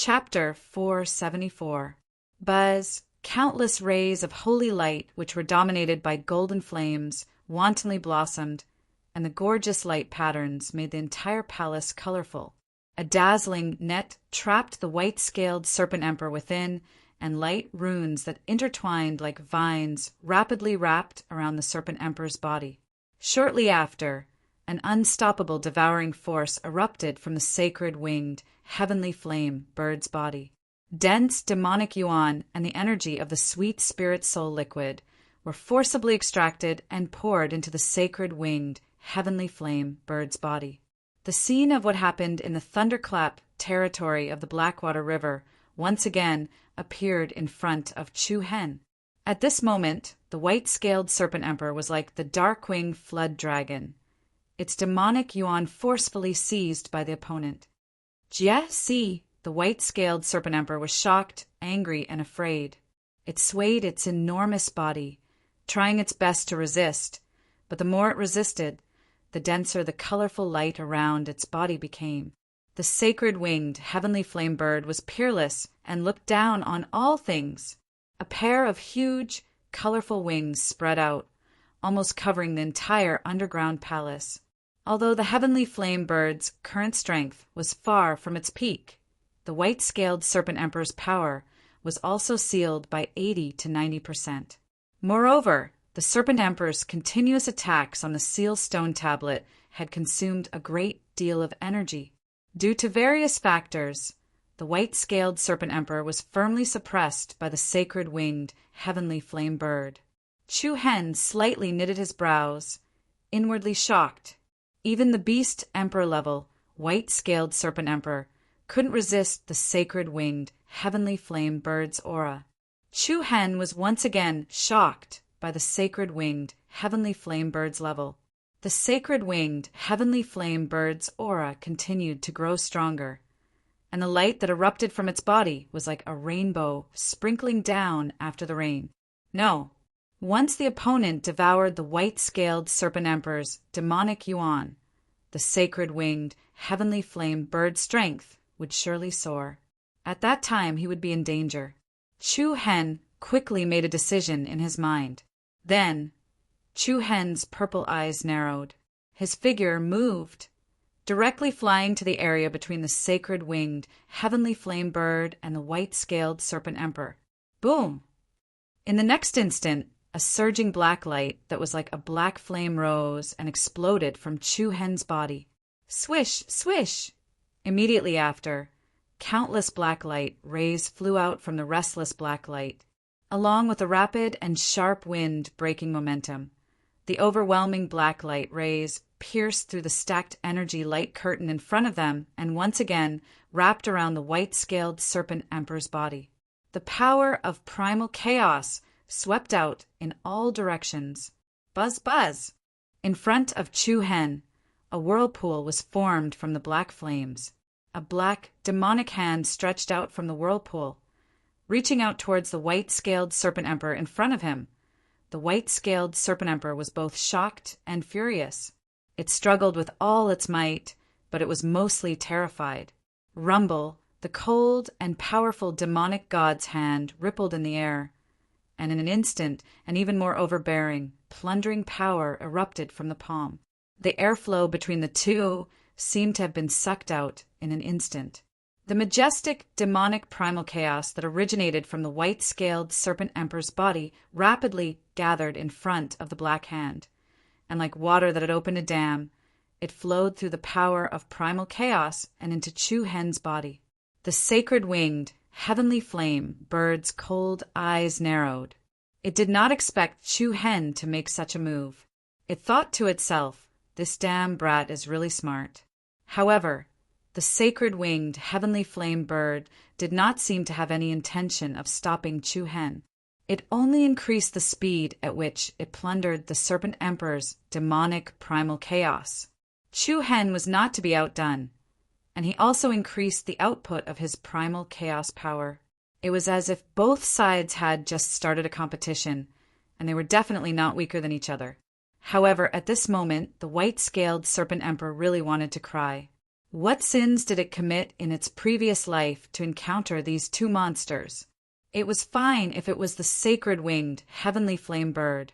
Chapter 474. Buzz, countless rays of holy light which were dominated by golden flames, wantonly blossomed, and the gorgeous light patterns made the entire palace colorful. A dazzling net trapped the white-scaled serpent emperor within, and light runes that intertwined like vines rapidly wrapped around the serpent emperor's body. Shortly after, an unstoppable devouring force erupted from the sacred winged, heavenly flame bird's body. Dense demonic yuan and the energy of the sweet spirit soul liquid were forcibly extracted and poured into the sacred winged, heavenly flame bird's body. The scene of what happened in the thunderclap territory of the Blackwater River once again appeared in front of Chu Hen. At this moment, the white-scaled serpent emperor was like the dark-winged flood dragon, its demonic yuan forcefully seized by the opponent. Jie Si, the white-scaled serpent emperor, was shocked, angry, and afraid. It swayed its enormous body, trying its best to resist, but the more it resisted, the denser the colorful light around its body became. The sacred-winged, heavenly flame bird was peerless and looked down on all things. A pair of huge, colorful wings spread out, almost covering the entire underground palace. Although the heavenly flame bird's current strength was far from its peak, the white-scaled serpent emperor's power was also sealed by 80 to 90%. Moreover, the serpent emperor's continuous attacks on the seal stone tablet had consumed a great deal of energy. Due to various factors, the white-scaled serpent emperor was firmly suppressed by the sacred-winged, heavenly flame bird. Chu Hen slightly knitted his brows, inwardly shocked. Even the beast emperor-level, white-scaled serpent emperor couldn't resist the sacred-winged, heavenly flame bird's aura. Chu Hen was once again shocked by the sacred-winged, heavenly flame bird's level. The sacred-winged, heavenly flame bird's aura continued to grow stronger, and the light that erupted from its body was like a rainbow sprinkling down after the rain. No. Once the opponent devoured the white-scaled serpent emperor's demonic yuan, the sacred-winged, heavenly flame bird's strength would surely soar. At that time he would be in danger. Chu Hen quickly made a decision in his mind. Then, Chu Hen's purple eyes narrowed. His figure moved, directly flying to the area between the sacred-winged, heavenly flame bird and the white-scaled serpent emperor. Boom! In the next instant, a surging black light that was like a black flame rose and exploded from Chu Hen's body. Swish! Swish! Immediately after, countless black light rays flew out from the restless black light, along with a rapid and sharp wind breaking momentum. The overwhelming black light rays pierced through the stacked energy light curtain in front of them and once again wrapped around the white-scaled serpent emperor's body. The power of primal chaos swept out in all directions. Buzz, buzz! In front of Chu Hen, a whirlpool was formed from the black flames. A black, demonic hand stretched out from the whirlpool, reaching out towards the white-scaled serpent emperor in front of him. The white-scaled serpent emperor was both shocked and furious. It struggled with all its might, but it was mostly terrified. Rumble, the cold and powerful demonic god's hand rippled in the air, and in an instant an even more overbearing, plundering power erupted from the palm. The airflow between the two seemed to have been sucked out in an instant. The majestic, demonic primal chaos that originated from the white-scaled serpent emperor's body rapidly gathered in front of the black hand, and like water that had opened a dam, it flowed through the power of primal chaos and into Chu Hen's body. The sacred-winged, heavenly flame bird's cold eyes narrowed. It did not expect Chu Hen to make such a move. It thought to itself, "This damn brat is really smart." However, the sacred-winged, heavenly flame bird did not seem to have any intention of stopping Chu Hen. It only increased the speed at which it plundered the serpent emperor's demonic primal chaos. Chu Hen was not to be outdone, and he also increased the output of his primal chaos power. It was as if both sides had just started a competition, and they were definitely not weaker than each other. However, at this moment, the white-scaled serpent emperor really wanted to cry. What sins did it commit in its previous life to encounter these two monsters? It was fine if it was the sacred winged, heavenly flame bird.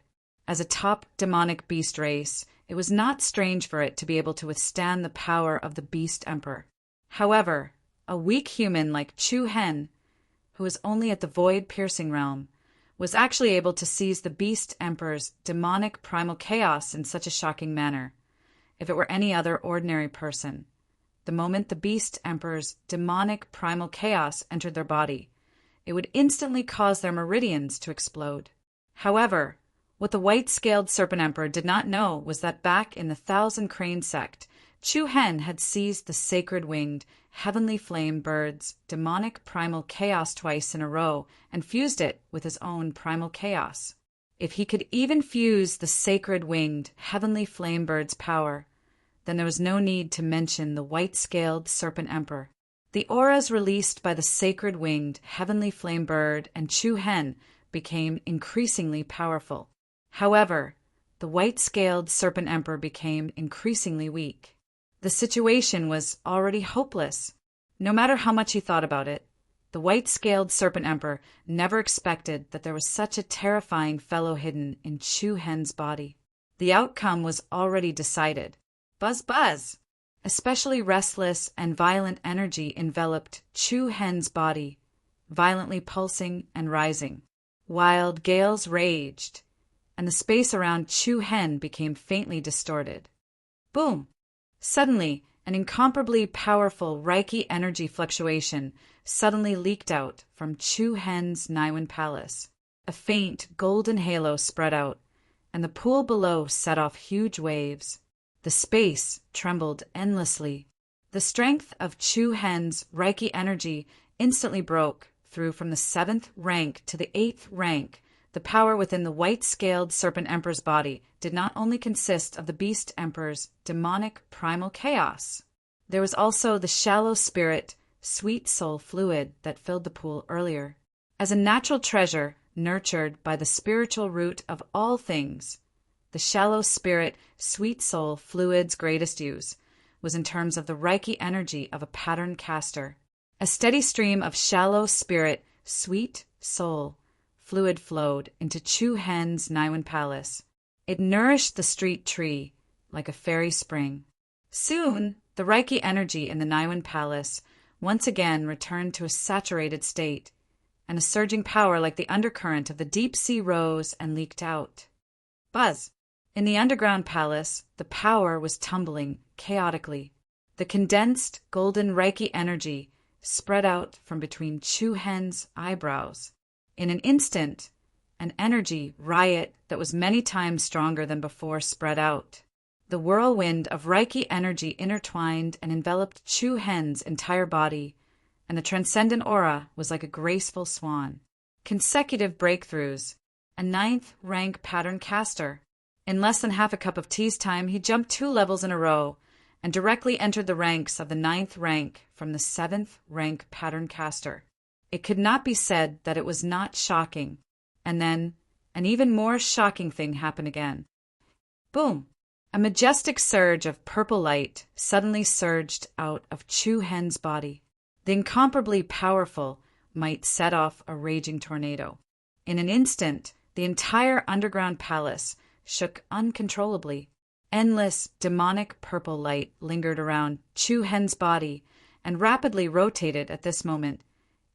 As a top demonic beast race, it was not strange for it to be able to withstand the power of the beast emperor. However, a weak human like Chu Hen, who was only at the void-piercing realm, was actually able to seize the beast emperor's demonic primal chaos in such a shocking manner. If it were any other ordinary person, the moment the beast emperor's demonic primal chaos entered their body, it would instantly cause their meridians to explode. However, what the white-scaled serpent emperor did not know was that back in the Thousand Crane sect, Chu Hen had seized the sacred winged, heavenly flame bird's demonic primal chaos twice in a row and fused it with his own primal chaos. If he could even fuse the sacred winged, heavenly flame bird's power, then there was no need to mention the white-scaled serpent emperor. The auras released by the sacred winged, heavenly flame bird and Chu Hen became increasingly powerful. However, the white-scaled serpent emperor became increasingly weak. The situation was already hopeless. No matter how much he thought about it, the white-scaled serpent emperor never expected that there was such a terrifying fellow hidden in Chu Hen's body. The outcome was already decided. Buzz buzz! Especially restless and violent energy enveloped Chu Hen's body, violently pulsing and rising. Wild gales raged, and the space around Chu Hen became faintly distorted. Boom! Suddenly, an incomparably powerful Reiki energy fluctuation suddenly leaked out from Chu Hen's Niwen Palace. A faint golden halo spread out, and the pool below set off huge waves. The space trembled endlessly. The strength of Chu Hen's Reiki energy instantly broke through from the 7th rank to the 8th rank. The power within the white-scaled serpent emperor's body did not only consist of the beast emperor's demonic primal chaos. There was also the shallow spirit, sweet soul fluid that filled the pool earlier. As a natural treasure nurtured by the spiritual root of all things, the shallow spirit, sweet soul fluid's greatest use was in terms of the Reiki energy of a pattern caster. A steady stream of shallow spirit, sweet soul fluid flowed into Chu Hen's Niwen Palace. It nourished the street tree like a fairy spring. Soon, the Reiki energy in the Niwen Palace once again returned to a saturated state, and a surging power like the undercurrent of the deep sea rose and leaked out. Buzz! In the underground palace, the power was tumbling chaotically. The condensed golden Reiki energy spread out from between Chu Hen's eyebrows. In an instant, an energy riot that was many times stronger than before spread out. The whirlwind of Reiki energy intertwined and enveloped Chu Hen's entire body, and the transcendent aura was like a graceful swan. Consecutive breakthroughs. A 9th rank pattern caster. In less than half a cup of tea's time, he jumped 2 levels in a row and directly entered the ranks of the 9th rank from the 7th rank pattern caster. It could not be said that it was not shocking. And then, an even more shocking thing happened again. Boom! A majestic surge of purple light suddenly surged out of Chu Hen's body. The incomparably powerful might set off a raging tornado. In an instant, the entire underground palace shook uncontrollably. Endless, demonic purple light lingered around Chu Hen's body and rapidly rotated at this moment.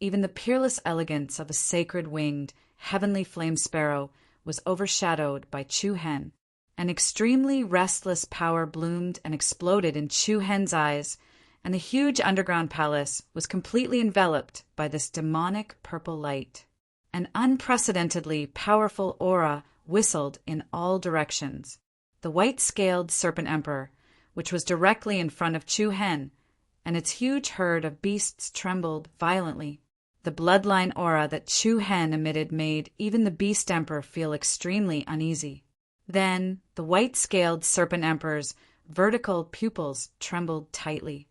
Even the peerless elegance of a sacred winged, heavenly flame sparrow was overshadowed by Chu Hen. An extremely restless power bloomed and exploded in Chu Hen's eyes, and the huge underground palace was completely enveloped by this demonic purple light. An unprecedentedly powerful aura whistled in all directions. The white-scaled serpent emperor, which was directly in front of Chu Hen, and its huge herd of beasts trembled violently. The bloodline aura that Chu Hen emitted made even the beast emperor feel extremely uneasy. Then, the white-scaled serpent emperor's vertical pupils trembled tightly.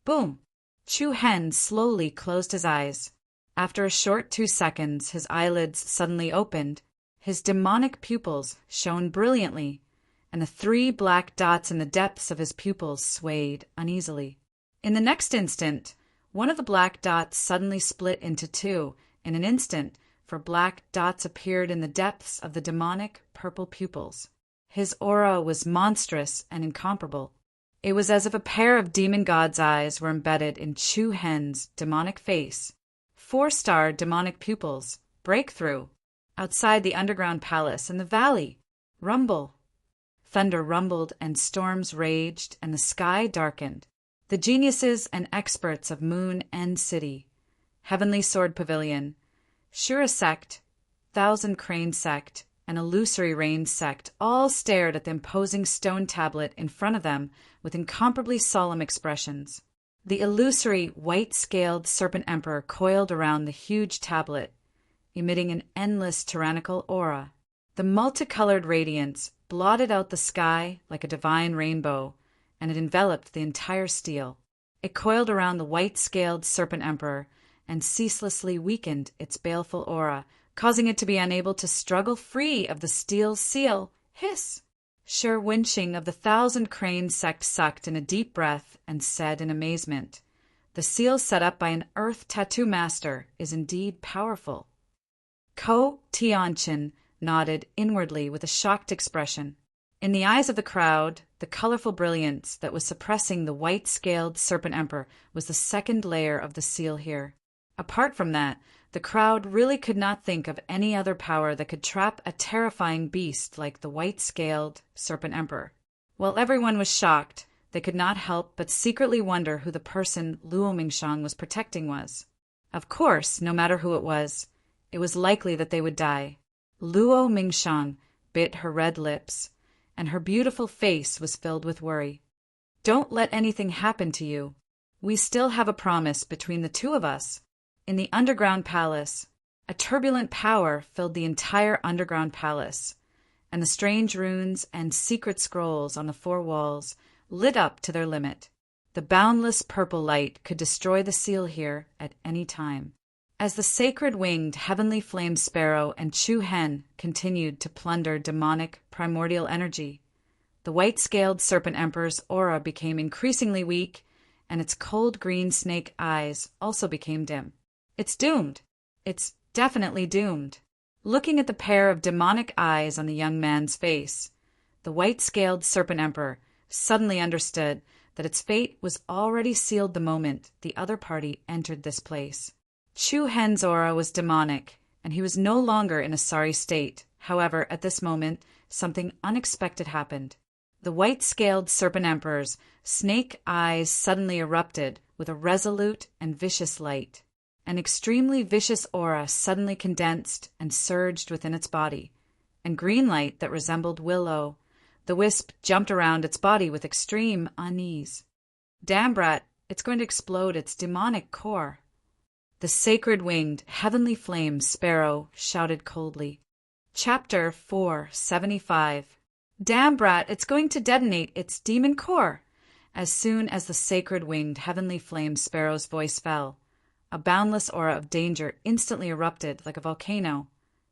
Boom! Chu Hen slowly closed his eyes. After a short 2 seconds, his eyelids suddenly opened. His demonic pupils shone brilliantly, and the 3 black dots in the depths of his pupils swayed uneasily. In the next instant, one of the black dots suddenly split into two. In an instant, for black dots appeared in the depths of the demonic purple pupils. His aura was monstrous and incomparable. It was as if a pair of demon god's eyes were embedded in Chu Hen's demonic face. 4-star demonic pupils. Breakthrough. Outside the underground palace in the valley. Rumble. Thunder rumbled and storms raged and the sky darkened. The geniuses and experts of Moon End City, Heavenly Sword Pavilion, Shura Sect, Thousand Crane Sect, and Illusory Rain Sect all stared at the imposing stone tablet in front of them with incomparably solemn expressions. The illusory, white-scaled Serpent Emperor coiled around the huge tablet, emitting an endless tyrannical aura. The multicolored radiance blotted out the sky like a divine rainbow, and it enveloped the entire steel. It coiled around the white-scaled Serpent Emperor and ceaselessly weakened its baleful aura, causing it to be unable to struggle free of the steel seal. Hiss! Sure Winching of the Thousand Crane Sect sucked in a deep breath and said in amazement, "The seal set up by an Earth Tattoo Master is indeed powerful." Ko Tianchen nodded inwardly with a shocked expression. In the eyes of the crowd, the colorful brilliance that was suppressing the white-scaled Serpent Emperor was the second layer of the seal here. Apart from that, the crowd really could not think of any other power that could trap a terrifying beast like the white-scaled Serpent Emperor. While everyone was shocked, they could not help but secretly wonder who the person Luo Mingshang was protecting was. Of course, no matter who it was likely that they would die. Luo Mingshang bit her red lips, and her beautiful face was filled with worry. "Don't let anything happen to you. We still have a promise between the two of us." In the underground palace, a turbulent power filled the entire underground palace, and the strange runes and secret scrolls on the 4 walls lit up to their limit. The boundless purple light could destroy the seal here at any time. As the sacred winged heavenly flame sparrow and Chu Hen continued to plunder demonic primordial energy, the white-scaled Serpent Emperor's aura became increasingly weak, and its cold green snake eyes also became dim. It's doomed. It's definitely doomed. Looking at the pair of demonic eyes on the young man's face, the white-scaled Serpent Emperor suddenly understood that its fate was already sealed the moment the other party entered this place. Chu Hen's aura was demonic, and he was no longer in a sorry state. However, at this moment, something unexpected happened. The white-scaled Serpent Emperor's snake eyes suddenly erupted with a resolute and vicious light. An extremely vicious aura suddenly condensed and surged within its body, and green light that resembled willow. The wisp jumped around its body with extreme unease. "Damn brat, it's going to explode its demonic core." The sacred winged heavenly flame sparrow shouted coldly. Chapter 475. "Damn brat, it's going to detonate its demon core." As soon as the sacred winged heavenly flame sparrow's voice fell, a boundless aura of danger instantly erupted like a volcano,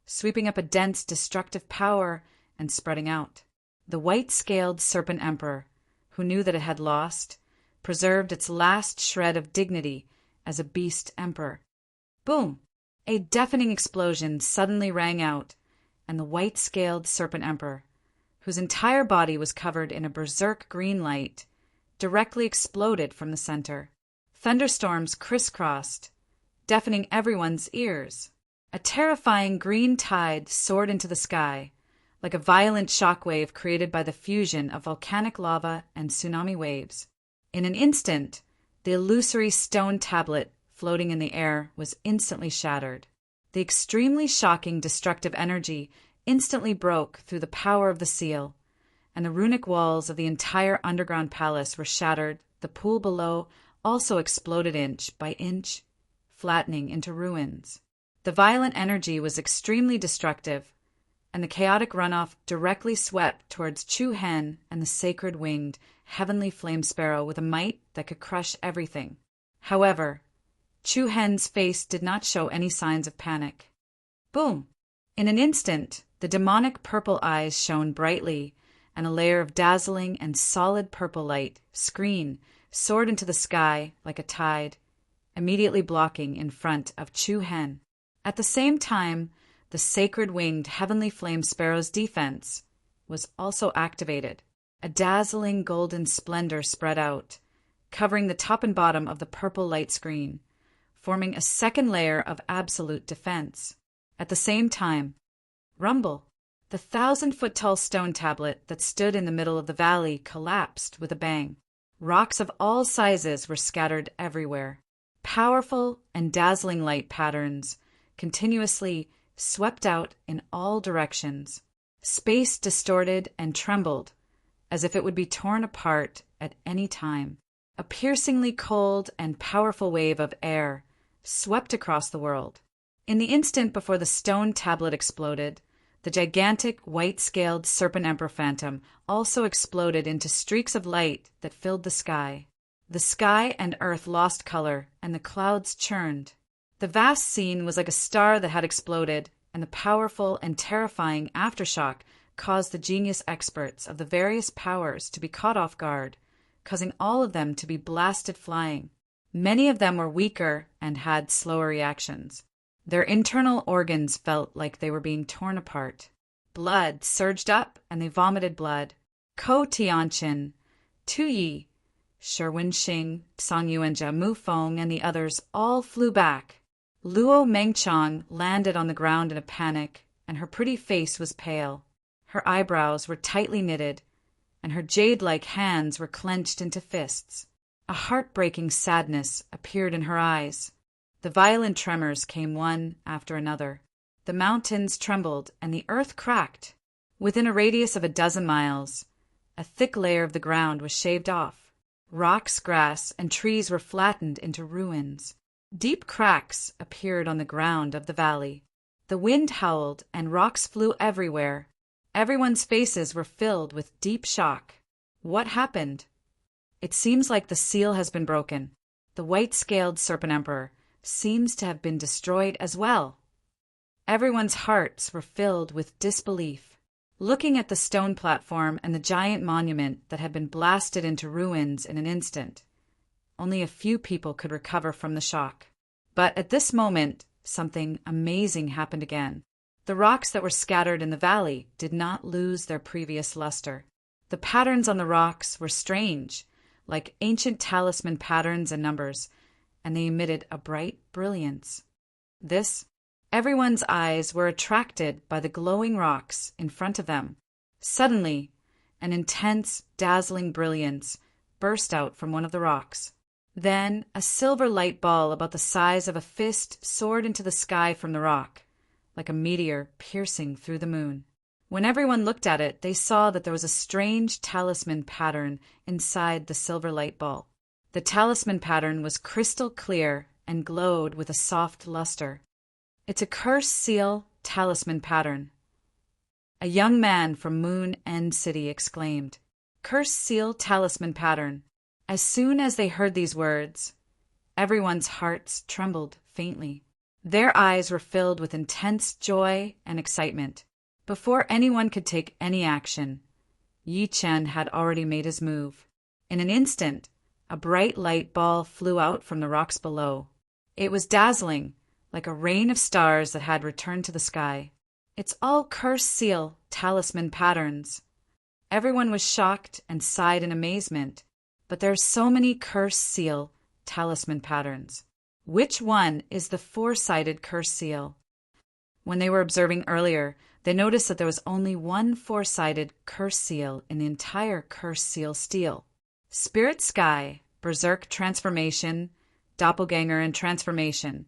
sweeping up a dense destructive power and spreading out. The white-scaled Serpent Emperor, who knew that it had lost, preserved its last shred of dignity as a beast emperor. Boom! A deafening explosion suddenly rang out, and the white-scaled Serpent Emperor, whose entire body was covered in a berserk green light, directly exploded from the center. Thunderstorms crisscrossed, deafening everyone's ears. A terrifying green tide soared into the sky, like a violent shockwave created by the fusion of volcanic lava and tsunami waves. In an instant, the illusory stone tablet floating in the air was instantly shattered. The extremely shocking destructive energy instantly broke through the power of the seal, and the runic walls of the entire underground palace were shattered. The pool below also exploded inch by inch, flattening into ruins. The violent energy was extremely destructive, and the chaotic runoff directly swept towards Chu Hen and the sacred winged heavenly flame sparrow with a might that could crush everything. However, Chu Hen's face did not show any signs of panic. Boom! In an instant, the demonic purple eyes shone brightly, and a layer of dazzling and solid purple light screen soared into the sky like a tide, immediately blocking in front of Chu Hen. At the same time, the sacred-winged heavenly flame sparrow's defense was also activated. A dazzling golden splendor spread out, covering the top and bottom of the purple light screen, forming a second layer of absolute defense. At the same time, rumble! The 1,000-foot-tall stone tablet that stood in the middle of the valley collapsed with a bang. Rocks of all sizes were scattered everywhere. Powerful and dazzling light patterns continuously swept out in all directions. Space distorted and trembled as if it would be torn apart at any time. A piercingly cold and powerful wave of air swept across the world. In the instant before the stone tablet exploded, the gigantic white-scaled serpent emperor phantom also exploded into streaks of light that filled the sky. The sky and earth lost color, and the clouds churned. The vast scene was like a star that had exploded, and the powerful and terrifying aftershock caused the genius experts of the various powers to be caught off guard, causing all of them to be blasted flying. Many of them were weaker and had slower reactions. Their internal organs felt like they were being torn apart. Blood surged up, and they vomited blood. Ko Tianqin, Tu Yi, Sherwin Xing, Song Yuanjia, Mu Feng, and the others all flew back. Luo Mengchang landed on the ground in a panic, and her pretty face was pale. Her eyebrows were tightly knitted, and her jade-like hands were clenched into fists. A heartbreaking sadness appeared in her eyes. The violent tremors came one after another. The mountains trembled, and the earth cracked. Within a radius of 12 miles, a thick layer of the ground was shaved off. Rocks, grass, and trees were flattened into ruins. Deep cracks appeared on the ground of the valley. The wind howled, and rocks flew everywhere. Everyone's faces were filled with deep shock. What happened? It seems like the seal has been broken. The white-scaled serpent emperor seems to have been destroyed as well. Everyone's hearts were filled with disbelief. Looking at the stone platform and the giant monument that had been blasted into ruins in an instant, only a few people could recover from the shock. But at this moment, something amazing happened again. The rocks that were scattered in the valley did not lose their previous luster. The patterns on the rocks were strange, like ancient talisman patterns and numbers, and they emitted a bright brilliance. Everyone's eyes were attracted by the glowing rocks in front of them. Suddenly, an intense, dazzling brilliance burst out from one of the rocks. Then, a silver light ball about the size of a fist soared into the sky from the rock, like a meteor piercing through the moon. When everyone looked at it, they saw that there was a strange talisman pattern inside the silver light ball. The talisman pattern was crystal clear and glowed with a soft luster. It's a curse seal talisman pattern. A young man from Moon End City exclaimed, "Curse seal talisman pattern." As soon as they heard these words, everyone's hearts trembled faintly. Their eyes were filled with intense joy and excitement. Before anyone could take any action, Yi Chen had already made his move. In an instant, a bright light ball flew out from the rocks below. It was dazzling, like a rain of stars that had returned to the sky. "It's all curse seal talisman patterns." Everyone was shocked and sighed in amazement. But there are so many curse seal talisman patterns. Which one is the four-sided curse seal? When they were observing earlier, they noticed that there was only one four-sided curse seal in the entire curse seal stele. Spirit Sky, Berserk Transformation, Doppelganger, and Transformation.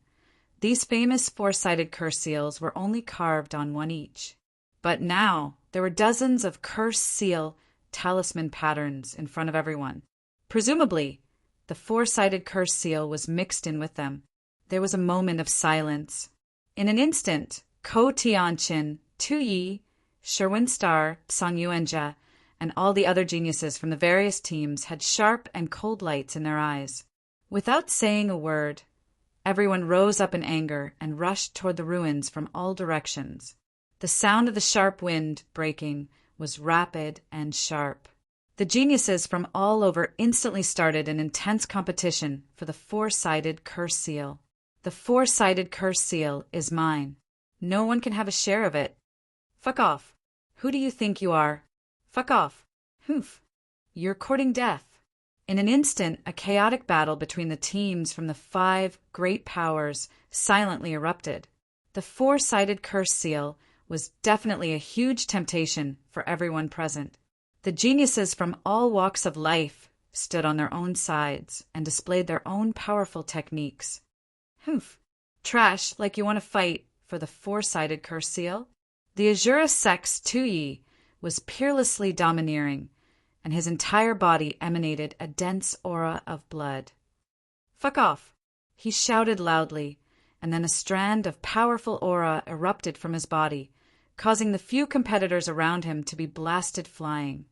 These famous four-sided curse seals were only carved on one each. But now, there were dozens of curse seal talisman patterns in front of everyone. Presumably, the four-sided curse seal was mixed in with them. There was a moment of silence. In an instant, Ko Tianqin, Tu Yi, Sherwin Star, Song Yuanjia, and all the other geniuses from the various teams had sharp and cold lights in their eyes. Without saying a word, everyone rose up in anger and rushed toward the ruins from all directions. The sound of the sharp wind breaking was rapid and sharp. The geniuses from all over instantly started an intense competition for the four-sided curse seal. The four-sided curse seal is mine. No one can have a share of it. Fuck off. Who do you think you are? Fuck off. Humph. You're courting death. In an instant, a chaotic battle between the teams from the 5 great powers silently erupted. The four-sided curse seal was definitely a huge temptation for everyone present. The geniuses from all walks of life stood on their own sides and displayed their own powerful techniques. Humph. Trash like you want to fight for the four-sided curse seal? The Azura Sex Tuyi was peerlessly domineering, and his entire body emanated a dense aura of blood. Fuck off. He shouted loudly, and then a strand of powerful aura erupted from his body, causing the few competitors around him to be blasted flying.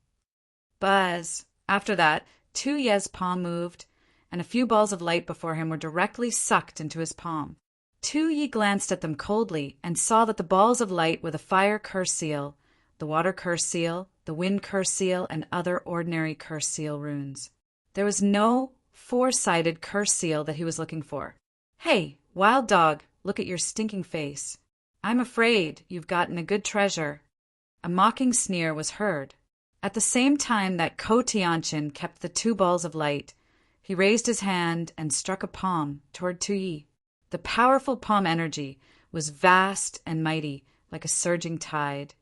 Buzz. After that, Tuyi's palm moved, and a few balls of light before him were directly sucked into his palm. Tuyi glanced at them coldly and saw that the balls of light were the fire curse seal, the water curse seal, the wind curse seal, and other ordinary curse seal runes. There was no four-sided curse seal that he was looking for. Hey, wild dog, look at your stinking face. I'm afraid you've gotten a good treasure. A mocking sneer was heard. At the same time that Ko Tianqin kept the 2 balls of light, he raised his hand and struck a palm toward Tuyi. The powerful palm energy was vast and mighty, like a surging tide,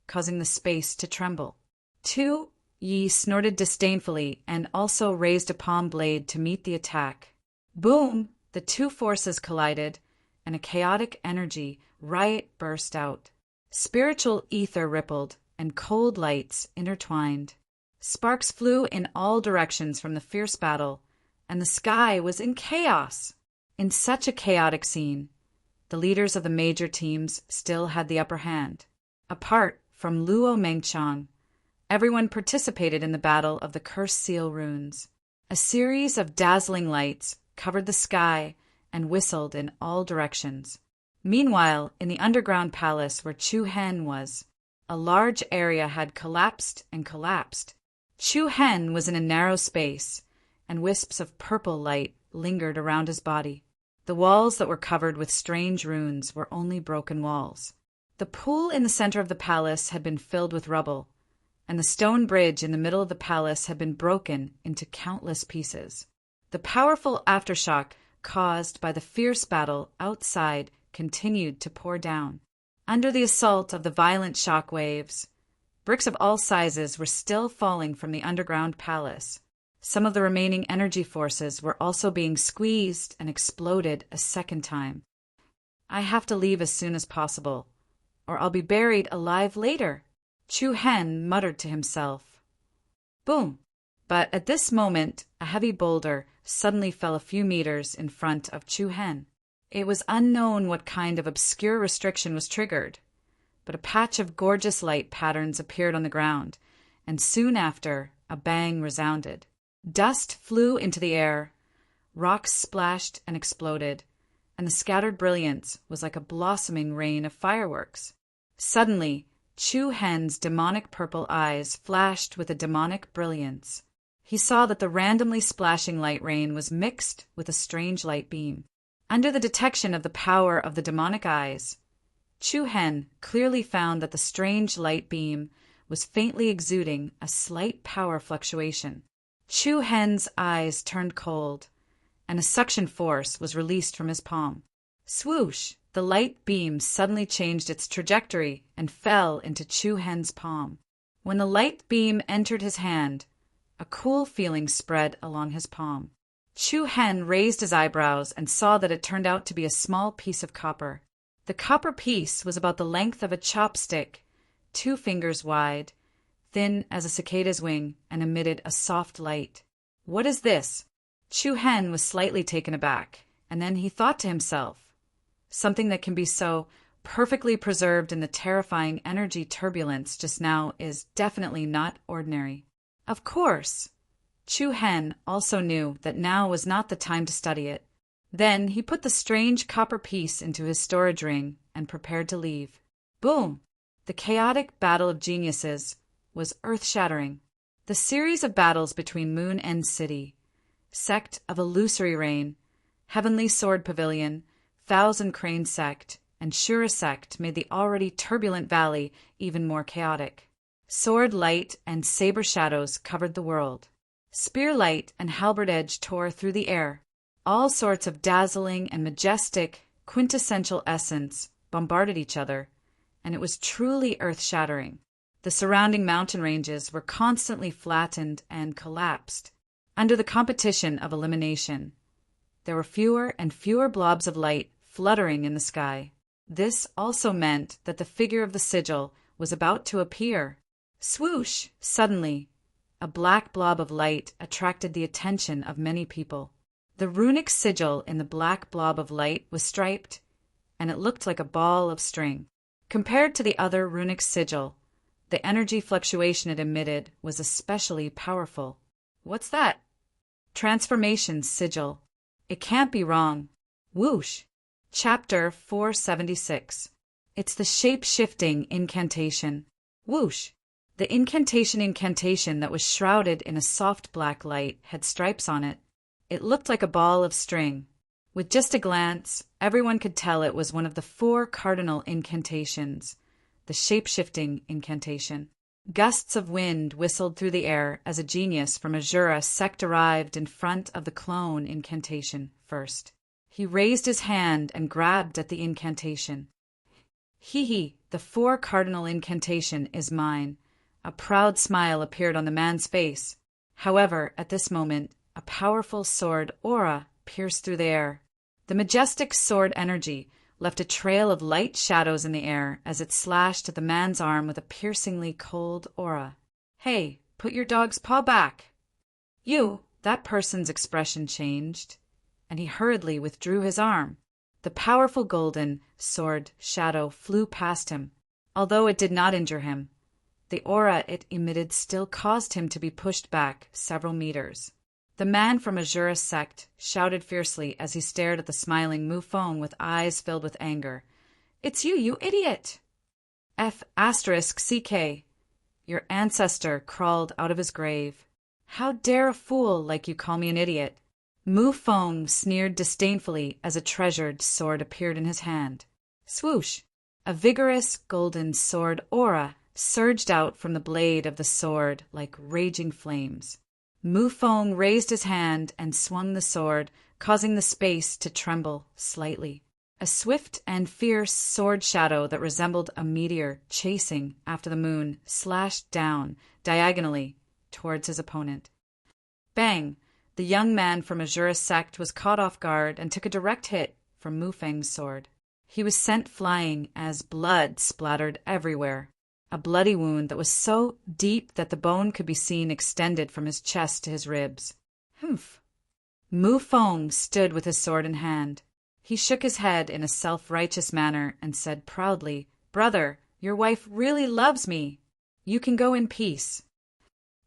causing the space to tremble. Tuyi snorted disdainfully and also raised a palm blade to meet the attack. Boom! The 2 forces collided, and a chaotic energy riot burst out. Spiritual ether rippled, and cold lights intertwined. Sparks flew in all directions from the fierce battle, and the sky was in chaos. In such a chaotic scene, the leaders of the major teams still had the upper hand. Apart from Luo Mengchang, everyone participated in the battle of the Curse Seal runes. A series of dazzling lights covered the sky and whistled in all directions. Meanwhile, in the underground palace where Chu Hen was, a large area had collapsed and collapsed. Chu Hen was in a narrow space, and wisps of purple light lingered around his body. The walls that were covered with strange runes were only broken walls. The pool in the center of the palace had been filled with rubble, and the stone bridge in the middle of the palace had been broken into countless pieces. The powerful aftershock caused by the fierce battle outside continued to pour down. Under the assault of the violent shock waves, bricks of all sizes were still falling from the underground palace. Some of the remaining energy forces were also being squeezed and exploded a second time. I have to leave as soon as possible, or I'll be buried alive later, Chu Hen muttered to himself. Boom! But at this moment, a heavy boulder suddenly fell a few meters in front of Chu Hen. It was unknown what kind of obscure restriction was triggered, but a patch of gorgeous light patterns appeared on the ground, and soon after, a bang resounded. Dust flew into the air, rocks splashed and exploded, and the scattered brilliance was like a blossoming rain of fireworks. Suddenly, Chu Hen's demonic purple eyes flashed with a demonic brilliance. He saw that the randomly splashing light rain was mixed with a strange light beam. Under the detection of the power of the demonic eyes, Chu Hen clearly found that the strange light beam was faintly exuding a slight power fluctuation. Chu Hen's eyes turned cold, and a suction force was released from his palm. Swoosh! The light beam suddenly changed its trajectory and fell into Chu Hen's palm. When the light beam entered his hand, a cool feeling spread along his palm. Chu Hen raised his eyebrows and saw that it turned out to be a small piece of copper. The copper piece was about the length of a chopstick, 2 fingers wide, thin as a cicada's wing, and emitted a soft light. What is this? Chu Hen was slightly taken aback, and then he thought to himself, something that can be so perfectly preserved in the terrifying energy turbulence just now is definitely not ordinary. Of course! Chu Hen also knew that now was not the time to study it. Then he put the strange copper piece into his storage ring and prepared to leave. Boom! The chaotic battle of geniuses was earth-shattering. The series of battles between Moon End City, Sect of Illusory Rain, Heavenly Sword Pavilion, Thousand Crane Sect, and Shura Sect made the already turbulent valley even more chaotic. Sword light and saber shadows covered the world. Spear light and halberd edge tore through the air. All sorts of dazzling and majestic, quintessential essence bombarded each other, and it was truly earth-shattering. The surrounding mountain ranges were constantly flattened and collapsed. Under the competition of elimination, there were fewer and fewer blobs of light fluttering in the sky. This also meant that the figure of the sigil was about to appear. Swoosh! Suddenly, a black blob of light attracted the attention of many people. The runic sigil in the black blob of light was striped, and it looked like a ball of string. Compared to the other runic sigil, the energy fluctuation it emitted was especially powerful. What's that? Transformation sigil. It can't be wrong. Whoosh! Chapter 476. It's the shape-shifting incantation. Whoosh! The incantation that was shrouded in a soft black light had stripes on it. It looked like a ball of string. With just a glance, everyone could tell it was one of the 4 cardinal incantations, the shape-shifting incantation. Gusts of wind whistled through the air as a genius from Azura Sect arrived in front of the clone incantation first. He raised his hand and grabbed at the incantation. Hee, the 4 cardinal incantation is mine. A proud smile appeared on the man's face. However, at this moment, a powerful sword aura pierced through the air. The majestic sword energy left a trail of light shadows in the air as it slashed the man's arm with a piercingly cold aura. Hey, put your dog's paw back! That person's expression changed, and he hurriedly withdrew his arm. The powerful golden sword shadow flew past him. Although it did not injure him, the aura it emitted still caused him to be pushed back several meters. The man from Azura Sect shouted fiercely as he stared at the smiling Mufong with eyes filled with anger. "It's you, you idiot! F***CK. Your ancestor crawled out of his grave. How dare a fool like you call me an idiot?" Mufong sneered disdainfully as a treasured sword appeared in his hand. Swoosh! A vigorous golden sword aura surged out from the blade of the sword like raging flames. Mufong raised his hand and swung the sword, causing the space to tremble slightly. A swift and fierce sword shadow that resembled a meteor chasing after the moon slashed down diagonally towards his opponent. Bang! The young man from Azura Sect was caught off guard and took a direct hit from Mufang's sword. He was sent flying as blood splattered everywhere. A bloody wound that was so deep that the bone could be seen extended from his chest to his ribs. Humph! Mufong stood with his sword in hand. He shook his head in a self-righteous manner and said proudly, "Brother, your wife really loves me. You can go in peace."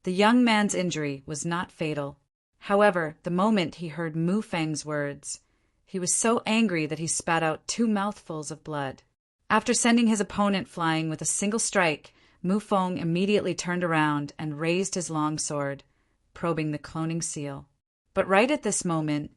The young man's injury was not fatal. However, the moment he heard Mufang's words, he was so angry that he spat out 2 mouthfuls of blood. After sending his opponent flying with a single strike, Mufong immediately turned around and raised his long sword, probing the cloning seal. But right at this moment,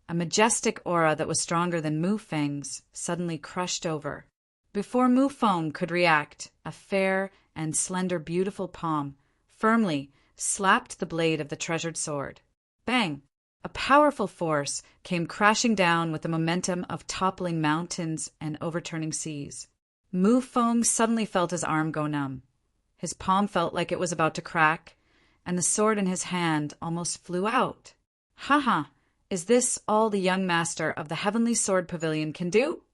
a majestic aura that was stronger than Mufang's suddenly crushed over. Before Mufong could react, a fair and slender beautiful palm firmly slapped the blade of the treasured sword. Bang! A powerful force came crashing down with the momentum of toppling mountains and overturning seas. Mufong suddenly felt his arm go numb. His palm felt like it was about to crack, and the sword in his hand almost flew out. "Haha! Is this all the young master of the Heavenly Sword Pavilion can do?"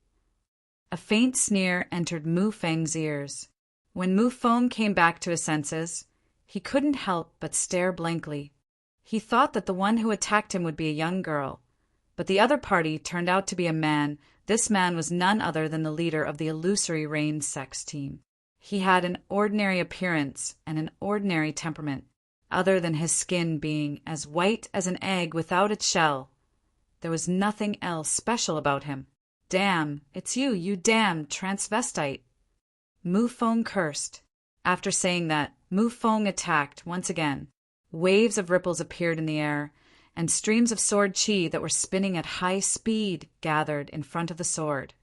A faint sneer entered Mufang's ears. When Mufong came back to his senses, he couldn't help but stare blankly. He thought that the one who attacked him would be a young girl, but the other party turned out to be a man. This man was none other than the leader of the Illusory Rain Sect's team. He had an ordinary appearance and an ordinary temperament, other than his skin being as white as an egg without its shell. There was nothing else special about him. "Damn, it's you, you damned transvestite!" Mufong cursed. After saying that, Mufong attacked once again. Waves of ripples appeared in the air, and streams of sword chi that were spinning at high speed gathered in front of the sword,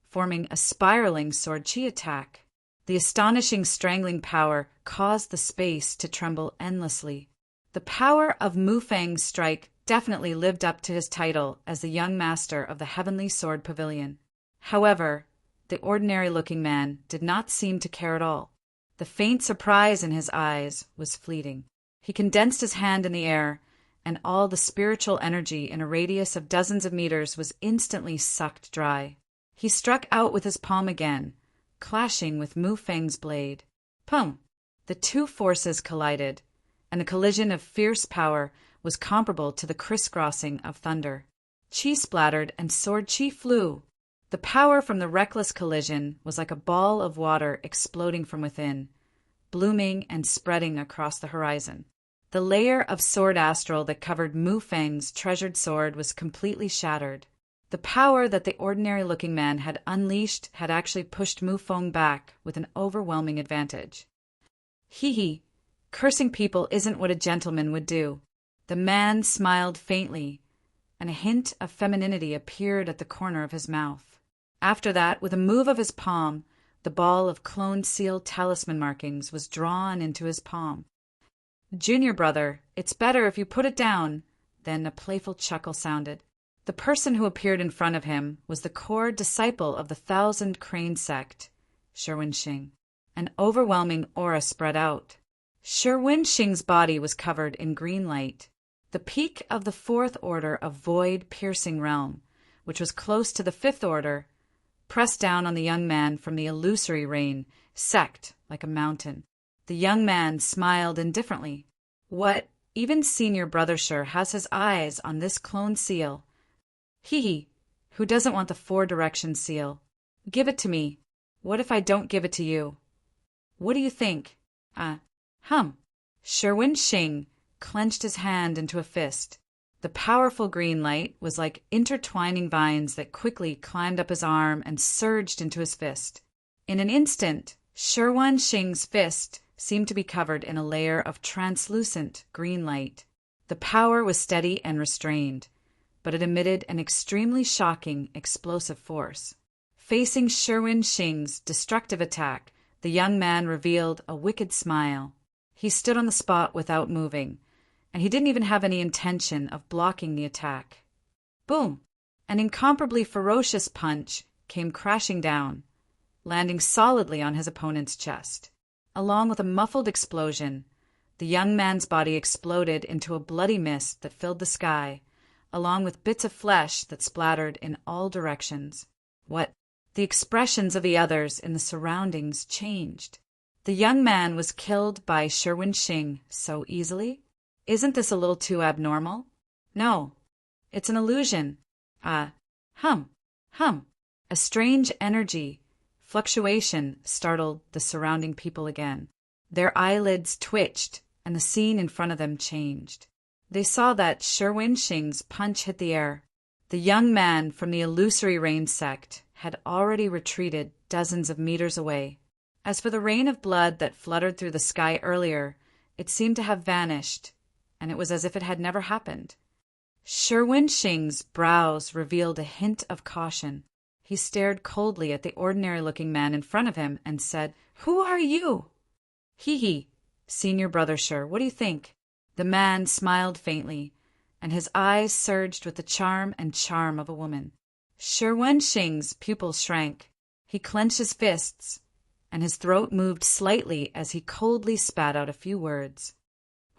forming a spiraling sword chi attack. The astonishing strangling power caused the space to tremble endlessly. The power of Mu Fang's strike definitely lived up to his title as the young master of the Heavenly Sword Pavilion. However, the ordinary-looking man did not seem to care at all. The faint surprise in his eyes was fleeting. He condensed his hand in the air, and all the spiritual energy in a radius of dozens of meters was instantly sucked dry. He struck out with his palm again, clashing with Mu Fang's blade. Pum! The two forces collided, and the collision of fierce power was comparable to the crisscrossing of thunder. Chi splattered and sword chi flew. The power from the reckless collision was like a ball of water exploding from within, blooming and spreading across the horizon. The layer of sword astral that covered Mu Fang's treasured sword was completely shattered. The power that the ordinary-looking man had unleashed had actually pushed Mu Fang back with an overwhelming advantage. Hee, cursing people isn't what a gentleman would do. The man smiled faintly, and a hint of femininity appeared at the corner of his mouth. After that, with a move of his palm, the ball of cloned seal talisman markings was drawn into his palm. "Junior brother, it's better if you put it down." Then a playful chuckle sounded. The person who appeared in front of him was the core disciple of the Thousand Crane sect, Shirwenshing. An overwhelming aura spread out. Shirwenshing's body was covered in green light. The peak of the fourth order of void-piercing realm, which was close to the fifth order, pressed down on the young man from the illusory rain sect like a mountain. The young man smiled indifferently. What? Even Senior Brothershire has his eyes on this clone seal. Hee, who doesn't want the four-direction seal? Give it to me. What if I don't give it to you? What do you think? Shirwenshing clenched his hand into a fist. The powerful green light was like intertwining vines that quickly climbed up his arm and surged into his fist. In an instant, Shirwenshing's fist seemed to be covered in a layer of translucent green light. The power was steady and restrained, but it emitted an extremely shocking, explosive force. Facing Shirwenshing's destructive attack, the young man revealed a wicked smile. He stood on the spot without moving, and he didn't even have any intention of blocking the attack. Boom! An incomparably ferocious punch came crashing down, landing solidly on his opponent's chest. Along with a muffled explosion, the young man's body exploded into a bloody mist that filled the sky, along with bits of flesh that splattered in all directions. What? The expressions of the others in the surroundings changed. The young man was killed by Shirwenshing so easily? Isn't this a little too abnormal? No, it's an illusion. A strange energy fluctuation startled the surrounding people again. Their eyelids twitched, and the scene in front of them changed. They saw that Shirwenshing's punch hit the air. The young man from the illusory rain sect had already retreated dozens of meters away. As for the rain of blood that fluttered through the sky earlier, it seemed to have vanished, and it was as if it had never happened. Shirwenshing's brows revealed a hint of caution. He stared coldly at the ordinary-looking man in front of him and said, "Who are you?" Hee, Senior Brothershire, what do you think? The man smiled faintly, and his eyes surged with the charm of a woman. Shirwenshing's pupils shrank. He clenched his fists, and his throat moved slightly as he coldly spat out a few words.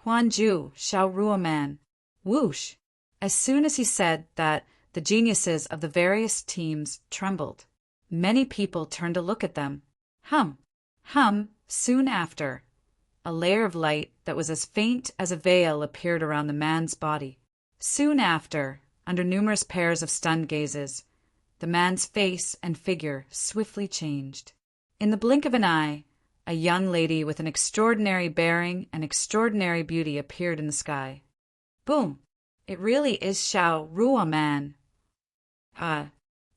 Huanju, Shao Rua man. Whoosh! As soon as he said that, the geniuses of the various teams trembled. Many people turned to look at them. Soon after, a layer of light that was as faint as a veil appeared around the man's body. Soon after, under numerous pairs of stunned gazes, the man's face and figure swiftly changed. In the blink of an eye, a young lady with an extraordinary bearing and extraordinary beauty appeared in the sky. Boom! It really is Shao Rua man.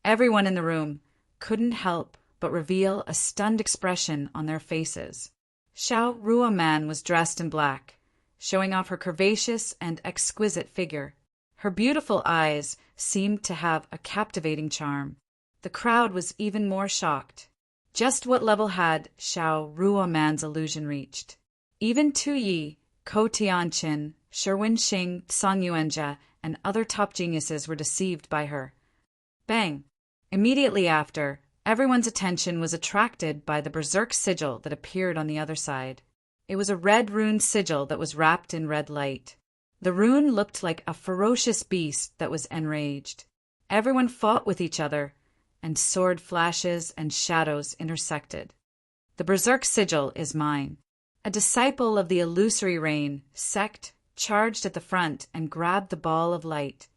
Everyone in the room couldn't help but reveal a stunned expression on their faces. Shao Rua man was dressed in black, showing off her curvaceous and exquisite figure. Her beautiful eyes seemed to have a captivating charm. The crowd was even more shocked. Just what level had Xiao Ruoman's illusion reached? Even Tu Yi, Ko Tianqin, Sherwin Xing, Song Yuanjia, and other top geniuses were deceived by her. Bang! Immediately after, everyone's attention was attracted by the berserk sigil that appeared on the other side. It was a red rune sigil that was wrapped in red light. The rune looked like a ferocious beast that was enraged. Everyone fought with each other, and sword flashes and shadows intersected. The berserk sigil is mine. A disciple of the illusory rain sect charged at the front and grabbed the ball of light.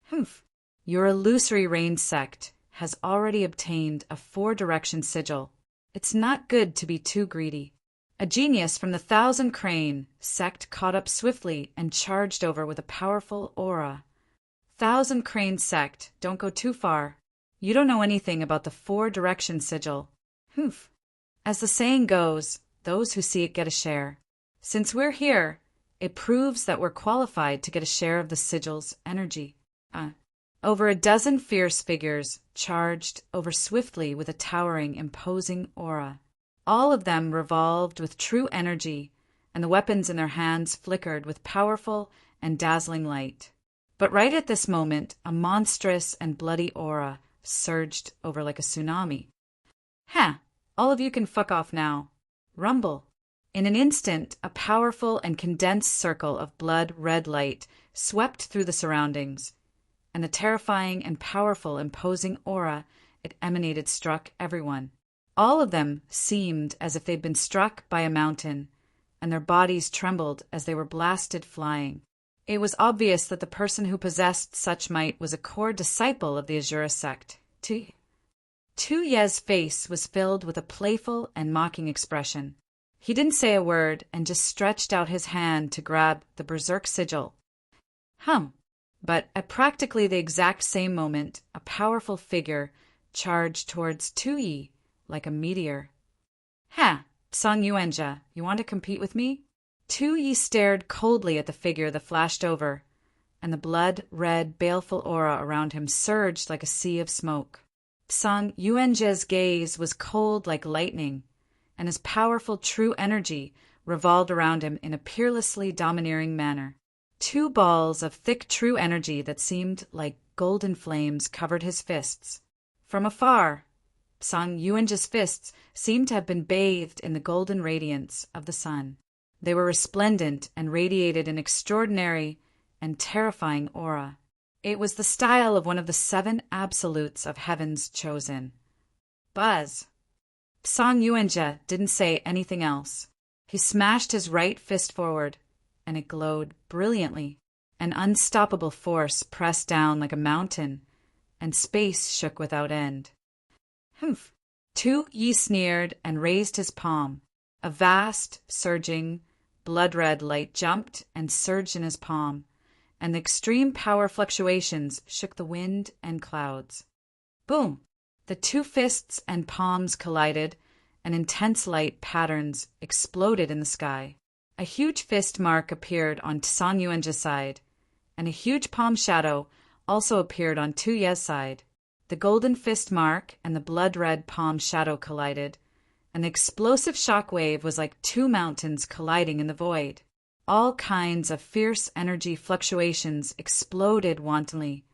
Humph! Your illusory rain sect has already obtained a 4-direction sigil. It's not good to be too greedy. A genius from the Thousand Crane sect caught up swiftly and charged over with a powerful aura. Thousand Crane sect, don't go too far. You don't know anything about the 4-direction sigil. Humph. As the saying goes, those who see it get a share. Since we're here, it proves that we're qualified to get a share of the sigil's energy. Over a dozen fierce figures charged over swiftly with a towering, imposing aura. All of them revolved with true energy, and the weapons in their hands flickered with powerful and dazzling light. But right at this moment, a monstrous and bloody aura surged over like a tsunami. All of you can fuck off now. Rumble. In an instant, a powerful and condensed circle of blood-red light swept through the surroundings, and the terrifying and powerful, imposing aura it emanated struck everyone. All of them seemed as if they'd been struck by a mountain, and their bodies trembled as they were blasted flying. It was obvious that the person who possessed such might was a core disciple of the Azura sect. Tu Ye's face was filled with a playful and mocking expression. He didn't say a word and just stretched out his hand to grab the berserk sigil. But at practically the exact same moment, a powerful figure charged towards Tu Yi like a meteor. Song Yuanjia, you want to compete with me? Tu Yi stared coldly at the figure that flashed over, and the blood-red, baleful aura around him surged like a sea of smoke. Song Yuanjia's gaze was cold like lightning, and his powerful true energy revolved around him in a peerlessly domineering manner. 2 balls of thick true energy that seemed like golden flames covered his fists. From afar, Song Yuanjia's fists seemed to have been bathed in the golden radiance of the sun. They were resplendent and radiated an extraordinary and terrifying aura. It was the style of one of the 7 absolutes of Heaven's Chosen. Buzz. Song Yuanjia didn't say anything else. He smashed his right fist forward, and it glowed brilliantly. An unstoppable force pressed down like a mountain, and space shook without end. Tu Yi sneered and raised his palm. A vast, surging, blood-red light jumped and surged in his palm, and the extreme power fluctuations shook the wind and clouds. Boom! The 2 fists and palms collided, and intense light patterns exploded in the sky. A huge fist mark appeared on Song Yuanjia's side, and a huge palm shadow also appeared on Tu Ye's side. The golden fist mark and the blood-red palm shadow collided, and the explosive shock wave was like 2 mountains colliding in the void. All kinds of fierce energy fluctuations exploded wantonly,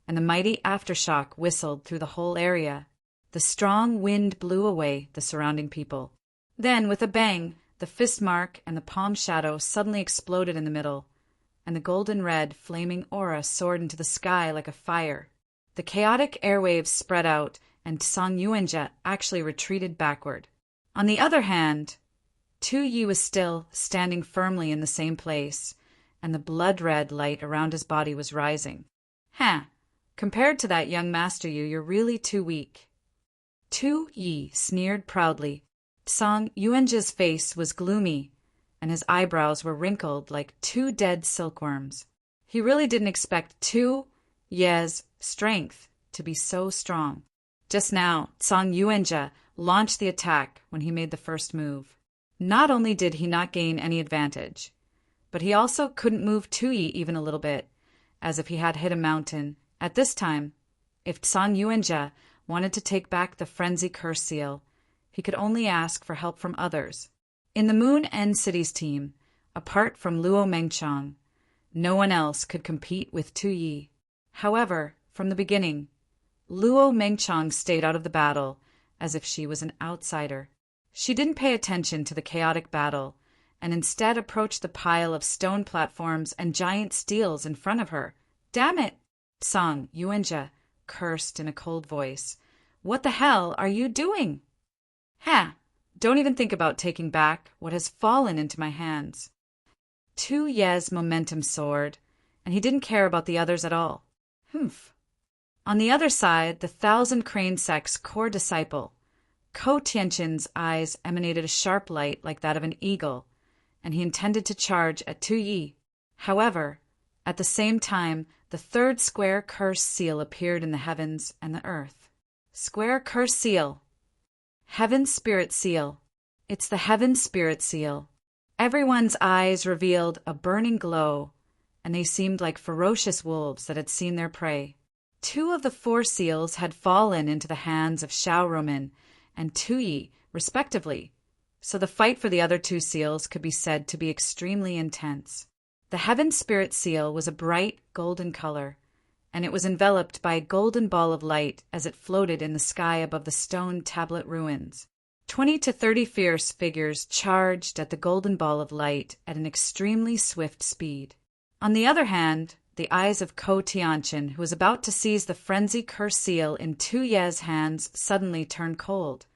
and the mighty aftershock whistled through the whole area. The strong wind blew away the surrounding people. Then, with a bang, the fist mark and the palm shadow suddenly exploded in the middle, and the golden-red, flaming aura soared into the sky like a fire. The chaotic airwaves spread out, and Song Yuanjia actually retreated backward. On the other hand, Tu Yi was still standing firmly in the same place, and the blood-red light around his body was rising. Compared to that young master you're really too weak. Tu Yi sneered proudly. Song Yuanjia's face was gloomy, and his eyebrows were wrinkled like 2 dead silkworms. He really didn't expect Tu Ye's strength to be so strong. Just now, Song Yuanjia launched the attack when he made the first move. Not only did he not gain any advantage, But he also couldn't move Tuyi even a little bit, as if he had hit a mountain. At this time, if Tsang Yuanjia wanted to take back the Frenzy Curse Seal, he could only ask for help from others. In the Moon End Cities team, apart from Luo Mengchang, no one else could compete with Tuyi. However, from the beginning, Luo Mengchang stayed out of the battle as if she was an outsider. She didn't pay attention to the chaotic battle and instead approached the pile of stone platforms and giant steels in front of her. "Damn it!" Tsang Yuanjia cursed in a cold voice. "What the hell are you doing?" "Ha! Don't even think about taking back what has fallen into my hands." Tu Ye's momentum soared, and he didn't care about the others at all. Humph. On the other side, the Thousand Crane Sect's core disciple, Ko Tianqin's eyes emanated a sharp light like that of an eagle, and he intended to charge at Tu Yi. However, at the same time, the third square curse seal appeared in the heavens and the earth. Square curse seal. Heaven Spirit Seal. It's the Heaven Spirit Seal. Everyone's eyes revealed a burning glow, and they seemed like ferocious wolves that had seen their prey. 2 of the 4 seals had fallen into the hands of Xiao Roman and Tuyi, respectively, so the fight for the other 2 seals could be said to be extremely intense. The Heaven Spirit Seal was a bright golden color, and it was enveloped by a golden ball of light as it floated in the sky above the stone tablet ruins. 20 to 30 fierce figures charged at the golden ball of light at an extremely swift speed. On the other hand, the eyes of Ko Tianqin, who was about to seize the Frenzy Curse Seal in Tu Ye's hands, suddenly turned cold,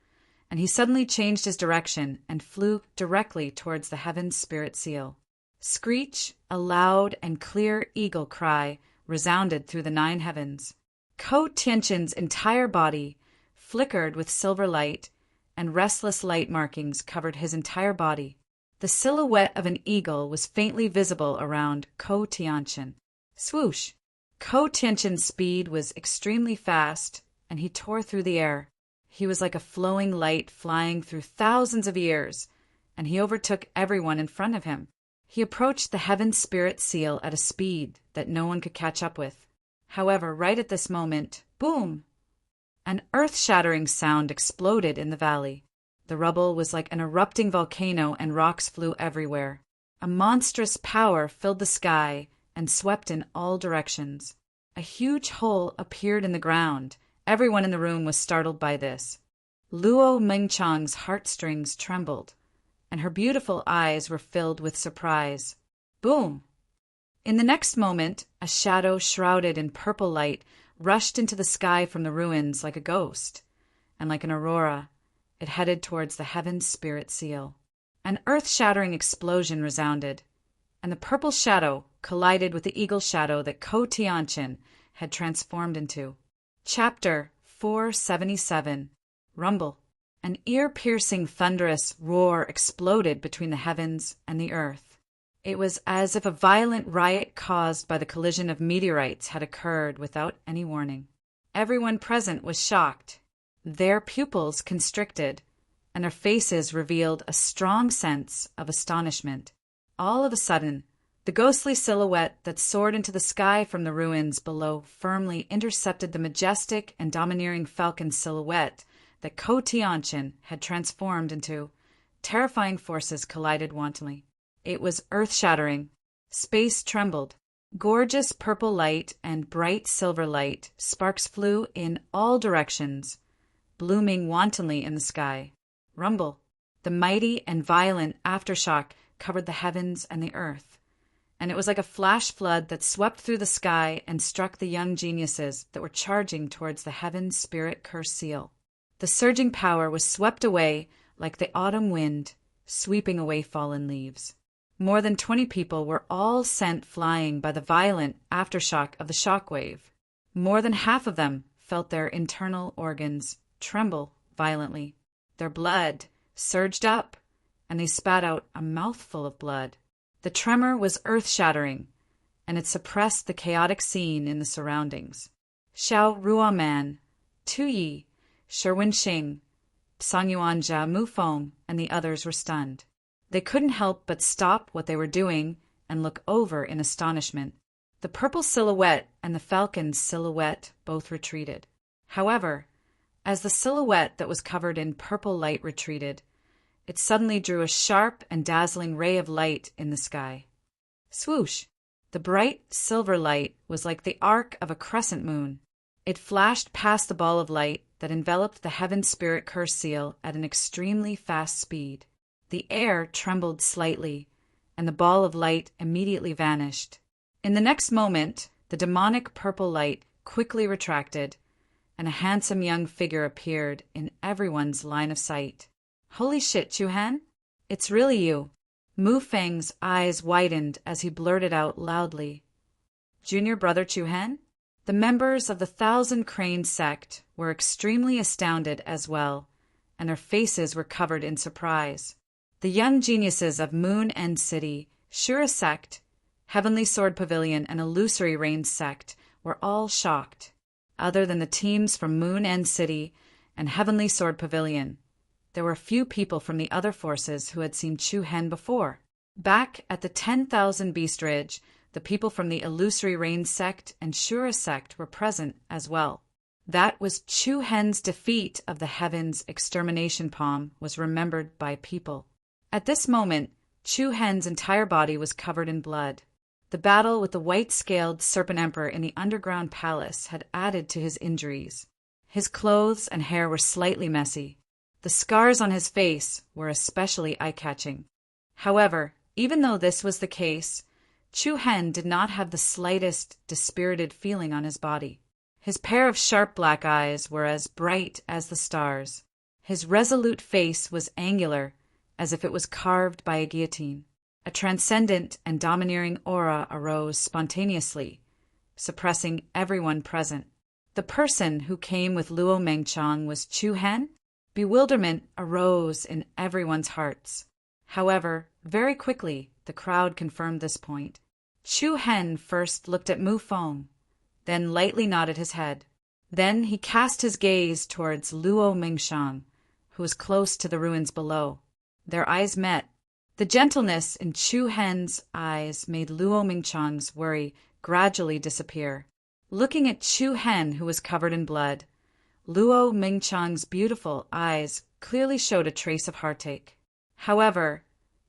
and he suddenly changed his direction and flew directly towards the Heaven Spirit Seal. Screech, a loud and clear eagle cry, resounded through the 9 heavens. Ko Tianqin's entire body flickered with silver light, and restless light markings covered his entire body. The silhouette of an eagle was faintly visible around Ko Tianqin. Swoosh! Ko Tianqin's speed was extremely fast, and he tore through the air. He was like a flowing light flying through thousands of years, and he overtook everyone in front of him. He approached the Heaven Spirit Seal at a speed that no one could catch up with. However, right at this moment, boom! An earth-shattering sound exploded in the valley. The rubble was like an erupting volcano and rocks flew everywhere. A monstrous power filled the sky and swept in all directions. A huge hole appeared in the ground. Everyone in the room was startled by this. Luo Mengchang's heartstrings trembled, and her beautiful eyes were filled with surprise. Boom! In the next moment, a shadow shrouded in purple light rushed into the sky from the ruins like a ghost, and like an aurora, it headed towards the Heaven Spirit Seal. An earth-shattering explosion resounded, and the purple shadow collided with the eagle shadow that Ko Tianqin had transformed into. Chapter 477. Rumble. An ear-piercing thunderous roar exploded between the heavens and the earth. It was as if a violent riot caused by the collision of meteorites had occurred without any warning. Everyone present was shocked. Their pupils constricted, and their faces revealed a strong sense of astonishment. All of a sudden, the ghostly silhouette that soared into the sky from the ruins below firmly intercepted the majestic and domineering falcon silhouette that Ko Tianqin had transformed into. Terrifying forces collided wantonly. It was earth-shattering. Space trembled. Gorgeous purple light and bright silver light sparks flew in all directions, blooming wantonly in the sky. Rumble. The mighty and violent aftershock covered the heavens and the earth, and it was like a flash flood that swept through the sky and struck the young geniuses that were charging towards the Heaven Spirit Curse Seal. The surging power was swept away like the autumn wind, sweeping away fallen leaves. More than 20 people were all sent flying by the violent aftershock of the shockwave. More than half of them felt their internal organs tremble violently. Their blood surged up, and they spat out a mouthful of blood. The tremor was earth-shattering, and it suppressed the chaotic scene in the surroundings. Xiao Ruoman, Tu Yi, Sherwin Xing, Tsang Yuanjia, Mu Feng, and the others were stunned. They couldn't help but stop what they were doing and look over in astonishment. The purple silhouette and the falcon's silhouette both retreated. However, as the silhouette that was covered in purple light retreated, it suddenly drew a sharp and dazzling ray of light in the sky. Swoosh! The bright silver light was like the arc of a crescent moon. It flashed past the ball of light that enveloped the Heaven Spirit Curse seal at an extremely fast speed. The air trembled slightly, and the ball of light immediately vanished. In the next moment, the demonic purple light quickly retracted, and a handsome young figure appeared in everyone's line of sight. Holy shit, Chu-Han? It's really you. Mu Feng's eyes widened as he blurted out loudly. Junior brother Chu-Han? The members of the Thousand Crane sect were extremely astounded as well, and their faces were covered in surprise. The young geniuses of Moon End City, Shura sect, Heavenly Sword Pavilion, and Illusory Rain sect were all shocked, other than the teams from Moon End City and Heavenly Sword Pavilion. There were few people from the other forces who had seen Chu-Han before. Back at the 10,000 Beast Ridge, the people from the Illusory Rain sect and Shura sect were present as well. That was Chu-Han's defeat of the Heaven's Extermination Palm was remembered by people. At this moment, Chu-Han's entire body was covered in blood. The battle with the white-scaled Serpent Emperor in the underground palace had added to his injuries. His clothes and hair were slightly messy. The scars on his face were especially eye-catching. However, even though this was the case, Chu-Han did not have the slightest dispirited feeling on his body. His pair of sharp black eyes were as bright as the stars. His resolute face was angular, as if it was carved by a guillotine. A transcendent and domineering aura arose spontaneously, suppressing everyone present. The person who came with Luo Mengchang was Chu-Han? Bewilderment arose in everyone's hearts. However, very quickly, the crowd confirmed this point. Chu-Han first looked at Mu Feng, then lightly nodded his head. Then he cast his gaze towards Luo Mengchang, who was close to the ruins below. Their eyes met. The gentleness in Chu-Han's eyes made Luo Mengchang's worry gradually disappear. Looking at Chu-Han, who was covered in blood, Luo Mengchang's beautiful eyes clearly showed a trace of heartache. However,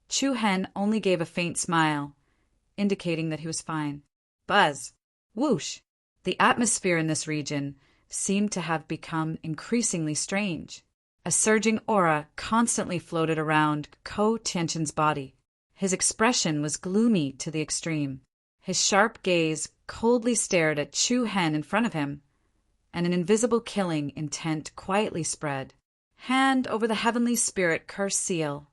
Chu-Han only gave a faint smile, indicating that he was fine. Buzz! Whoosh! The atmosphere in this region seemed to have become increasingly strange. A surging aura constantly floated around Ko Tianqin's body. His expression was gloomy to the extreme. His sharp gaze coldly stared at Chu-Han in front of him, and an invisible killing intent quietly spread. Hand over the Heavenly Spirit Curse seal.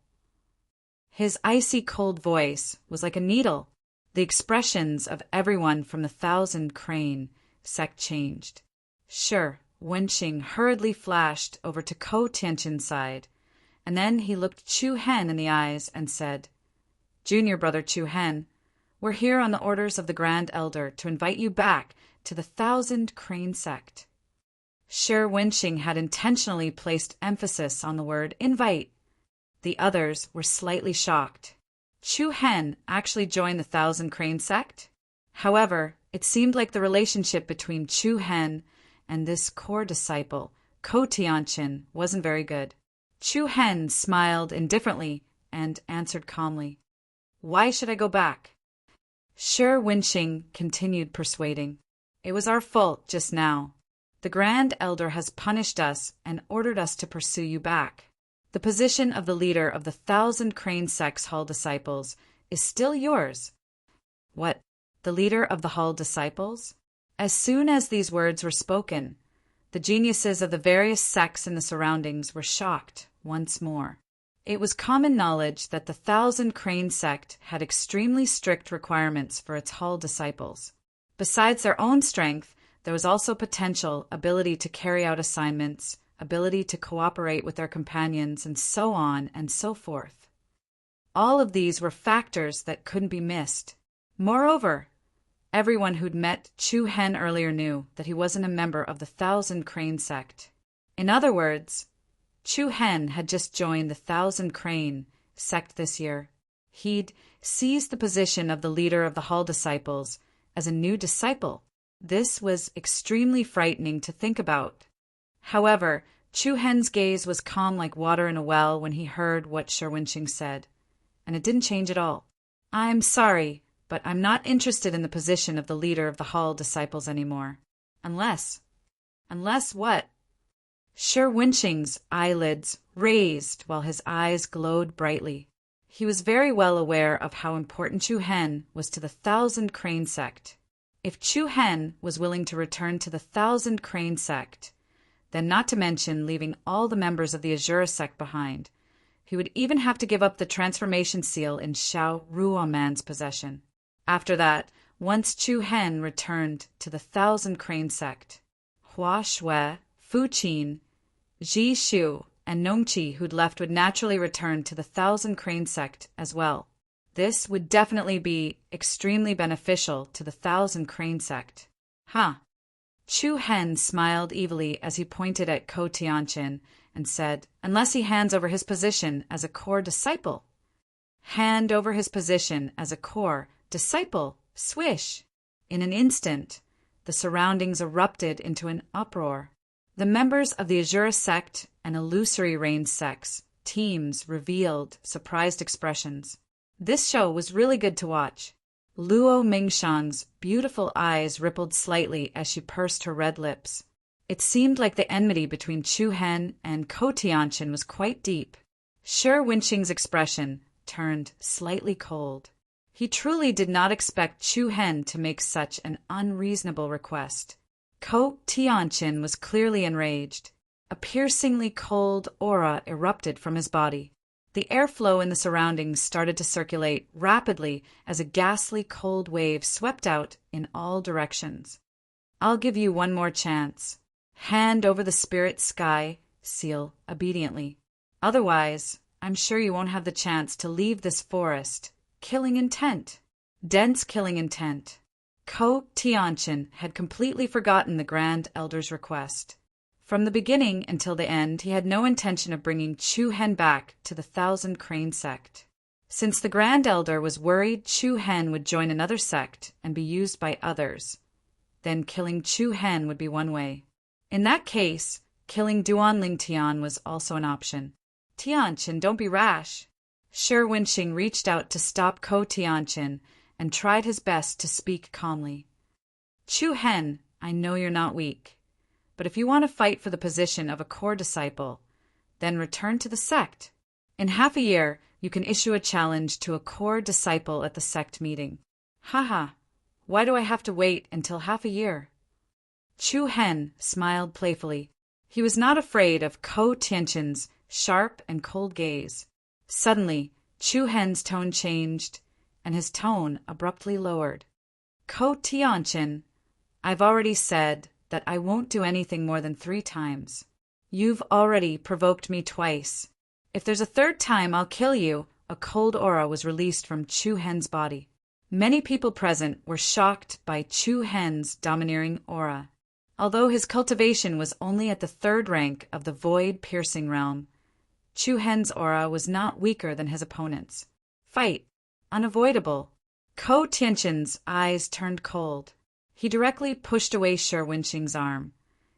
His icy cold voice was like a needle. The expressions of everyone from the Thousand Crane sect changed. Sure, Wenqing hurriedly flashed over to Ko Tianqin's side, and then he looked Chu-Han in the eyes and said, Junior brother Chu-Han, we're here on the orders of the Grand Elder to invite you back to the Thousand Crane sect. Sure, Wenqing had intentionally placed emphasis on the word invite. The others were slightly shocked. Chu-Han actually joined the Thousand Crane sect? However, it seemed like the relationship between Chu-Han and this core disciple, Ko Tianqin, wasn't very good. Chu-Han smiled indifferently and answered calmly, Why should I go back? Sure, Wenqing continued persuading. It was our fault just now. The Grand Elder has punished us and ordered us to pursue you back. The position of the leader of the Thousand Crane sect's Hall disciples is still yours. What? The leader of the Hall disciples? As soon as these words were spoken, the geniuses of the various sects in the surroundings were shocked once more. It was common knowledge that the Thousand Crane sect had extremely strict requirements for its Hall disciples. Besides their own strength, there was also potential ability to carry out assignments, ability to cooperate with their companions, and so on and so forth. All of these were factors that couldn't be missed. Moreover, everyone who'd met Chu-Han earlier knew that he wasn't a member of the Thousand Crane sect. In other words, Chu-Han had just joined the Thousand Crane sect this year. He'd seized the position of the leader of the Hall disciples as a new disciple. This was extremely frightening to think about. However, Chu Hen's gaze was calm like water in a well when he heard what Sherwinching said, and it didn't change at all. "I'm sorry, but I'm not interested in the position of the leader of the Hall disciples anymore. Unless what?" Sherwinching's eyelids raised while his eyes glowed brightly. He was very well aware of how important Chu Hen was to the Thousand Crane sect. If Chu Hen was willing to return to the Thousand Crane sect, then not to mention leaving all the members of the Azura sect behind, he would even have to give up the transformation seal in Xiao Ruoman's possession. After that, once Chu Hen returned to the Thousand Crane sect, Hua Shui, Fu Qin, Ji Shu, and Nongqi who'd left would naturally return to the Thousand Crane sect as well. This would definitely be extremely beneficial to the Thousand Crane sect. Huh. Chu Hen smiled evilly as he pointed at Ko Tianqin and said, "Unless he hands over his position as a core disciple." Hand over his position as a core disciple. Swish! In an instant, the surroundings erupted into an uproar. The members of the Azura sect and Illusory Reign sects teams revealed surprised expressions. This show was really good to watch. Luo Mingshan's beautiful eyes rippled slightly as she pursed her red lips. It seemed like the enmity between Chu Hen and Ko Tianqin was quite deep. Sherwinching's expression turned slightly cold. He truly did not expect Chu Hen to make such an unreasonable request. Ko Tianqin was clearly enraged. A piercingly cold aura erupted from his body. The airflow in the surroundings started to circulate rapidly as a ghastly cold wave swept out in all directions. "I'll give you one more chance. Hand over the spirit sky seal obediently. Otherwise, I'm sure you won't have the chance to leave this forest. Killing intent. Dense killing intent." Ko Tianqin had completely forgotten the Grand Elder's request. From the beginning until the end, he had no intention of bringing Chu Hen back to the Thousand Crane sect. Since the Grand Elder was worried Chu Hen would join another sect and be used by others, then killing Chu Hen would be one way. In that case, killing Duanling Tian was also an option. "Tianqin, don't be rash." Sherwinching reached out to stop Ko Tianqin and tried his best to speak calmly. "Chu Hen, I know you're not weak, but if you want to fight for the position of a core disciple, then return to the sect. In half a year, you can issue a challenge to a core disciple at the sect meeting." "Haha, why do I have to wait until half a year?" Chu Hen smiled playfully. He was not afraid of Ko Tianqin's sharp and cold gaze. Suddenly, Chu Hen's tone changed, and his tone abruptly lowered. "Ko Tianqin, I've already said that I won't do anything more than 3 times. You've already provoked me twice. If there's a third time, I'll kill you." A cold aura was released from Chu Hen's body. Many people present were shocked by Chu Hen's domineering aura. Although his cultivation was only at the 3rd rank of the void-piercing realm, Chu Hen's aura was not weaker than his opponent's. Fight. Unavoidable. Ko Tianqin's eyes turned cold. He directly pushed away Sherwinching's arm,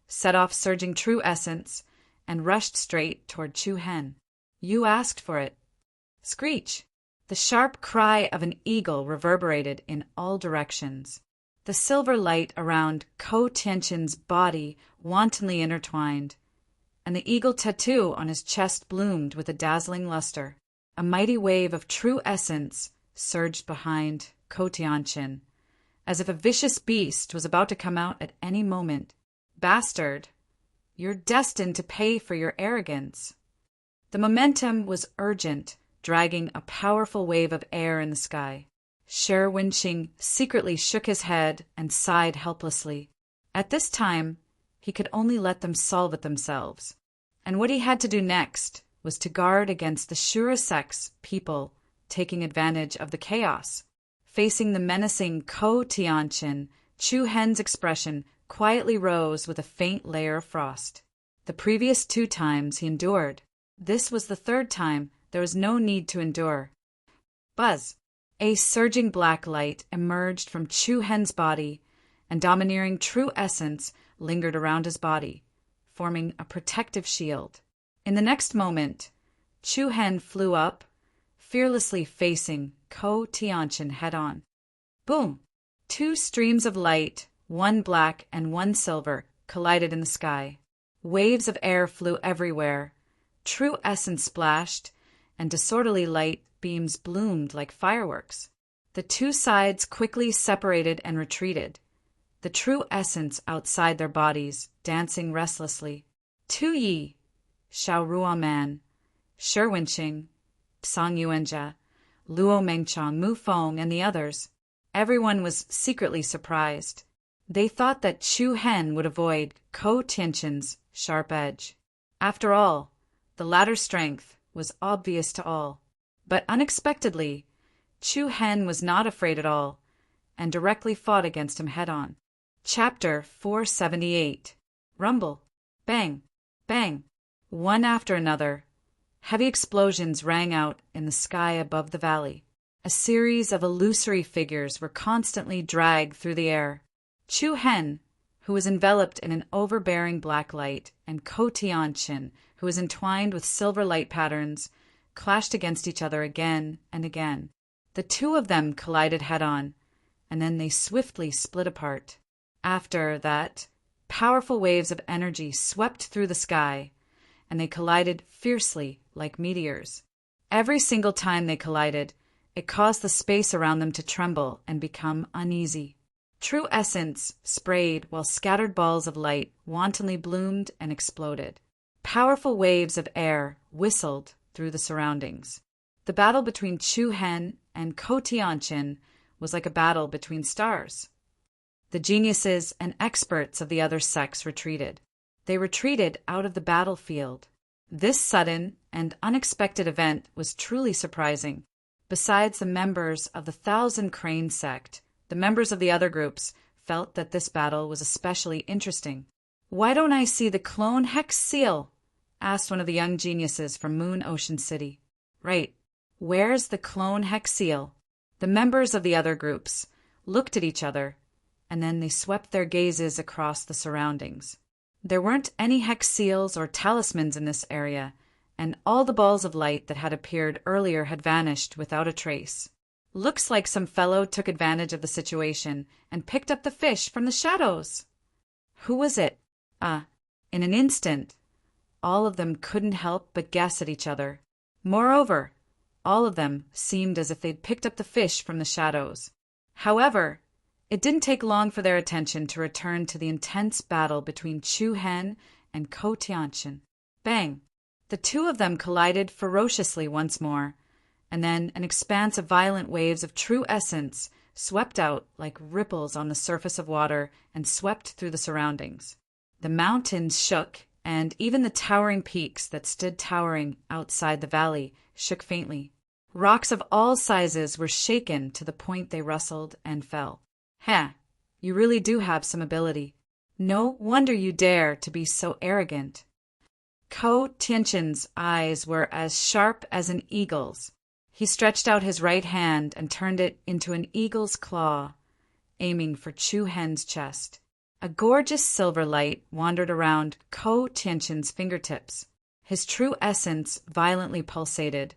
set off surging true essence, and rushed straight toward Chu Hen. "You asked for it." Screech! The sharp cry of an eagle reverberated in all directions. The silver light around Ko Tianqin's body wantonly intertwined, and the eagle tattoo on his chest bloomed with a dazzling luster. A mighty wave of true essence surged behind Ko Tianqin, as if a vicious beast was about to come out at any moment. "Bastard, you're destined to pay for your arrogance." The momentum was urgent, dragging a powerful wave of air in the sky. Sherwinching secretly shook his head and sighed helplessly. At this time, he could only let them solve it themselves. And what he had to do next was to guard against the Shura sect's people taking advantage of the chaos. Facing the menacing Ko Tianqin, Chu Hen's expression quietly rose with a faint layer of frost. The previous 2 times he endured. This was the 3rd time. There was no need to endure. Buzz! A surging black light emerged from Chu Hen's body, and domineering true essence lingered around his body, forming a protective shield. In the next moment, Chu Hen flew up, fearlessly facing Ko Tianqian head-on. Boom! Two streams of light, one black and one silver, collided in the sky. Waves of air flew everywhere. True essence splashed, and disorderly light beams bloomed like fireworks. The two sides quickly separated and retreated, the true essence outside their bodies, dancing restlessly. Tu Yi, Xiao Ruoman, Shi Wenqing, Sang Yuanjia, Luo Mengchang, Mu Feng, and the others. Everyone was secretly surprised. They thought that Chu Hen would avoid Ko Tianqian's sharp edge. After all, the latter's strength was obvious to all. But unexpectedly, Chu Hen was not afraid at all, and directly fought against him head-on. Chapter 478. Rumble. Bang. Bang. One after another, heavy explosions rang out in the sky above the valley. A series of illusory figures were constantly dragged through the air. Chu Hen, who was enveloped in an overbearing black light, and Ko Tianqian, who was entwined with silver light patterns, clashed against each other again and again. The two of them collided head-on, and then they swiftly split apart. After that, powerful waves of energy swept through the sky, and they collided fiercely like meteors. Every single time they collided, it caused the space around them to tremble and become uneasy. True essence sprayed while scattered balls of light wantonly bloomed and exploded. Powerful waves of air whistled through the surroundings. The battle between Chu Hen and Ko Tianqian was like a battle between stars. The geniuses and experts of the other sex retreated. They retreated out of the battlefield. This sudden and unexpected event was truly surprising. Besides the members of the Thousand Crane sect, the members of the other groups felt that this battle was especially interesting. "Why don't I see the clone hex seal?" asked one of the young geniuses from Moon Ocean City. "Right. Where's the clone hex seal?" The members of the other groups looked at each other, and then they swept their gazes across the surroundings. There weren't any hex seals or talismans in this area, and all the balls of light that had appeared earlier had vanished without a trace. "Looks like some fellow took advantage of the situation and picked up the fish from the shadows." Who was it? In an instant, all of them couldn't help but guess at each other. Moreover, all of them seemed as if they'd picked up the fish from the shadows. However, it didn't take long for their attention to return to the intense battle between Chu Hen and Ko Tianqian. Bang! The two of them collided ferociously once more, and then an expanse of violent waves of true essence swept out like ripples on the surface of water and swept through the surroundings. The mountains shook, and even the towering peaks that stood towering outside the valley shook faintly. Rocks of all sizes were shaken to the point they rustled and fell. You really do have some ability. No wonder you dare to be so arrogant." Ko Tianqian's eyes were as sharp as an eagle's. He stretched out his right hand and turned it into an eagle's claw, aiming for Chu Hen's chest. A gorgeous silver light wandered around Ko Tianqian's fingertips. His true essence violently pulsated,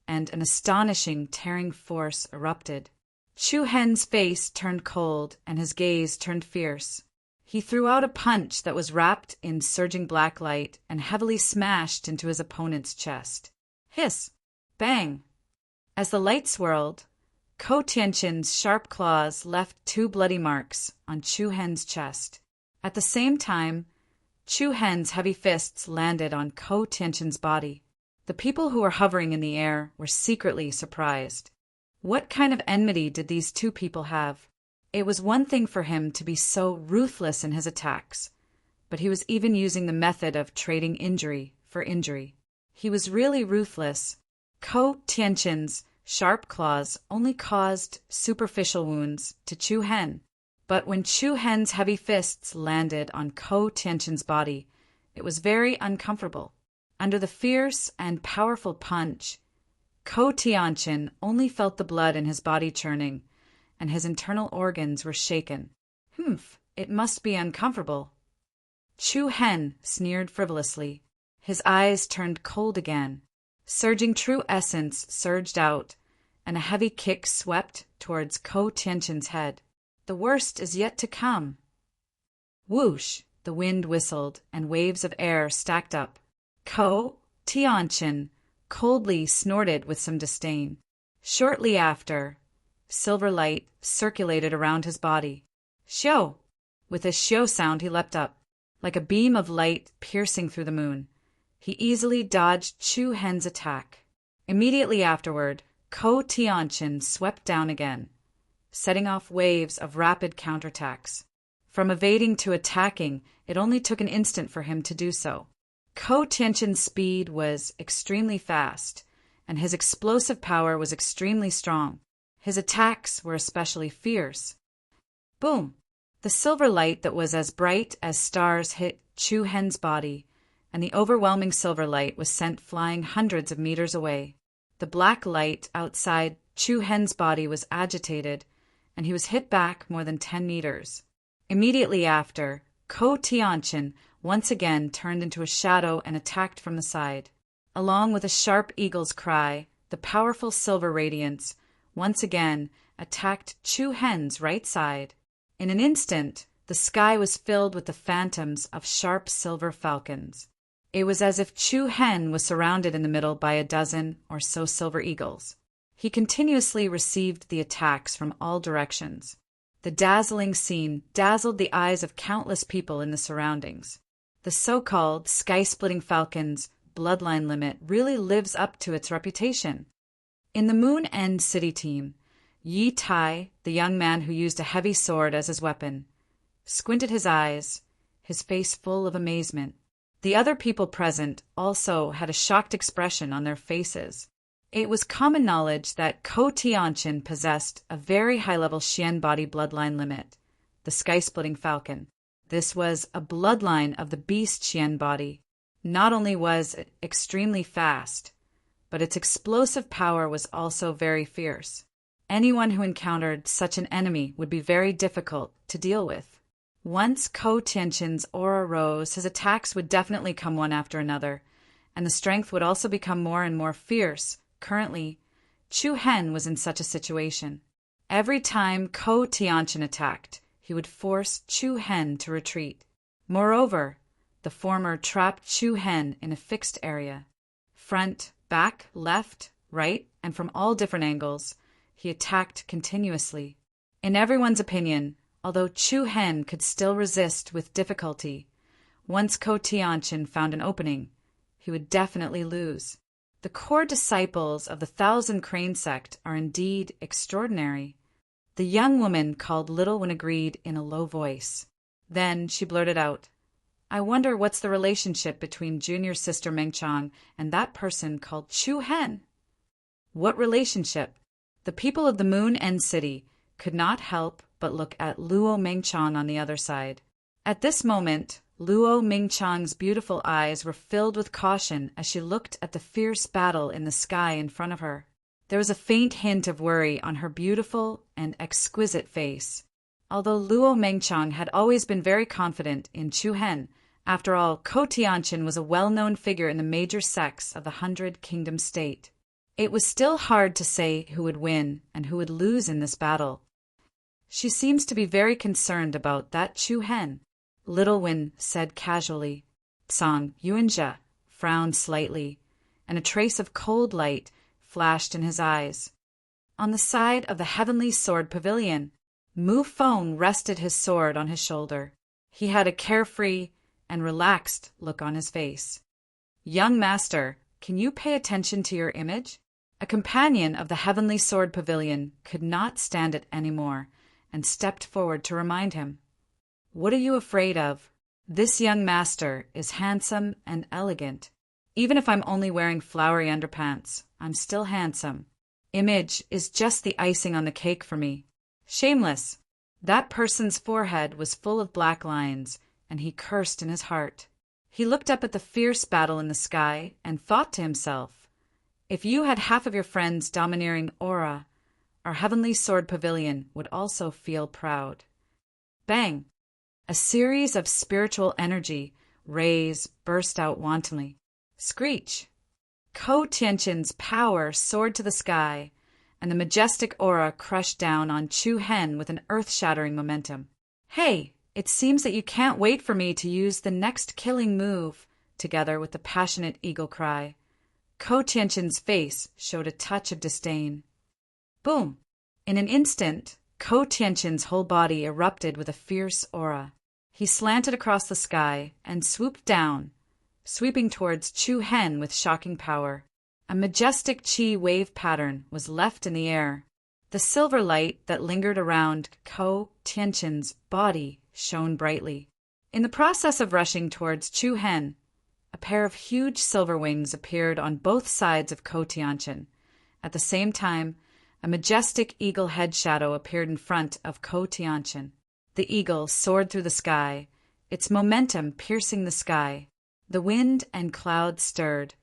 and an astonishing tearing force erupted. Chu Hen's face turned cold, and his gaze turned fierce. He threw out a punch that was wrapped in surging black light and heavily smashed into his opponent's chest. Hiss! Bang! As the light swirled, Ko Tianqian's sharp claws left two bloody marks on Chu Hen's chest. At the same time, Chu Hen's heavy fists landed on Ko Tianqian's body. The people who were hovering in the air were secretly surprised. What kind of enmity did these two people have? It was one thing for him to be so ruthless in his attacks, but he was even using the method of trading injury for injury. He was really ruthless. Ko Tianqian's sharp claws only caused superficial wounds to Chu Hen, but when Chu Hen's heavy fists landed on Ko Tianqian's body, it was very uncomfortable. Under the fierce and powerful punch, Ko Tianqin only felt the blood in his body churning, and his internal organs were shaken. Humph, it must be uncomfortable. Chu Hen sneered frivolously. His eyes turned cold again. Surging true essence surged out, and a heavy kick swept towards Ko Tianqin's head. The worst is yet to come. Whoosh! The wind whistled, and waves of air stacked up. Ko Tianqin coldly snorted with some disdain. Shortly after, silver light circulated around his body. Xiu! With a xiu sound he leapt up, like a beam of light piercing through the moon. He easily dodged Chu Hen's attack. Immediately afterward, Ko Tianqin swept down again, setting off waves of rapid counterattacks. From evading to attacking, it only took an instant for him to do so. Ko Tianqin's speed was extremely fast, and his explosive power was extremely strong. His attacks were especially fierce. Boom! The silver light that was as bright as stars hit Chu Hen's body, and the overwhelming silver light was sent flying hundreds of meters away. The black light outside Chu Hen's body was agitated, and he was hit back more than 10 meters. Immediately after, Ko Tianqin once again turned into a shadow and attacked from the side. Along with a sharp eagle's cry, the powerful silver radiance once again attacked Chu Hen's right side. In an instant, the sky was filled with the phantoms of sharp silver falcons. It was as if Chu Hen was surrounded in the middle by a dozen or so silver eagles. He continuously received the attacks from all directions. The dazzling scene dazzled the eyes of countless people in the surroundings. The so-called sky-splitting falcon's bloodline limit really lives up to its reputation. In the Moon End City team, Yi Tai, the young man who used a heavy sword as his weapon, squinted his eyes, his face full of amazement. The other people present also had a shocked expression on their faces. It was common knowledge that Ko Tianqin possessed a very high-level Xian body bloodline limit, the sky-splitting falcon. This was a bloodline of the beast Xian body. Not only was it extremely fast, but its explosive power was also very fierce. Anyone who encountered such an enemy would be very difficult to deal with. Once Ko Tianqin's aura rose, his attacks would definitely come one after another, and the strength would also become more and more fierce. Currently, Chu Hen was in such a situation. Every time Ko Tianqin attacked, he would force Chu Hen to retreat. Moreover, the former trapped Chu Hen in a fixed area. Front, back, left, right, and from all different angles, he attacked continuously. In everyone's opinion, although Chu Hen could still resist with difficulty, once Ko Tianqin found an opening, he would definitely lose. The core disciples of the Thousand Crane sect are indeed extraordinary. The young woman called Little One agreed in a low voice. Then she blurted out, "I wonder what's the relationship between junior sister Mengchang and that person called Chu Hen?" What relationship? The people of the Moon End City could not help but look at Luo Mengchang on the other side. At this moment, Luo Mengchang's beautiful eyes were filled with caution as she looked at the fierce battle in the sky in front of her. There was a faint hint of worry on her beautiful and exquisite face. Although Luo Mengchang had always been very confident in Chu Hen, after all, Ko Tianqin was a well-known figure in the major sects of the 100 Kingdom state. It was still hard to say who would win and who would lose in this battle. "She seems to be very concerned about that Chu Hen," Little Win said casually. Song Yuanjia frowned slightly, and a trace of cold light flashed in his eyes. On the side of the Heavenly Sword Pavilion, Mu Feng rested his sword on his shoulder. He had a carefree and relaxed look on his face. "Young master, can you pay attention to your image?" A companion of the Heavenly Sword Pavilion could not stand it any more, and stepped forward to remind him. "What are you afraid of? This young master is handsome and elegant. Even if I'm only wearing flowery underpants, I'm still handsome. Image is just the icing on the cake for me." Shameless! That person's forehead was full of black lines, and he cursed in his heart. He looked up at the fierce battle in the sky and thought to himself, If you had half of your friend's domineering aura, our heavenly sword pavilion would also feel proud. Bang! A series of spiritual energy rays burst out wantonly. Screech! Ko Tianqin's power soared to the sky, and the majestic aura crushed down on Chu Hen with an earth-shattering momentum. Hey, it seems that you can't wait for me to use the next killing move, together with the passionate eagle cry. Ko Tianqin's face showed a touch of disdain. Boom! In an instant, Ko Tianqin's whole body erupted with a fierce aura. He slanted across the sky and swooped down, sweeping towards Chu Hen with shocking power. A majestic chi wave pattern was left in the air. The silver light that lingered around Ko Tianqin's body shone brightly. In the process of rushing towards Chu Hen, a pair of huge silver wings appeared on both sides of Ko Tianqin. At the same time, a majestic eagle head shadow appeared in front of Ko Tianqin. The eagle soared through the sky, its momentum piercing the sky. The wind and clouds stirred,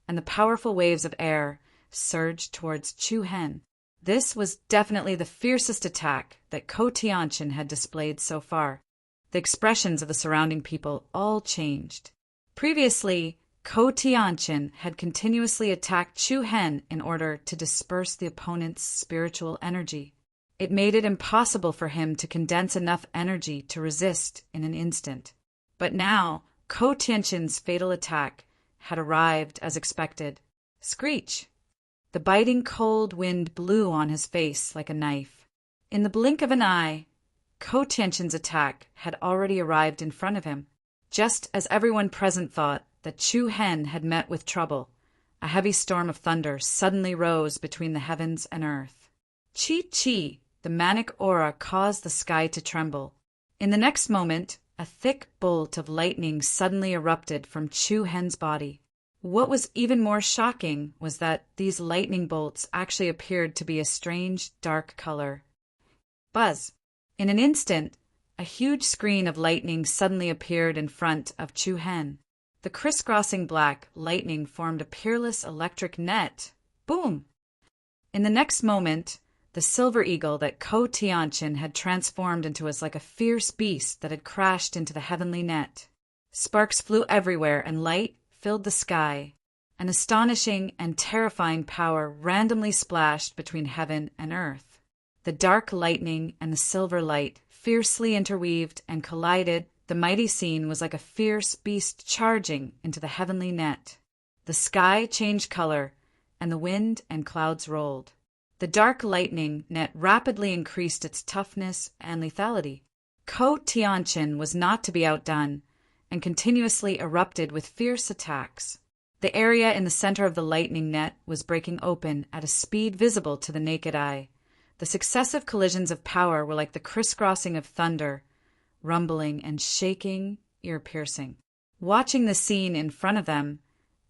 and the powerful waves of air surged towards Chu Hen. This was definitely the fiercest attack that Ko Tianqin had displayed so far. The expressions of the surrounding people all changed. Previously, Ko Tianqin had continuously attacked Chu Hen in order to disperse the opponent's spiritual energy. It made it impossible for him to condense enough energy to resist in an instant. But now, Ko Tianqin's fatal attack had arrived as expected. Screech! The biting cold wind blew on his face like a knife. In the blink of an eye, Ko Tianqin's attack had already arrived in front of him. Just as everyone present thought that Chu Hen had met with trouble, a heavy storm of thunder suddenly rose between the heavens and earth. Chi, the manic aura caused the sky to tremble. In the next moment, a thick bolt of lightning suddenly erupted from Chu Hen's body. What was even more shocking was that these lightning bolts actually appeared to be a strange dark color. Buzz! In an instant, a huge screen of lightning suddenly appeared in front of Chu Hen. The crisscrossing black lightning formed a peerless electric net. Boom! In the next moment, the silver eagle that Ko Tianqin had transformed into was like a fierce beast that had crashed into the heavenly net. Sparks flew everywhere and light filled the sky. An astonishing and terrifying power randomly splashed between heaven and earth. The dark lightning and the silver light fiercely interweaved and collided. The mighty scene was like a fierce beast charging into the heavenly net. The sky changed color, and the wind and clouds rolled. The dark lightning net rapidly increased its toughness and lethality. Ko Tianqin was not to be outdone, and continuously erupted with fierce attacks. The area in the center of the lightning net was breaking open at a speed visible to the naked eye. The successive collisions of power were like the crisscrossing of thunder, rumbling and shaking, ear-piercing. Watching the scene in front of them,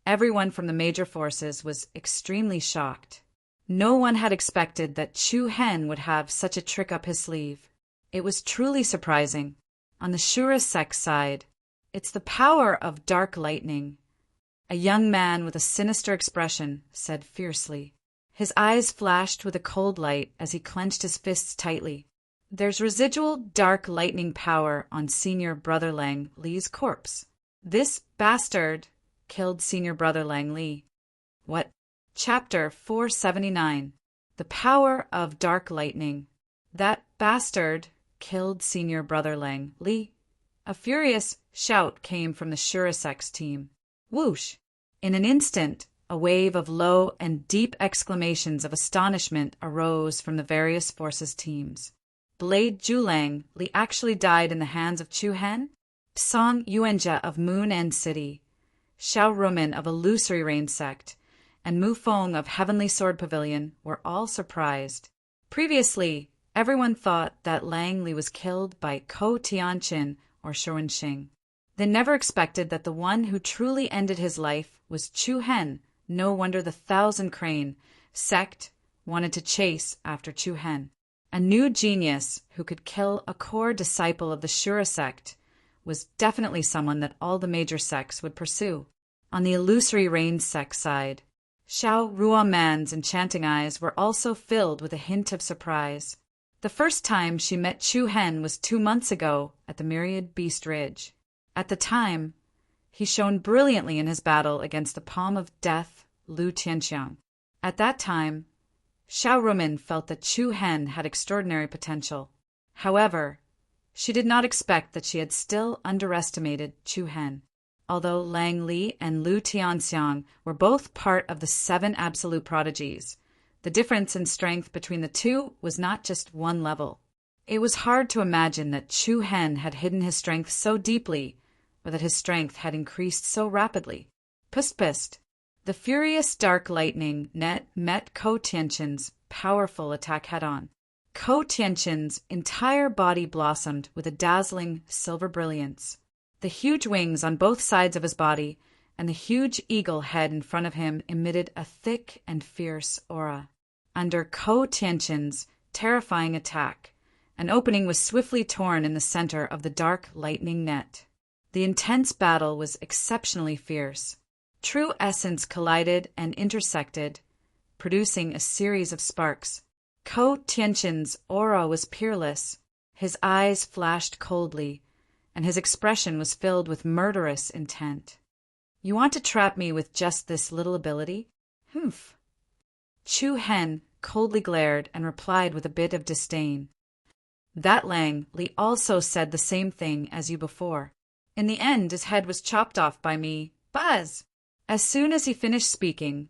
everyone from the major forces was extremely shocked. No one had expected that Chu Hen would have such a trick up his sleeve. It was truly surprising. On the Shura sect side, it's the power of dark lightning. A young man with a sinister expression said fiercely. His eyes flashed with a cold light as he clenched his fists tightly. There's residual dark lightning power on Senior Brother Lang Li's corpse. This bastard killed Senior Brother Lang Li. What? Chapter 479. The Power of Dark Lightning. That bastard killed Senior Brother Lang Li. A furious shout came from the Shurasek's team. Whoosh! In an instant, a wave of low and deep exclamations of astonishment arose from the various forces teams. Blade Julang Li actually died in the hands of Chu Hen? Song Yuanjia of Moon End City, Xiao Rumen of Illusory Rain Sect, and Mu Feng of Heavenly Sword Pavilion were all surprised. Previously, everyone thought that Lang Li was killed by Ko Tianqin or Shunxing. They never expected that the one who truly ended his life was Chu Hen. No wonder the Thousand Crane sect wanted to chase after Chu Hen. A new genius who could kill a core disciple of the Shura sect was definitely someone that all the major sects would pursue. On the Illusory Rain sect side, Xiao Ruoman's enchanting eyes were also filled with a hint of surprise. The first time she met Chu Hen was 2 months ago at the Myriad Beast Ridge. At the time, he shone brilliantly in his battle against the Palm of Death, Lu Tianxiang. At that time, Xiao Ruoman felt that Chu Hen had extraordinary potential. However, she did not expect that she had still underestimated Chu Hen. Although Lang Li and Lu Tianxiang were both part of the 7 absolute prodigies, the difference in strength between the two was not just one level. It was hard to imagine that Chu Hen had hidden his strength so deeply, or that his strength had increased so rapidly. Pust. The furious dark lightning net met Ko Tianqin's powerful attack head-on. Ko Tianqin's entire body blossomed with a dazzling silver brilliance. The huge wings on both sides of his body and the huge eagle head in front of him emitted a thick and fierce aura. Under Ko Tianqin's terrifying attack, an opening was swiftly torn in the center of the dark lightning net. The intense battle was exceptionally fierce. True essence collided and intersected, producing a series of sparks. Ko Tianqin's aura was peerless. His eyes flashed coldly, and his expression was filled with murderous intent. "You want to trap me with just this little ability? Humph." Chu Hen coldly glared and replied with a bit of disdain. "That Lang Li also said the same thing as you before. In the end, his head was chopped off by me. Buzz!" As soon as he finished speaking,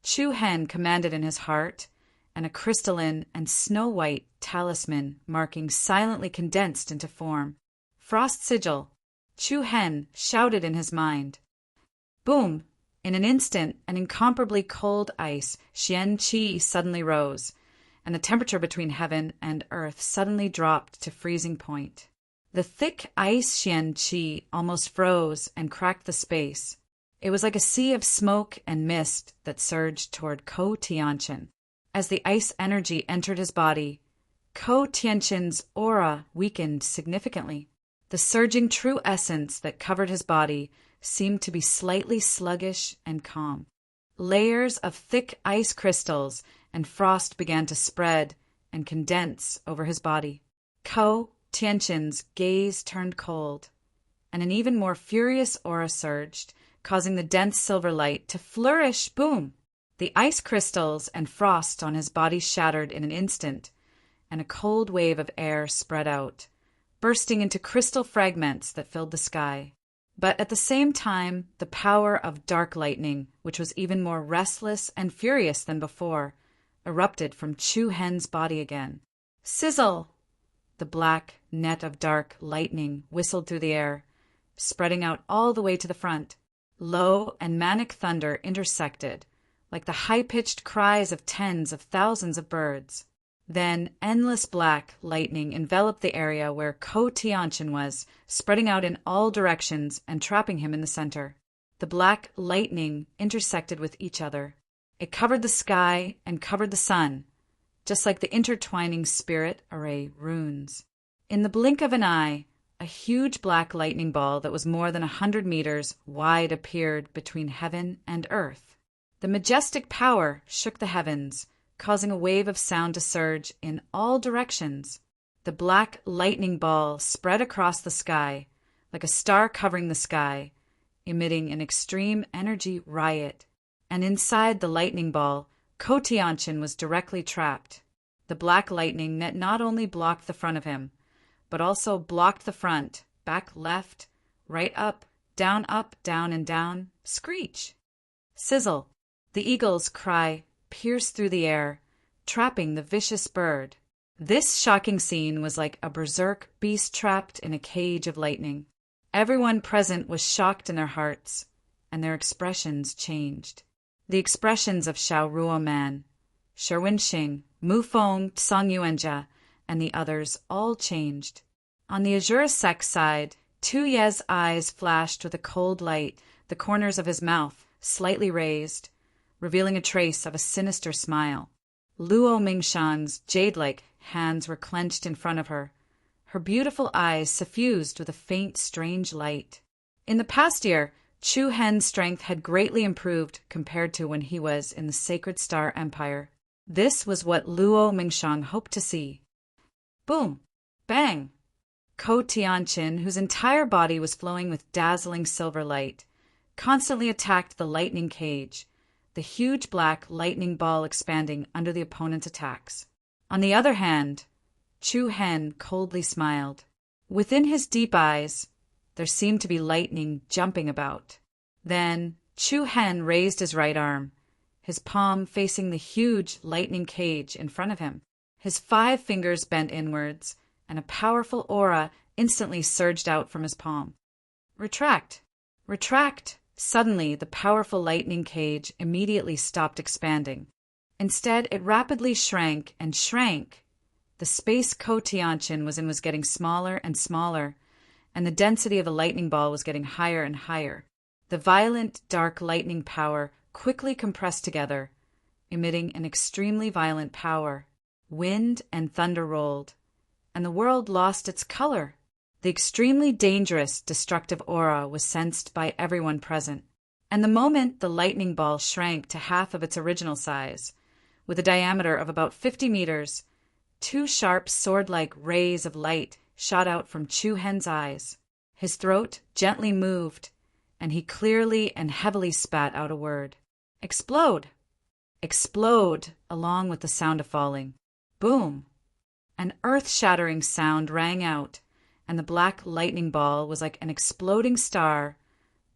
Chu Hen commanded in his heart, and a crystalline and snow-white talisman marking silently condensed into form. Frost sigil, Chu Hen shouted in his mind. Boom! In an instant, an incomparably cold ice, Xian Qi, suddenly rose, and the temperature between heaven and earth suddenly dropped to freezing point. The thick ice Xian Qi almost froze and cracked the space. It was like a sea of smoke and mist that surged toward Ko Tianqin. As the ice energy entered his body, Ko Tianqin's aura weakened significantly. The surging true essence that covered his body seemed to be slightly sluggish and calm. Layers of thick ice crystals and frost began to spread and condense over his body. Ko Tianqin's gaze turned cold, and an even more furious aura surged, causing the dense silver light to flourish. Boom! The ice crystals and frost on his body shattered in an instant, and a cold wave of air spread out, bursting into crystal fragments that filled the sky. But at the same time, the power of dark lightning, which was even more restless and furious than before, erupted from Chu Hen's body again. Sizzle! The black net of dark lightning whistled through the air, spreading out all the way to the front. Low and manic thunder intersected, like the high-pitched cries of tens of thousands of birds. Then endless black lightning enveloped the area where Ko Tianqin was, spreading out in all directions and trapping him in the center. The black lightning intersected with each other. It covered the sky and covered the sun, just like the intertwining spirit array runes. In the blink of an eye, a huge black lightning ball that was more than 100 meters wide appeared between heaven and earth. The majestic power shook the heavens, causing a wave of sound to surge in all directions. The black lightning ball spread across the sky, like a star covering the sky, emitting an extreme energy riot. And inside the lightning ball, Ko Tianqin was directly trapped. The black lightning net not only blocked the front of him, but also blocked the front, back left, right up, down, and down, screech. Sizzle. The eagle's cry pierced through the air, trapping the vicious bird. This shocking scene was like a berserk beast trapped in a cage of lightning. Everyone present was shocked in their hearts, and their expressions changed. The expressions of Xiao Ruoman, Sherwin Xing, Mu Feng, Song Yuanjia, and the others all changed. On the Azure Sect side, Tu Ye's eyes flashed with a cold light, the corners of his mouth slightly raised, revealing a trace of a sinister smile. Luo Mingshan's jade-like hands were clenched in front of her, her beautiful eyes suffused with a faint, strange light. In the past year, Chu Hen's strength had greatly improved compared to when he was in the Sacred Star Empire. This was what Luo Mingshang hoped to see. Boom! Bang! Ko Tianqin, whose entire body was flowing with dazzling silver light, constantly attacked the lightning cage, the huge black lightning ball expanding under the opponent's attacks. On the other hand, Chu Hen coldly smiled. Within his deep eyes, there seemed to be lightning jumping about. Then Chu Hen raised his right arm, his palm facing the huge lightning cage in front of him. His 5 fingers bent inwards, and a powerful aura instantly surged out from his palm. Retract! Retract! Suddenly, the powerful lightning cage immediately stopped expanding. Instead, it rapidly shrank and shrank. The space Ko Tianqin was in was getting smaller and smaller, and the density of the lightning ball was getting higher and higher. The violent, dark lightning power quickly compressed together, emitting an extremely violent power. Wind and thunder rolled, and the world lost its color. The extremely dangerous, destructive aura was sensed by everyone present, and the moment the lightning ball shrank to half of its original size, with a diameter of about 50 meters, 2 sharp sword-like rays of light shot out from Chu Hen's eyes. His throat gently moved, and he clearly and heavily spat out a word. Explode! Explode, along with the sound of falling. Boom! An earth-shattering sound rang out, and the black lightning ball was like an exploding star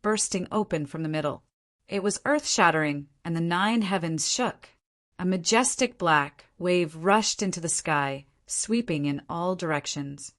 bursting open from the middle. It was earth-shattering, and the 9 heavens shook. A majestic black wave rushed into the sky, sweeping in all directions.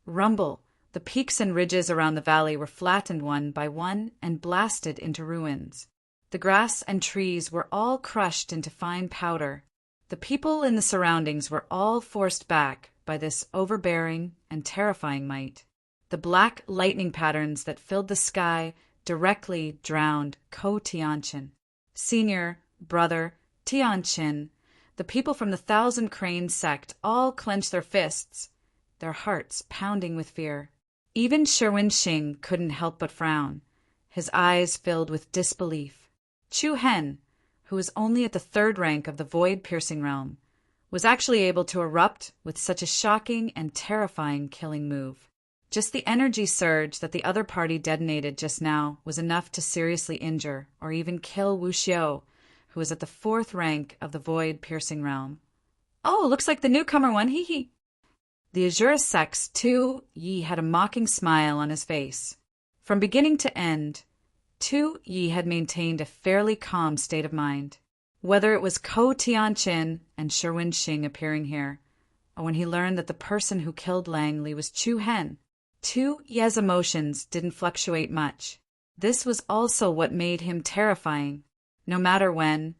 Rumble! The peaks and ridges around the valley were flattened one by one and blasted into ruins. The grass and trees were all crushed into fine powder. The people in the surroundings were all forced back by this overbearing and terrifying might. The black lightning patterns that filled the sky directly drowned Ko Tianqin. Senior, brother, Tianqin, the people from the Thousand Cranes sect all clenched their fists, their hearts pounding with fear. Even Sherwin Xing couldn't help but frown, his eyes filled with disbelief. Chu Hen, who was only at the 3rd rank of the void-piercing realm, was actually able to erupt with such a shocking and terrifying killing move. Just the energy surge that the other party detonated just now was enough to seriously injure or even kill Wu Xiao, who was at the 4th rank of the void-piercing realm. Oh, looks like the newcomer one, hee. The Azura Sect's Tu Yi had a mocking smile on his face. From beginning to end, Tu Yi had maintained a fairly calm state of mind. Whether it was Ko Tianqin and Sherwin Xing appearing here, or when he learned that the person who killed Lang Li was Chu Hen, Tu Yi's emotions didn't fluctuate much. This was also what made him terrifying. No matter when,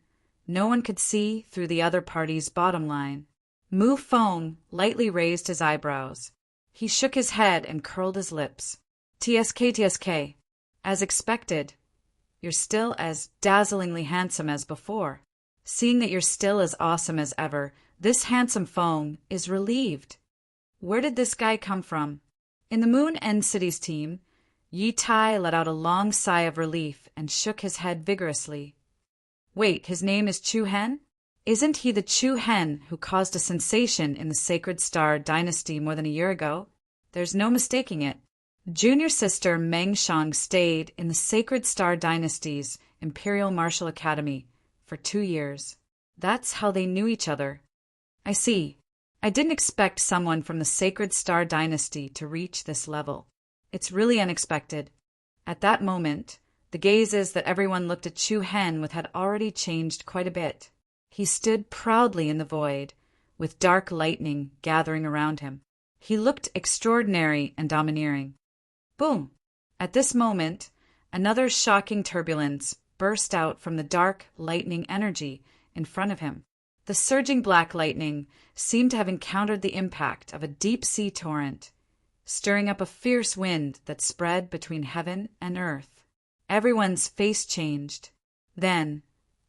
no one could see through the other party's bottom line. Mu Feng lightly raised his eyebrows. He shook his head and curled his lips. TSK. As expected, you're still as dazzlingly handsome as before. Seeing that you're still as awesome as ever, this handsome Feng is relieved. Where did this guy come from? In the Moon End City's team, Yi Tai let out a long sigh of relief and shook his head vigorously. Wait, his name is Chu Hen? Isn't he the Chu Hen who caused a sensation in the Sacred Star Dynasty more than a year ago? There's no mistaking it. Junior sister Meng Shang stayed in the Sacred Star Dynasty's Imperial Martial Academy for 2 years. That's how they knew each other. I see. I didn't expect someone from the Sacred Star Dynasty to reach this level. It's really unexpected. At that moment, the gazes that everyone looked at Chu Hen with had already changed quite a bit. He stood proudly in the void, with dark lightning gathering around him. He looked extraordinary and domineering. Boom! At this moment, another shocking turbulence burst out from the dark lightning energy in front of him. The surging black lightning seemed to have encountered the impact of a deep-sea torrent, stirring up a fierce wind that spread between heaven and earth. Everyone's face changed. Then,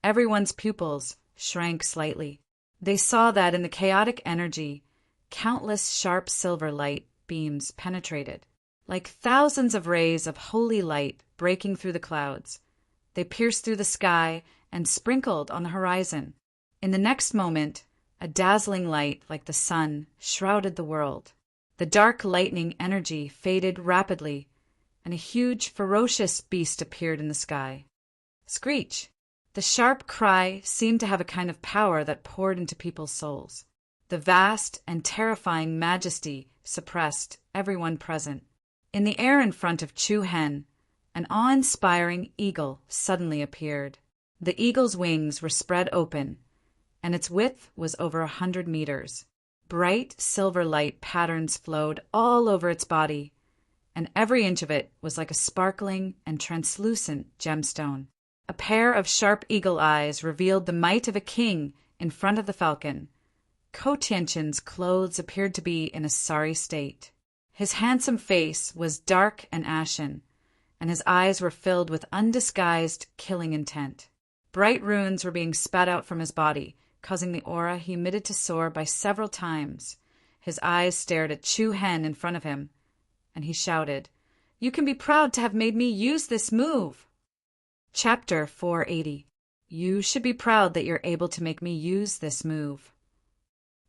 everyone's pupils shrank slightly. They saw that in the chaotic energy, countless sharp silver light beams penetrated. Like thousands of rays of holy light breaking through the clouds. They pierced through the sky and sprinkled on the horizon. In the next moment, a dazzling light like the sun shrouded the world. The dark lightning energy faded rapidly, and a huge, ferocious beast appeared in the sky. Screech! The sharp cry seemed to have a kind of power that poured into people's souls. The vast and terrifying majesty suppressed everyone present. In the air in front of Chu Hen, an awe-inspiring eagle suddenly appeared. The eagle's wings were spread open, and its width was over 100 meters. Bright silver light patterns flowed all over its body, and every inch of it was like a sparkling and translucent gemstone. A pair of sharp eagle eyes revealed the might of a king in front of the falcon. Ko Tianqin's clothes appeared to be in a sorry state. His handsome face was dark and ashen, and his eyes were filled with undisguised killing intent. Bright runes were being spat out from his body, causing the aura he emitted to soar by several times. His eyes stared at Chu Hen in front of him, and he shouted, "You can be proud to have made me use this move." Chapter 480. You should be proud that you're able to make me use this move.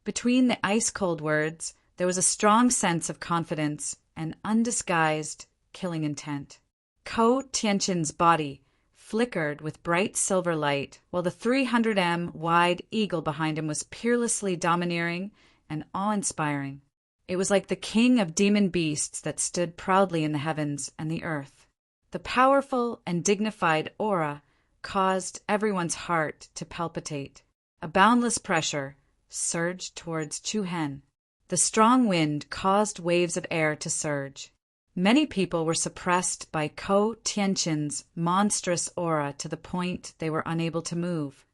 Between the ice-cold words, there was a strong sense of confidence and undisguised killing intent. Ko Tianqin's body flickered with bright silver light, while the 300 wide eagle behind him was peerlessly domineering and awe-inspiring. It was like the king of demon beasts that stood proudly in the heavens and the earth. The powerful and dignified aura caused everyone's heart to palpitate. A boundless pressure surged towards Chu Hen. The strong wind caused waves of air to surge. Many people were suppressed by Ko Tianqin's monstrous aura to the point they were unable to move.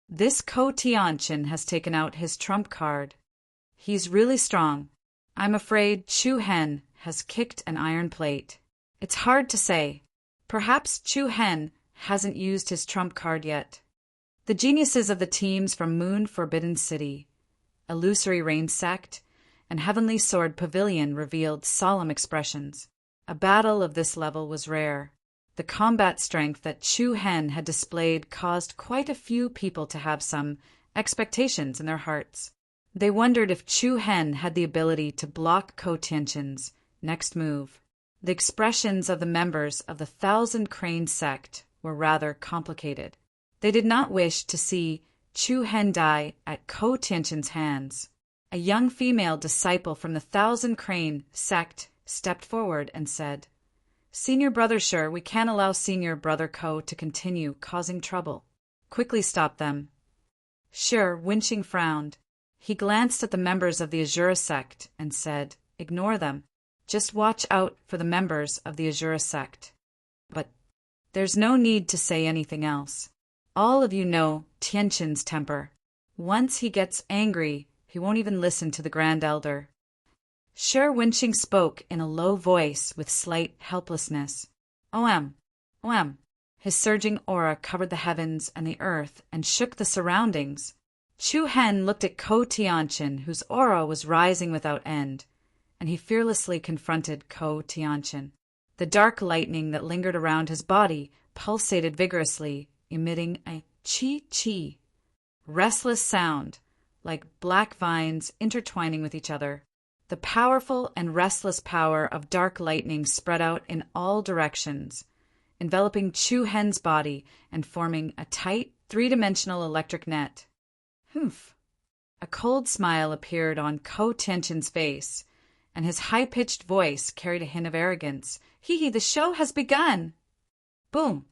This Ko Tianqin has taken out his trump card. He's really strong. I'm afraid Chu Hen has kicked an iron plate. It's hard to say. Perhaps Chu Hen hasn't used his trump card yet. The geniuses of the teams from Moon Forbidden City, Illusory Rain Sect, and Heavenly Sword Pavilion revealed solemn expressions. A battle of this level was rare. The combat strength that Chu Hen had displayed caused quite a few people to have some expectations in their hearts. They wondered if Chu Hen had the ability to block Ko Tianqin's next move. The expressions of the members of the Thousand Crane Sect were rather complicated. They did not wish to see Chu Hen die at Ko Tianqin's hands. A young female disciple from the Thousand Crane Sect stepped forward and said, "Senior Brother Sure, we can't allow Senior Brother Ko to continue causing trouble. Quickly stop them." Sure Winching frowned. He glanced at the members of the Azura Sect and said, "Ignore them. Just watch out for the members of the Azura Sect." But there's no need to say anything else. All of you know Tianqin's temper. Once he gets angry, he won't even listen to the Grand Elder. Sure Winching spoke in a low voice with slight helplessness. "OM, OM." His surging aura covered the heavens and the earth and shook the surroundings. Chu Hen looked at Ko Tianqin, whose aura was rising without end, and he fearlessly confronted Ko Tianqin. The dark lightning that lingered around his body pulsated vigorously, emitting a chi-chi, restless sound, like black vines intertwining with each other. The powerful and restless power of dark lightning spread out in all directions, enveloping Chu Hen's body and forming a tight, three-dimensional electric net. Humph! A cold smile appeared on Ko Tianqin's face, and his high-pitched voice carried a hint of arrogance. "Hee, the show has begun!" Boom!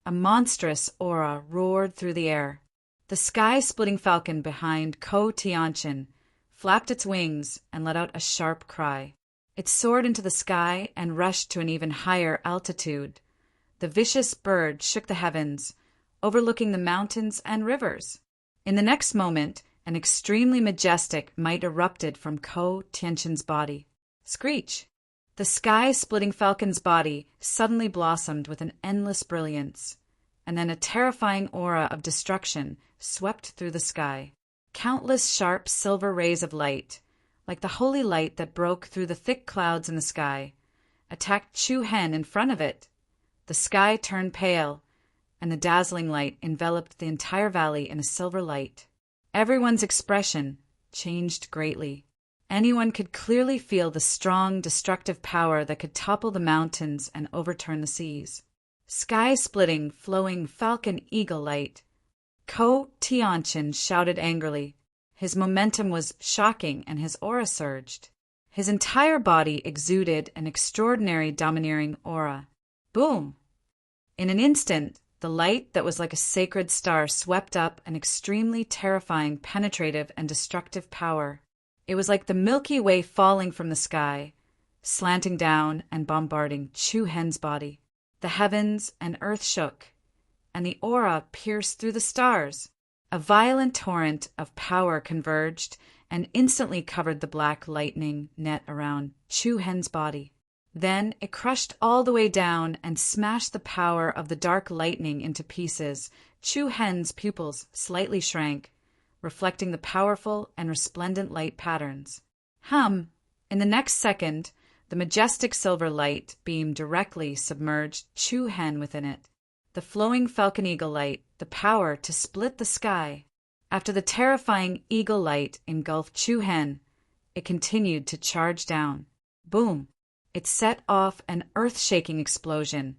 A monstrous aura roared through the air. The sky-splitting falcon behind Ko Tianqin flapped its wings and let out a sharp cry. It soared into the sky and rushed to an even higher altitude. The vicious bird shook the heavens, overlooking the mountains and rivers. In the next moment, an extremely majestic might erupted from Ko Tianqin's body. Screech! The sky-splitting falcon's body suddenly blossomed with an endless brilliance, and then a terrifying aura of destruction swept through the sky. Countless sharp silver rays of light, like the holy light that broke through the thick clouds in the sky, attacked Chu Hen in front of it, The sky turned pale, and the dazzling light enveloped the entire valley in a silver light. Everyone's expression changed greatly. Anyone could clearly feel the strong, destructive power that could topple the mountains and overturn the seas. Sky-splitting, flowing falcon eagle light. Ko Tianchen shouted angrily. His momentum was shocking and his aura surged. His entire body exuded an extraordinary domineering aura. Boom! In an instant, the light that was like a sacred star swept up an extremely terrifying, penetrative, and destructive power. It was like the Milky Way falling from the sky, slanting down and bombarding Chu Hen's body. The heavens and earth shook, and the aura pierced through the stars. A violent torrent of power converged and instantly covered the black lightning net around Chu Hen's body. Then it crushed all the way down and smashed the power of the dark lightning into pieces. Chu Hen's pupils slightly shrank, reflecting the powerful and resplendent light patterns. In the next second, the majestic silver light beam directly submerged Chu Hen within it. The flowing falcon eagle light, the power to split the sky. After the terrifying eagle light engulfed Chu Hen, it continued to charge down. Boom! It set off an earth-shaking explosion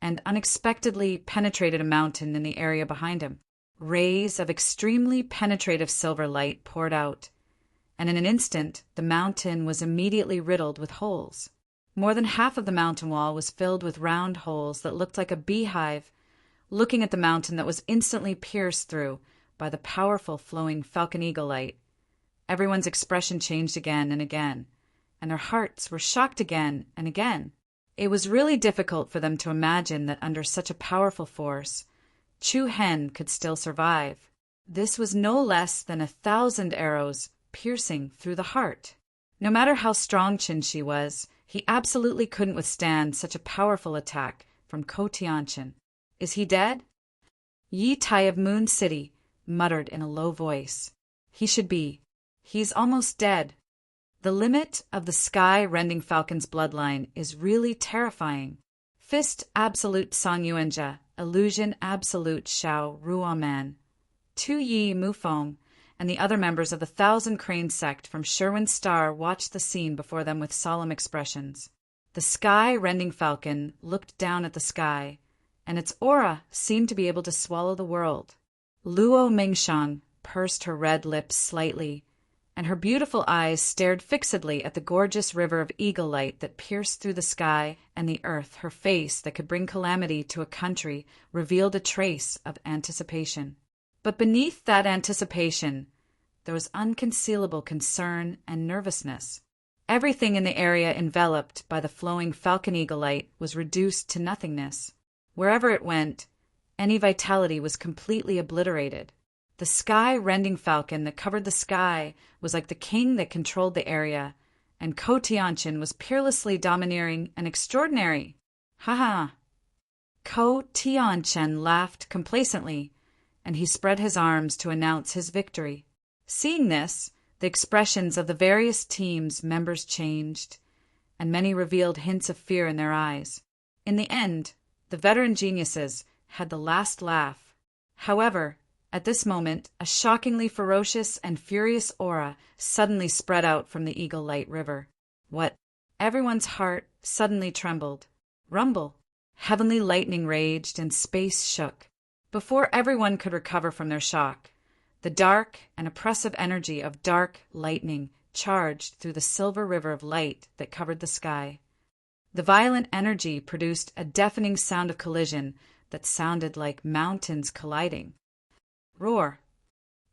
and unexpectedly penetrated a mountain in the area behind him. Rays of extremely penetrative silver light poured out, and in an instant the mountain was immediately riddled with holes. More than half of the mountain wall was filled with round holes that looked like a beehive, looking at the mountain that was instantly pierced through by the powerful flowing falcon eagle light. Everyone's expression changed again and again, and their hearts were shocked again and again. It was really difficult for them to imagine that under such a powerful force, Chu Hen could still survive. This was no less than 1,000 arrows piercing through the heart. No matter how strong Qin was, he absolutely couldn't withstand such a powerful attack from Ko Tianchen. Is he dead? Yi Tai of Moon City muttered in a low voice. He should be. He's almost dead. The limit of the sky-rending falcon's bloodline is really terrifying. Fist Absolute Songyuanjia, Illusion Absolute Shao Ruoman, Tu Yi Mufeng, and the other members of the Thousand Crane sect from Sherwin Star watched the scene before them with solemn expressions. The sky-rending falcon looked down at the sky, and its aura seemed to be able to swallow the world. Luo Mingshang pursed her red lips slightly, and her beautiful eyes stared fixedly at the gorgeous river of eagle light that pierced through the sky and the earth. Her face, that could bring calamity to a country, revealed a trace of anticipation. But beneath that anticipation, there was unconcealable concern and nervousness. Everything in the area enveloped by the flowing falcon eagle light was reduced to nothingness. Wherever it went, any vitality was completely obliterated. The sky-rending falcon that covered the sky was like the king that controlled the area, and Ko Tianchen was peerlessly domineering and extraordinary. Ha ha! Ko Tianchen laughed complacently, and he spread his arms to announce his victory. Seeing this, the expressions of the various teams' members changed, and many revealed hints of fear in their eyes. In the end, the veteran geniuses had the last laugh. However, at this moment, a shockingly ferocious and furious aura suddenly spread out from the Eagle Light River. What? Everyone's heart suddenly trembled. Rumble! Heavenly lightning raged and space shook. Before everyone could recover from their shock, the dark and oppressive energy of dark lightning charged through the silver river of light that covered the sky. The violent energy produced a deafening sound of collision that sounded like mountains colliding. Roar!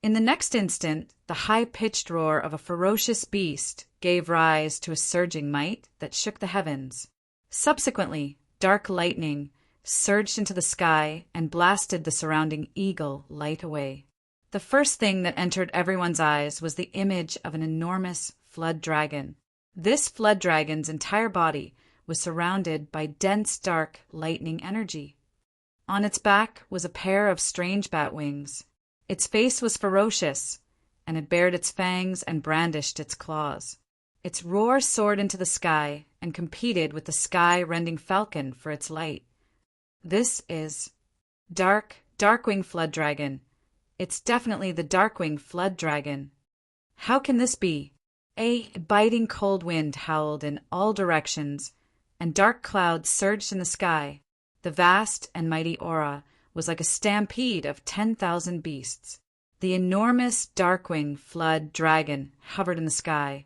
In the next instant, the high-pitched roar of a ferocious beast gave rise to a surging might that shook the heavens. Subsequently, dark lightning surged into the sky and blasted the surrounding eagle light away. The first thing that entered everyone's eyes was the image of an enormous flood dragon. This flood dragon's entire body was surrounded by dense dark lightning energy. On its back was a pair of strange bat wings. Its face was ferocious, and it bared its fangs and brandished its claws. Its roar soared into the sky and competed with the sky-rending falcon for its light. This is Darkwing Flood Dragon. It's definitely the Darkwing Flood Dragon. How can this be? A biting cold wind howled in all directions, and dark clouds surged in the sky. The vast and mighty aura was like a stampede of 10,000 beasts. The enormous Darkwing Flood Dragon hovered in the sky,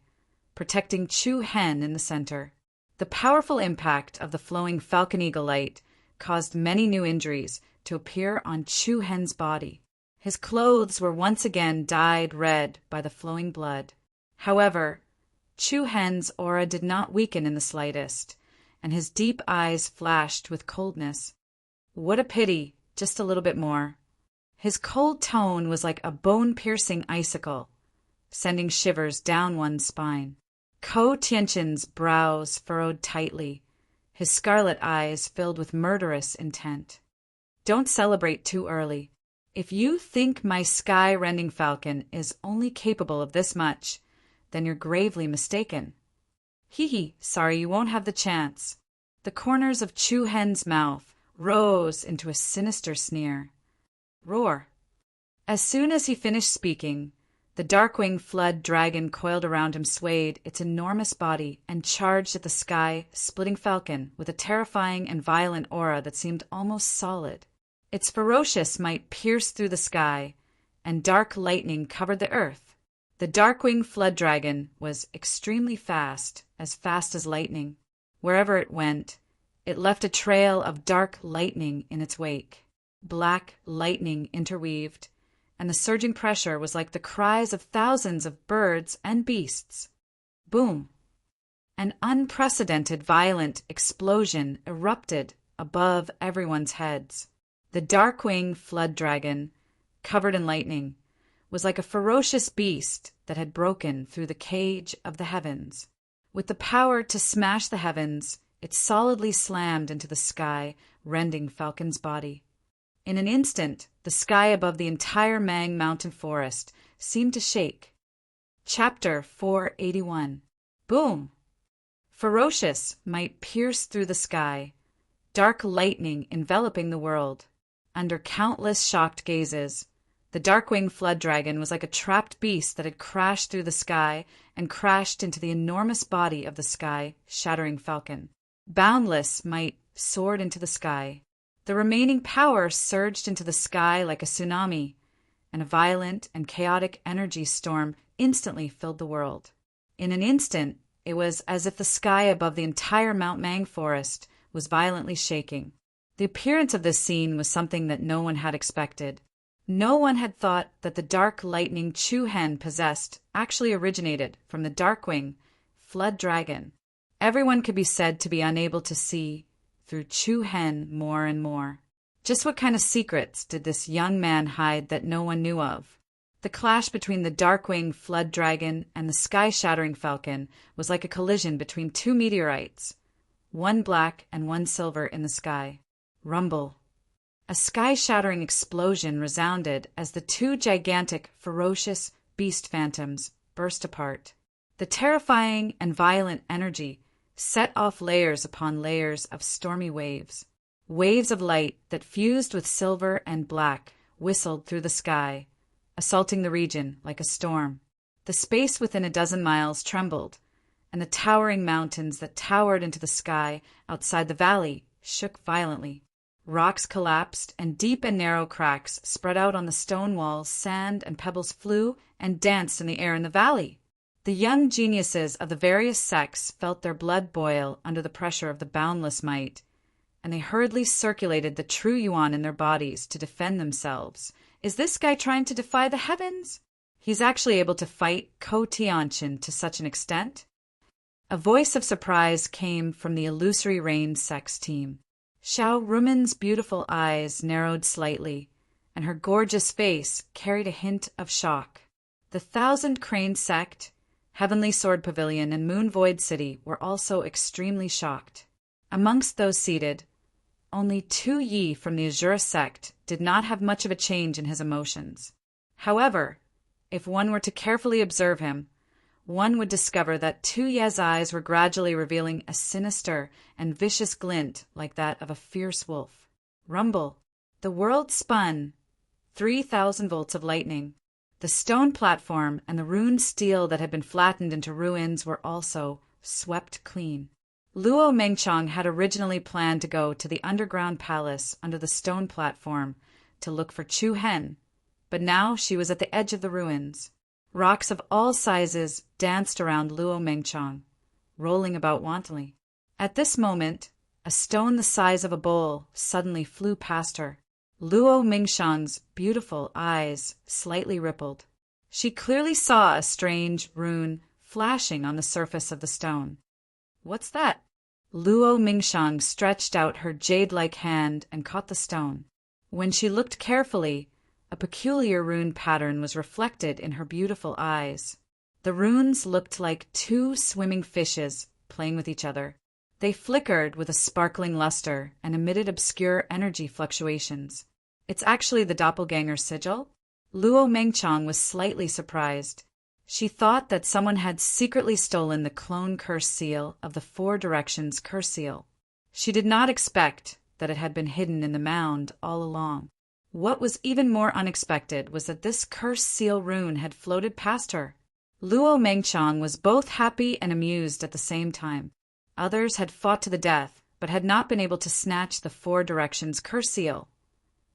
protecting Chu Hen in the center. The powerful impact of the flowing Falcon Eagle light caused many new injuries to appear on Chu Hen's body. His clothes were once again dyed red by the flowing blood. However, Chu Hen's aura did not weaken in the slightest, and his deep eyes flashed with coldness. What a pity, just a little bit more. His cold tone was like a bone-piercing icicle, sending shivers down one's spine. Ko Tianqin's brows furrowed tightly, his scarlet eyes filled with murderous intent. Don't celebrate too early. If you think my sky-rending falcon is only capable of this much, then you're gravely mistaken. Hee, sorry you won't have the chance. The corners of Chu Hen's mouth rose into a sinister sneer. Roar. As soon as he finished speaking, the Darkwing Flood Dragon coiled around him swayed its enormous body and charged at the sky-splitting falcon with a terrifying and violent aura that seemed almost solid. Its ferocious might pierced through the sky, and dark lightning covered the earth. The Darkwing Flood Dragon was extremely fast as lightning. Wherever it went, it left a trail of dark lightning in its wake. Black lightning interweaved, and the surging pressure was like the cries of thousands of birds and beasts. Boom! An unprecedented violent explosion erupted above everyone's heads. The Darkwing Flood Dragon, covered in lightning, was like a ferocious beast that had broken through the cage of the heavens. With the power to smash the heavens, it solidly slammed into the sky, rending Falcon's body. In an instant, the sky above the entire Mang Mountain forest seemed to shake. Chapter 481. Boom! Ferocious might pierce through the sky, dark lightning enveloping the world. Under countless shocked gazes, the Darkwing Flood Dragon was like a trapped beast that had crashed through the sky and crashed into the enormous body of the sky-shattering falcon. Boundless might soared into the sky. The remaining power surged into the sky like a tsunami, and a violent and chaotic energy storm instantly filled the world. In an instant, it was as if the sky above the entire Mount Mang forest was violently shaking. The appearance of this scene was something that no one had expected. No one had thought that the dark lightning Chu Hen possessed actually originated from the Darkwing Flood Dragon. Everyone could be said to be unable to see through Chu Hen more and more. Just what kind of secrets did this young man hide that no one knew of? The clash between the Darkwing Flood Dragon and the sky-shattering falcon was like a collision between two meteorites, one black and one silver in the sky. Rumble. A sky-shattering explosion resounded as the two gigantic, ferocious beast phantoms burst apart. The terrifying and violent energy set off layers upon layers of stormy waves. Waves of light that fused with silver and black whistled through the sky, assaulting the region like a storm. The space within a dozen miles trembled, and the towering mountains that towered into the sky outside the valley shook violently. Rocks collapsed, and deep and narrow cracks spread out on the stone walls. Sand and pebbles flew and danced in the air in the valley. The young geniuses of the various sects felt their blood boil under the pressure of the boundless might, and they hurriedly circulated the true yuan in their bodies to defend themselves. Is this guy trying to defy the heavens? He's actually able to fight Ko Tianqin to such an extent? A voice of surprise came from the Illusory Rain sects team. Xiao Rumen's beautiful eyes narrowed slightly, and her gorgeous face carried a hint of shock. The Thousand Crane sect, Heavenly Sword Pavilion, and Moon Void City were also extremely shocked. Amongst those seated, only Tu Yi from the Azura sect did not have much of a change in his emotions. However, if one were to carefully observe him, one would discover that Tu Ye's eyes were gradually revealing a sinister and vicious glint like that of a fierce wolf. Rumble. The world spun. 3,000 volts of lightning. The stone platform and the ruined steel that had been flattened into ruins were also swept clean. Luo Mengchong had originally planned to go to the underground palace under the stone platform to look for Chu Hen, but now she was at the edge of the ruins. Rocks of all sizes danced around Luo Mengchong, rolling about wantonly. At this moment, a stone the size of a bowl suddenly flew past her. Luo Mengchong's beautiful eyes slightly rippled. She clearly saw a strange rune flashing on the surface of the stone. "What's that?" Luo Mengchong stretched out her jade-like hand and caught the stone. When she looked carefully, a peculiar rune pattern was reflected in her beautiful eyes. The runes looked like two swimming fishes playing with each other. They flickered with a sparkling luster and emitted obscure energy fluctuations. "It's actually the doppelganger sigil?" Luo Mengchong was slightly surprised. She thought that someone had secretly stolen the clone curse seal of the Four Directions curse seal. She did not expect that it had been hidden in the mound all along. What was even more unexpected was that this curse seal rune had floated past her. Luo Mengchong was both happy and amused at the same time. Others had fought to the death, but had not been able to snatch the Four Directions curse seal.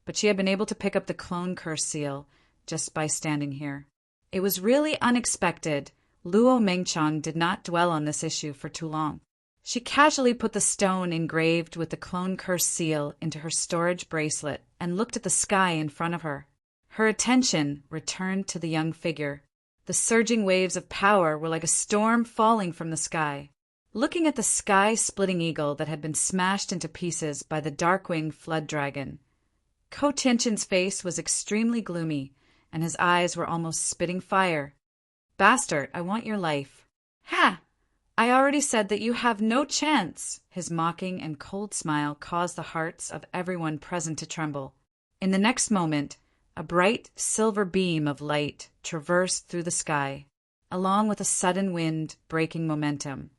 But she had been able to pick up the clone curse seal just by standing here. It was really unexpected. Luo Mengchong did not dwell on this issue for too long. She casually put the stone engraved with the clone curse seal into her storage bracelet and looked at the sky in front of her. Her attention returned to the young figure. The surging waves of power were like a storm falling from the sky. Looking at the sky-splitting eagle that had been smashed into pieces by the dark-winged flood dragon, Ko Tianqin's face was extremely gloomy, and his eyes were almost spitting fire. "Bastard, I want your life." "Ha! I already said that you have no chance." His mocking and cold smile caused the hearts of everyone present to tremble. In the next moment, a bright silver beam of light traversed through the sky, along with a sudden wind breaking momentum.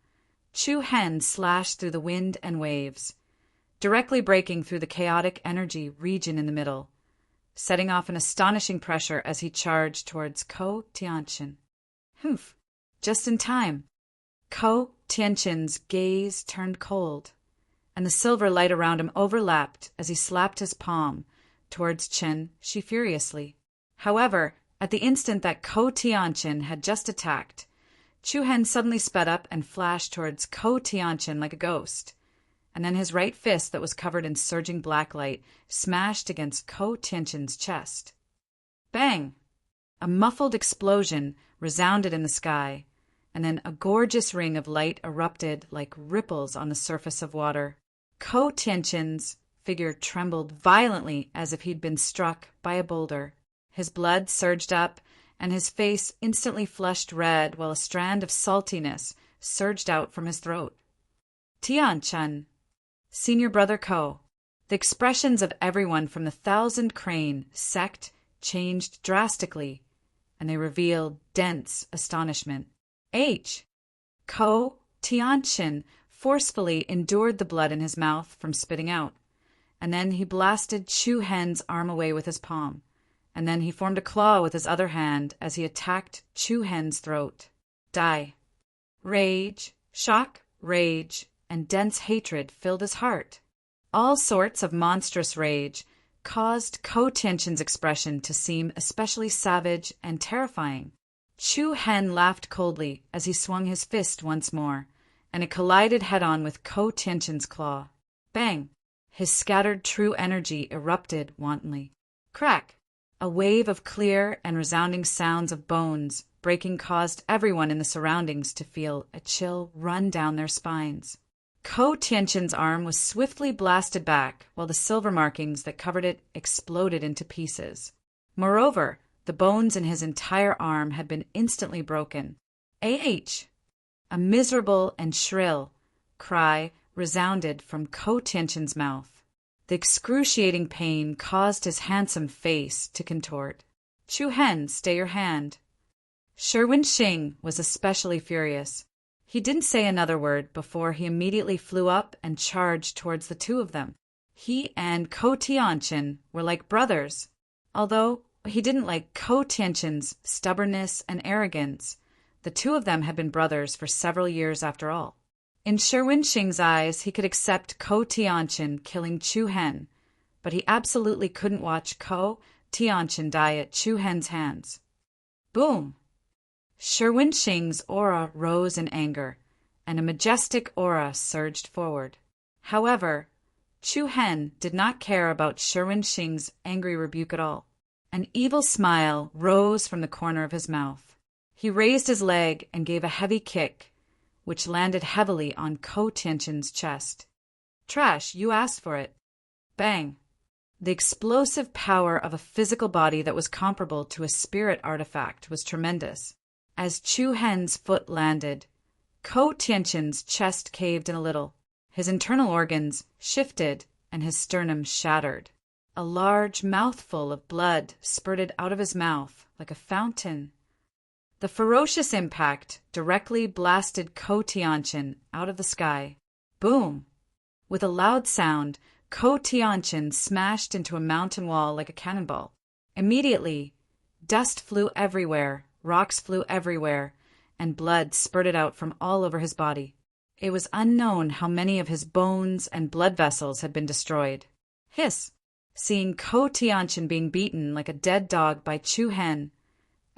Chu Hen slashed through the wind and waves, directly breaking through the chaotic energy region in the middle, setting off an astonishing pressure as he charged towards Ko Tianqin. Humph! Just in time. Ko Tianqin's gaze turned cold, and the silver light around him overlapped as he slapped his palm towards Chen Shi furiously. However, at the instant that Ko Tianqin had just attacked, Chu Hen suddenly sped up and flashed towards Ko Tianqin like a ghost, and then his right fist that was covered in surging black light smashed against Ko Tianqin's chest. Bang! A muffled explosion resounded in the sky, and then a gorgeous ring of light erupted like ripples on the surface of water. Ko Tianqin's figure trembled violently as if he'd been struck by a boulder. His blood surged up, and his face instantly flushed red while a strand of saltiness surged out from his throat. "Tianqin, senior brother Ko." The expressions of everyone from the 1,000 Crane sect changed drastically, and they revealed dense astonishment. Ko Tianqin forcefully endured the blood in his mouth from spitting out, and then he blasted Chu Hen's arm away with his palm, and then he formed a claw with his other hand as he attacked Chu Hen's throat. Die. Rage, shock, rage, and dense hatred filled his heart. All sorts of monstrous rage caused Ko Tianqin's expression to seem especially savage and terrifying. Chu Hen laughed coldly as he swung his fist once more, and it collided head-on with Ko Tianqin's claw. Bang! His scattered true energy erupted wantonly. Crack! A wave of clear and resounding sounds of bones breaking caused everyone in the surroundings to feel a chill run down their spines. Ko Tianqin's arm was swiftly blasted back, while the silver markings that covered it exploded into pieces. Moreover, the bones in his entire arm had been instantly broken. A miserable and shrill cry resounded from Ko Tianqin's mouth. The excruciating pain caused his handsome face to contort. "Chu Hen, stay your hand." Sherwin Xing was especially furious. He didn't say another word before he immediately flew up and charged towards the two of them. He and Ko Tianqin were like brothers, although he didn't like Ko Tianqin's stubbornness and arrogance. The two of them had been brothers for several years after all. In Shi Wenxing's eyes, he could accept Ko Tianqin killing Chu Hen, but he absolutely couldn't watch Ko Tianqin die at Chu Hen's hands. Boom! Shi Wenxing's aura rose in anger, and a majestic aura surged forward. However, Chu Hen did not care about Shi Wenxing's angry rebuke at all. An evil smile rose from the corner of his mouth. He raised his leg and gave a heavy kick, which landed heavily on Ko Tianqin's chest. Trash, you asked for it. Bang! The explosive power of a physical body that was comparable to a spirit artifact was tremendous. As Chu Hen's foot landed, Ko Tianqin's chest caved in a little. His internal organs shifted and his sternum shattered. A large mouthful of blood spurted out of his mouth like a fountain. The ferocious impact directly blasted Ko Tianqin out of the sky. Boom! With a loud sound, Ko Tianqin smashed into a mountain wall like a cannonball. Immediately, dust flew everywhere, rocks flew everywhere, and blood spurted out from all over his body. It was unknown how many of his bones and blood vessels had been destroyed. Hiss! Seeing Ko Tianqin being beaten like a dead dog by Chu Hen,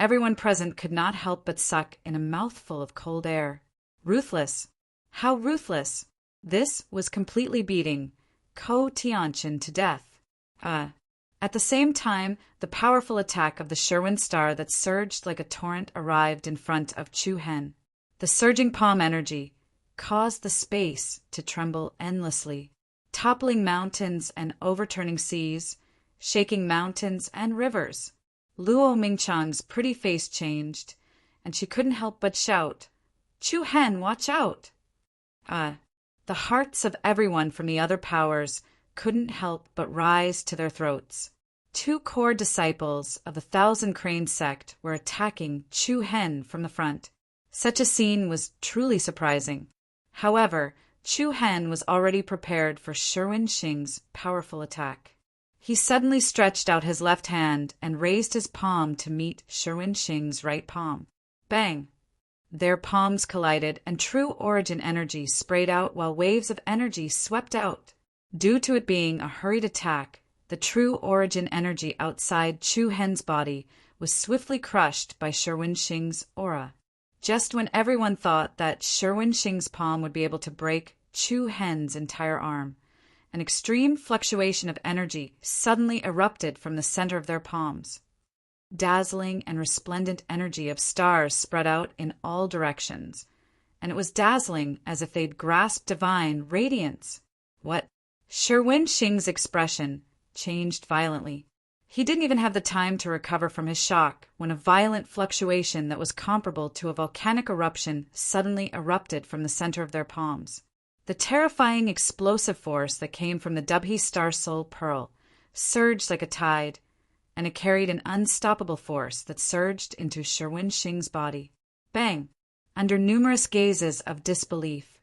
everyone present could not help but suck in a mouthful of cold air. Ruthless! How ruthless! This was completely beating Ko Tianqin to death. At the same time, the powerful attack of the Sherwin star that surged like a torrent arrived in front of Chu Hen. The surging palm energy caused the space to tremble endlessly, toppling mountains and overturning seas, shaking mountains and rivers. Luo Mingchang's pretty face changed, and she couldn't help but shout, "Chu Hen, watch out!" The hearts of everyone from the other powers couldn't help but rise to their throats. Two core disciples of the Thousand Crane sect were attacking Chu Hen from the front. Such a scene was truly surprising. However, Chu Hen was already prepared for Shi Wenxing's powerful attack. He suddenly stretched out his left hand and raised his palm to meet Shi Wenxing's right palm. Bang! Their palms collided, and true origin energy sprayed out while waves of energy swept out. Due to it being a hurried attack, the true origin energy outside Chu Hen's body was swiftly crushed by Shi Wenxing's aura. Just when everyone thought that Shi Wenxing's palm would be able to break Chu Hen's entire arm, an extreme fluctuation of energy suddenly erupted from the center of their palms. Dazzling and resplendent energy of stars spread out in all directions, and it was dazzling as if they'd grasped divine radiance. What? Shi Wenxing's expression changed violently. He didn't even have the time to recover from his shock when a violent fluctuation that was comparable to a volcanic eruption suddenly erupted from the center of their palms. The terrifying explosive force that came from the Dubhe Star Soul Pearl surged like a tide, and it carried an unstoppable force that surged into Shi Wenxing's body. Bang! Under numerous gazes of disbelief,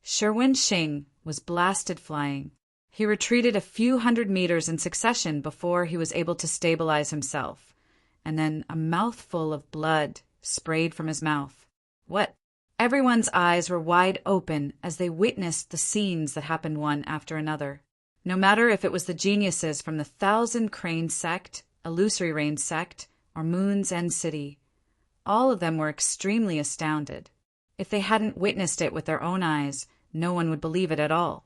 Shi Wenxing was blasted flying. He retreated a few hundred meters in succession before he was able to stabilize himself, and then a mouthful of blood sprayed from his mouth. What? Everyone's eyes were wide open as they witnessed the scenes that happened one after another. No matter if it was the geniuses from the Thousand Crane sect, Illusory Rain sect, or Moon's End City, all of them were extremely astounded. If they hadn't witnessed it with their own eyes, no one would believe it at all.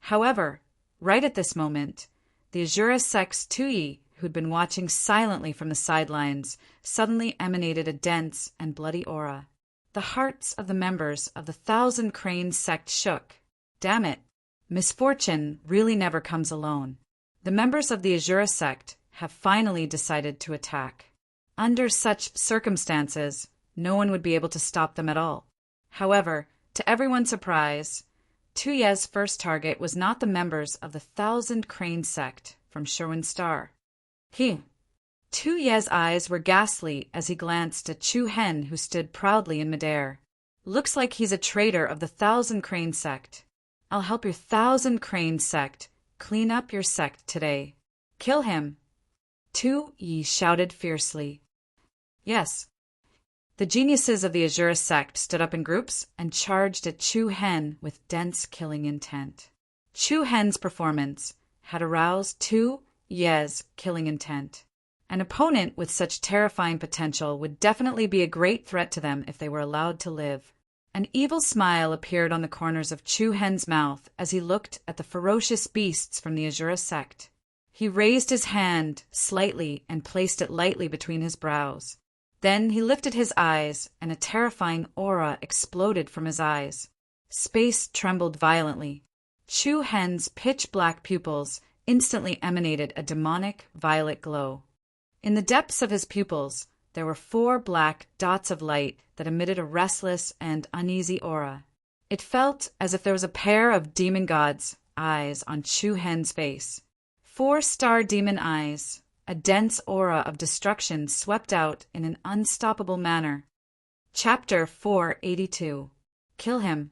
However, right at this moment, the Azura sect's Tuyi, who'd been watching silently from the sidelines, suddenly emanated a dense and bloody aura. The hearts of the members of the Thousand Crane sect shook. Damn it! Misfortune really never comes alone. The members of the Azura sect have finally decided to attack. Under such circumstances, no one would be able to stop them at all. However, to everyone's surprise, Tuye's first target was not the members of the Thousand Crane sect from Sherwin Star. Tuye's eyes were ghastly as he glanced at Chu Hen, who stood proudly in midair. Looks like he's a traitor of the Thousand Crane sect. I'll help your Thousand Crane sect clean up your sect today. Kill him. Tu-Yi shouted fiercely. Yes. The geniuses of the Azura sect stood up in groups and charged at Chu Hen with dense killing intent. Chu Hen's performance had aroused Tu-Ye's killing intent. An opponent with such terrifying potential would definitely be a great threat to them if they were allowed to live. An evil smile appeared on the corners of Chu Hen's mouth as he looked at the ferocious beasts from the Azura sect. He raised his hand slightly and placed it lightly between his brows. Then he lifted his eyes, and a terrifying aura exploded from his eyes. Space trembled violently. Chu Hen's pitch-black pupils instantly emanated a demonic violet glow. In the depths of his pupils, there were 4 black dots of light that emitted a restless and uneasy aura. It felt as if there was a pair of demon gods' eyes on Chu Hen's face. 4-star demon eyes. A dense aura of destruction swept out in an unstoppable manner. Chapter 482. Kill him.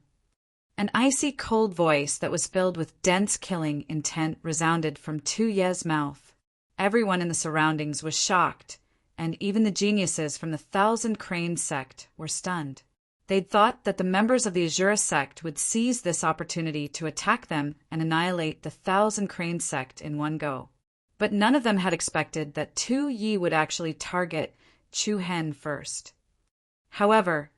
An icy cold voice that was filled with dense killing intent resounded from Tu-Ye's mouth. Everyone in the surroundings was shocked, and even the geniuses from the Thousand Crane sect were stunned. They'd thought that the members of the Azura sect would seize this opportunity to attack them and annihilate the Thousand Crane sect in one go. But none of them had expected that Tu-Yi would actually target Chu Hen first. However,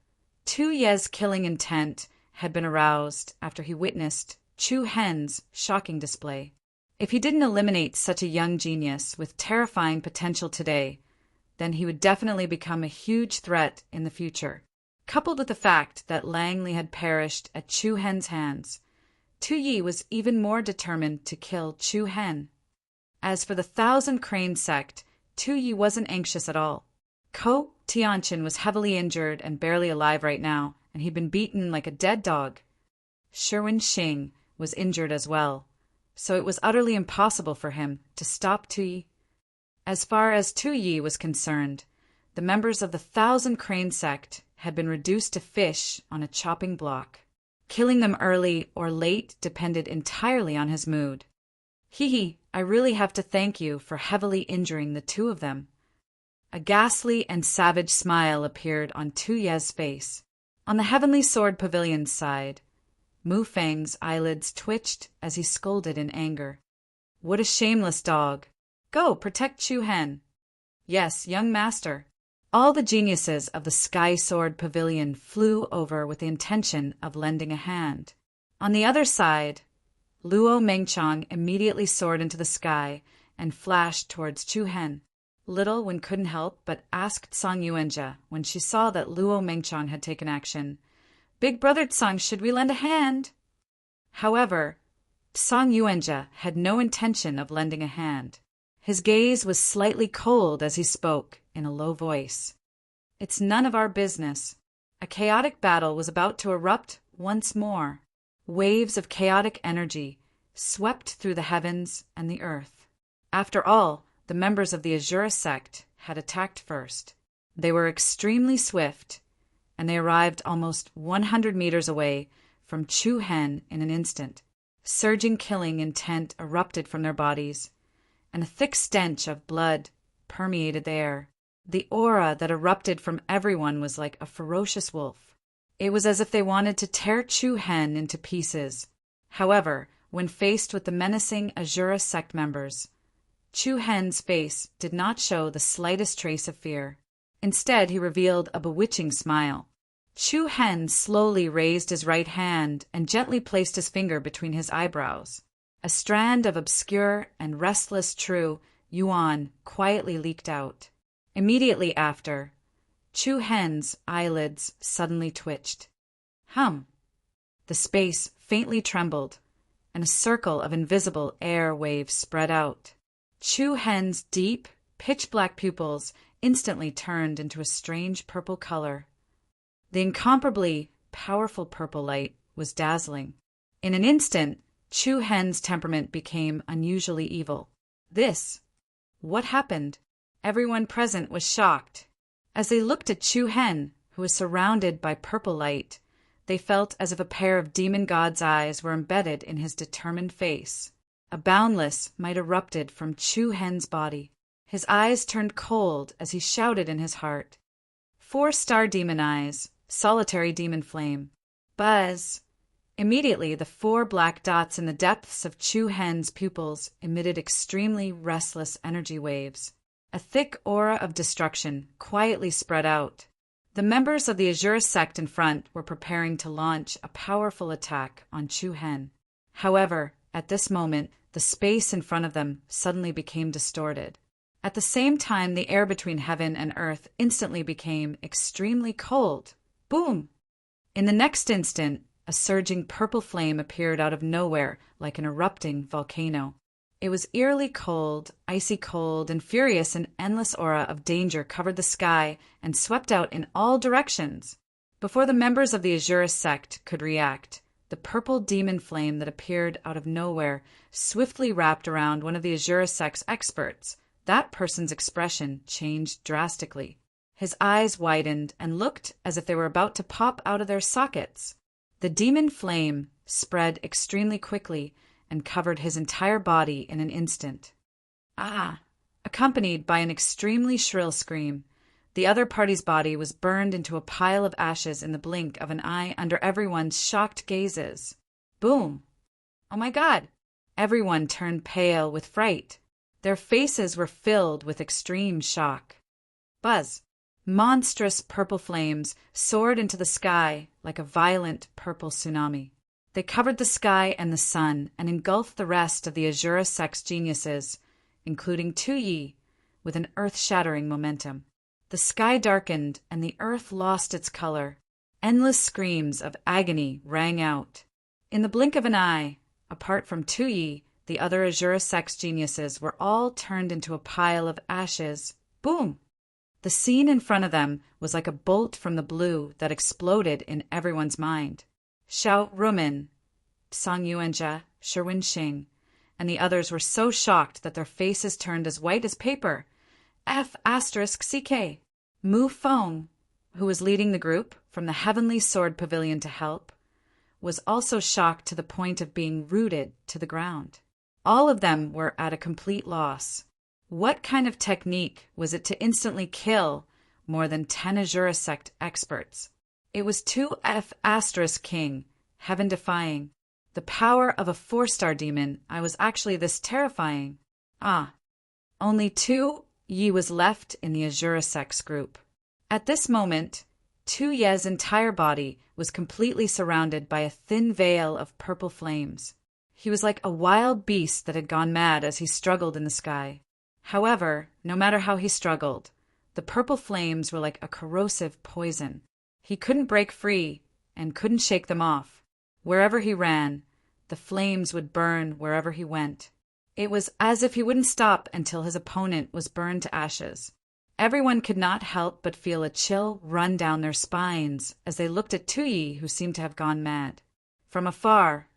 Tu-Ye's killing intent had been aroused after he witnessed Chu Hen's shocking display. If he didn't eliminate such a young genius with terrifying potential today, then he would definitely become a huge threat in the future. Coupled with the fact that Langley had perished at Chu Hen's hands, Tu-Yi was even more determined to kill Chu Hen. As for the Thousand Crane sect, Tu-Yi wasn't anxious at all. Ko Tianqin was heavily injured and barely alive right now, and he'd been beaten like a dead dog. Sherwin Xing was injured as well, so it was utterly impossible for him to stop Tu-Yi. As far as Tu-Yi was concerned, the members of the Thousand Crane sect had been reduced to fish on a chopping block. Killing them early or late depended entirely on his mood. Hee, I really have to thank you for heavily injuring the 2 of them. A ghastly and savage smile appeared on Tu-Ye's face. On the Heavenly Sword Pavilion's side, Mu Fang's eyelids twitched as he scolded in anger. What a shameless dog! Go, protect Chu Hen. Yes, young master. All the geniuses of the Sky Sword Pavilion flew over with the intention of lending a hand. On the other side, Luo Mengchang immediately soared into the sky and flashed towards Chu Hen. Little Wen couldn't help but asked Song Yuanjia when she saw that Luo Mengchang had taken action, Big brother Tsang, should we lend a hand? However, Song Yuanjia had no intention of lending a hand. His gaze was slightly cold as he spoke in a low voice. It's none of our business. A chaotic battle was about to erupt once more. Waves of chaotic energy swept through the heavens and the earth. After all, the members of the Azura sect had attacked first. They were extremely swift, and they arrived almost 100 meters away from Chu Hen in an instant. Surging killing intent erupted from their bodies, and a thick stench of blood permeated the air. The aura that erupted from everyone was like a ferocious wolf. It was as if they wanted to tear Chu Hen into pieces. However, when faced with the menacing Azura sect members, Chu Hen's face did not show the slightest trace of fear. Instead, he revealed a bewitching smile. Chu Hen slowly raised his right hand and gently placed his finger between his eyebrows. A strand of obscure and restless true yuan quietly leaked out. Immediately after, Chu Hen's eyelids suddenly twitched. Hum! The space faintly trembled, and a circle of invisible air waves spread out. Chu Hen's deep, pitch-black pupils instantly turned into a strange purple color. The incomparably powerful purple light was dazzling. In an instant, Chu Hen's temperament became unusually evil. What happened? Everyone present was shocked. As they looked at Chu Hen, who was surrounded by purple light, they felt as if a pair of demon god's eyes were embedded in his determined face. A boundless might erupted from Chu Hen's body. His eyes turned cold as he shouted in his heart. 4-star demon eyes, solitary demon flame. Buzz! Immediately, the 4 black dots in the depths of Chu Hen's pupils emitted extremely restless energy waves. A thick aura of destruction quietly spread out. The members of the Azura sect in front were preparing to launch a powerful attack on Chu Hen. However, at this moment, the space in front of them suddenly became distorted. At the same time, the air between heaven and earth instantly became extremely cold. Boom! In the next instant, a surging purple flame appeared out of nowhere like an erupting volcano. It was eerily cold, icy cold, and furious. An endless aura of danger covered the sky and swept out in all directions. Before the members of the Azura sect could react, the purple demon flame that appeared out of nowhere swiftly wrapped around one of the Azura sect's experts. That person's expression changed drastically. His eyes widened and looked as if they were about to pop out of their sockets. The demon flame spread extremely quickly and covered his entire body in an instant. Ah! Accompanied by an extremely shrill scream, the other party's body was burned into a pile of ashes in the blink of an eye under everyone's shocked gazes. Boom! Oh my God! Everyone turned pale with fright. Their faces were filled with extreme shock. Buzz! Monstrous purple flames soared into the sky like a violent purple tsunami. They covered the sky and the sun and engulfed the rest of the Azura sect's geniuses, including Tu Yi, with an earth-shattering momentum. The sky darkened and the earth lost its color. Endless screams of agony rang out. In the blink of an eye, apart from Tu Yi, the other Azura sect's geniuses were all turned into a pile of ashes. Boom! The scene in front of them was like a bolt from the blue that exploded in everyone's mind. Xiao Rumin, Song Yuanjia, Sherwin Xing, and the others were so shocked that their faces turned as white as paper. F***CK. Mu Feng, who was leading the group from the Heavenly Sword Pavilion to help, was also shocked to the point of being rooted to the ground. All of them were at a complete loss. What kind of technique was it to instantly kill more than 10 Azura sect experts? It was 2F** King, heaven-defying. The power of a 4-star demon. I was actually this terrifying. Only Tu Yi was left in the Azura sect's group. At this moment, Tu Ye's entire body was completely surrounded by a thin veil of purple flames. He was like a wild beast that had gone mad as he struggled in the sky. However, no matter how he struggled, the purple flames were like a corrosive poison. He couldn't break free and couldn't shake them off. Wherever he ran, the flames would burn wherever he went. It was as if he wouldn't stop until his opponent was burned to ashes. Everyone could not help but feel a chill run down their spines as they looked at Tu Yi, who seemed to have gone mad. From afar,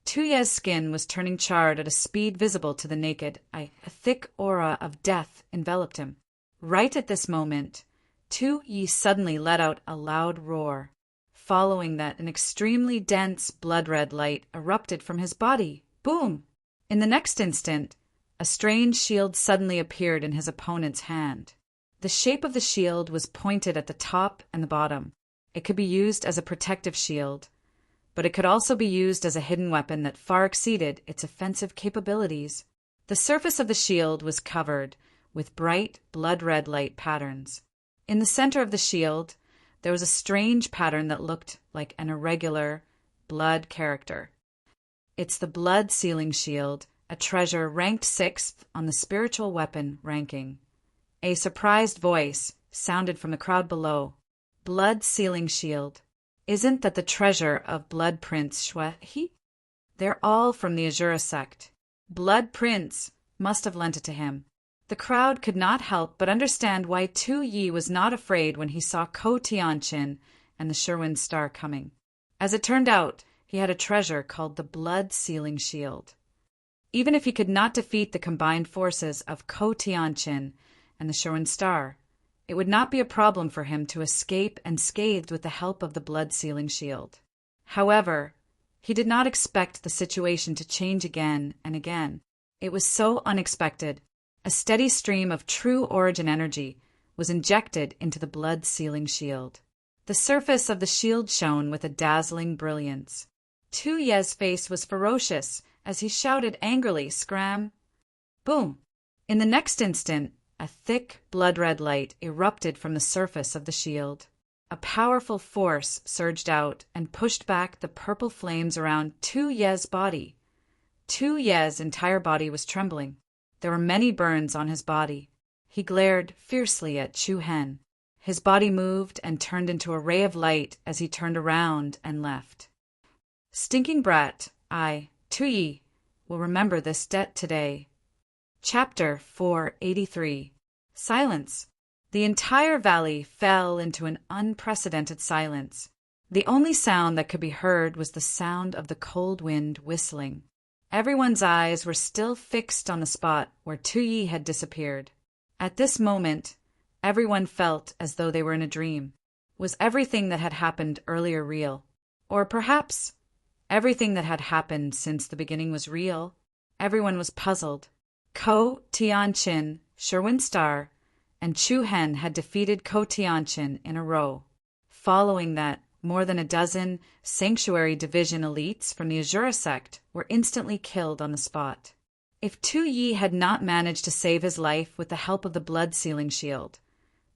Tu Ye's skin was turning charred at a speed visible to the naked eye. A thick aura of death enveloped him. Right at this moment, Tu Yi suddenly let out a loud roar. Following that, an extremely dense blood-red light erupted from his body. Boom! In the next instant, a strange shield suddenly appeared in his opponent's hand. The shape of the shield was pointed at the top and the bottom. It could be used as a protective shield, but it could also be used as a hidden weapon that far exceeded its offensive capabilities. The surface of the shield was covered with bright, blood-red light patterns. In the center of the shield, there was a strange pattern that looked like an irregular blood character. It's the Blood Sealing Shield, a treasure ranked 6th on the spiritual weapon ranking. A surprised voice sounded from the crowd below. Blood Sealing Shield. Isn't that the treasure of Blood Prince Shui? They're all from the Azura sect. Blood Prince must have lent it to him. The crowd could not help but understand why Tu Yi was not afraid when he saw Ko Tianqin and the Sherwin Star coming. As it turned out, he had a treasure called the Blood Sealing Shield. Even if he could not defeat the combined forces of Ko Tianqin and the Sherwin Star, it would not be a problem for him to escape unscathed with the help of the Blood Sealing Shield. However, He did not expect the situation to change again and again. It was so unexpected. A steady stream of true origin energy was injected into the blood-sealing shield. The surface of the shield shone with a dazzling brilliance. Tu Ye's face was ferocious as he shouted angrily, "Scram!" Boom! In the next instant, a thick, blood-red light erupted from the surface of the shield. A powerful force surged out and pushed back the purple flames around Tu Ye's body. Tu Ye's entire body was trembling. There were many burns on his body. He glared fiercely at Chu Hen. His body moved and turned into a ray of light as he turned around and left. Stinking brat, Tu Ye, will remember this debt today. Chapter 483. Silence. The entire valley fell into an unprecedented silence. The only sound that could be heard was the sound of the cold wind whistling. Everyone's eyes were still fixed on the spot where Tu Ye had disappeared. At this moment, everyone felt as though they were in a dream. Was everything that had happened earlier real? Or perhaps everything that had happened since the beginning was real? Everyone was puzzled. Ko Tianqin, Sherwin Star, and Chu Hen had defeated Ko Tianqin in a row. Following that, more than a dozen Sanctuary Division elites from the Azura sect were instantly killed on the spot. If Tu Ye had not managed to save his life with the help of the blood-sealing shield,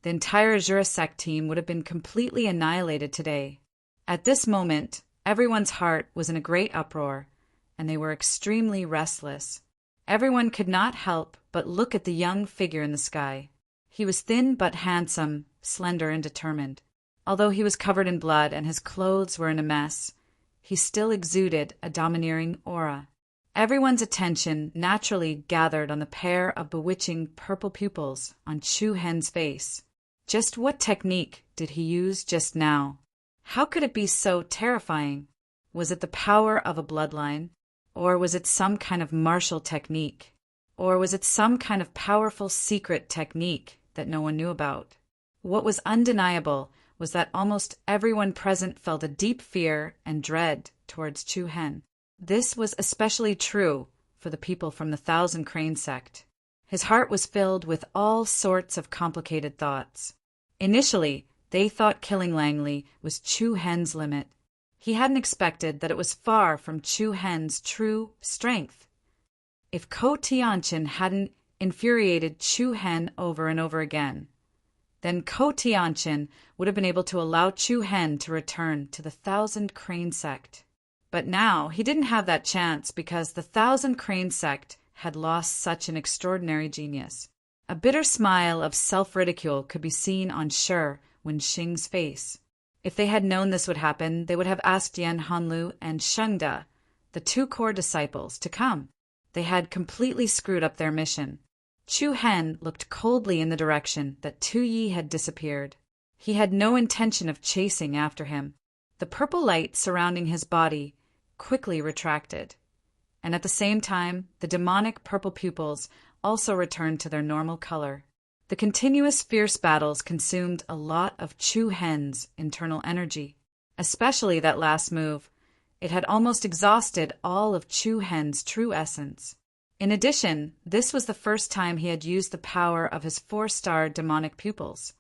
the entire Azura sect team would have been completely annihilated today. At this moment, everyone's heart was in a great uproar, and they were extremely restless. Everyone could not help but look at the young figure in the sky. He was thin but handsome, slender and determined. Although he was covered in blood and his clothes were in a mess, he still exuded a domineering aura. Everyone's attention naturally gathered on the pair of bewitching purple pupils on Chu Hen's face. Just what technique did he use just now? How could it be so terrifying? Was it the power of a bloodline? Or was it some kind of martial technique? Or was it some kind of powerful secret technique that no one knew about? What was undeniable was that almost everyone present felt a deep fear and dread towards Chu Hen. This was especially true for the people from the Thousand Crane sect. His heart was filled with all sorts of complicated thoughts. Initially, they thought killing Langley was Chu Hen's limit. He hadn't expected that it was far from Chu Hen's true strength. If Ko Tianqin hadn't infuriated Chu Hen over and over again, then Ko Tianqin would have been able to allow Chu Hen to return to the Thousand Crane sect. But now he didn't have that chance because the Thousand Crane sect had lost such an extraordinary genius. A bitter smile of self-ridicule could be seen on Shi Wenxing's face. If they had known this would happen, they would have asked Yan Hanlu and Shengda, the two core disciples, to come. They had completely screwed up their mission. Chu Hen looked coldly in the direction that Tu Ye had disappeared. He had no intention of chasing after him. The purple light surrounding his body quickly retracted, and at the same time, the demonic purple pupils also returned to their normal color. The continuous fierce battles consumed a lot of Chu Hen's internal energy, especially that last move. It had almost exhausted all of Chu Hen's true essence. In addition, this was the first time he had used the power of his 4-star demonic pupils,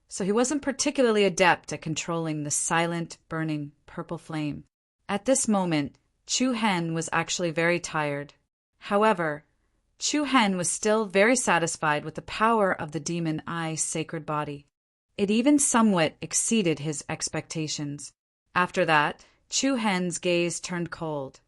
so he wasn't particularly adept at controlling the silent, burning purple flame. At this moment, Chu Hen was actually very tired. However, Chu Hen was still very satisfied with the power of the demon Ai's sacred body. It even somewhat exceeded his expectations. After that, Chu Hen's gaze turned cold,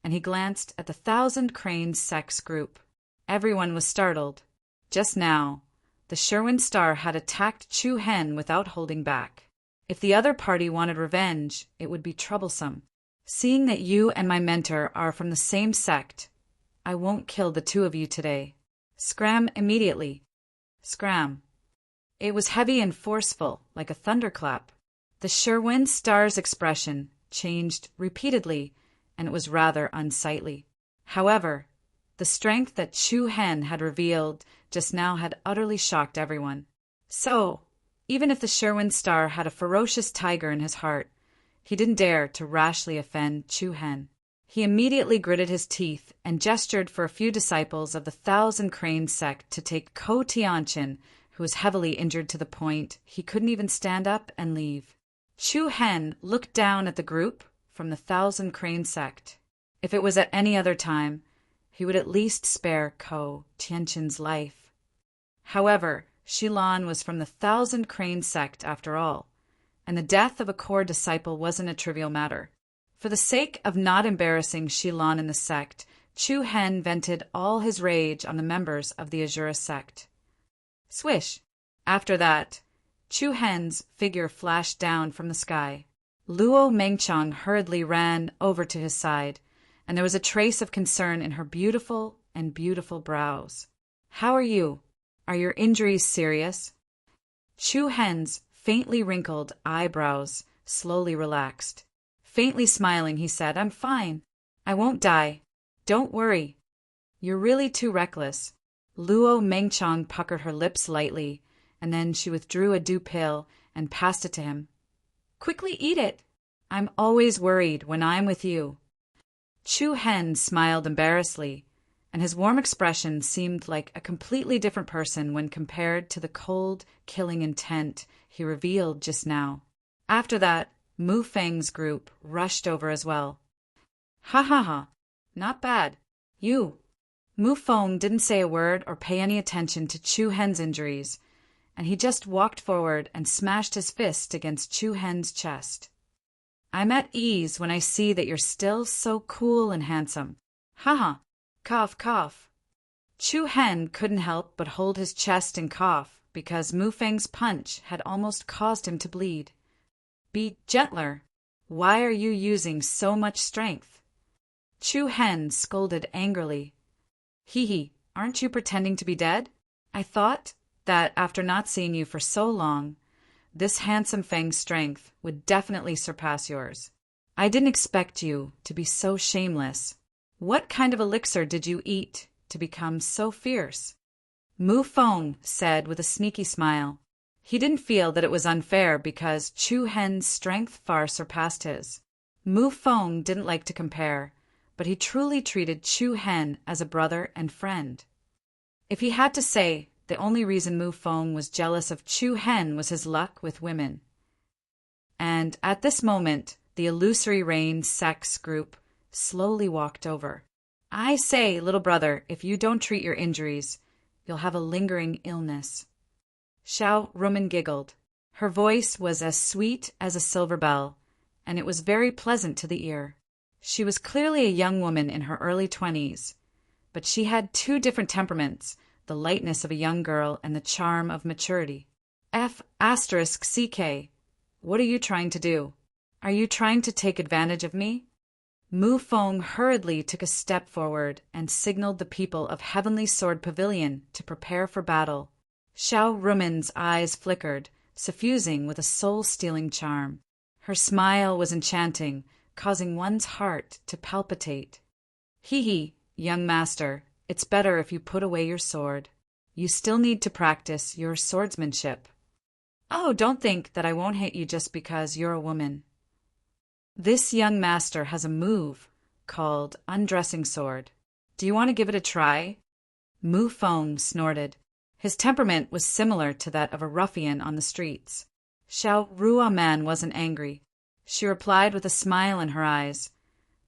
and he glanced at the Thousand Cranes sex group. Everyone was startled. Just now, the Sherwin Star had attacked Chu Hen without holding back. If the other party wanted revenge, it would be troublesome. Seeing that you and my mentor are from the same sect, I won't kill the two of you today. Scram immediately. Scram. It was heavy and forceful, like a thunderclap. The Sherwin Star's expression changed repeatedly, and it was rather unsightly. However, the strength that Chu Hen had revealed just now had utterly shocked everyone. So, even if the Sherwin Star had a ferocious tiger in his heart, He didn't dare to rashly offend Chu Hen. He immediately gritted his teeth and gestured for a few disciples of the Thousand Crane sect to take Ko Tianqin, who was heavily injured to the point he couldn't even stand up and leave. Chu Hen looked down at the group from the Thousand Crane sect. If it was at any other time, he would at least spare Ko Tianqin's life. However, Shilan was from the Thousand Crane sect after all, and the death of a core disciple wasn't a trivial matter. For the sake of not embarrassing Shilan in the sect, Chu Hen vented all his rage on the members of the Azura sect. Swish! After that, Chu Hen's figure flashed down from the sky. Luo Mengchang hurriedly ran over to his side, and there was a trace of concern in her beautiful brows. "How are you? Are your injuries serious?" Chu Hen's faintly wrinkled eyebrows slowly relaxed. Faintly smiling, he said, "I'm fine. I won't die. Don't worry." "You're really too reckless." Luo Mengchang puckered her lips lightly, and then she withdrew a dew pill and passed it to him. "Quickly eat it. I'm always worried when I'm with you." Chu Hen smiled embarrassedly, and his warm expression seemed like a completely different person when compared to the cold, killing intent he revealed just now. After that, Mu Feng's group rushed over as well. "Ha ha ha, not bad. You." Mu Feng didn't say a word or pay any attention to Chu Hen's injuries, and he just walked forward and smashed his fist against Chu Hen's chest. "I'm at ease when I see that you're still so cool and handsome. Ha ha, cough cough." Chu Hen couldn't help but hold his chest and cough because Mu Feng's punch had almost caused him to bleed. "Be gentler. Why are you using so much strength?" Chu Hen scolded angrily. "Hee, aren't you pretending to be dead? I thought that after not seeing you for so long, this handsome Feng's strength would definitely surpass yours. I didn't expect you to be so shameless. What kind of elixir did you eat to become so fierce?" Mu Feng said with a sneaky smile. He didn't feel that it was unfair because Chu Hen's strength far surpassed his. Mu Feng didn't like to compare, but he truly treated Chu Hen as a brother and friend. If he had to say, the only reason Mu Feng was jealous of Chu Hen was his luck with women. And at this moment, the Illusory Rain sex group slowly walked over. "I say, little brother, if you don't treat your injuries, you'll have a lingering illness." Xiao Rumen giggled. Her voice was as sweet as a silver bell, and it was very pleasant to the ear. She was clearly a young woman in her early 20s, but she had two different temperaments, the lightness of a young girl and the charm of maturity. F***CK, what are you trying to do? Are you trying to take advantage of me? Mu Feng hurriedly took a step forward and signaled the people of Heavenly Sword Pavilion to prepare for battle. Xiao Rumen's eyes flickered, suffusing with a soul-stealing charm. Her smile was enchanting, causing one's heart to palpitate. "Hee, young master, it's better if you put away your sword. You still need to practice your swordsmanship. Oh, don't think that I won't hit you just because you're a woman. This young master has a move called Undressing Sword. Do you want to give it a try?" Mu Feng snorted. His temperament was similar to that of a ruffian on the streets. Xiao Ruaman wasn't angry. She replied with a smile in her eyes.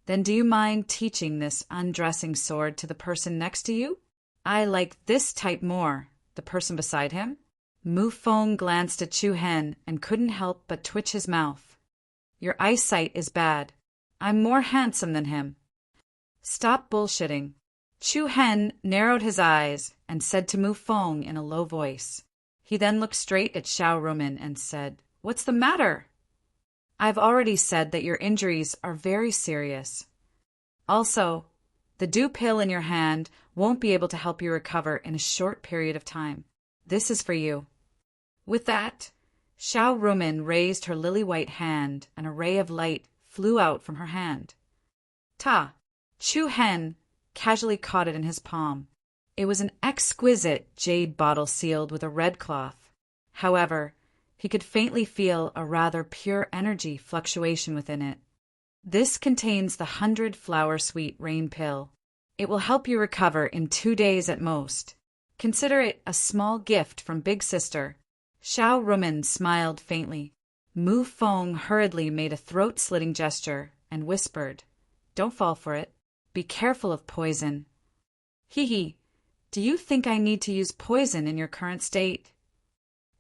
"Then do you mind teaching this undressing sword to the person next to you?" "I like this type more." The person beside him? Mu Feng glanced at Chu Hen and couldn't help but twitch his mouth. "Your eyesight is bad. I'm more handsome than him." "Stop bullshitting." Chu Hen narrowed his eyes and said to Mu Feng in a low voice. He then looked straight at Xiao Rumen and said, "What's the matter?" "I've already said that your injuries are very serious. Also, the dew pill in your hand won't be able to help you recover in a short period of time. This is for you." With that, Xiao Rumen raised her lily-white hand and a ray of light flew out from her hand. Ta! Chu Hen casually caught it in his palm. It was an exquisite jade bottle sealed with a red cloth. However, He could faintly feel a rather pure energy fluctuation within it. This contains the 100-flower sweet rain pill. It will help you recover in 2 days at most. Consider it a small gift from Big Sister. Xiao Rumen smiled faintly. Mu Feng hurriedly made a throat-slitting gesture and whispered, "Don't fall for it. Be careful of poison." "Hee. Do you think I need to use poison in your current state?"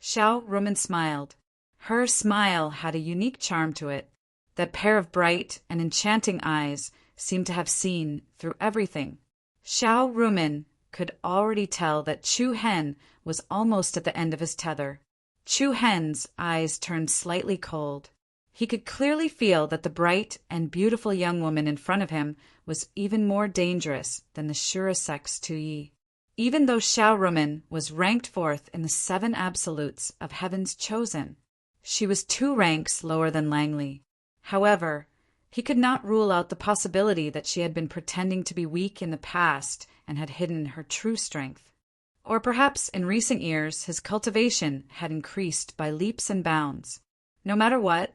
Xiao Rumen smiled. Her smile had a unique charm to it. That pair of bright and enchanting eyes seemed to have seen through everything. Xiao Rumen could already tell that Chu Hen was almost at the end of his tether. Chu Hen's eyes turned slightly cold. He could clearly feel that the bright and beautiful young woman in front of him was even more dangerous than the Shurasex Tuyi. Even though Xiao Rumen was ranked fourth in the 7 absolutes of Heaven's Chosen, she was 2 ranks lower than Langley. However, he could not rule out the possibility that she had been pretending to be weak in the past and had hidden her true strength. Or perhaps in recent years his cultivation had increased by leaps and bounds. No matter what,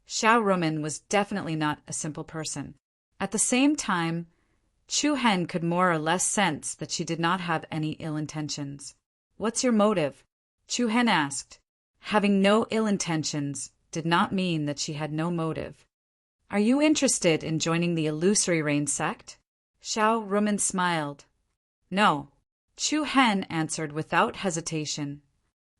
Xiao Rumen was definitely not a simple person. At the same time, Chu Hen could more or less sense that she did not have any ill intentions. "What's your motive?" Chu Hen asked. Having no ill intentions did not mean that she had no motive. "Are you interested in joining the Illusory Rain sect?" Xiao Rumen smiled. "No," Chu Hen answered without hesitation.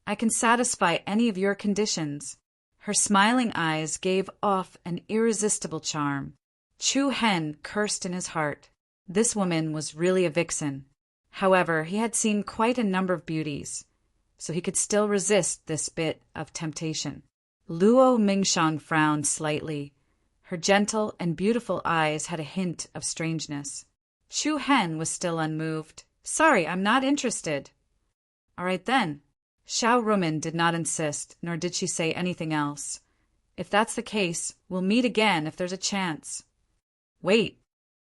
"I can satisfy any of your conditions." Her smiling eyes gave off an irresistible charm. Chu Hen cursed in his heart. This woman was really a vixen. However, he had seen quite a number of beauties, so he could still resist this bit of temptation. Luo Mingshang frowned slightly. Her gentle and beautiful eyes had a hint of strangeness. Chu Hen was still unmoved. "Sorry, I'm not interested." "All right then." Xiao Rumen did not insist, nor did she say anything else. "If that's the case, we'll meet again if there's a chance." "Wait."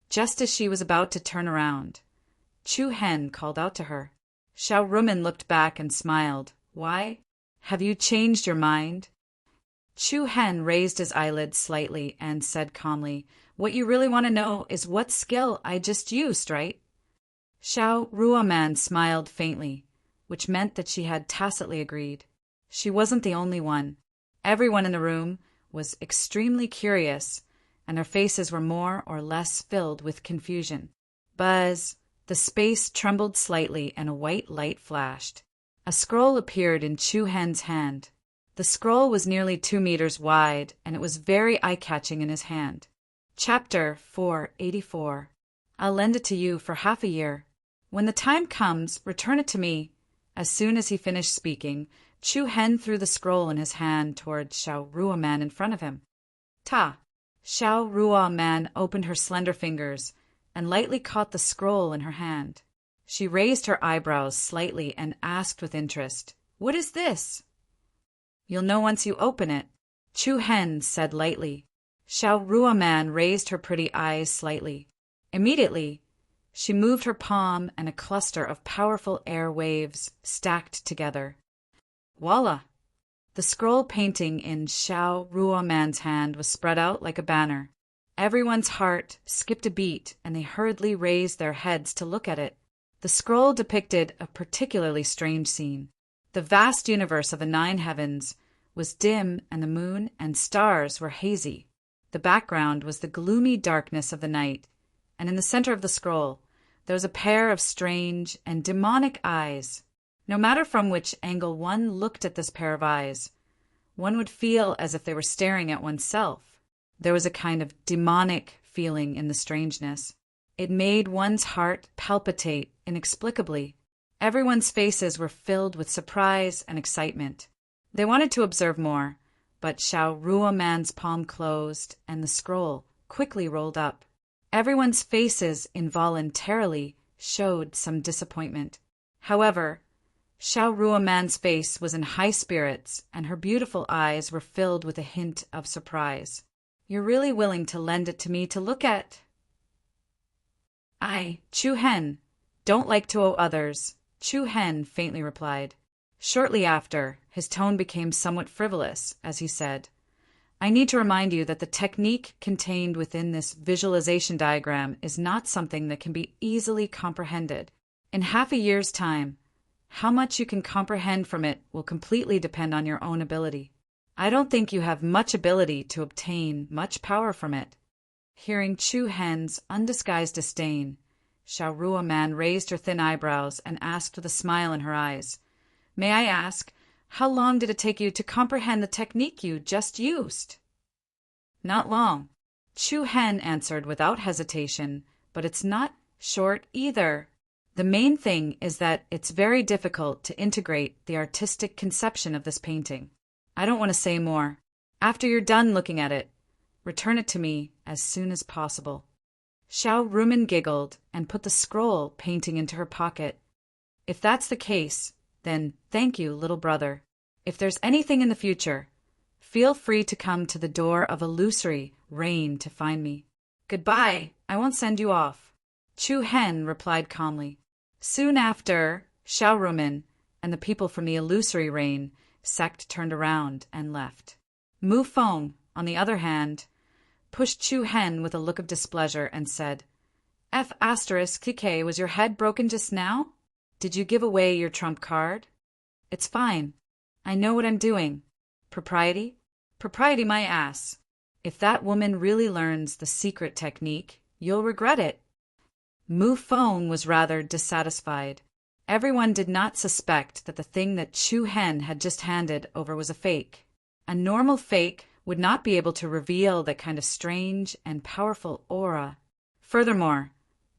Just as she was about to turn around, Chu Hen called out to her. Xiao Rumen looked back and smiled. "Why? Have you changed your mind?" Chu Hen raised his eyelids slightly and said calmly, "What you really want to know is what skill I just used, right?" Xiao Ruoman smiled faintly, which meant that she had tacitly agreed. She wasn't the only one. Everyone in the room was extremely curious, and their faces were more or less filled with confusion. Buzz! The space trembled slightly and a white light flashed. A scroll appeared in Chu Hen's hand. The scroll was nearly 2 meters wide, and it was very eye-catching in his hand. Chapter 484. I'll lend it to you for half a year. When the time comes, return it to me. As soon as he finished speaking, Chu Hen threw the scroll in his hand toward Xiao Ruoman in front of him. Ta! Xiao Ruoman opened her slender fingers and lightly caught the scroll in her hand. She raised her eyebrows slightly and asked with interest, "What is this?" "You'll know once you open it," Chu Hen said lightly. Xiao Ruoman raised her pretty eyes slightly. Immediately, she moved her palm and a cluster of powerful air waves stacked together. Voila! The scroll painting in Xiao Ruoman's hand was spread out like a banner. Everyone's heart skipped a beat, and they hurriedly raised their heads to look at it. The scroll depicted a particularly strange scene. The vast universe of the 9 heavens was dim, and the moon and stars were hazy. The background was the gloomy darkness of the night, and in the center of the scroll there was a pair of strange and demonic eyes. No matter from which angle one looked at this pair of eyes, one would feel as if they were staring at oneself. There was a kind of demonic feeling in the strangeness. It made one's heart palpitate inexplicably. Everyone's faces were filled with surprise and excitement. They wanted to observe more, but Xiao Ruoman's palm closed and the scroll quickly rolled up. Everyone's faces involuntarily showed some disappointment. However, Xiao Ruoman's face was in high spirits, and her beautiful eyes were filled with a hint of surprise. "You're really willing to lend it to me to look at?" "I, Chu Hen, don't like to owe others," Chu Hen faintly replied. Shortly after, his tone became somewhat frivolous as he said, I need to remind you that the technique contained within this visualization diagram is not something that can be easily comprehended. In half a year's time, how much you can comprehend from it will completely depend on your own ability. I don't think you have much ability to obtain much power from it. Hearing Chu Hen's undisguised disdain, Xiao Ruoman raised her thin eyebrows and asked with a smile in her eyes, May I ask, how long did it take you to comprehend the technique you just used? Not long. Chu Hen answered without hesitation, but it's not short either. The main thing is that it's very difficult to integrate the artistic conception of this painting. I don't want to say more. After you're done looking at it, return it to me as soon as possible. Xiao Ruoman giggled and put the scroll painting into her pocket. If that's the case, then thank you, little brother. If there's anything in the future, feel free to come to the door of illusory rain to find me. Goodbye, I won't send you off. Chu Hen replied calmly. Soon after, Xiao Ruoman and the people from the illusory rain sect turned around and left. Mu Feng, on the other hand, pushed Chu Hen with a look of displeasure and said, F***Kk, was your head broken just now? Did you give away your trump card? It's fine. I know what I'm doing. Propriety? Propriety my ass. If that woman really learns the secret technique, you'll regret it. Mu Feng was rather dissatisfied. Everyone did not suspect that the thing that Chu Hen had just handed over was a fake. A normal fake would not be able to reveal that kind of strange and powerful aura. Furthermore,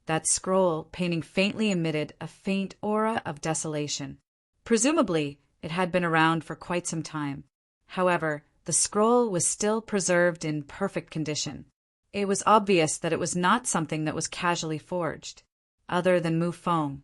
that scroll painting faintly emitted a faint aura of desolation. Presumably, it had been around for quite some time. However, the scroll was still preserved in perfect condition. It was obvious that it was not something that was casually forged. Other than Mu Feng,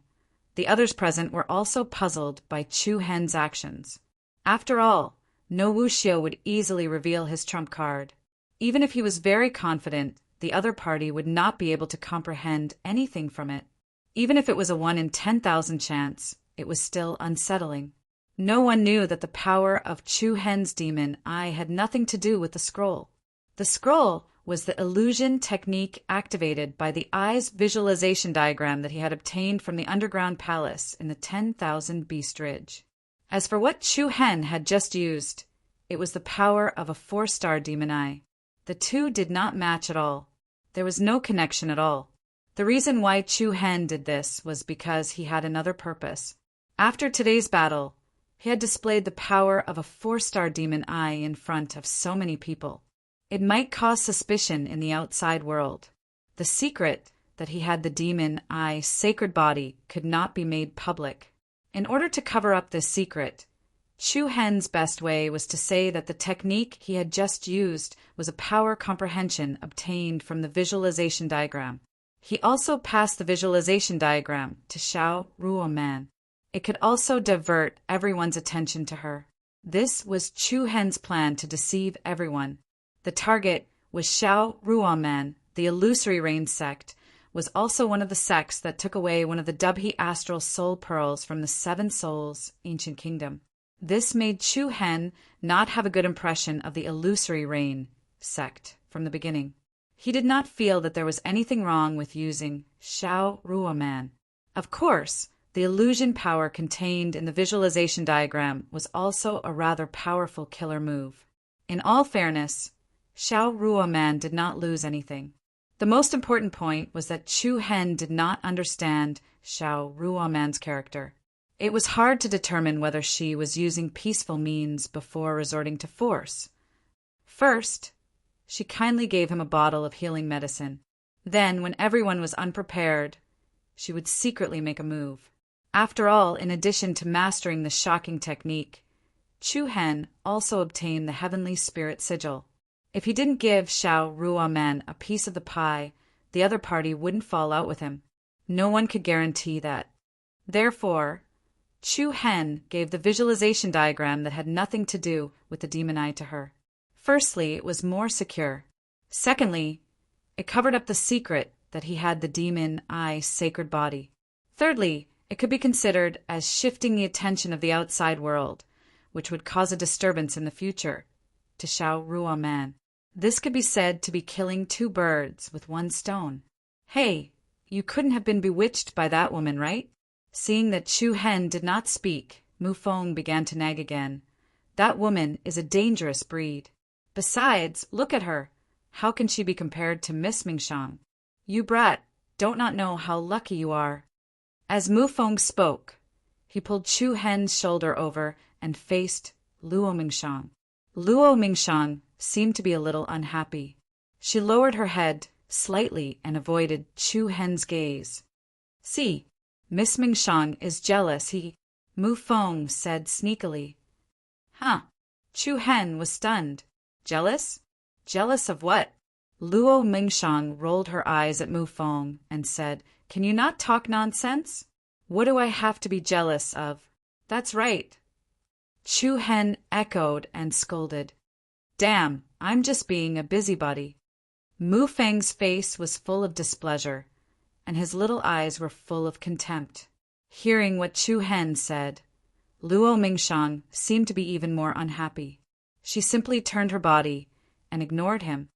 the others present were also puzzled by Chu Hen's actions. After all, no Wuxiu would easily reveal his trump card. Even if he was very confident, the other party would not be able to comprehend anything from it. Even if it was a 1 in 10,000 chance, it was still unsettling. No one knew that the power of Chu Hen's demon eye had nothing to do with the scroll. The scroll was the illusion technique activated by the eye's visualization diagram that he had obtained from the underground palace in the 10,000 Beast Ridge. As for what Chu Hen had just used, it was the power of a 4-star demon eye. The two did not match at all. There was no connection at all. The reason why Chu Hen did this was because he had another purpose. After today's battle, he had displayed the power of a 4-star demon eye in front of so many people. It might cause suspicion in the outside world. The secret that he had the demon eye sacred body could not be made public. In order to cover up this secret, Chu Hen's best way was to say that the technique he had just used was a power comprehension obtained from the visualization diagram. He also passed the visualization diagram to Xiao Ruoman. It could also divert everyone's attention to her. This was Chu Hen's plan to deceive everyone. The target was Xiao Ruoman. The illusory rain sect was also one of the sects that took away one of the Dubhe astral soul pearls from the 7 souls ancient kingdom. This made Chu Hen not have a good impression of the illusory rain sect from the beginning. He did not feel that there was anything wrong with using Xiao Ruoman. Of course, the illusion power contained in the visualization diagram was also a rather powerful killer move. In all fairness, Xiao Ruoman did not lose anything. The most important point was that Chu Hen did not understand Xiao Ruoman's character. It was hard to determine whether she was using peaceful means before resorting to force. First, she kindly gave him a bottle of healing medicine. Then, when everyone was unprepared, she would secretly make a move. After all, in addition to mastering the shocking technique, Chu Hen also obtained the heavenly spirit sigil. If he didn't give Xiao Ruoman a piece of the pie, the other party wouldn't fall out with him. No one could guarantee that. Therefore, Chu Hen gave the visualization diagram that had nothing to do with the demon eye to her. Firstly, it was more secure. Secondly, it covered up the secret that he had the demon eye sacred body. Thirdly, It could be considered as shifting the attention of the outside world, which would cause a disturbance in the future, to Xiao Ruoman. This could be said to be killing two birds with one stone. Hey, you couldn't have been bewitched by that woman, right? Seeing that Chu Hen did not speak, Mu Feng began to nag again. That woman is a dangerous breed. Besides, look at her. How can she be compared to Miss Mingshang? You brat, don't not know how lucky you are. As Mu Feng spoke, he pulled Chu Hen's shoulder over and faced Luo Mingshang. Luo Mingshang seemed to be a little unhappy. She lowered her head slightly and avoided Chu Hen's gaze. See, Miss Mingshang is jealous, Mu Feng said sneakily. Huh. Chu Hen was stunned. Jealous? Jealous of what? Luo Mingshang rolled her eyes at Mu Feng and said, Can you not talk nonsense? What do I have to be jealous of? That's right. Chu Hen echoed and scolded. Damn, I'm just being a busybody. Mu Feng's face was full of displeasure, and his little eyes were full of contempt. Hearing what Chu Hen said, Luo Mingshang seemed to be even more unhappy. She simply turned her body and ignored him.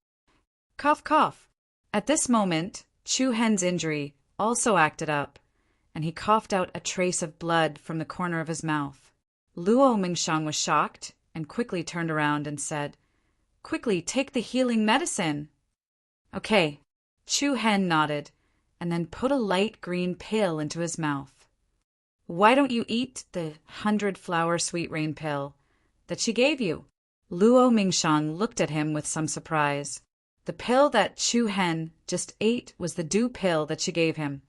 Cough, cough. At this moment, Chu Hen's injury also acted up, and he coughed out a trace of blood from the corner of his mouth. Luo Mingshang was shocked and quickly turned around and said, Quickly, take the healing medicine. Okay. Chu Hen nodded and then put a light green pill into his mouth. Why don't you eat the 100-flower sweet rain pill that she gave you? Luo Mingshang looked at him with some surprise. The pill that Chu Hen just ate was the dew pill that she gave him,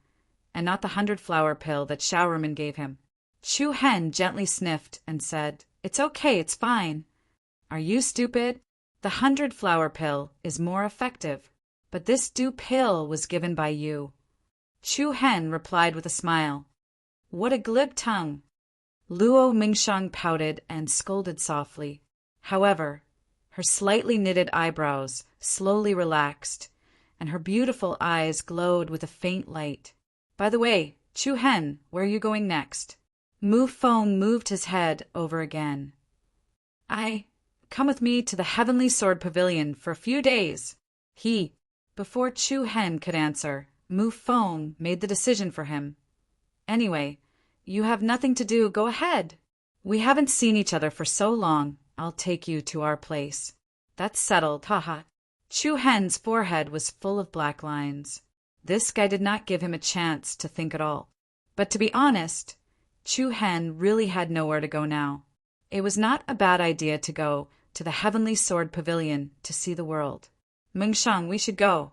and not the 100-flower pill that Xiaoruman gave him. Chu Hen gently sniffed and said, It's okay, it's fine. Are you stupid? The 100-flower pill is more effective, but this dew pill was given by you. Chu Hen replied with a smile. What a glib tongue. Luo Mingshang pouted and scolded softly. However, her slightly knitted eyebrows slowly relaxed, and her beautiful eyes glowed with a faint light. By the way, Chu Hen, where are you going next? Mu Feng moved his head over again. Come with me to the Heavenly Sword Pavilion for a few days. Before Chu Hen could answer, Mu Feng made the decision for him. Anyway, you have nothing to do, go ahead. We haven't seen each other for so long, I'll take you to our place. That's settled, haha. Chu Hen's forehead was full of black lines. This guy did not give him a chance to think at all. But to be honest, Chu Hen really had nowhere to go now. It was not a bad idea to go to the Heavenly Sword Pavilion to see the world. Mingshang, we should go.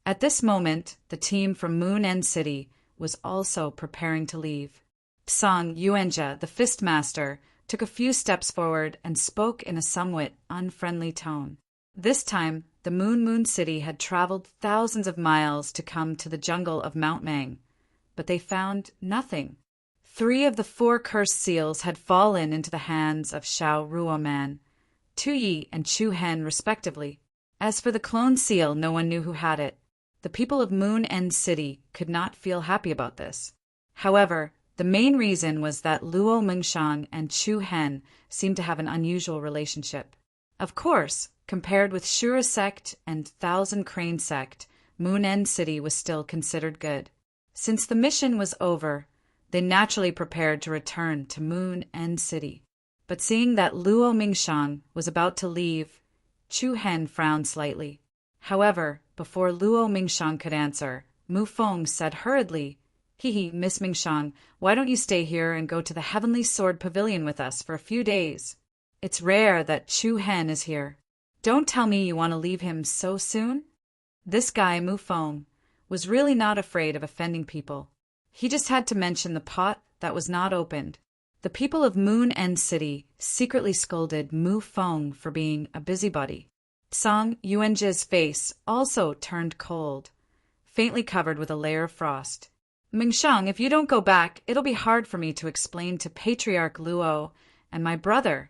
At this moment, the team from Moon End City was also preparing to leave. Psang Yuanjia, the fist master, took a few steps forward and spoke in a somewhat unfriendly tone. This time, the Moon City had traveled thousands of miles to come to the jungle of Mount Mang, but they found nothing. 3 of the 4 cursed seals had fallen into the hands of Xiao Ruoman, Tu Yi and Chu Hen respectively. As for the clone seal, no one knew who had it. The people of Moon End City could not feel happy about this. However, the main reason was that Luo Mingshang and Chu Hen seemed to have an unusual relationship. Of course, compared with Shura Sect and Thousand Crane Sect, Moon End City was still considered good. Since the mission was over, they naturally prepared to return to Moon End City. But seeing that Luo Mingshang was about to leave, Chu Hen frowned slightly. However, before Luo Mingshang could answer, Mu Feng said hurriedly, Miss Mingshang, why don't you stay here and go to the Heavenly Sword Pavilion with us for a few days? It's rare that Chu Hen is here. Don't tell me you want to leave him so soon? This guy, Mu Feng, was really not afraid of offending people. He just had to mention the pot that was not opened. The people of Moon End City secretly scolded Mu Feng for being a busybody. Psang Yuanjia's face also turned cold, faintly covered with a layer of frost. Mingshang, if you don't go back, it'll be hard for me to explain to Patriarch Luo and my brother.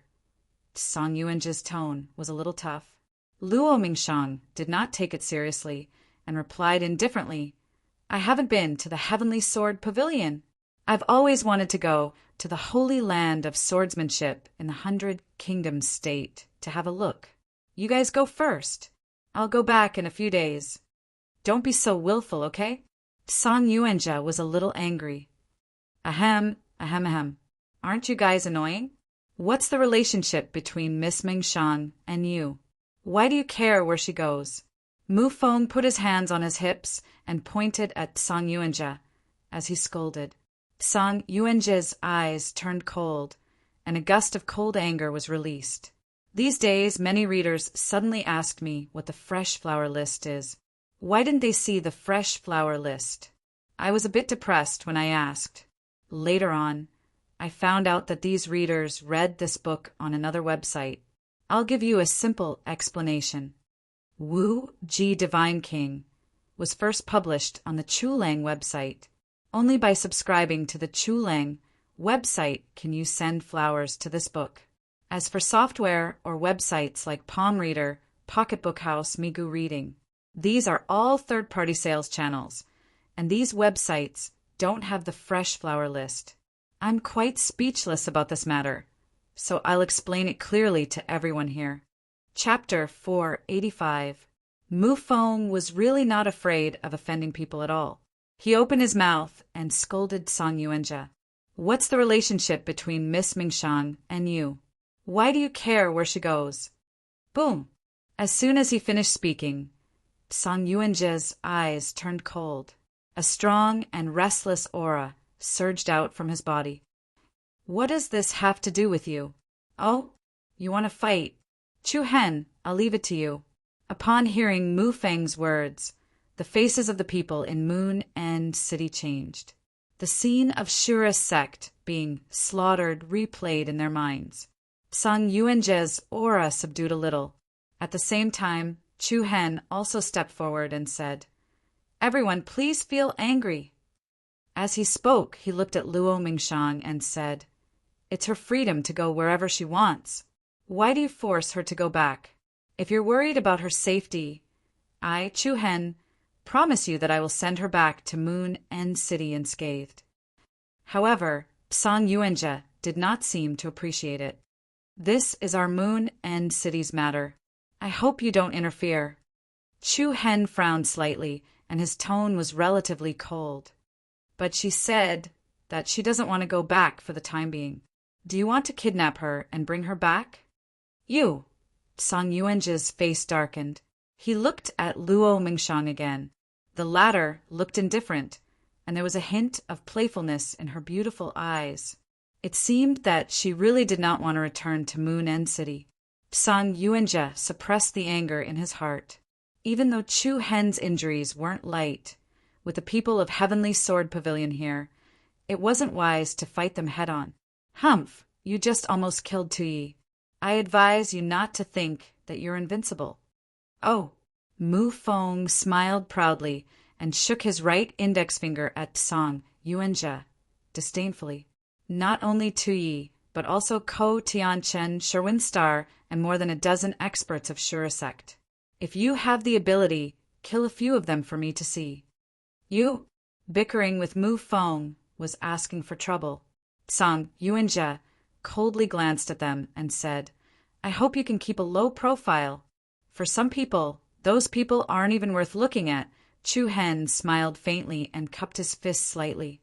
Psang Yuanjia's tone was a little tough. Luo Mingshang did not take it seriously and replied indifferently, I haven't been to the Heavenly Sword Pavilion. I've always wanted to go to the holy land of swordsmanship in the 100 Kingdoms state to have a look. You guys go first. I'll go back in a few days. Don't be so willful, okay? Song Yuanjia was a little angry. Ahem, ahem, ahem. Aren't you guys annoying? What's the relationship between Miss Mingshang and you? Why do you care where she goes? Mu Feng put his hands on his hips and pointed at Song Yuanjia as he scolded. Song Yuanjia's eyes turned cold, and a gust of cold anger was released. These days, many readers suddenly asked me what the fresh flower list is. Why didn't they see the fresh flower list? I was a bit depressed when I asked. Later on, I found out that these readers read this book on another website. I'll give you a simple explanation. Wu Ji Divine King was first published on the Chulang website. Only by subscribing to the Chulang website can you send flowers to this book. As for software or websites like Palm Reader, Pocketbook House, Migu Reading, these are all third-party sales channels, and these websites don't have the fresh flower list. I'm quite speechless about this matter, so I'll explain it clearly to everyone here. Chapter 485. Mu Feng was really not afraid of offending people at all. He opened his mouth and scolded Song Yuanjia. What's the relationship between Miss Mingshang and you? Why do you care where she goes? Boom! As soon as he finished speaking, Song Yuanjia's eyes turned cold. A strong and restless aura surged out from his body. What does this have to do with you? Oh, you want to fight? Chu Hen, I'll leave it to you. Upon hearing Mu Feng's words, the faces of the people in Moon End City changed. The scene of Shura's sect being slaughtered replayed in their minds. Song Yuanjia's aura subdued a little. At the same time, Chu Hen also stepped forward and said, Everyone, please feel angry. As he spoke, he looked at Luo Mingshang and said, It's her freedom to go wherever she wants. Why do you force her to go back? If you're worried about her safety, I, Chu Hen, promise you that I will send her back to Moon End City unscathed. However, Song Yuanjia did not seem to appreciate it. This is our Moon End City's matter. I hope you don't interfere. Chu Hen frowned slightly, and his tone was relatively cold. But she said that she doesn't want to go back for the time being. Do you want to kidnap her and bring her back? You! Song Yuanjia's face darkened. He looked at Luo Mingshang again. The latter looked indifferent, and there was a hint of playfulness in her beautiful eyes. It seemed that she really did not want to return to Moon End City. Song Yuanjia suppressed the anger in his heart. Even though Chu Hen's injuries weren't light, with the people of Heavenly Sword Pavilion here, it wasn't wise to fight them head-on. Humph, you just almost killed Tuyi. I advise you not to think that you're invincible. Oh! Mu Feng smiled proudly and shook his right index finger at Song Yuanjia disdainfully. Not only Tuyi, but also Ko Tianchen, Sherwin Star, and more than a dozen experts of Shura sect. If you have the ability, kill a few of them for me to see. You, bickering with Mu Feng, was asking for trouble. Song Yuanjia coldly glanced at them and said, I hope you can keep a low profile. For some people, those people aren't even worth looking at. Chu Hen smiled faintly and cupped his fist slightly.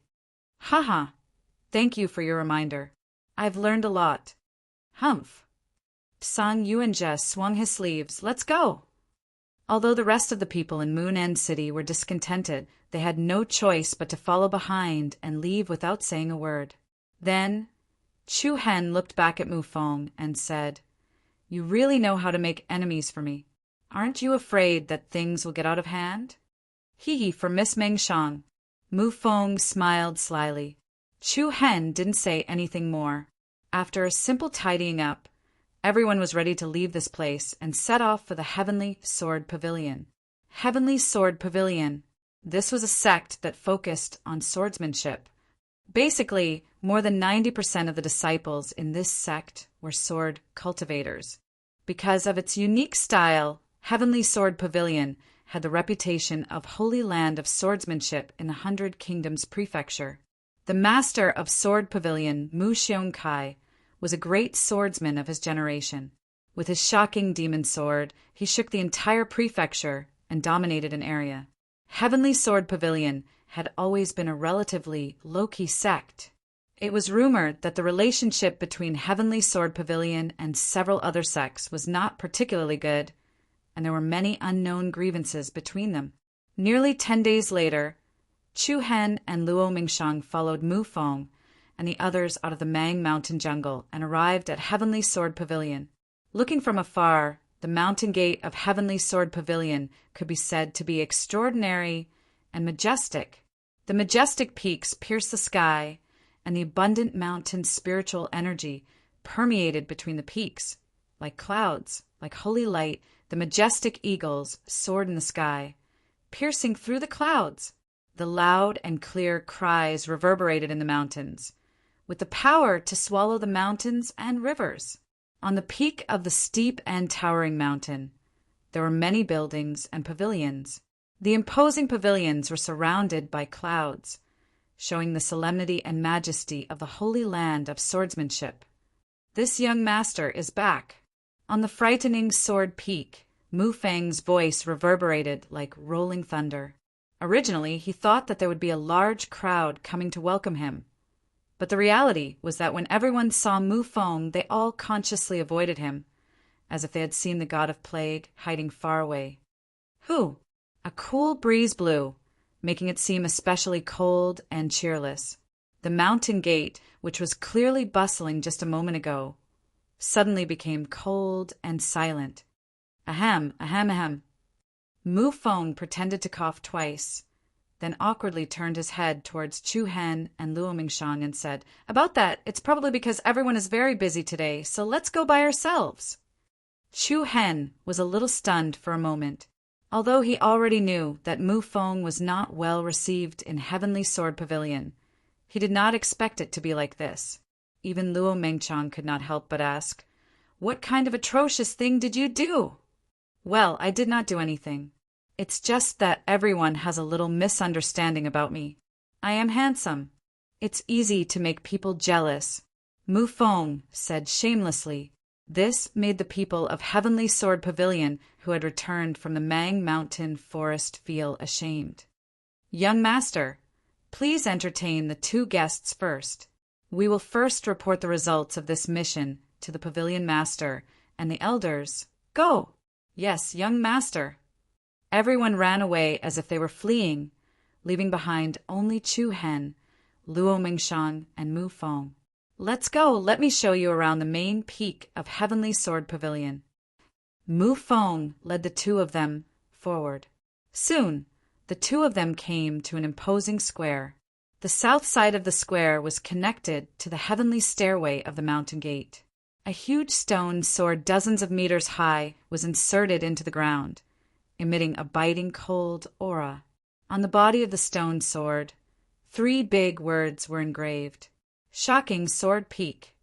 Haha, thank you for your reminder. I've learned a lot. Humph. Song Yuanjia swung his sleeves. Let's go. Although the rest of the people in Moon End City were discontented, they had no choice but to follow behind and leave without saying a word. Then, Chu Hen looked back at Mu Feng and said, You really know how to make enemies for me. Aren't you afraid that things will get out of hand? Hee for Miss Mingshang. Mu Feng smiled slyly. Chu Hen didn't say anything more. After a simple tidying up, everyone was ready to leave this place and set off for the Heavenly Sword Pavilion. Heavenly Sword Pavilion. This was a sect that focused on swordsmanship. Basically, more than 90% of the disciples in this sect were sword cultivators. Because of its unique style, Heavenly Sword Pavilion had the reputation of Holy Land of Swordsmanship in the 100 Kingdoms Prefecture. The master of Sword Pavilion, Mu Xiongkai, was a great swordsman of his generation. With his shocking demon sword, he shook the entire prefecture and dominated an area. Heavenly Sword Pavilion had always been a relatively low-key sect. It was rumored that the relationship between Heavenly Sword Pavilion and several other sects was not particularly good, and there were many unknown grievances between them. Nearly 10 days later, Chu Hen and Luo Mingshang followed Mu Feng and the others out of the Mang Mountain jungle and arrived at Heavenly Sword Pavilion. Looking from afar, the mountain gate of Heavenly Sword Pavilion could be said to be extraordinary and majestic. The majestic peaks pierced the sky, and the abundant mountain's spiritual energy permeated between the peaks. Like clouds, like holy light, the majestic eagles soared in the sky, piercing through the clouds. The loud and clear cries reverberated in the mountains, with the power to swallow the mountains and rivers. On the peak of the steep and towering mountain, there were many buildings and pavilions. The imposing pavilions were surrounded by clouds, showing the solemnity and majesty of the holy land of swordsmanship. This young master is back. On the frightening sword peak, Mu Feng's voice reverberated like rolling thunder. Originally, he thought that there would be a large crowd coming to welcome him. But the reality was that when everyone saw Mu Feng, they all consciously avoided him, as if they had seen the god of plague hiding far away. Who? A cool breeze blew, making it seem especially cold and cheerless. The mountain gate, which was clearly bustling just a moment ago, suddenly became cold and silent. Ahem, ahem, ahem. Mu Feng pretended to cough twice, then awkwardly turned his head towards Chu Hen and Luo Mingshang and said, "About that, it's probably because everyone is very busy today, so let's go by ourselves." Chu Hen was a little stunned for a moment. Although he already knew that Mu Feng was not well received in Heavenly Sword Pavilion, he did not expect it to be like this. Even Luo Mingshang could not help but ask, "What kind of atrocious thing did you do?" "Well, I did not do anything. It's just that everyone has a little misunderstanding about me. I am handsome. It's easy to make people jealous," Mu Feng said shamelessly. This made the people of Heavenly Sword Pavilion who had returned from the Mang Mountain forest feel ashamed. "Young master, please entertain the 2 guests first. We will first report the results of this mission to the pavilion master and the elders. Go!" "Yes, young master." Everyone ran away as if they were fleeing, leaving behind only Chu Hen, Luo Mingshang, and Mu Feng. "Let's go. Let me show you around the main peak of Heavenly Sword Pavilion." Mu Feng led the 2 of them forward. Soon, the 2 of them came to an imposing square. The south side of the square was connected to the heavenly stairway of the mountain gate. A huge stone soared dozens of meters high was inserted into the ground, emitting a biting cold aura. On the body of the stone sword, 3 big words were engraved: "Shocking Sword Peak."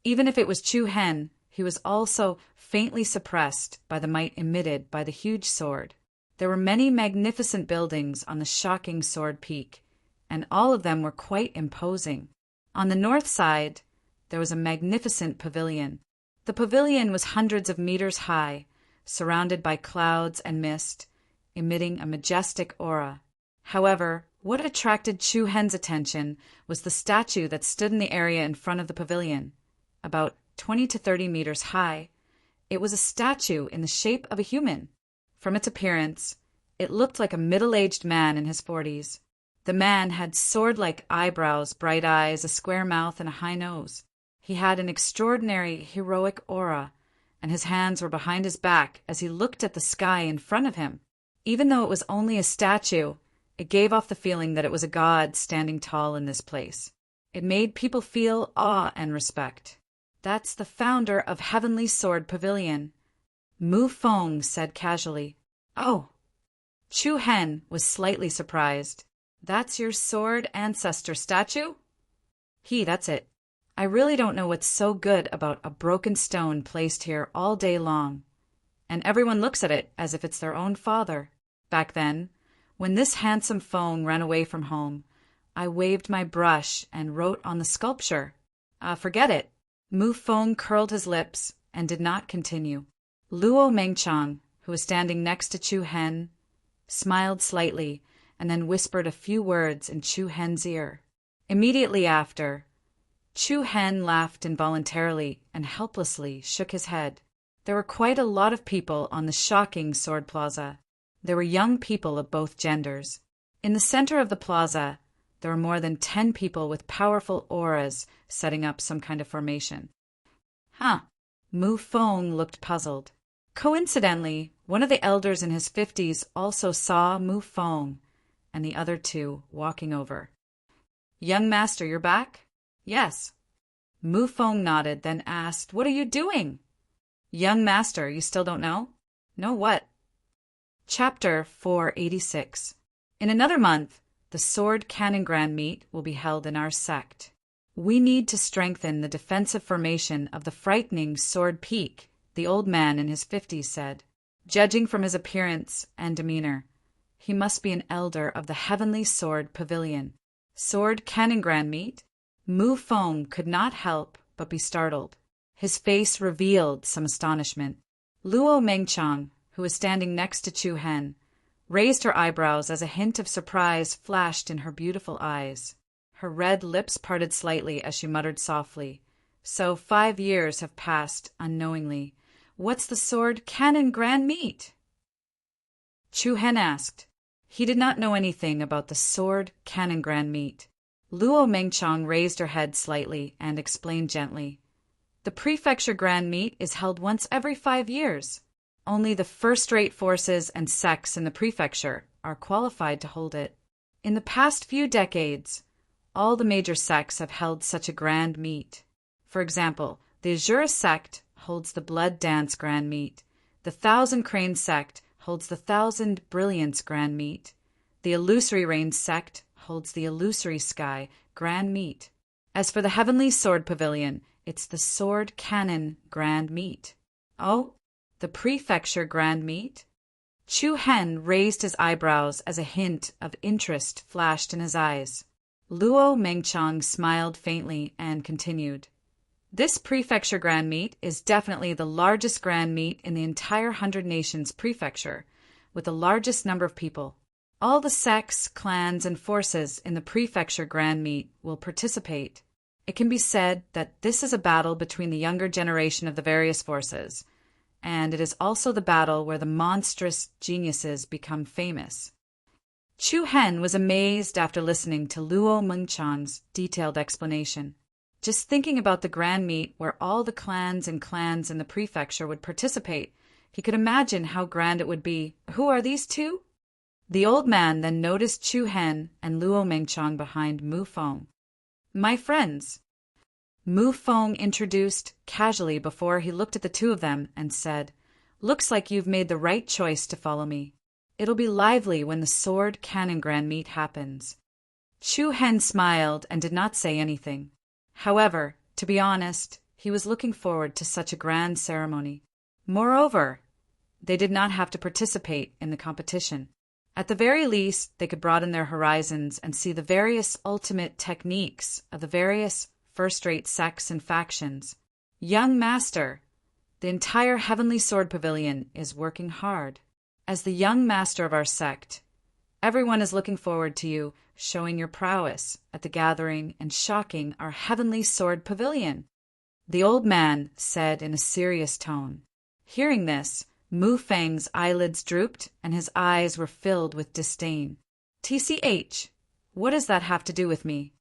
Even if it was Chu Hen, he was also faintly suppressed by the might emitted by the huge sword. There were many magnificent buildings on the Shocking Sword Peak, and all of them were quite imposing. On the north side, there was a magnificent pavilion. The pavilion was hundreds of meters high, surrounded by clouds and mist, emitting a majestic aura. However, what attracted Chu Hen's attention was the statue that stood in the area in front of the pavilion, about 20 to 30 meters high. It was a statue in the shape of a human. From its appearance, it looked like a middle-aged man in his 40s. The man had sword-like eyebrows, bright eyes, a square mouth, and a high nose. He had an extraordinary, heroic aura, and his hands were behind his back as he looked at the sky in front of him. Even though it was only a statue, it gave off the feeling that it was a god standing tall in this place. It made people feel awe and respect. "That's the founder of Heavenly Sword Pavilion," Mu Feng said casually. "Oh." Chu Hen was slightly surprised. "That's your sword ancestor statue?" That's it. I really don't know what's so good about a broken stone placed here all day long. And everyone looks at it as if it's their own father. Back then, when this handsome Feng ran away from home, I waved my brush and wrote on the sculpture. Forget it. Mu Feng curled his lips and did not continue. Luo Mengchang, who was standing next to Chu Hen, smiled slightly and then whispered a few words in Chu Hen's ear. Immediately after, Chu Hen laughed involuntarily and helplessly shook his head. There were quite a lot of people on the shocking sword plaza. There were young people of both genders. In the center of the plaza, there were more than 10 people with powerful auras setting up some kind of formation. Mu Feng looked puzzled. Coincidentally, one of the elders in his 50s also saw Mu Feng and the other two walking over. Young master, you're back? Yes. Mu Feng nodded, then asked, What are you doing? Young master, you still don't know? Know what? Chapter 486. In another month, the Sword Cannon Grand Meet will be held in our sect. We need to strengthen the defensive formation of the frightening Sword Peak, the old man in his 50s said. Judging from his appearance and demeanor, he must be an elder of the Heavenly Sword Pavilion. Sword Cannon Grand Meet? Mu Feng could not help but be startled. His face revealed some astonishment. Luo Mengchang, who was standing next to Chu Hen, raised her eyebrows as a hint of surprise flashed in her beautiful eyes. Her red lips parted slightly as she muttered softly, So 5 years have passed unknowingly. What's the Sword Cannon Grand Meet? Chu Hen asked. He did not know anything about the Sword Cannon Grand Meet. Luo Mengchang raised her head slightly and explained gently. The Prefecture Grand Meet is held once every 5 years. Only the first-rate forces and sects in the prefecture are qualified to hold it. In the past few decades, all the major sects have held such a grand meet. For example, the Azura sect holds the Blood Dance Grand Meet. The Thousand Crane sect holds the Thousand Brilliance Grand Meet. The Illusory Rain sect holds the Illusory Sky Grand Meet. As for the Heavenly Sword Pavilion, it's the Sword Cannon Grand Meet. Oh, the Prefecture Grand Meet? Chu Hen raised his eyebrows as a hint of interest flashed in his eyes. Luo Mengchang smiled faintly and continued. This Prefecture Grand Meet is definitely the largest Grand Meet in the entire 100 Nations Prefecture, with the largest number of people. All the sects, clans, and forces in the Prefecture Grand Meet will participate. It can be said that this is a battle between the younger generation of the various forces, and it is also the battle where the monstrous geniuses become famous. Chu Hen was amazed after listening to Luo Mengchang's detailed explanation. Just thinking about the Grand Meet where all the clans in the prefecture would participate, he could imagine how grand it would be. Who are these two? The old man then noticed Chu Hen and Luo Mengchang behind Mu Feng. My friends. Mu Feng introduced casually before he looked at the two of them and said, Looks like you've made the right choice to follow me. It'll be lively when the Sword Cannon Grand Meet happens. Chu Hen smiled and did not say anything. However, to be honest, he was looking forward to such a grand ceremony. Moreover, they did not have to participate in the competition. At the very least, they could broaden their horizons and see the various ultimate techniques of the various first-rate sects and factions. Young Master, the entire Heavenly Sword Pavilion is working hard. As the young master of our sect, everyone is looking forward to you showing your prowess at the gathering and shocking our Heavenly Sword Pavilion, the old man said in a serious tone. Hearing this, Mu Feng's eyelids drooped and his eyes were filled with disdain. TCH, what does that have to do with me?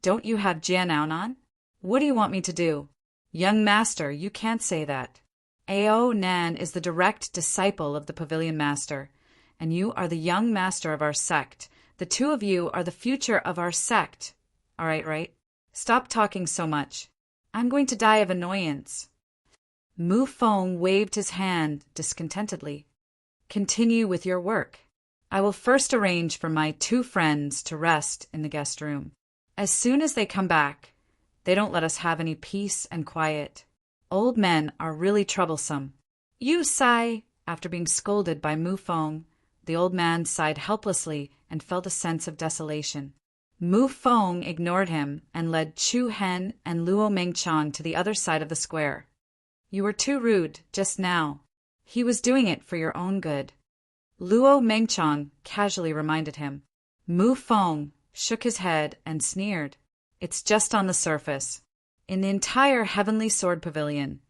Don't you have Jianao on? What do you want me to do? Young master, you can't say that. Ao Nan is the direct disciple of the Pavilion Master, and you are the young master of our sect. The two of you are the future of our sect. All right. Stop talking so much. I'm going to die of annoyance. Mu Feng waved his hand discontentedly. Continue with your work. I will first arrange for my two friends to rest in the guest room. As soon as they come back, they don't let us have any peace and quiet. Old men are really troublesome. You sigh. After being scolded by Mu Feng, the old man sighed helplessly and felt a sense of desolation. Mu Feng ignored him and led Chu Hen and Luo Mengchang to the other side of the square. You were too rude just now. He was doing it for your own good, Luo Mengchang casually reminded him. Mu Feng shook his head and sneered. It's just on the surface. In the entire Heavenly Sword Pavilion,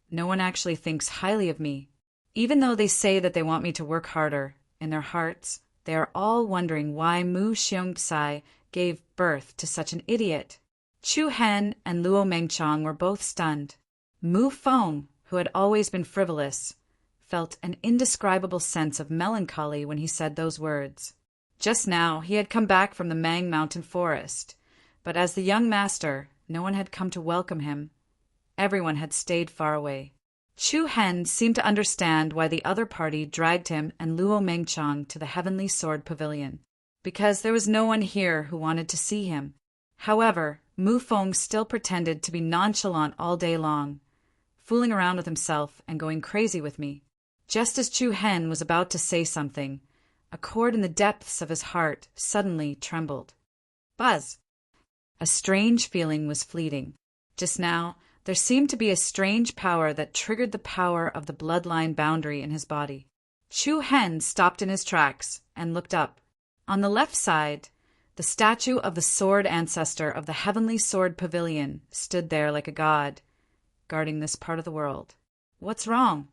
no one actually thinks highly of me. Even though they say that they want me to work harder, in their hearts, they are all wondering why Mu Xiongxai gave birth to such an idiot. Chu Hen and Luo Mengchang were both stunned. Mu Feng, who had always been frivolous, felt an indescribable sense of melancholy when he said those words. Just now he had come back from the Mang Mountain forest, but as the young master, no one had come to welcome him. Everyone had stayed far away. Chu Hen seemed to understand why the other party dragged him and Luo Mengchang to the Heavenly Sword Pavilion, because there was no one here who wanted to see him. However, Mu Feng still pretended to be nonchalant all day long, fooling around with himself and going crazy with me. Just as Chu Hen was about to say something, a chord in the depths of his heart suddenly trembled. Buzz! A strange feeling was fleeting. Just now, there seemed to be a strange power that triggered the power of the bloodline boundary in his body. Chu Hen stopped in his tracks and looked up. On the left side, the statue of the sword ancestor of the Heavenly Sword Pavilion stood there like a god, guarding this part of the world. What's wrong?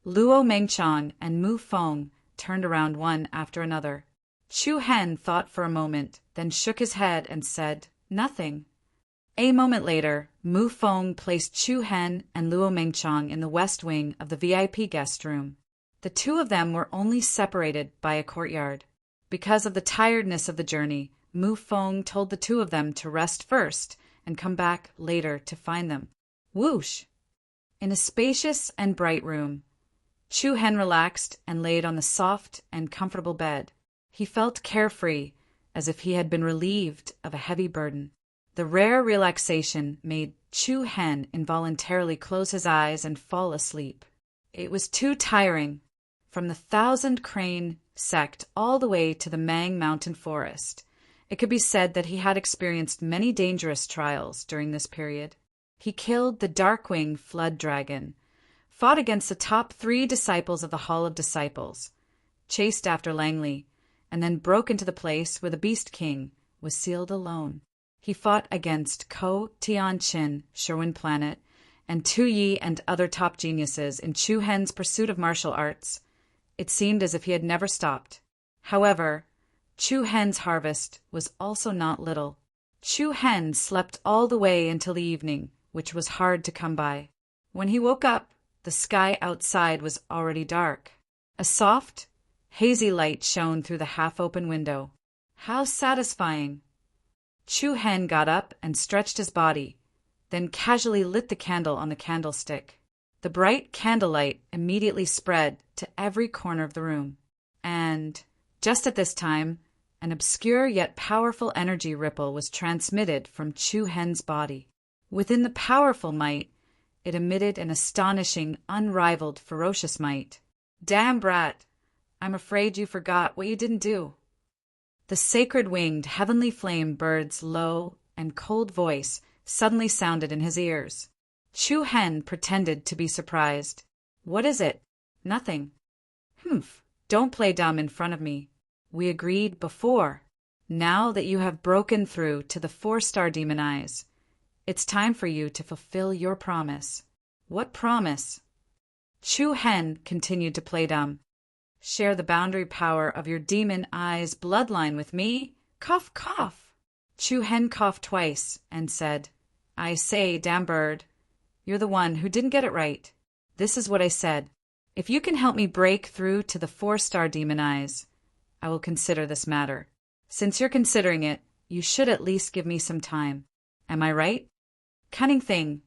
Luo Mengchang and Mu Feng turned around one after another. Chu Hen thought for a moment, then shook his head and said, Nothing. A moment later, Mu Feng placed Chu Hen and Luo Mengchang in the west wing of the VIP guest room. The two of them were only separated by a courtyard. Because of the tiredness of the journey, Mu Feng told the two of them to rest first and come back later to find them. Whoosh! In a spacious and bright room, Chu Hen relaxed and laid on the soft and comfortable bed. He felt carefree, as if he had been relieved of a heavy burden. The rare relaxation made Chu Hen involuntarily close his eyes and fall asleep. It was too tiring. From the Thousand Crane sect all the way to the Mang Mountain forest, it could be said that he had experienced many dangerous trials during this period. He killed the Darkwing Flood Dragon, fought against the top 3 disciples of the Hall of Disciples, chased after Langley, and then broke into the place where the Beast King was sealed alone. He fought against Ko Tian-Chin, Sherwin Planet, and Tu Yi and other top geniuses in Chu Hen's pursuit of martial arts. It seemed as if he had never stopped. However, Chu Hen's harvest was also not little. Chu Hen slept all the way until the evening, which was hard to come by. When he woke up, the sky outside was already dark. A soft, hazy light shone through the half-open window. How satisfying! Chu Hen got up and stretched his body, then casually lit the candle on the candlestick. The bright candlelight immediately spread to every corner of the room. And, just at this time, an obscure yet powerful energy ripple was transmitted from Chu Hen's body. Within the powerful might, it emitted an astonishing, unrivaled, ferocious might. Damn brat! I'm afraid you forgot what you didn't do. The sacred-winged, heavenly flame bird's low and cold voice suddenly sounded in his ears. Chu Hen pretended to be surprised. What is it? Nothing. Humph, don't play dumb in front of me. We agreed before. Now that you have broken through to the 4-star demon eyes, it's time for you to fulfill your promise. What promise? Chu Hen continued to play dumb. Share the boundary power of your demon eyes bloodline with me? Cough, cough. Chu Hen coughed twice and said, I say, damn bird, you're the one who didn't get it right. This is what I said. If you can help me break through to the 4-star demon eyes, I will consider this matter. Since you're considering it, you should at least give me some time. Am I right? Cunning thing,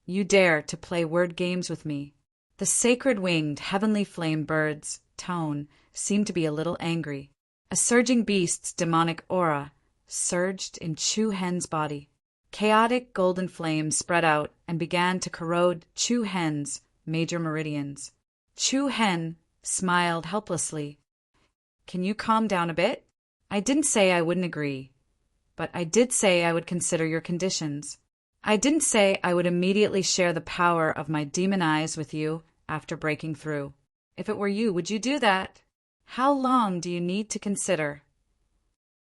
you dare to play word games with me. The sacred-winged, heavenly flame bird's tone seemed to be a little angry. A surging beast's demonic aura surged in Chu Hen's body. Chaotic golden flames spread out and began to corrode Chu Hen's major meridians. Chu Hen smiled helplessly. Can you calm down a bit? I didn't say I wouldn't agree. but I did say I would consider your conditions. I didn't say I would immediately share the power of my demon eyes with you after breaking through. If it were you, would you do that? How long do you need to consider?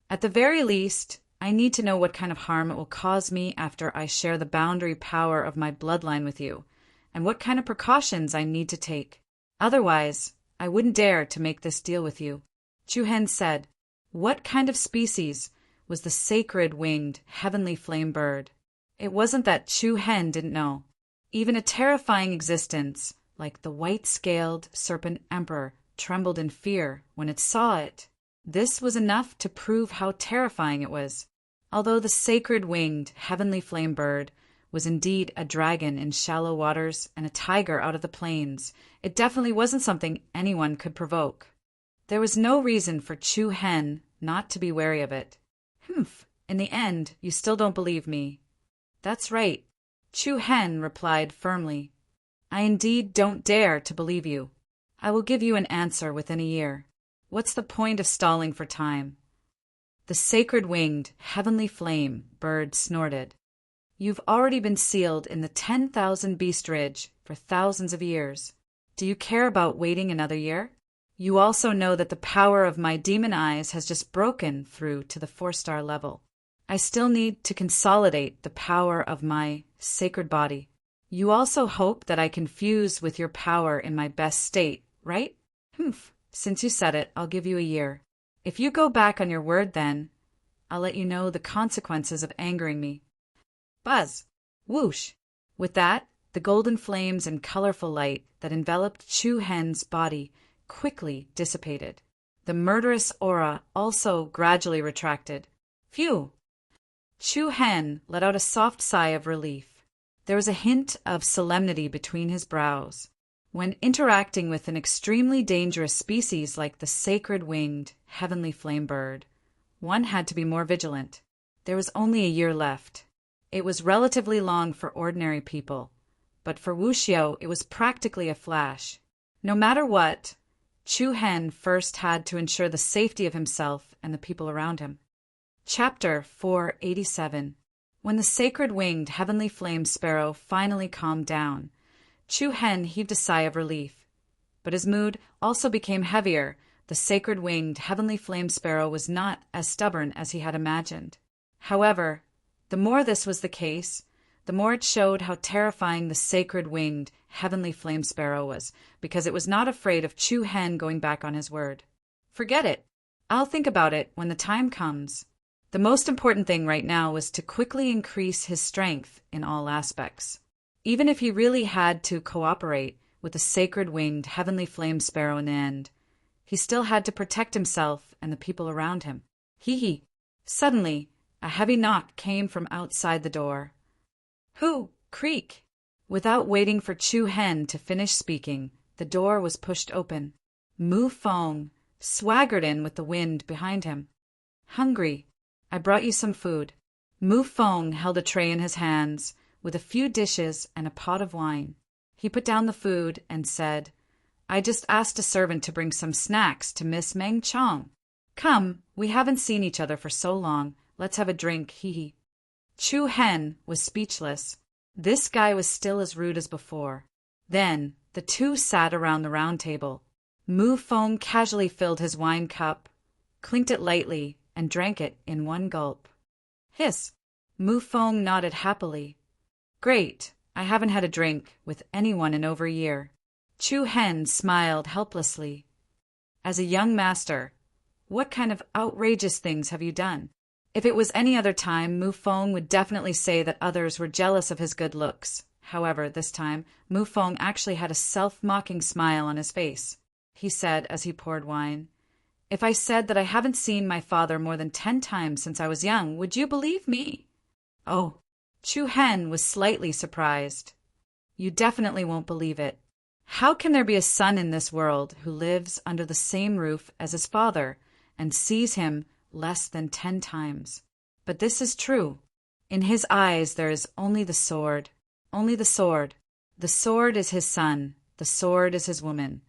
At the very least, I need to know what kind of harm it will cause me after I share the boundary power of my bloodline with you, and what kind of precautions I need to take. Otherwise, I wouldn't dare to make this deal with you. Chu Hen said, "What kind of species was the sacred winged heavenly flame bird?" It wasn't that Chu Hen didn't know. Even a terrifying existence like the white-scaled serpent emperor trembled in fear when it saw it. This was enough to prove how terrifying it was. Although the sacred winged heavenly flame bird was indeed a dragon in shallow waters and a tiger out of the plains, it definitely wasn't something anyone could provoke. There was no reason for Chu Hen not to be wary of it. "Humph, in the end, you still don't believe me." "That's right," Chu Hen replied firmly. "I indeed don't dare to believe you. I will give you an answer within a year. What's the point of stalling for time?" The sacred winged heavenly flame bird snorted. "You've already been sealed in the 10,000 Beast Ridge for thousands of years. Do you care about waiting another year? You also know that the power of my demon eyes has just broken through to the 4-star level. I still need to consolidate the power of my sacred body. You also hope that I can fuse with your power in my best state, right? Humph, since you said it, I'll give you a year. If you go back on your word then, I'll let you know the consequences of angering me." Buzz! Whoosh! With that, the golden flames and colorful light that enveloped Chu Hen's body quickly dissipated. The murderous aura also gradually retracted. Phew! Chu Hen let out a soft sigh of relief. There was a hint of solemnity between his brows. When interacting with an extremely dangerous species like the sacred winged heavenly flame bird, one had to be more vigilant. There was only a year left. It was relatively long for ordinary people, but for Wu Xiao it was practically a flash. No matter what, Chu Hen first had to ensure the safety of himself and the people around him. Chapter 487. When the sacred winged heavenly flame sparrow finally calmed down, Chu Hen heaved a sigh of relief. But his mood also became heavier. The sacred winged heavenly flame sparrow was not as stubborn as he had imagined. However, the more this was the case, the more it showed how terrifying the sacred winged heavenly flame sparrow was, because it was not afraid of Chu Hen going back on his word. "Forget it. I'll think about it when the time comes." The most important thing right now was to quickly increase his strength in all aspects. Even if he really had to cooperate with the sacred winged heavenly flame sparrow in the end, he still had to protect himself and the people around him. Hee. Suddenly, a heavy knock came from outside the door. "Who? Creak!" Without waiting for Chu Hen to finish speaking, the door was pushed open. Mu Fong swaggered in with the wind behind him. "Hungry? I brought you some food." Mu Fong held a tray in his hands with a few dishes and a pot of wine. He put down the food and said, "I just asked a servant to bring some snacks to Miss Meng Chong. Come, we haven't seen each other for so long. Let's have a drink, hee. Chu Hen was speechless. This guy was still as rude as before. Then the two sat around the round table. Mu Fong casually filled his wine cup, clinked it lightly, and drank it in one gulp. Hiss! Mu Fong nodded happily. "Great, I haven't had a drink with anyone in over a year." Chu Hen smiled helplessly. "As a young master, what kind of outrageous things have you done?" If it was any other time, Mu Fong would definitely say that others were jealous of his good looks. However, this time, Mu Fong actually had a self-mocking smile on his face. He said as he poured wine, "If I said that I haven't seen my father more than 10 times since I was young, would you believe me?" "Oh." Chu Hen was slightly surprised. "You definitely won't believe it. How can there be a son in this world who lives under the same roof as his father and sees him less than 10 times? But this is true. In his eyes there is only the sword. Only the sword. The sword is his son. The sword is his woman.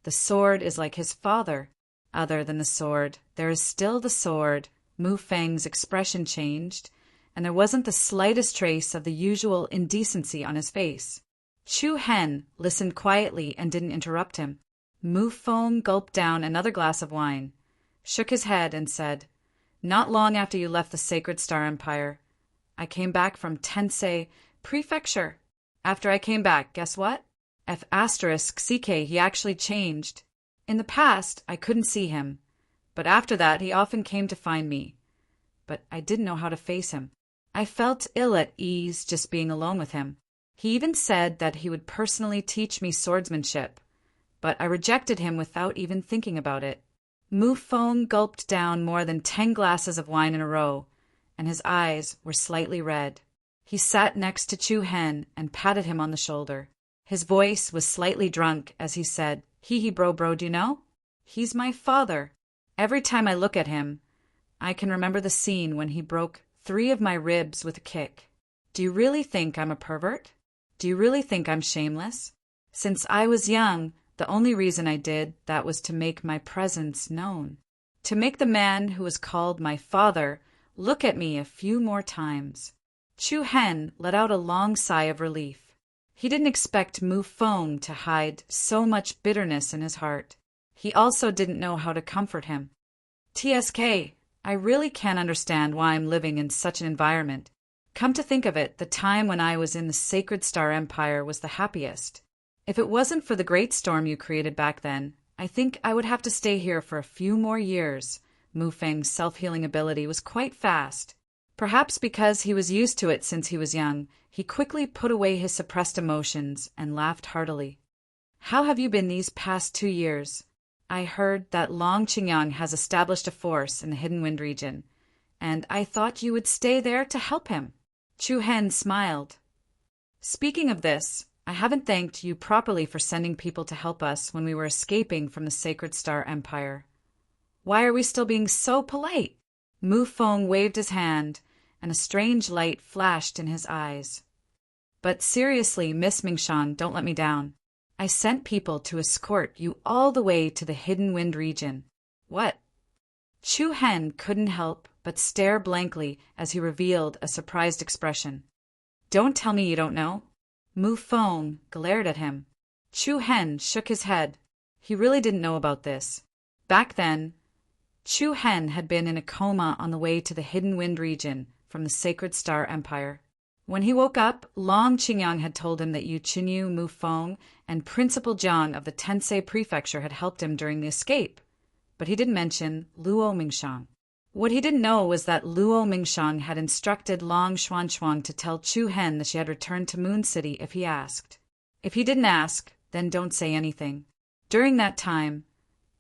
The sword is like his father. Other than the sword, there is still the sword, Mu Feng's expression changed, and there wasn't the slightest trace of the usual indecency on his face. Chu Hen listened quietly and didn't interrupt him. Mu Feng gulped down another glass of wine, shook his head, and said, "Not long after you left the Sacred Star Empire, I came back from Tensei Prefecture. After I came back, guess what? CK, he actually changed. In the past, I couldn't see him, but after that he often came to find me. But I didn't know how to face him. I felt ill at ease just being alone with him. He even said that he would personally teach me swordsmanship, but I rejected him without even thinking about it." Mu Feng gulped down more than 10 glasses of wine in a row, and his eyes were slightly red. He sat next to Chu Hen and patted him on the shoulder. His voice was slightly drunk as he said, Hee bro, do you know? He's my father. Every time I look at him, I can remember the scene when he broke 3 of my ribs with a kick. Do you really think I'm a pervert? Do you really think I'm shameless? Since I was young, the only reason I did that was to make my presence known. To make the man who was called my father look at me a few more times. Chu Hen let out a long sigh of relief. He didn't expect Mu Feng to hide so much bitterness in his heart. He also didn't know how to comfort him. "TSK, I really can't understand why I'm living in such an environment. Come to think of it, the time when I was in the Sacred Star Empire was the happiest. If it wasn't for the great storm you created back then, I think I would have to stay here for a few more years." Mu Feng's self-healing ability was quite fast. Perhaps because he was used to it since he was young, he quickly put away his suppressed emotions and laughed heartily. "How have you been these past 2 years? I heard that Long Qingyang has established a force in the Hidden Wind region, and I thought you would stay there to help him." Chu Hen smiled. "Speaking of this, I haven't thanked you properly for sending people to help us when we were escaping from the Sacred Star Empire. Why are we still being so polite?" Mu Feng waved his hand, and a strange light flashed in his eyes. "But seriously, Miss Mingshan, don't let me down. I sent people to escort you all the way to the Hidden Wind region." "What?" Chu Hen couldn't help but stare blankly as he revealed a surprised expression. "Don't tell me you don't know." Mu Feng glared at him. Chu Hen shook his head. He really didn't know about this. Back then, Chu Hen had been in a coma on the way to the Hidden Wind region from the Sacred Star Empire. When he woke up, Long Qingyang had told him that Yu Qinyu, Mu Feng, and Principal Jiang of the Tensei Prefecture had helped him during the escape, but he didn't mention Luo Mingshang. What he didn't know was that Luo Mingshang had instructed Long Xuanchuang to tell Chu Hen that she had returned to Moon City if he asked. If he didn't ask, then don't say anything. During that time,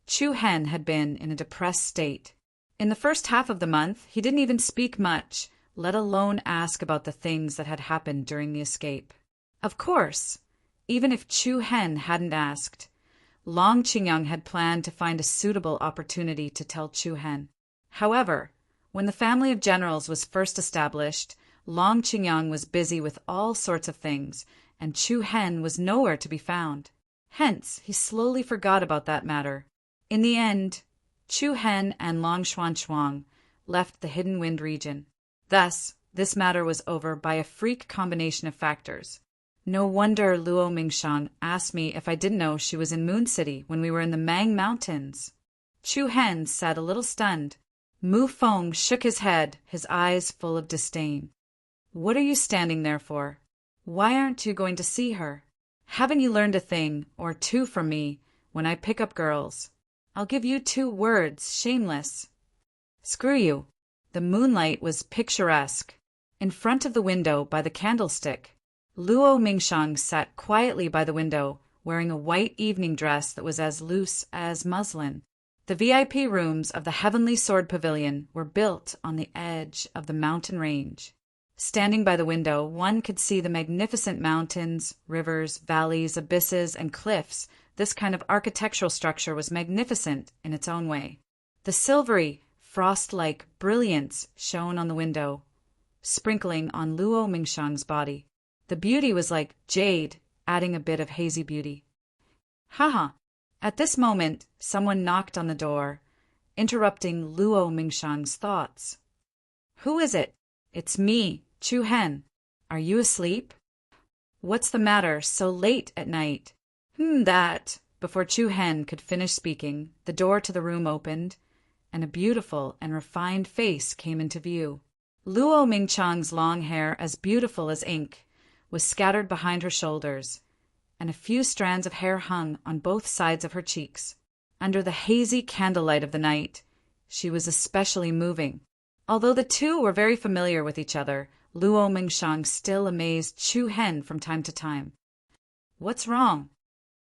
Chu Hen had been in a depressed state. In the first half of the month, he didn't even speak much, let alone ask about the things that had happened during the escape. Of course, even if Chu Hen hadn't asked, Long Qingyang had planned to find a suitable opportunity to tell Chu Hen. However, when the family of generals was first established, Long Qingyang was busy with all sorts of things, and Chu Hen was nowhere to be found. Hence, he slowly forgot about that matter. In the end, Chu Hen and Long Xuanchuang left the Hidden Wind region. Thus, this matter was over by a freak combination of factors. No wonder Luo Mingshang asked me if I didn't know she was in Moon City when we were in the Mang Mountains. Chu Hen sat a little stunned. Mu Feng shook his head, his eyes full of disdain. "What are you standing there for? Why aren't you going to see her? Haven't you learned a thing or 2 from me when I pick up girls? I'll give you 2 words, shameless." "Screw you." The moonlight was picturesque. In front of the window by the candlestick, Luo Mingshang sat quietly by the window, wearing a white evening dress that was as loose as muslin. The VIP rooms of the Heavenly Sword Pavilion were built on the edge of the mountain range. Standing by the window, one could see the magnificent mountains, rivers, valleys, abysses, and cliffs. This kind of architectural structure was magnificent in its own way. The silvery, frost-like brilliance shone on the window, sprinkling on Luo Mingshang's body. The beauty was like jade, adding a bit of hazy beauty. Haha! At this moment, someone knocked on the door, interrupting Luo Mingshang's thoughts. "Who is it?" "It's me, Chu Hen. Are you asleep?" "What's the matter so late at night?" That." Before Chu Hen could finish speaking, the door to the room opened, and a beautiful and refined face came into view. Luo Mingchang's long hair, as beautiful as ink, was scattered behind her shoulders, and a few strands of hair hung on both sides of her cheeks. Under the hazy candlelight of the night, she was especially moving. Although the two were very familiar with each other, Luo Mingshang still amazed Chu Hen from time to time. "What's wrong?"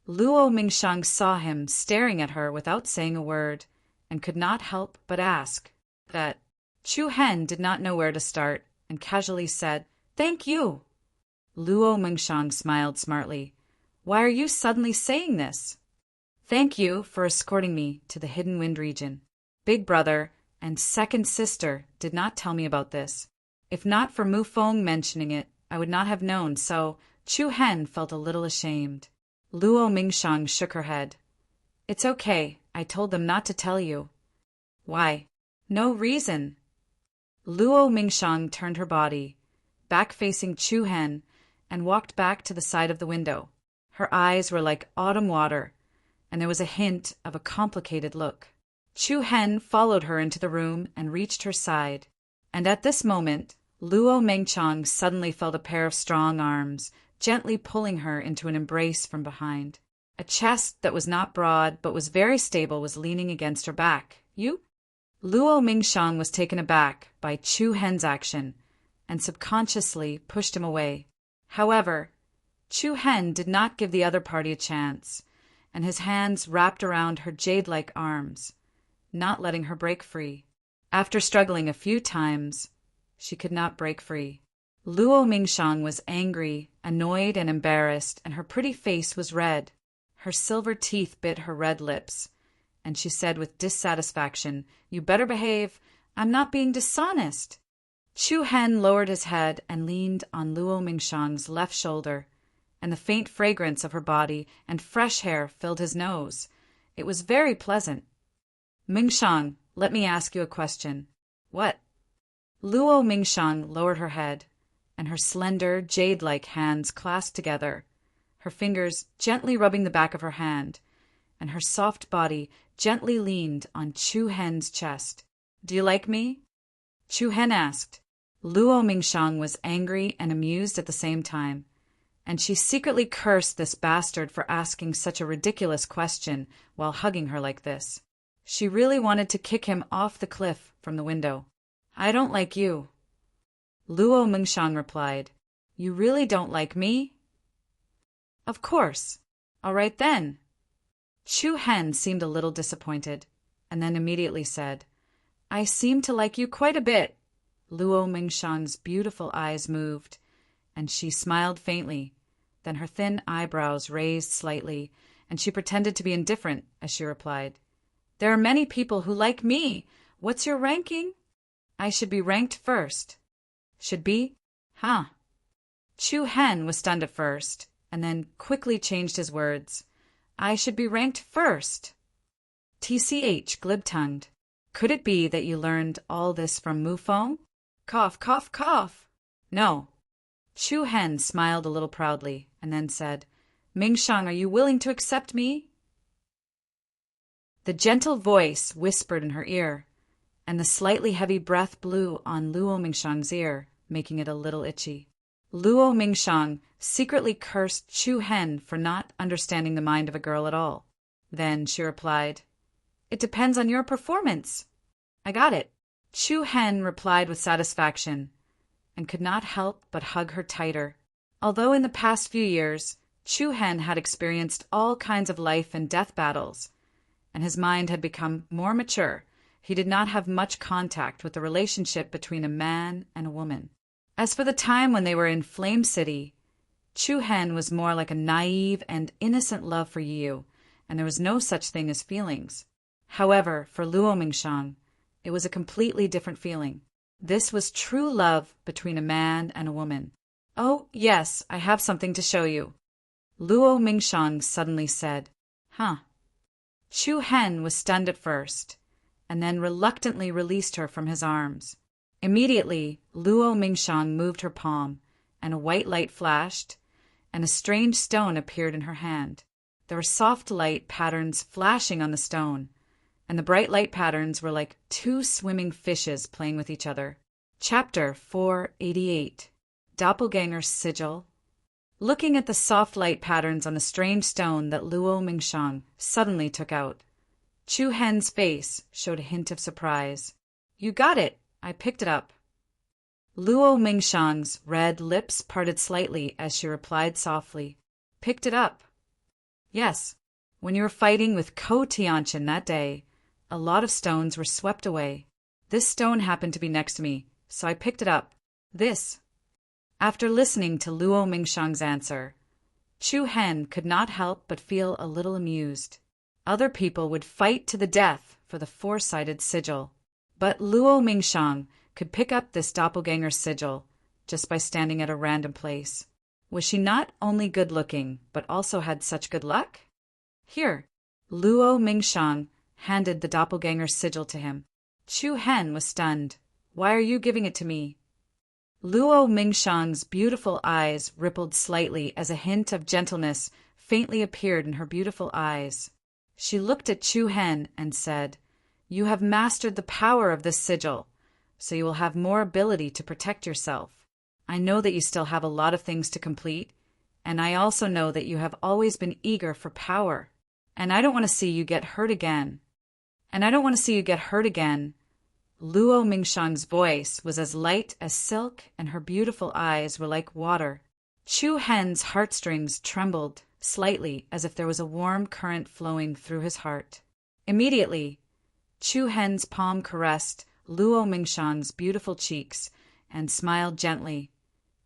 Luo Mingshang saw him staring at her without saying a word, and could not help but ask that. Chu Hen did not know where to start, and casually said, "Thank you." Luo Mingshang smiled smartly. "Why are you suddenly saying this?" "Thank you for escorting me to the Hidden Wind region. Big brother and second sister did not tell me about this. If not for Mu Feng mentioning it, I would not have known, so." Chu Hen felt a little ashamed. Luo Mingshang shook her head. "It's okay. I told them not to tell you." "Why?" "No reason." Luo Mingshang turned her body, back facing Chu Hen, and walked back to the side of the window. Her eyes were like autumn water, and there was a hint of a complicated look. Chu Hen followed her into the room and reached her side, and at this moment, Luo Mingchang suddenly felt a pair of strong arms gently pulling her into an embrace from behind. A chest that was not broad but was very stable was leaning against her back. "You?" Luo Mingshang was taken aback by Chu Hen's action and subconsciously pushed him away. However, Chu Hen did not give the other party a chance, and his hands wrapped around her jade-like arms, not letting her break free. After struggling a few times, she could not break free. Luo Mingshang was angry, annoyed, and embarrassed, and her pretty face was red. Her silver teeth bit her red lips, and she said with dissatisfaction, "You better behave. I'm not being dishonest." Chu Hen lowered his head and leaned on Luo Mingshang's left shoulder, and the faint fragrance of her body and fresh hair filled his nose. It was very pleasant. "Mingshang, let me ask you a question." "What?" Luo Mingshang lowered her head, and her slender, jade-like hands clasped together, her fingers gently rubbing the back of her hand, and her soft body gently leaned on Chu Hen's chest. "Do you like me?" Chu Hen asked. Luo Mingshang was angry and amused at the same time, and she secretly cursed this bastard for asking such a ridiculous question while hugging her like this. She really wanted to kick him off the cliff from the window. "I don't like you." Luo Mingshang replied, "You really don't like me?" "Of course. All right then." Chu Hen seemed a little disappointed, and then immediately said, "I seem to like you quite a bit." Luo Mingshang's beautiful eyes moved, and she smiled faintly. Then her thin eyebrows raised slightly, and she pretended to be indifferent as she replied, "There are many people who like me. What's your ranking?" "I should be ranked first." "Should be? Huh." Chu Hen was stunned at first, and then quickly changed his words. "I should be ranked first." TCH glib-tongued. "Could it be that you learned all this from Mu Feng?" Cough, cough, cough. "No." Chu Hen smiled a little proudly, and then said, "Mingshang, are you willing to accept me?" The gentle voice whispered in her ear, and the slightly heavy breath blew on Luo Mingshang's ear, making it a little itchy. Luo Mingshang secretly cursed Chu Hen for not understanding the mind of a girl at all. Then she replied, "It depends on your performance." "I got it." Chu Hen replied with satisfaction, and could not help but hug her tighter. Although in the past few years, Chu Hen had experienced all kinds of life and death battles, and his mind had become more mature, he did not have much contact with the relationship between a man and a woman. As for the time when they were in Flame City, Chu Hen was more like a naive and innocent love for Yu, and there was no such thing as feelings. However, for Luo Mingshang, it was a completely different feeling. This was true love between a man and a woman. "Oh, yes, I have something to show you," Luo Mingshang suddenly said. "Huh." Chu Hen was stunned at first, and then reluctantly released her from his arms. Immediately, Luo Mingshang moved her palm, and a white light flashed, and a strange stone appeared in her hand. There were soft light patterns flashing on the stone, and the bright light patterns were like two swimming fishes playing with each other. Chapter 488. Doppelganger's Sigil. Looking at the soft light patterns on the strange stone that Luo Mingshang suddenly took out, Chu Hen's face showed a hint of surprise. "You got it! I picked it up." Luo Mingshang's red lips parted slightly as she replied softly, "Picked it up?" "Yes. When you were fighting with Ko Tianqian that day, a lot of stones were swept away. This stone happened to be next to me, so I picked it up. This." After listening to Luo Mingshang's answer, Chu Hen could not help but feel a little amused. Other people would fight to the death for the four-sided sigil, but Luo Mingshang could pick up this doppelganger sigil just by standing at a random place. Was she not only good-looking, but also had such good luck? Here, Luo Mingshang handed the doppelganger sigil to him. Chu Hen was stunned. "Why are you giving it to me?" Luo Mingshang's beautiful eyes rippled slightly as a hint of gentleness faintly appeared in her beautiful eyes. She looked at Chu Hen and said, "You have mastered the power of this sigil, so you will have more ability to protect yourself. I know that you still have a lot of things to complete, and I also know that you have always been eager for power, and I don't want to see you get hurt again." Luo Mingshang's voice was as light as silk, and her beautiful eyes were like water. Chu Hen's heartstrings trembled slightly as if there was a warm current flowing through his heart. Immediately, Chu Hen's palm caressed Luo Mingshang's beautiful cheeks and smiled gently.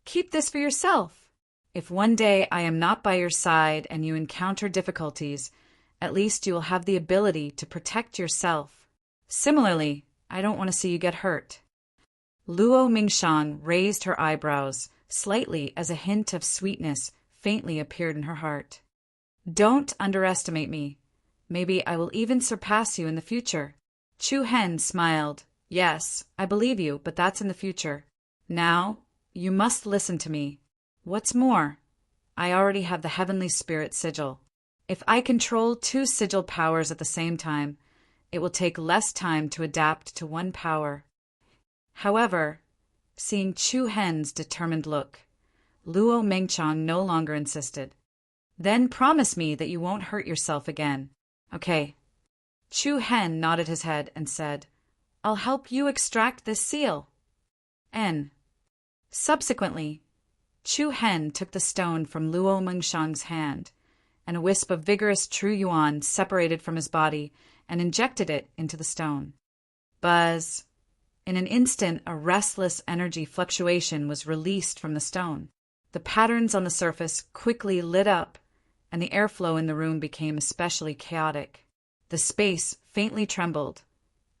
"Keep this for yourself. If one day I am not by your side and you encounter difficulties, at least you will have the ability to protect yourself. Similarly, I don't want to see you get hurt." Luo Mingshang raised her eyebrows slightly as a hint of sweetness faintly appeared in her heart. "Don't underestimate me. Maybe I will even surpass you in the future." Chu Hen smiled. "Yes, I believe you, but that's in the future. Now, you must listen to me. What's more, I already have the Heavenly Spirit Sigil. If I control two sigil powers at the same time, it will take less time to adapt to one power." However, seeing Chu Hen's determined look, Luo Mingshang no longer insisted. "Then promise me that you won't hurt yourself again." "Okay." Chu Hen nodded his head and said, "I'll help you extract this seal." Subsequently, Chu Hen took the stone from Luo Mingshang's hand, and a wisp of vigorous true yuan separated from his body and injected it into the stone. Buzz! In an instant, a restless energy fluctuation was released from the stone. The patterns on the surface quickly lit up, and the airflow in the room became especially chaotic. The space faintly trembled,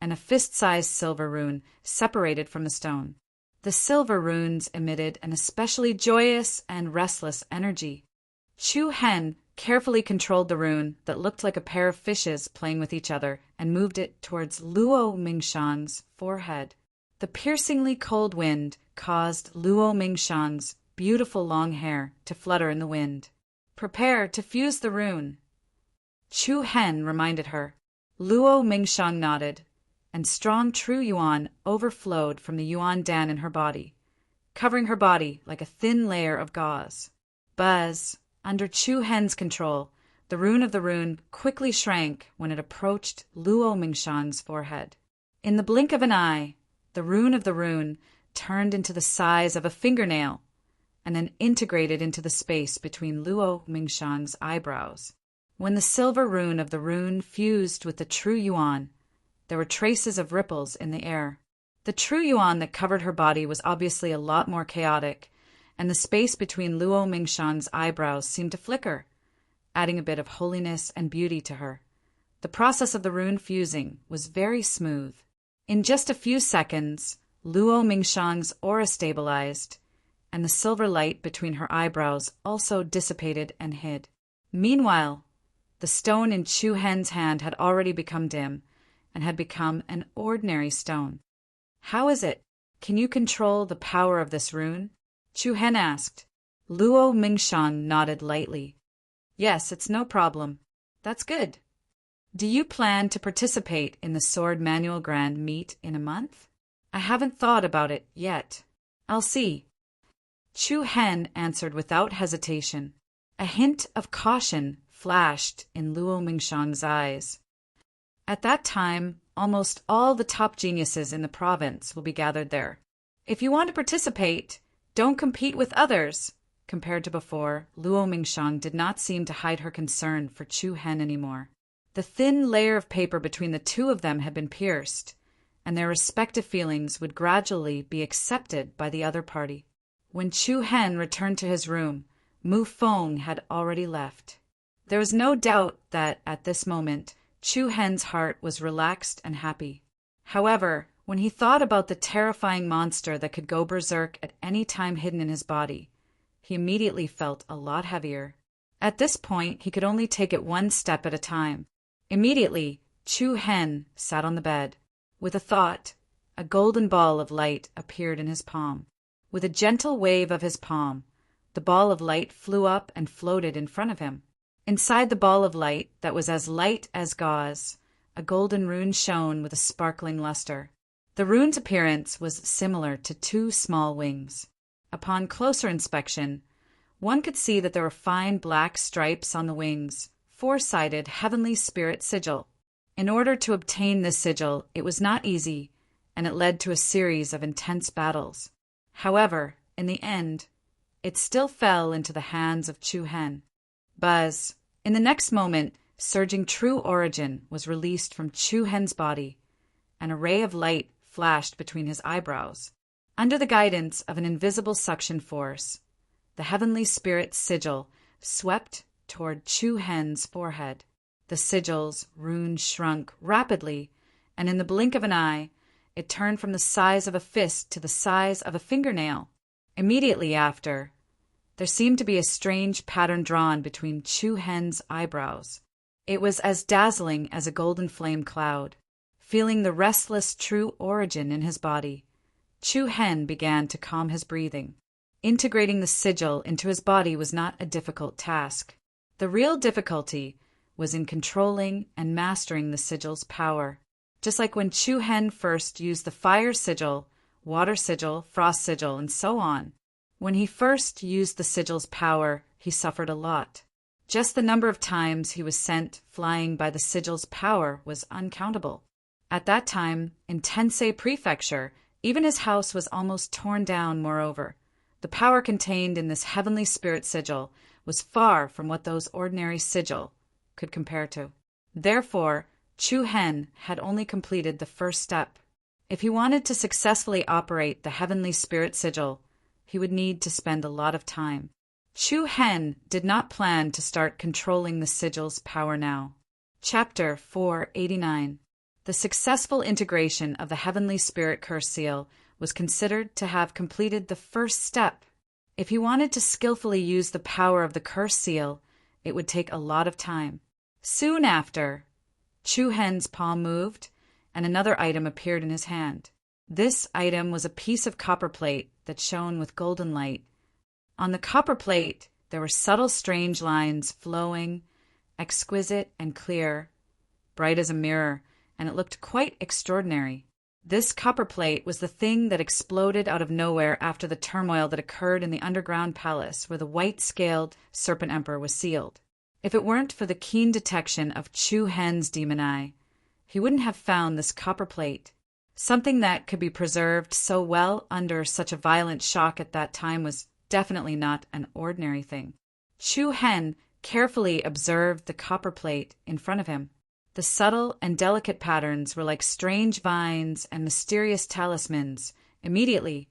and a fist-sized silver rune separated from the stone. The silver runes emitted an especially joyous and restless energy. Chu Hen carefully controlled the rune that looked like a pair of fishes playing with each other and moved it towards Luo Mingshang's forehead. The piercingly cold wind caused Luo Mingshang's beautiful long hair to flutter in the wind. "Prepare to fuse the rune," Chu Hen reminded her. Luo Mingshang nodded, and strong true yuan overflowed from the yuan dan in her body, covering her body like a thin layer of gauze. Buzz! Under Chu Hen's control, the rune of the rune quickly shrank when it approached Luo Mingshang's forehead. In the blink of an eye, the rune of the rune turned into the size of a fingernail and then integrated into the space between Luo Mingshang's eyebrows. When the silver rune of the rune fused with the true yuan, there were traces of ripples in the air. The true yuan that covered her body was obviously a lot more chaotic, and the space between Luo Mingshang's eyebrows seemed to flicker, adding a bit of holiness and beauty to her. The process of the rune fusing was very smooth. In just a few seconds, Luo Mingshang's aura stabilized, and the silver light between her eyebrows also dissipated and hid. Meanwhile, the stone in Chu Hen's hand had already become dim, and had become an ordinary stone. "How is it? Can you control the power of this rune?" Chu Hen asked. Luo Mingshan nodded lightly. "Yes, it's no problem." "That's good. Do you plan to participate in the Sword Manual Grand meet in a month?" "I haven't thought about it yet. I'll see." Chu Hen answered without hesitation. A hint of caution flashed in Luo Mingshan's eyes. "At that time, almost all the top geniuses in the province will be gathered there. If you want to participate, don't compete with others." Compared to before, Luo Mingshan did not seem to hide her concern for Chu Hen anymore. The thin layer of paper between the two of them had been pierced, and their respective feelings would gradually be accepted by the other party. When Chu Hen returned to his room, Mu Feng had already left. There was no doubt that, at this moment, Chu Hen's heart was relaxed and happy. However, when he thought about the terrifying monster that could go berserk at any time hidden in his body, he immediately felt a lot heavier. At this point, he could only take it one step at a time. Immediately, Chu Hen sat on the bed. With a thought, a golden ball of light appeared in his palm. With a gentle wave of his palm, the ball of light flew up and floated in front of him. Inside the ball of light, that was as light as gauze, a golden rune shone with a sparkling luster. The rune's appearance was similar to two small wings. Upon closer inspection, one could see that there were fine black stripes on the wings, four-sided heavenly spirit sigil. In order to obtain this sigil, it was not easy, and it led to a series of intense battles. However, in the end, it still fell into the hands of Chu Hen. Buzz! In the next moment, surging true origin was released from Chu Hen's body. An ray of light flashed between his eyebrows. Under the guidance of an invisible suction force, the heavenly spirit sigil swept toward Chu Hen's forehead. The sigil's rune shrunk rapidly, and in the blink of an eye, it turned from the size of a fist to the size of a fingernail. Immediately after, there seemed to be a strange pattern drawn between Chu Hen's eyebrows. It was as dazzling as a golden flame cloud. Feeling the restless true origin in his body, Chu Hen began to calm his breathing. Integrating the sigil into his body was not a difficult task. The real difficulty was in controlling and mastering the sigil's power. Just like when Chu Hen first used the fire sigil, water sigil, frost sigil, and so on. When he first used the sigil's power, he suffered a lot. Just the number of times he was sent flying by the sigil's power was uncountable. At that time, in Tensei Prefecture, even his house was almost torn down. Moreover, the power contained in this heavenly spirit sigil was far from what those ordinary sigil could compare to. Therefore, Chu Hen had only completed the first step. If he wanted to successfully operate the heavenly spirit sigil, he would need to spend a lot of time. Chu Hen did not plan to start controlling the sigil's power now. Chapter 489. The successful integration of the heavenly spirit curse seal was considered to have completed the first step. If he wanted to skillfully use the power of the curse seal, it would take a lot of time. Soon after, Chu Hen's palm moved, and another item appeared in his hand. This item was a piece of copper plate that shone with golden light. On the copper plate, there were subtle, strange lines flowing, exquisite and clear, bright as a mirror, and it looked quite extraordinary. This copper plate was the thing that exploded out of nowhere after the turmoil that occurred in the underground palace where the white-scaled Serpent Emperor was sealed. If it weren't for the keen detection of Chu Hen's demon eye, he wouldn't have found this copper plate. Something that could be preserved so well under such a violent shock at that time was definitely not an ordinary thing. Chu Hen carefully observed the copper plate in front of him. The subtle and delicate patterns were like strange vines and mysterious talismans. Immediately,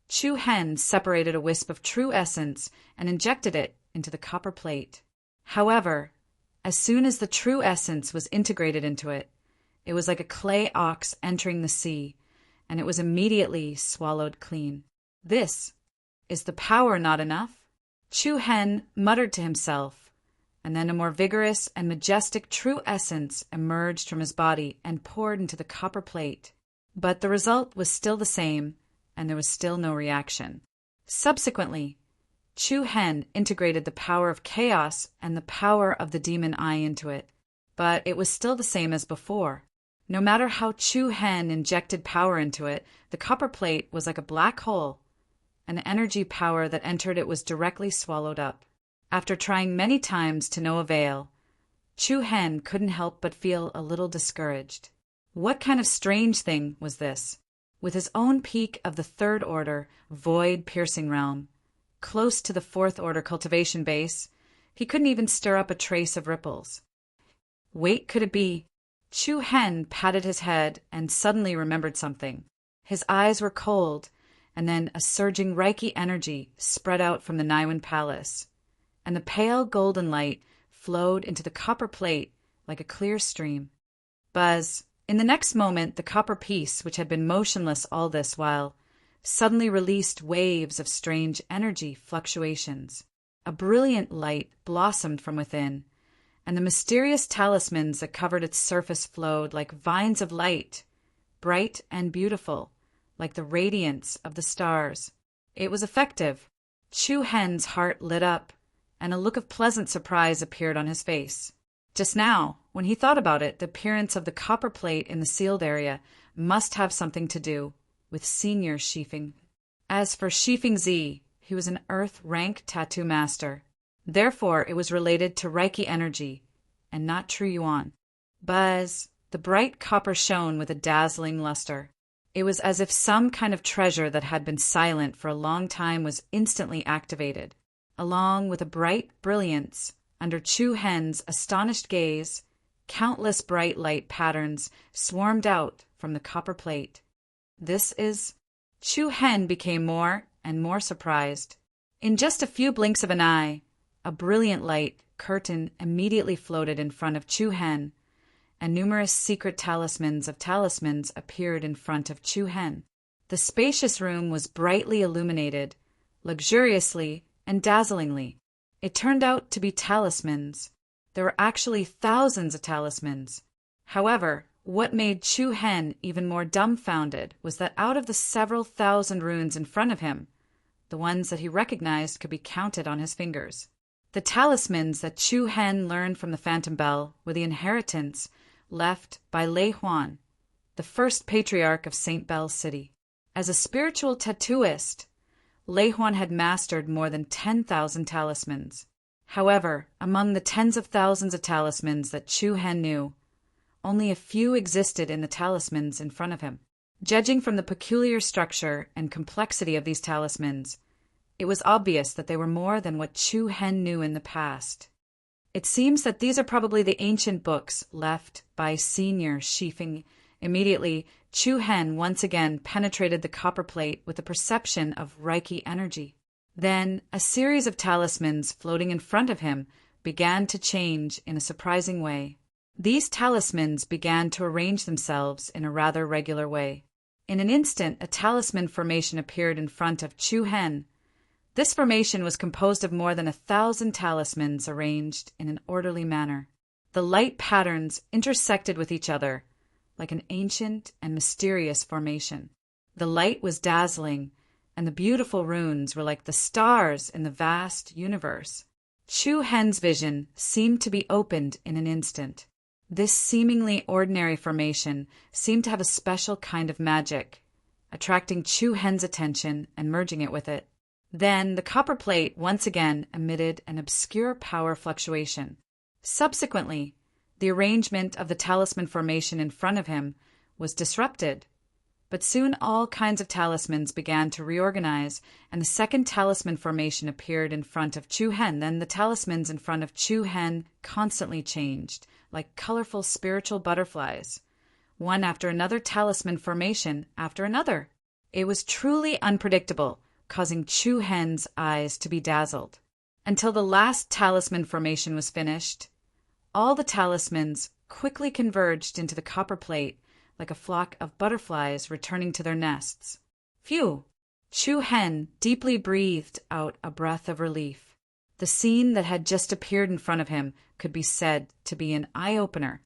Chu Hen separated a wisp of true essence and injected it into the copper plate. However, as soon as the true essence was integrated into it, it was like a clay ox entering the sea, and it was immediately swallowed clean. This is the power not enough? Chu Hen muttered to himself, and then a more vigorous and majestic true essence emerged from his body and poured into the copper plate. But the result was still the same, and there was still no reaction. Subsequently, Chu Hen integrated the power of chaos and the power of the demon eye into it, but it was still the same as before. No matter how Chu Hen injected power into it, the copper plate was like a black hole. An energy power that entered it was directly swallowed up. After trying many times to no avail, Chu Hen couldn't help but feel a little discouraged. What kind of strange thing was this? With his own peak of the third order, void-piercing realm, close to the fourth order cultivation base, he couldn't even stir up a trace of ripples. Wait, could it be? Chu Hen patted his head and suddenly remembered something. His eyes were cold, and then a surging Reiki energy spread out from the Naiwan Palace, and the pale golden light flowed into the copper plate like a clear stream. Buzz! In the next moment, the copper piece, which had been motionless all this while, suddenly released waves of strange energy fluctuations. A brilliant light blossomed from within, and the mysterious talismans that covered its surface flowed like vines of light, bright and beautiful, like the radiance of the stars. It was effective. Chu Hen's heart lit up, and a look of pleasant surprise appeared on his face. Just now, when he thought about it, the appearance of the copper plate in the sealed area must have something to do with Senior Shifeng. As for Shifeng Z, he was an Earth rank tattoo master. Therefore, it was related to Reiki energy, and not true Yuan. Buzz! The bright copper shone with a dazzling luster. It was as if some kind of treasure that had been silent for a long time was instantly activated. Along with a bright brilliance, under Chu Hen's astonished gaze, countless bright light patterns swarmed out from the copper plate. This is... Chu Hen became more and more surprised. In just a few blinks of an eye, a brilliant light curtain immediately floated in front of Chu Hen, and numerous secret talismans of talismans appeared in front of Chu Hen. The spacious room was brightly illuminated, luxuriously and dazzlingly. It turned out to be talismans. There were actually thousands of talismans. However, what made Chu Hen even more dumbfounded was that out of the several thousand runes in front of him, the ones that he recognized could be counted on his fingers. The talismans that Chu Hen learned from the Phantom Bell were the inheritance left by Lei Huan, the first patriarch of St. Bell City. As a spiritual tattooist, Lei Huan had mastered more than 10,000 talismans. However, among the tens of thousands of talismans that Chu Hen knew, only a few existed in the talismans in front of him. Judging from the peculiar structure and complexity of these talismans, it was obvious that they were more than what Chu Hen knew in the past. It seems that these are probably the ancient books left by Senior Shifeng. Immediately, Chu Hen once again penetrated the copper plate with a perception of Reiki energy. Then, a series of talismans floating in front of him began to change in a surprising way. These talismans began to arrange themselves in a rather regular way. In an instant, a talisman formation appeared in front of Chu Hen. This formation was composed of more than 1,000 talismans arranged in an orderly manner. The light patterns intersected with each other like an ancient and mysterious formation. The light was dazzling, and the beautiful runes were like the stars in the vast universe. Chu Hen's vision seemed to be opened in an instant. This seemingly ordinary formation seemed to have a special kind of magic, attracting Chu Hen's attention and merging it with it. Then the copper plate once again emitted an obscure power fluctuation. Subsequently, the arrangement of the talisman formation in front of him was disrupted, but soon all kinds of talismans began to reorganize, and the second talisman formation appeared in front of Chu Hen. Then the talismans in front of Chu Hen constantly changed, like colorful spiritual butterflies, one after another talisman formation after another. It was truly unpredictable, causing Chu Hen's eyes to be dazzled. Until the last talisman formation was finished, all the talismans quickly converged into the copper plate like a flock of butterflies returning to their nests. Phew! Chu Hen deeply breathed out a breath of relief. The scene that had just appeared in front of him could be said to be an eye-opener.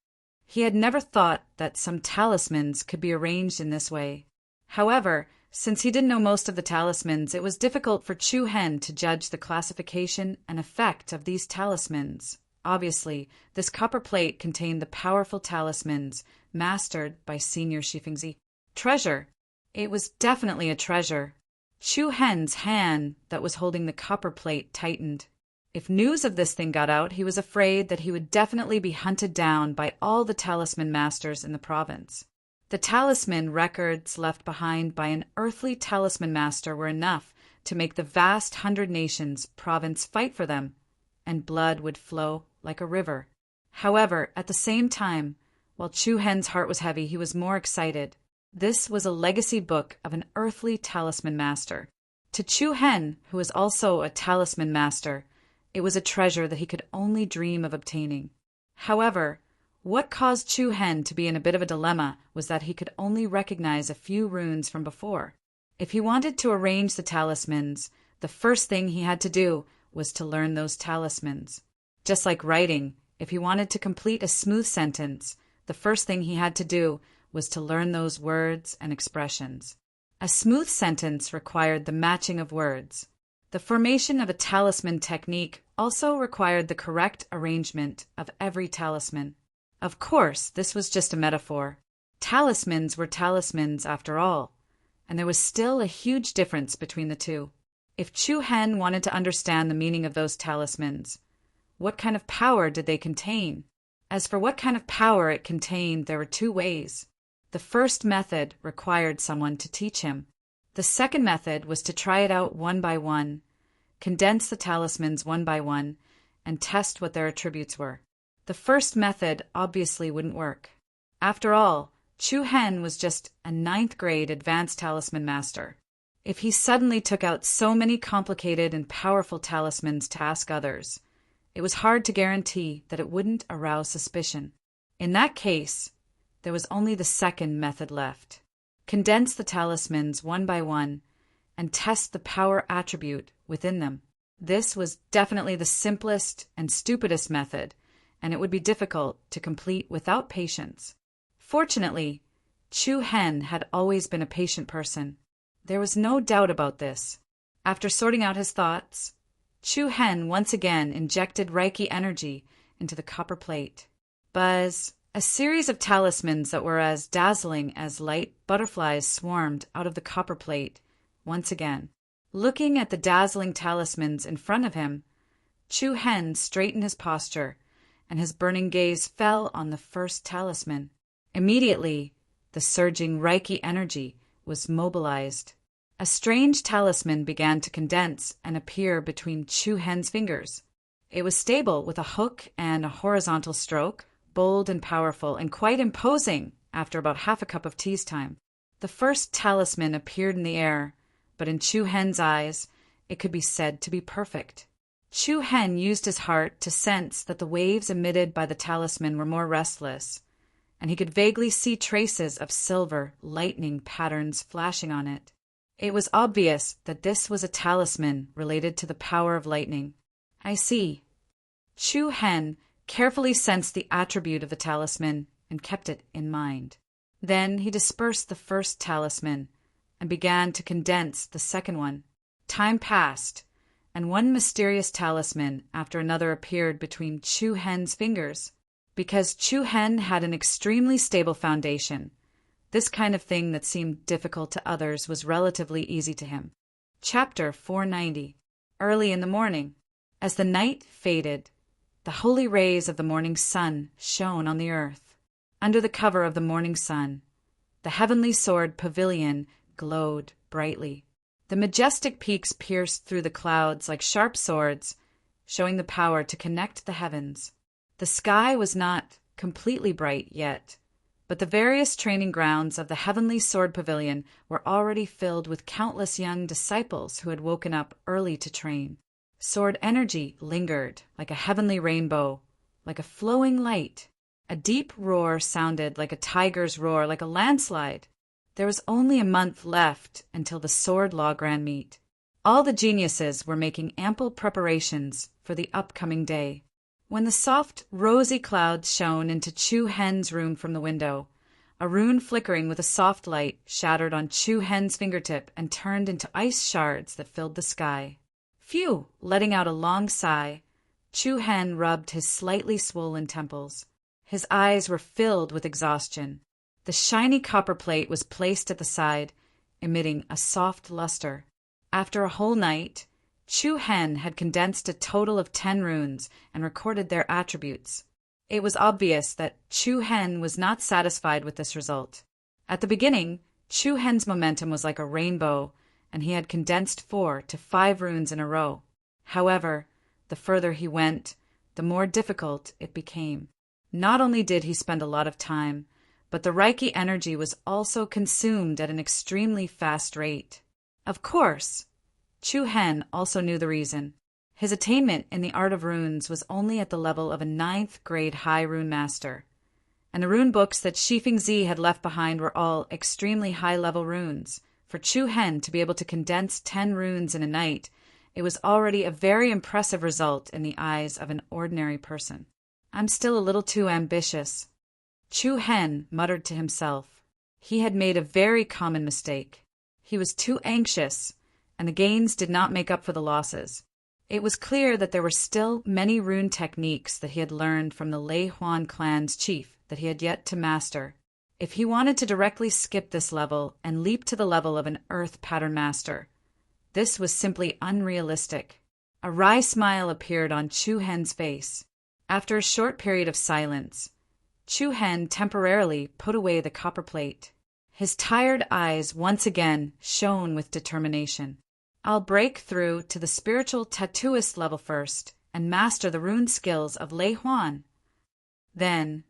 He had never thought that some talismans could be arranged in this way. However, since he didn't know most of the talismans, it was difficult for Chu Hen to judge the classification and effect of these talismans. Obviously, this copper plate contained the powerful talismans mastered by Senior Shifengzi. Treasure. It was definitely a treasure. Chu Hen's hand that was holding the copper plate tightened. If news of this thing got out, he was afraid that he would definitely be hunted down by all the talisman masters in the province. The talisman records left behind by an earthly talisman master were enough to make the vast 100 Nations province fight for them, and blood would flow like a river. However, at the same time, while Chu Hen's heart was heavy, he was more excited. This was a legacy book of an earthly talisman master. To Chu Hen, who was also a talisman master, it was a treasure that he could only dream of obtaining. However, what caused Chu Hen to be in a bit of a dilemma was that he could only recognize a few runes from before. If he wanted to arrange the talismans, the first thing he had to do was to learn those talismans. Just like writing, if he wanted to complete a smooth sentence, the first thing he had to do was to learn those words and expressions. A smooth sentence required the matching of words. The formation of a talisman technique also required the correct arrangement of every talisman. Of course, this was just a metaphor. Talismans were talismans after all, and there was still a huge difference between the two. If Chu Hen wanted to understand the meaning of those talismans, what kind of power did they contain? As for what kind of power it contained, there were two ways. The first method required someone to teach him. The second method was to try it out one by one, condense the talismans one by one, and test what their attributes were. The first method obviously wouldn't work. After all, Chu Hen was just a 9th grade advanced talisman master. If he suddenly took out so many complicated and powerful talismans to ask others, it was hard to guarantee that it wouldn't arouse suspicion. In that case, there was only the second method left. Condense the talismans one by one and test the power attribute within them. This was definitely the simplest and stupidest method, and it would be difficult to complete without patience. Fortunately, Chu Hen had always been a patient person. There was no doubt about this. After sorting out his thoughts, Chu Hen once again injected Reiki energy into the copper plate. Buzz! A series of talismans that were as dazzling as light butterflies swarmed out of the copper plate once again. Looking at the dazzling talismans in front of him, Chu Hen straightened his posture, and his burning gaze fell on the first talisman. Immediately, the surging Reiki energy was mobilized. A strange talisman began to condense and appear between Chu Hen's fingers. It was stable with a hook and a horizontal stroke, bold and powerful, and quite imposing after about half a cup of tea's time. The first talisman appeared in the air, but in Chu Hen's eyes, it could be said to be perfect. Chu Hen used his heart to sense that the waves emitted by the talisman were more restless, and he could vaguely see traces of silver lightning patterns flashing on it. It was obvious that this was a talisman related to the power of lightning. I see. Chu Hen carefully sensed the attribute of the talisman and kept it in mind. Then he dispersed the first talisman and began to condense the second one. Time passed, and one mysterious talisman after another appeared between Chu Hen's fingers. Because Chu Hen had an extremely stable foundation, this kind of thing that seemed difficult to others was relatively easy to him. Chapter 490. Early in the morning. As the night faded, the holy rays of the morning sun shone on the earth. Under the cover of the morning sun, the heavenly sword pavilion glowed brightly. The majestic peaks pierced through the clouds like sharp swords, showing the power to connect the heavens. The sky was not completely bright yet, but the various training grounds of the heavenly sword pavilion were already filled with countless young disciples who had woken up early to train. Sword energy lingered like a heavenly rainbow, like a flowing light. A deep roar sounded like a tiger's roar, like a landslide. There was only a month left until the sword law grand meet. All the geniuses were making ample preparations for the upcoming day. When the soft, rosy clouds shone into Chu Hen's room from the window, a rune flickering with a soft light shattered on Chu Hen's fingertip and turned into ice shards that filled the sky. Phew! Letting out a long sigh, Chu Hen rubbed his slightly swollen temples. His eyes were filled with exhaustion. The shiny copper plate was placed at the side, emitting a soft luster. After a whole night, Chu Hen had condensed a total of 10 runes and recorded their attributes. It was obvious that Chu Hen was not satisfied with this result. At the beginning, Chu Hen's momentum was like a rainbow, and he had condensed 4 to 5 runes in a row. However, the further he went, the more difficult it became. Not only did he spend a lot of time, but the Reiki energy was also consumed at an extremely fast rate. Of course, Chu Hen also knew the reason. His attainment in the art of runes was only at the level of a 9th grade high rune master, and the rune books that Shifeng Zi had left behind were all extremely high-level runes. For Chu Hen to be able to condense 10 runes in a night, it was already a very impressive result in the eyes of an ordinary person. I'm still a little too ambitious. Chu Hen muttered to himself. He had made a very common mistake. He was too anxious, and the gains did not make up for the losses. It was clear that there were still many rune techniques that he had learned from the Lei Huan clan's chief that he had yet to master. If he wanted to directly skip this level and leap to the level of an earth pattern master, this was simply unrealistic. A wry smile appeared on Chu Hen's face. After a short period of silence, Chu Hen temporarily put away the copper plate. His tired eyes once again shone with determination. I'll break through to the spiritual tattooist level first and master the rune skills of Lei Huan. Then,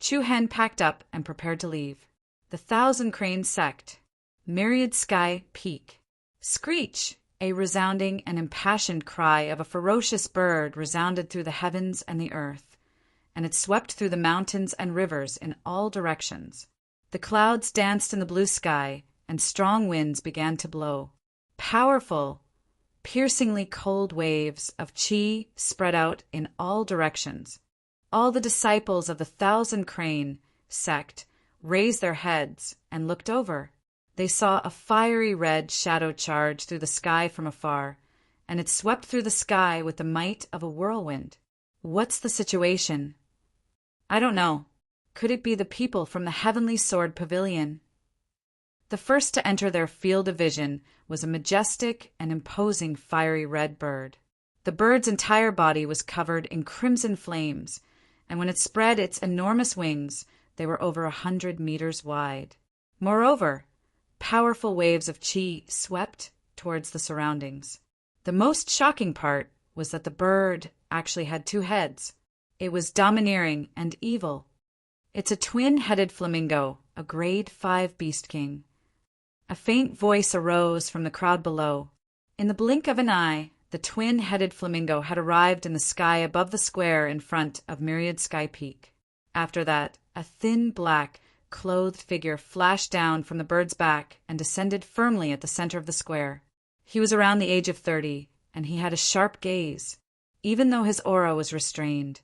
Chu Hen packed up and prepared to leave. The Thousand Crane Sect, Myriad Sky Peak. Screech! A resounding and impassioned cry of a ferocious bird resounded through the heavens and the earth, and it swept through the mountains and rivers in all directions. The clouds danced in the blue sky, and strong winds began to blow. Powerful, piercingly cold waves of qi spread out in all directions. All the disciples of the Thousand Crane sect raised their heads and looked over. They saw a fiery red shadow charge through the sky from afar, and it swept through the sky with the might of a whirlwind. What's the situation? I don't know. Could it be the people from the Heavenly Sword Pavilion? The first to enter their field of vision was a majestic and imposing fiery red bird. The bird's entire body was covered in crimson flames, and when it spread its enormous wings, they were over 100 meters wide. Moreover, powerful waves of qi swept towards the surroundings. The most shocking part was that the bird actually had 2 heads. It was domineering and evil. It's a twin-headed flamingo, a grade 5 beast king. A faint voice arose from the crowd below. In the blink of an eye, the twin-headed flamingo had arrived in the sky above the square in front of Myriad Sky Peak. After that, a thin, black, clothed figure flashed down from the bird's back and descended firmly at the center of the square. He was around the age of 30, and he had a sharp gaze. Even though his aura was restrained,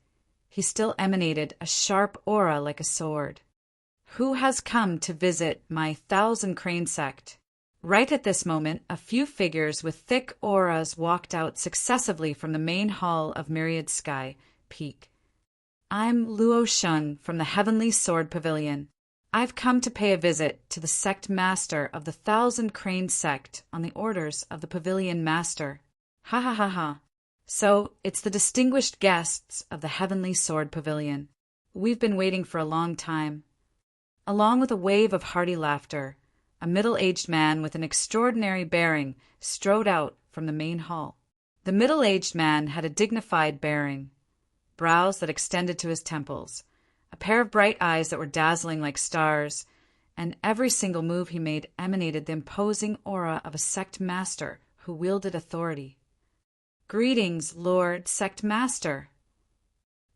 he still emanated a sharp aura like a sword. Who has come to visit my Thousand Crane sect? Right at this moment, a few figures with thick auras walked out successively from the main hall of Myriad Sky Peak. I'm Luo Sheng from the Heavenly Sword Pavilion. I've come to pay a visit to the sect master of the Thousand Crane sect on the orders of the Pavilion Master. Ha ha ha ha. So, it's the distinguished guests of the Heavenly Sword Pavilion. We've been waiting for a long time. Along with a wave of hearty laughter, a middle-aged man with an extraordinary bearing strode out from the main hall. The middle-aged man had a dignified bearing, brows that extended to his temples, a pair of bright eyes that were dazzling like stars, and every single move he made emanated the imposing aura of a sect master who wielded authority. Greetings, Lord Sect Master.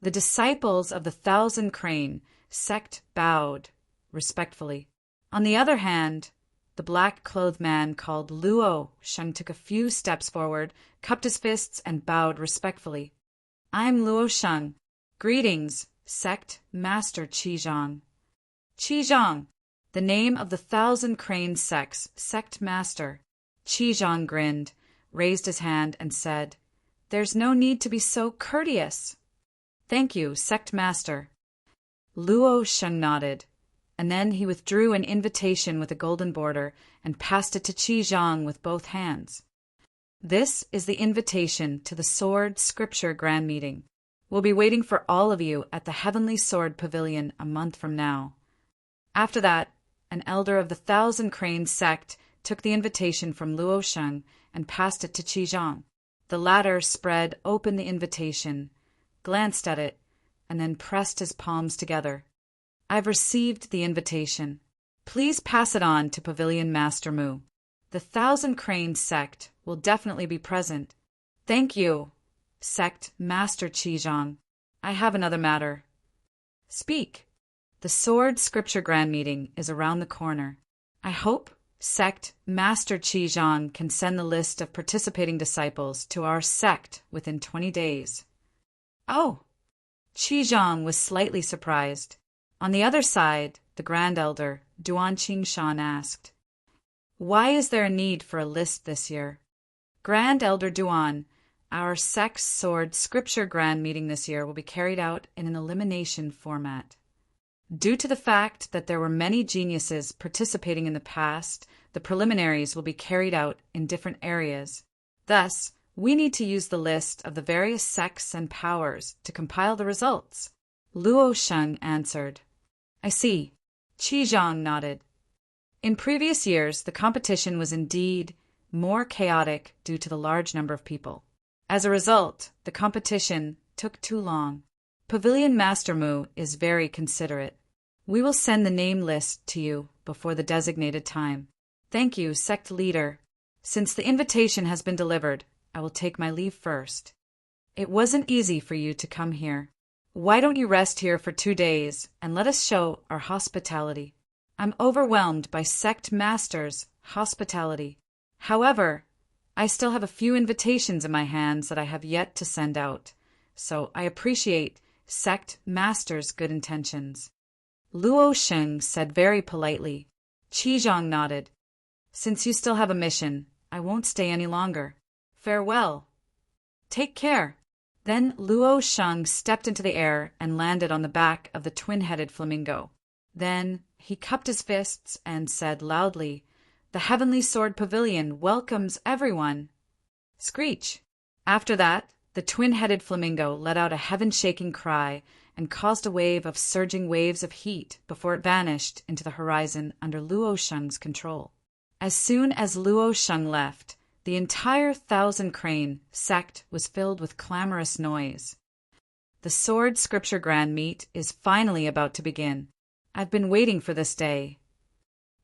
The disciples of the Thousand Crane sect bowed respectfully. On the other hand, the black-clothed man called Luo Sheng took a few steps forward, cupped his fists, and bowed respectfully. "I'm Luo Sheng. Greetings, Sect Master Qizhang." Qizhang, the name of the 1,000-crane sect's sect master. Qizhang grinned, raised his hand, and said, "There's no need to be so courteous." "Thank you, sect master." Luo Sheng nodded, and then he withdrew an invitation with a golden border and passed it to Qizhang with both hands. "This is the invitation to the Sword Scripture Grand Meeting. We'll be waiting for all of you at the Heavenly Sword Pavilion a month from now." After that, an elder of the 1,000-crane sect took the invitation from Luo Sheng and passed it to Qizhang. The latter spread open the invitation, glanced at it, and then pressed his palms together. "I've received the invitation. Please pass it on to Pavilion Master Mu. The 1,000-crane sect will definitely be present." "Thank you, Sect Master Qizhang. I have another matter." "Speak." "The Sword Scripture Grand Meeting is around the corner. I hope Sect Master Qizhang can send the list of participating disciples to our sect within 20 days. "Oh!" Qizhang was slightly surprised. On the other side, the Grand Elder, Duan Qingshan, asked, "Why is there a need for a list this year?" "Grand Elder Duan, our sect's Sword Scripture Grand Meeting this year will be carried out in an elimination format. Due to the fact that there were many geniuses participating in the past, the preliminaries will be carried out in different areas. Thus, we need to use the list of the various sects and powers to compile the results." Luo Sheng answered. "I see." Qizhang nodded. In previous years, the competition was indeed more chaotic due to the large number of people. As a result, the competition took too long. Pavilion Master Mu is very considerate. We will send the name list to you before the designated time. "Thank you, sect leader. Since the invitation has been delivered, I will take my leave first. It wasn't easy for you to come here. Why don't you rest here for 2 days and let us show our hospitality? I'm overwhelmed by sect master's hospitality. However, I still have a few invitations in my hands that I have yet to send out, so I appreciate sect master's good intentions." Luo Sheng said very politely. Qizhang nodded. "Since you still have a mission, I won't stay any longer. Farewell. Take care." Then Luo Sheng stepped into the air and landed on the back of the twin-headed flamingo. Then he cupped his fists and said loudly, "The Heavenly Sword Pavilion welcomes everyone." Screech! After that, the twin-headed flamingo let out a heaven-shaking cry and caused a wave of surging waves of heat before it vanished into the horizon under Luo Sheng's control. As soon as Luo Sheng left, the entire 1,000-crane sect was filled with clamorous noise. The Sword Scripture Grand Meet is finally about to begin. I've been waiting for this day.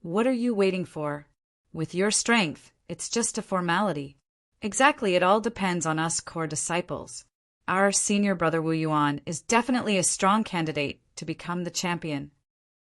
What are you waiting for? With your strength, it's just a formality. Exactly, it all depends on us core disciples. Our senior brother Wu Yuan is definitely a strong candidate to become the champion.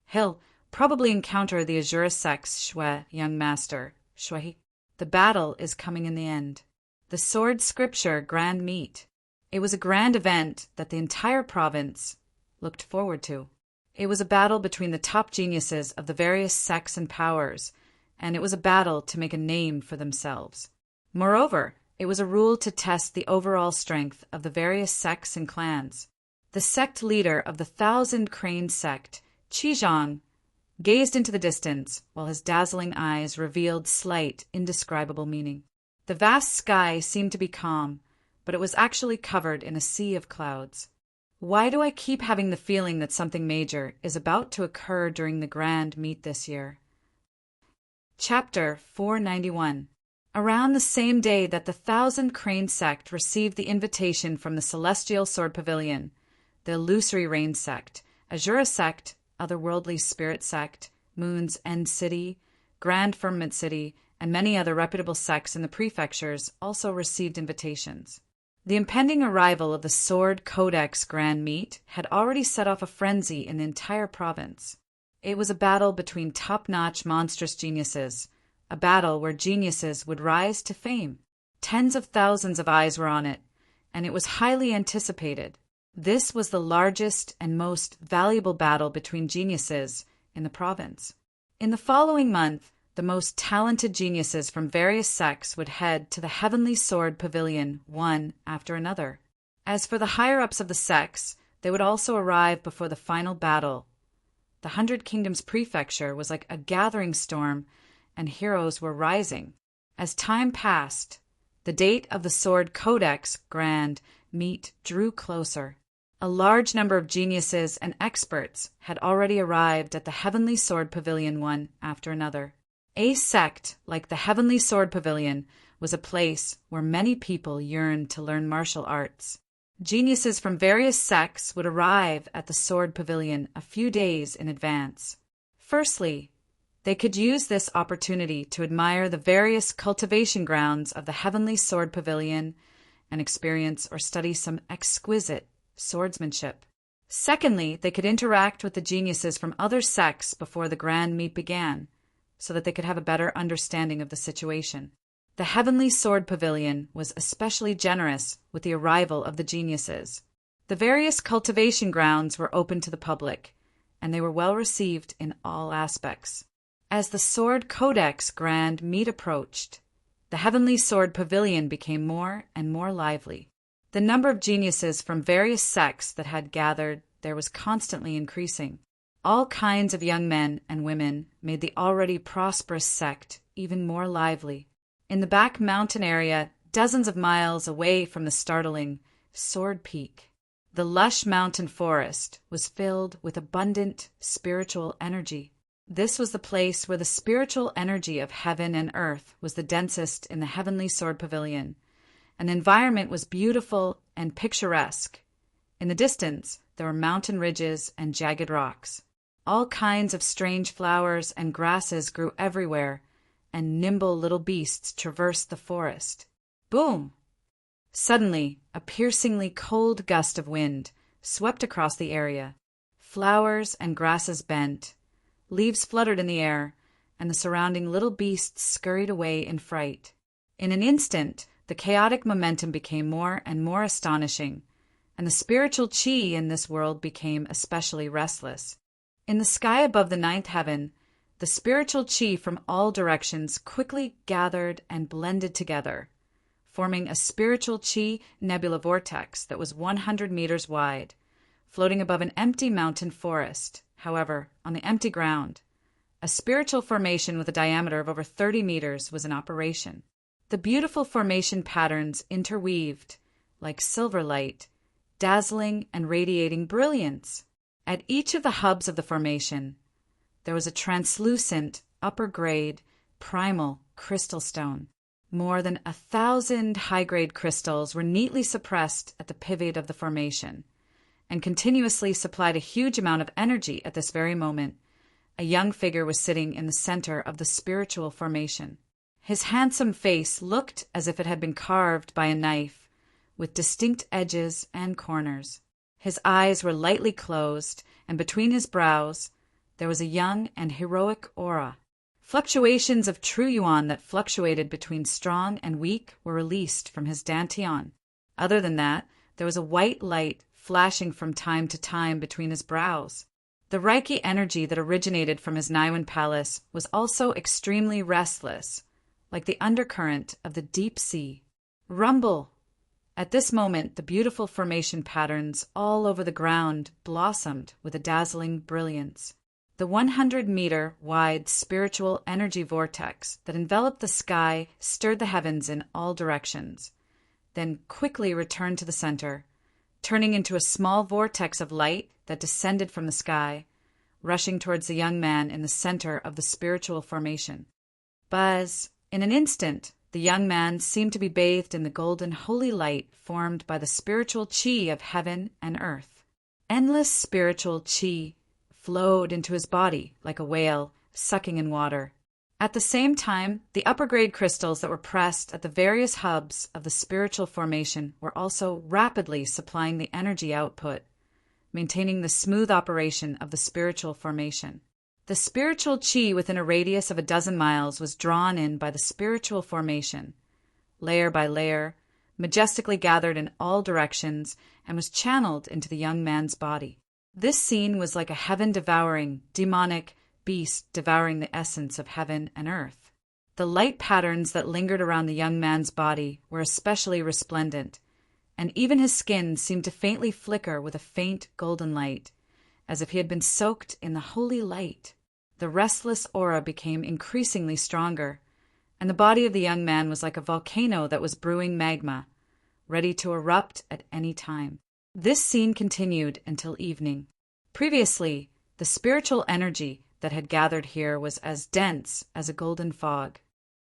He'll probably encounter the Azura sect's Shui young master, Shui. The battle is coming in the end. The Sword Scripture Grand Meet. It was a grand event that the entire province looked forward to. It was a battle between the top geniuses of the various sects and powers, and it was a battle to make a name for themselves. Moreover, it was a rule to test the overall strength of the various sects and clans. The sect leader of the 1,000-crane sect, Qizhang, gazed into the distance while his dazzling eyes revealed slight, indescribable meaning. The vast sky seemed to be calm, but it was actually covered in a sea of clouds. Why do I keep having the feeling that something major is about to occur during the Grand Meet this year? Chapter 491. Around the same day that the 1,000-crane sect received the invitation from the Celestial Sword Pavilion, the Illusory Rain sect, Azura sect, Otherworldly Spirit sect, Moon's End City, Grand Firmament City, and many other reputable sects in the prefectures also received invitations. The impending arrival of the Sword Codex Grand Meet had already set off a frenzy in the entire province. It was a battle between top-notch monstrous geniuses, a battle where geniuses would rise to fame. Tens of thousands of eyes were on it, and it was highly anticipated. This was the largest and most valuable battle between geniuses in the province. In the following month, the most talented geniuses from various sects would head to the Heavenly Sword Pavilion one after another. As for the higher-ups of the sects, they would also arrive before the final battle. The 100 Kingdoms Prefecture was like a gathering storm, and heroes were rising. As time passed, the date of the Sword Codex Grand Meet drew closer. A large number of geniuses and experts had already arrived at the Heavenly Sword Pavilion one after another. A sect like the Heavenly Sword Pavilion was a place where many people yearned to learn martial arts. Geniuses from various sects would arrive at the Sword Pavilion a few days in advance. Firstly, they could use this opportunity to admire the various cultivation grounds of the Heavenly Sword Pavilion and experience or study some exquisite swordsmanship. Secondly, they could interact with the geniuses from other sects before the grand meet began, so that they could have a better understanding of the situation. The Heavenly Sword Pavilion was especially generous with the arrival of the geniuses. The various cultivation grounds were open to the public, and they were well received in all aspects. As the Sword Codex Grand Meet approached, the Heavenly Sword Pavilion became more and more lively. The number of geniuses from various sects that had gathered there was constantly increasing. All kinds of young men and women made the already prosperous sect even more lively. In the back mountain area, dozens of miles away from the startling Sword Peak, the lush mountain forest was filled with abundant spiritual energy. This was the place where the spiritual energy of heaven and earth was the densest in the Heavenly Sword Pavilion. An environment was beautiful and picturesque. In the distance, there were mountain ridges and jagged rocks. All kinds of strange flowers and grasses grew everywhere, and nimble little beasts traversed the forest. Boom! Suddenly, a piercingly cold gust of wind swept across the area. Flowers and grasses bent, leaves fluttered in the air, and the surrounding little beasts scurried away in fright. In an instant, the chaotic momentum became more and more astonishing, and the spiritual chi in this world became especially restless. In the sky above the ninth heaven, the spiritual chi from all directions quickly gathered and blended together, forming a spiritual chi nebula vortex that was 100 meters wide, floating above an empty mountain forest. However, on the empty ground, a spiritual formation with a diameter of over 30 meters was in operation. The beautiful formation patterns interweaved, like silver light, dazzling and radiating brilliance. At each of the hubs of the formation, there was a translucent, upper-grade, primal crystal stone. More than 1,000 high-grade crystals were neatly suppressed at the pivot of the formation, and continuously supplied a huge amount of energy at this very moment. A young figure was sitting in the center of the spiritual formation. His handsome face looked as if it had been carved by a knife, with distinct edges and corners. His eyes were lightly closed, and between his brows there was a young and heroic aura. Fluctuations of true yuan that fluctuated between strong and weak were released from his dantian. Other than that, there was a white light flashing from time to time between his brows. The Reiki energy that originated from his Niwen palace was also extremely restless, like the undercurrent of the deep sea. Rumble! At this moment, the beautiful formation patterns all over the ground blossomed with a dazzling brilliance. The 100-meter wide spiritual energy vortex that enveloped the sky stirred the heavens in all directions, then quickly returned to the center, turning into a small vortex of light that descended from the sky, rushing towards the young man in the center of the spiritual formation. Buzz! In an instant, the young man seemed to be bathed in the golden holy light formed by the spiritual chi of heaven and earth. Endless spiritual chi flowed into his body like a whale sucking in water. At the same time, the upper-grade crystals that were pressed at the various hubs of the spiritual formation were also rapidly supplying the energy output, maintaining the smooth operation of the spiritual formation. The spiritual chi within a radius of a dozen miles was drawn in by the spiritual formation, layer by layer, majestically gathered in all directions, and was channeled into the young man's body. This scene was like a heaven-devouring, demonic beast devouring the essence of heaven and earth. The light patterns that lingered around the young man's body were especially resplendent, and even his skin seemed to faintly flicker with a faint golden light, as if he had been soaked in the holy light. The restless aura became increasingly stronger, and the body of the young man was like a volcano that was brewing magma, ready to erupt at any time. This scene continued until evening. Previously, the spiritual energy that had gathered here was as dense as a golden fog,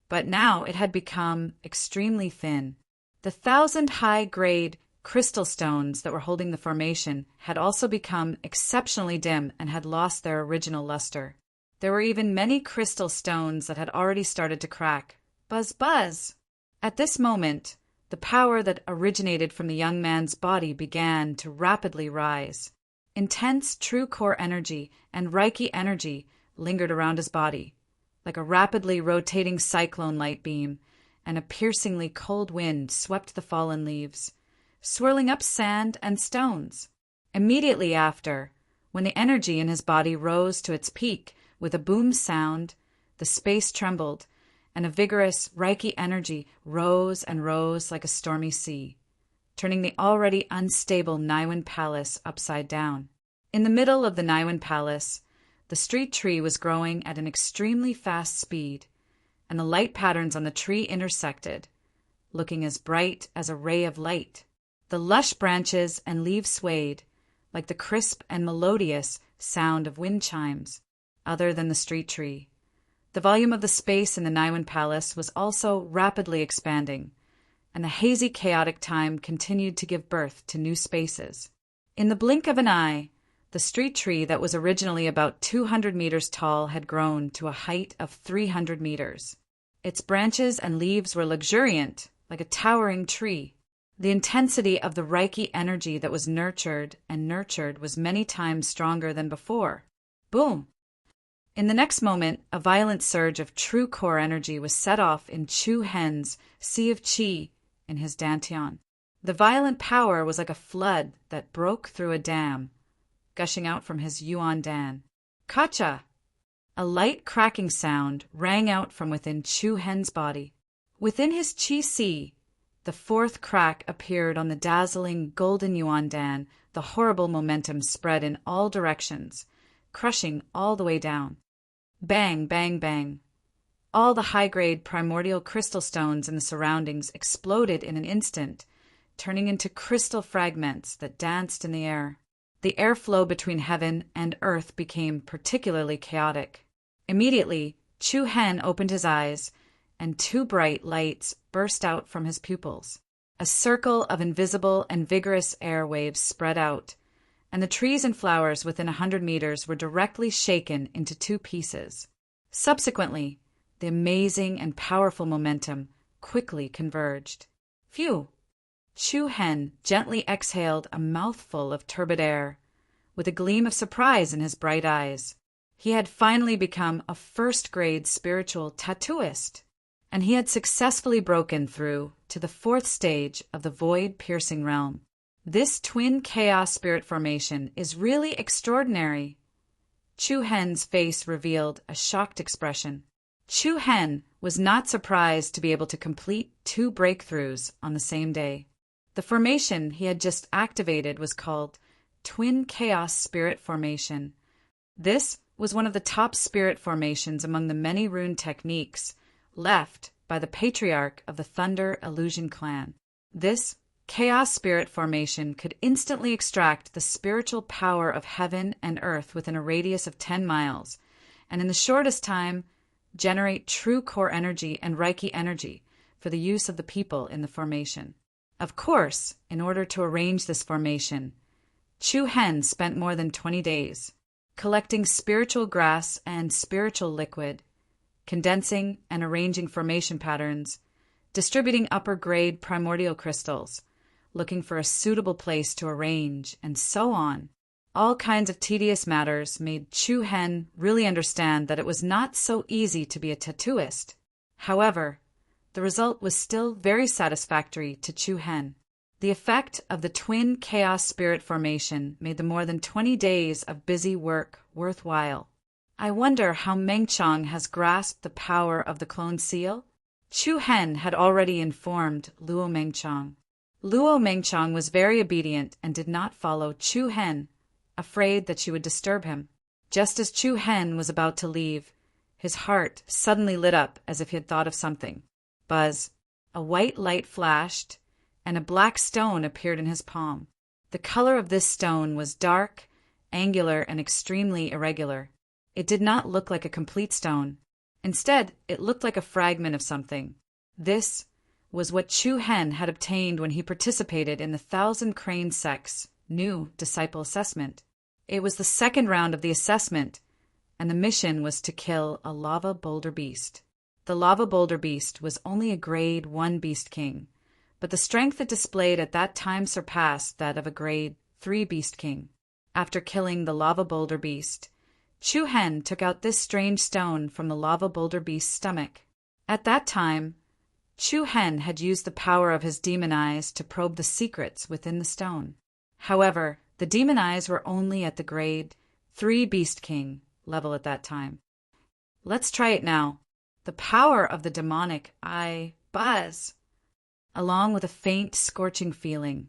but now it had become extremely thin. The 1,000 high-grade crystal stones that were holding the formation had also become exceptionally dim and had lost their original luster. There were even many crystal stones that had already started to crack. Buzz, buzz! At this moment, the power that originated from the young man's body began to rapidly rise. Intense true core energy and Reiki energy lingered around his body, like a rapidly rotating cyclone light beam, and a piercingly cold wind swept the fallen leaves, swirling up sand and stones. Immediately after, when the energy in his body rose to its peak with a boom sound, the space trembled, and a vigorous Reiki energy rose and rose like a stormy sea, turning the already unstable Niwen Palace upside down. In the middle of the Niwen Palace, the street tree was growing at an extremely fast speed, and the light patterns on the tree intersected, looking as bright as a ray of light. The lush branches and leaves swayed, like the crisp and melodious sound of wind chimes, other than the street tree. The volume of the space in the Niwen Palace was also rapidly expanding, and the hazy, chaotic time continued to give birth to new spaces. In the blink of an eye, the street tree that was originally about 200 meters tall had grown to a height of 300 meters. Its branches and leaves were luxuriant, like a towering tree. The intensity of the Reiki energy that was nurtured was many times stronger than before. Boom! In the next moment, a violent surge of true core energy was set off in Chu Hen's sea of qi in his dantian. The violent power was like a flood that broke through a dam, gushing out from his yuan dan. Kacha! A light cracking sound rang out from within Chu Hen's body. Within his qi sea, the fourth crack appeared on the dazzling golden yuan dan. The horrible momentum spread in all directions, crushing all the way down. Bang, bang, bang. All the high-grade primordial crystal stones in the surroundings exploded in an instant, turning into crystal fragments that danced in the air. The airflow between heaven and earth became particularly chaotic. Immediately, Chu Hen opened his eyes, and two bright lights burst out from his pupils. A circle of invisible and vigorous air waves spread out, and the trees and flowers within 100 meters were directly shaken into two pieces. Subsequently, the amazing and powerful momentum quickly converged. Phew! Chu Hen gently exhaled a mouthful of turbid air, with a gleam of surprise in his bright eyes. He had finally become a first-grade spiritual tattooist, and he had successfully broken through to the fourth stage of the void-piercing realm. This twin chaos spirit formation is really extraordinary. Chu Hen's face revealed a shocked expression. Chu Hen was not surprised to be able to complete two breakthroughs on the same day. The formation he had just activated was called Twin Chaos Spirit Formation. This was one of the top spirit formations among the many rune techniques left by the patriarch of the Thunder Illusion clan. This Chaos Spirit Formation could instantly extract the spiritual power of heaven and earth within a radius of 10 miles, and in the shortest time, generate true core energy and Reiki energy for the use of the people in the formation. Of course, in order to arrange this formation, Chu Hen spent more than 20 days, collecting spiritual grass and spiritual liquid, condensing and arranging formation patterns, distributing upper-grade primordial crystals, looking for a suitable place to arrange, and so on. All kinds of tedious matters made Chu Hen really understand that it was not so easy to be a tattooist. However, the result was still very satisfactory to Chu Hen. The effect of the twin chaos spirit formation made the more than 20 days of busy work worthwhile. I wonder how Meng Chong has grasped the power of the clone seal? Chu Hen had already informed Luo Mengchong. Luo Mengchong was very obedient and did not follow Chu Hen, afraid that she would disturb him. Just as Chu Hen was about to leave, his heart suddenly lit up as if he had thought of something. Buzz! A white light flashed, and a black stone appeared in his palm. The color of this stone was dark, angular, and extremely irregular. It did not look like a complete stone. Instead, it looked like a fragment of something. This was what Chu Hen had obtained when he participated in the 1,000 Crane Sect's new disciple assessment. It was the second round of the assessment, and the mission was to kill a lava boulder beast. The lava boulder beast was only a grade 1 beast king, but the strength it displayed at that time surpassed that of a grade 3 beast king. After killing the lava boulder beast, Chu Hen took out this strange stone from the lava boulder beast's stomach. At that time, Chu Hen had used the power of his demon eyes to probe the secrets within the stone. However, the demon eyes were only at the grade 3 beast king level at that time. Let's try it now. The power of the demonic eye buzz, along with a faint scorching feeling.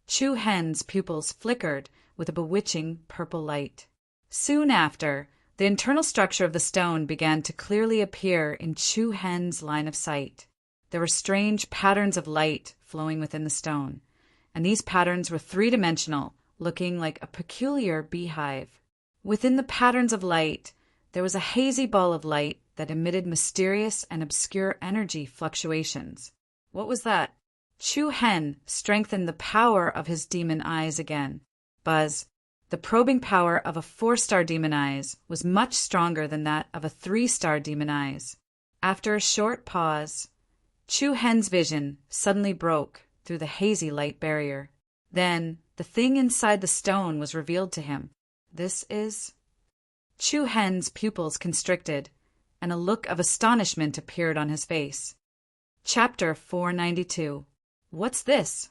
Chu Hen's pupils flickered with a bewitching purple light. Soon after, the internal structure of the stone began to clearly appear in Chu Hen's line of sight. There were strange patterns of light flowing within the stone, and these patterns were three-dimensional, looking like a peculiar beehive. Within the patterns of light, there was a hazy ball of light that emitted mysterious and obscure energy fluctuations. What was that? Chu Hen strengthened the power of his demon eyes again. Buzz! The probing power of a 4-star demon eyes was much stronger than that of a 3-star demon eyes. After a short pause, Chu Hen's vision suddenly broke through the hazy light barrier. Then the thing inside the stone was revealed to him. This is... Chu Hen's pupils constricted, and a look of astonishment appeared on his face. Chapter 492. What's this?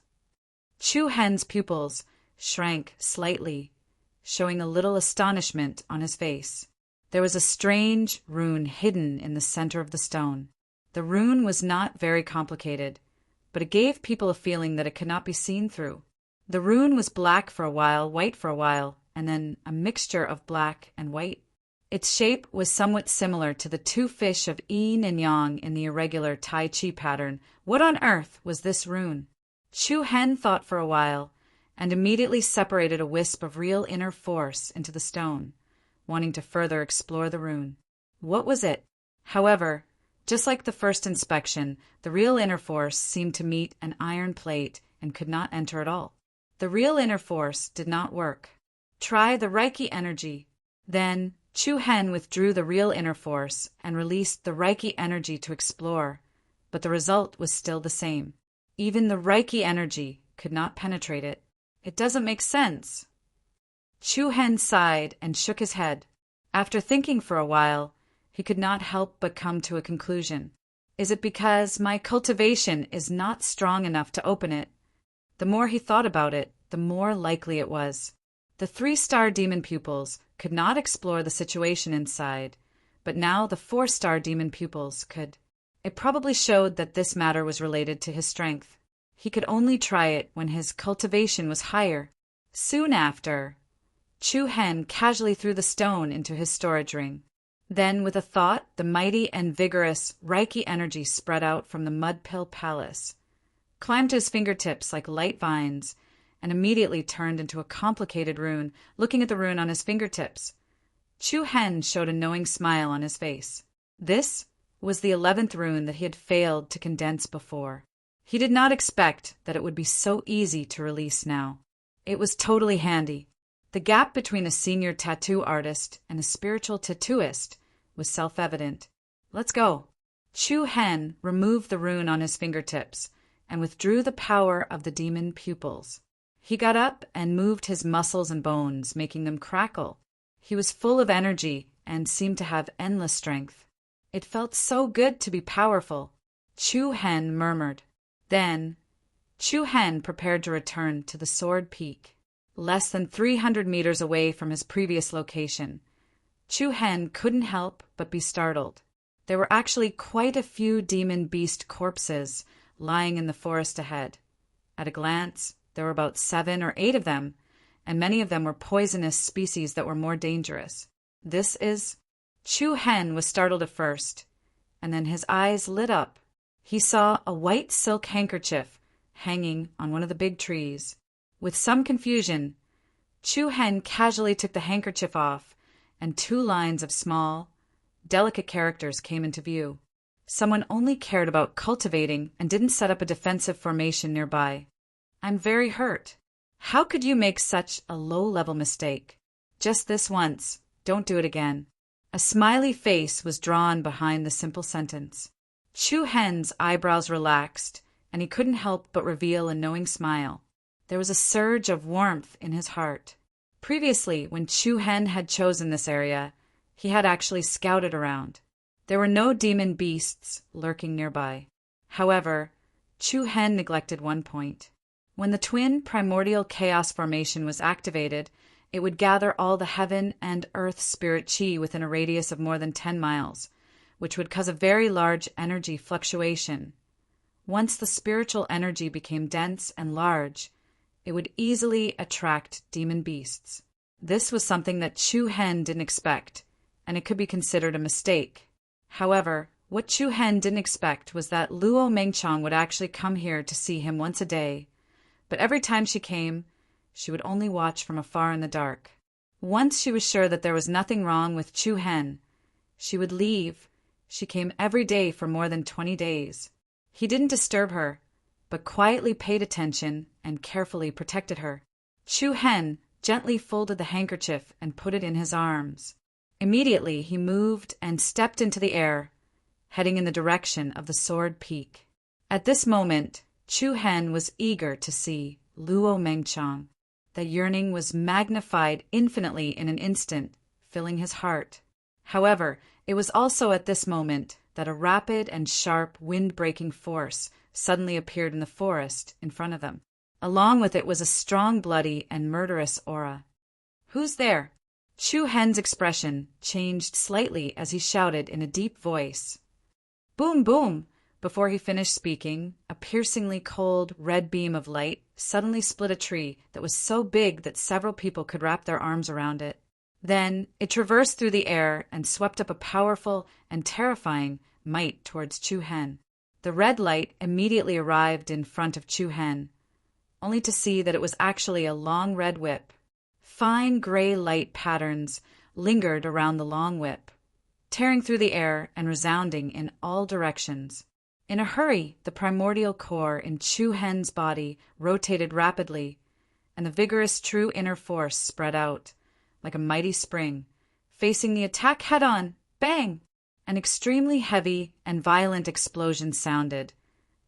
Chu Hen's pupils shrank slightly, showing a little astonishment on his face. There was a strange rune hidden in the center of the stone. The rune was not very complicated, but it gave people a feeling that it could not be seen through. The rune was black for a while, white for a while, and then a mixture of black and white. Its shape was somewhat similar to the two fish of yin and yang in the irregular Tai Chi pattern. What on earth was this rune? Chu Hen thought for a while, and immediately separated a wisp of real inner force into the stone, wanting to further explore the rune. What was it? However, just like the first inspection, the real inner force seemed to meet an iron plate and could not enter at all. The real inner force did not work. Try the Reiki energy. Then Chu Hen withdrew the real inner force and released the Reiki energy to explore, but the result was still the same. Even the Reiki energy could not penetrate it. It doesn't make sense. Chu Hen sighed and shook his head. After thinking for a while, he could not help but come to a conclusion. Is it because my cultivation is not strong enough to open it? The more he thought about it, the more likely it was. The 3-star demon pupils could not explore the situation inside, but now the 4-star demon pupils could. It probably showed that this matter was related to his strength. He could only try it when his cultivation was higher. Soon after, Chu Hen casually threw the stone into his storage ring. Then, with a thought, the mighty and vigorous Reiki energy spread out from the Mud Pill Palace, climbed to his fingertips like light vines, and immediately turned into a complicated rune. Looking at the rune on his fingertips, Chu Hen showed a knowing smile on his face. This was the 11th rune that he had failed to condense before. He did not expect that it would be so easy to release now. It was totally handy. The gap between a senior tattoo artist and a spiritual tattooist was self-evident. Let's go. Chu Hen removed the rune on his fingertips and withdrew the power of the demon pupils. He got up and moved his muscles and bones, making them crackle. He was full of energy and seemed to have endless strength. It felt so good to be powerful, Chu Hen murmured. Then, Chu Hen prepared to return to the Sword Peak. Less than 300 meters away from his previous location, Chu Hen couldn't help but be startled. There were actually quite a few demon beast corpses lying in the forest ahead. At a glance, there were about 7 or 8 of them, and many of them were poisonous species that were more dangerous. This is... Chu Hen was startled at first, and then his eyes lit up. He saw a white silk handkerchief hanging on one of the big trees. With some confusion, Chu Hen casually took the handkerchief off, and 2 lines of small, delicate characters came into view. Someone only cared about cultivating and didn't set up a defensive formation nearby. I'm very hurt. How could you make such a low-level mistake? Just this once. Don't do it again. A smiley face was drawn behind the simple sentence. Chu Hen's eyebrows relaxed, and he couldn't help but reveal a knowing smile. There was a surge of warmth in his heart. Previously, when Chu Hen had chosen this area, he had actually scouted around. There were no demon beasts lurking nearby. However, Chu Hen neglected one point. When the twin primordial chaos formation was activated, it would gather all the heaven and earth spirit chi within a radius of more than 10 miles, which would cause a very large energy fluctuation. Once the spiritual energy became dense and large, it would easily attract demon beasts. This was something that Chu Hen didn't expect, and it could be considered a mistake. However, what Chu Hen didn't expect was that Luo Mengchong would actually come here to see him once a day, but every time she came, she would only watch from afar in the dark. Once she was sure that there was nothing wrong with Chu Hen, she would leave. She came every day for more than 20 days. He didn't disturb her, but quietly paid attention and carefully protected her. Chu Hen gently folded the handkerchief and put it in his arms. Immediately he moved and stepped into the air, heading in the direction of the Sword Peak. At this moment, Chu Hen was eager to see Luo Mengchong. The yearning was magnified infinitely in an instant, filling his heart. However, it was also at this moment that a rapid and sharp wind-breaking force suddenly appeared in the forest in front of them. Along with it was a strong, bloody, and murderous aura. "Who's there?" Chu Hen's expression changed slightly as he shouted in a deep voice. Boom, boom! Before he finished speaking, a piercingly cold, red beam of light suddenly split a tree that was so big that several people could wrap their arms around it. Then it traversed through the air and swept up a powerful and terrifying might towards Chu Hen. The red light immediately arrived in front of Chu Hen, only to see that it was actually a long red whip. Fine gray light patterns lingered around the long whip, tearing through the air and resounding in all directions. In a hurry, the primordial core in Chu Hen's body rotated rapidly, and the vigorous true inner force spread out, like a mighty spring, facing the attack head-on. Bang! An extremely heavy and violent explosion sounded,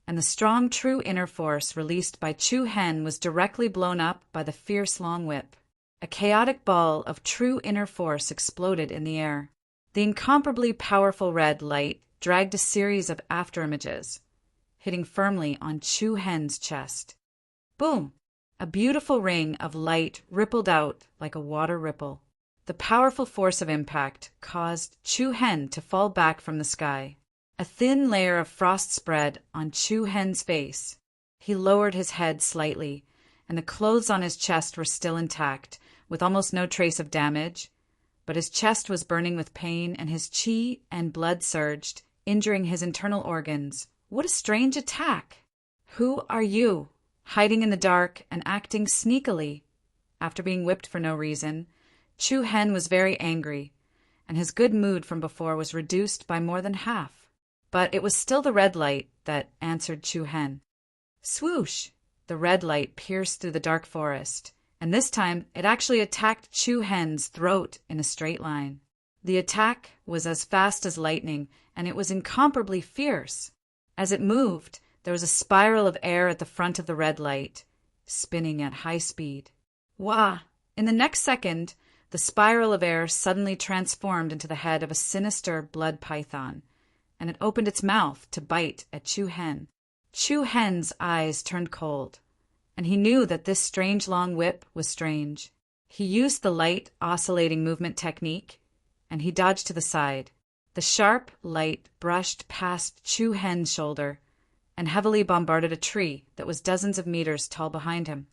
and the strong true inner force released by Chu Hen was directly blown up by the fierce long whip. A chaotic ball of true inner force exploded in the air. The incomparably powerful red light dragged a series of afterimages, hitting firmly on Chu Hen's chest. Boom! A beautiful ring of light rippled out like a water ripple. The powerful force of impact caused Chu Hen to fall back from the sky. A thin layer of frost spread on Chu Hen's face. He lowered his head slightly, and the clothes on his chest were still intact, with almost no trace of damage, but his chest was burning with pain and his chi and blood surged, injuring his internal organs. What a strange attack! Who are you? Hiding in the dark and acting sneakily. After being whipped for no reason, Chu Hen was very angry, and his good mood from before was reduced by more than half. But it was still the red light that answered Chu Hen. Swoosh! The red light pierced through the dark forest, and this time it actually attacked Chu Hen's throat in a straight line. The attack was as fast as lightning, and it was incomparably fierce. As it moved, there was a spiral of air at the front of the red light, spinning at high speed. Wah! In the next second, the spiral of air suddenly transformed into the head of a sinister blood python, and it opened its mouth to bite at Chu Hen. Chu Hen's eyes turned cold, and he knew that this strange long whip was strange. He used the light, oscillating movement technique, and he dodged to the side. The sharp light brushed past Chu Hen's shoulder and heavily bombarded a tree that was dozens of meters tall behind him.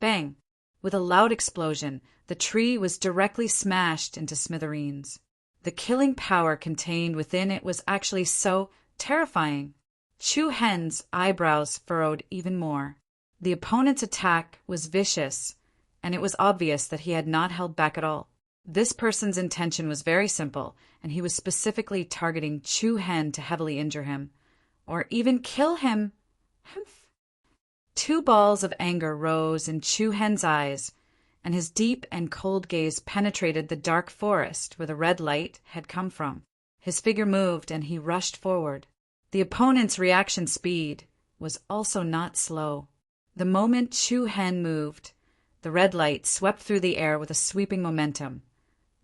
Bang! With a loud explosion, the tree was directly smashed into smithereens. The killing power contained within it was actually so terrifying. Chu Hen's eyebrows furrowed even more. The opponent's attack was vicious, and it was obvious that he had not held back at all. This person's intention was very simple, and he was specifically targeting Chu Hen to heavily injure him, or even kill him. Humph. Two balls of anger rose in Chu Hen's eyes, and his deep and cold gaze penetrated the dark forest where the red light had come from. His figure moved, and he rushed forward. The opponent's reaction speed was also not slow. The moment Chu Hen moved, the red light swept through the air with a sweeping momentum,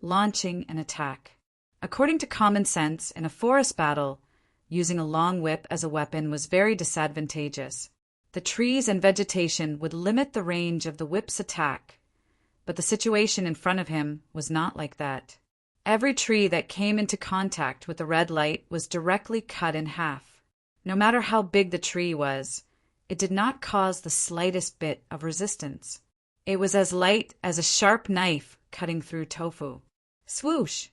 launching an attack. According to common sense, in a forest battle, using a long whip as a weapon was very disadvantageous. The trees and vegetation would limit the range of the whip's attack, but the situation in front of him was not like that. Every tree that came into contact with the red light was directly cut in half. No matter how big the tree was, it did not cause the slightest bit of resistance. It was as light as a sharp knife cutting through tofu. Swoosh!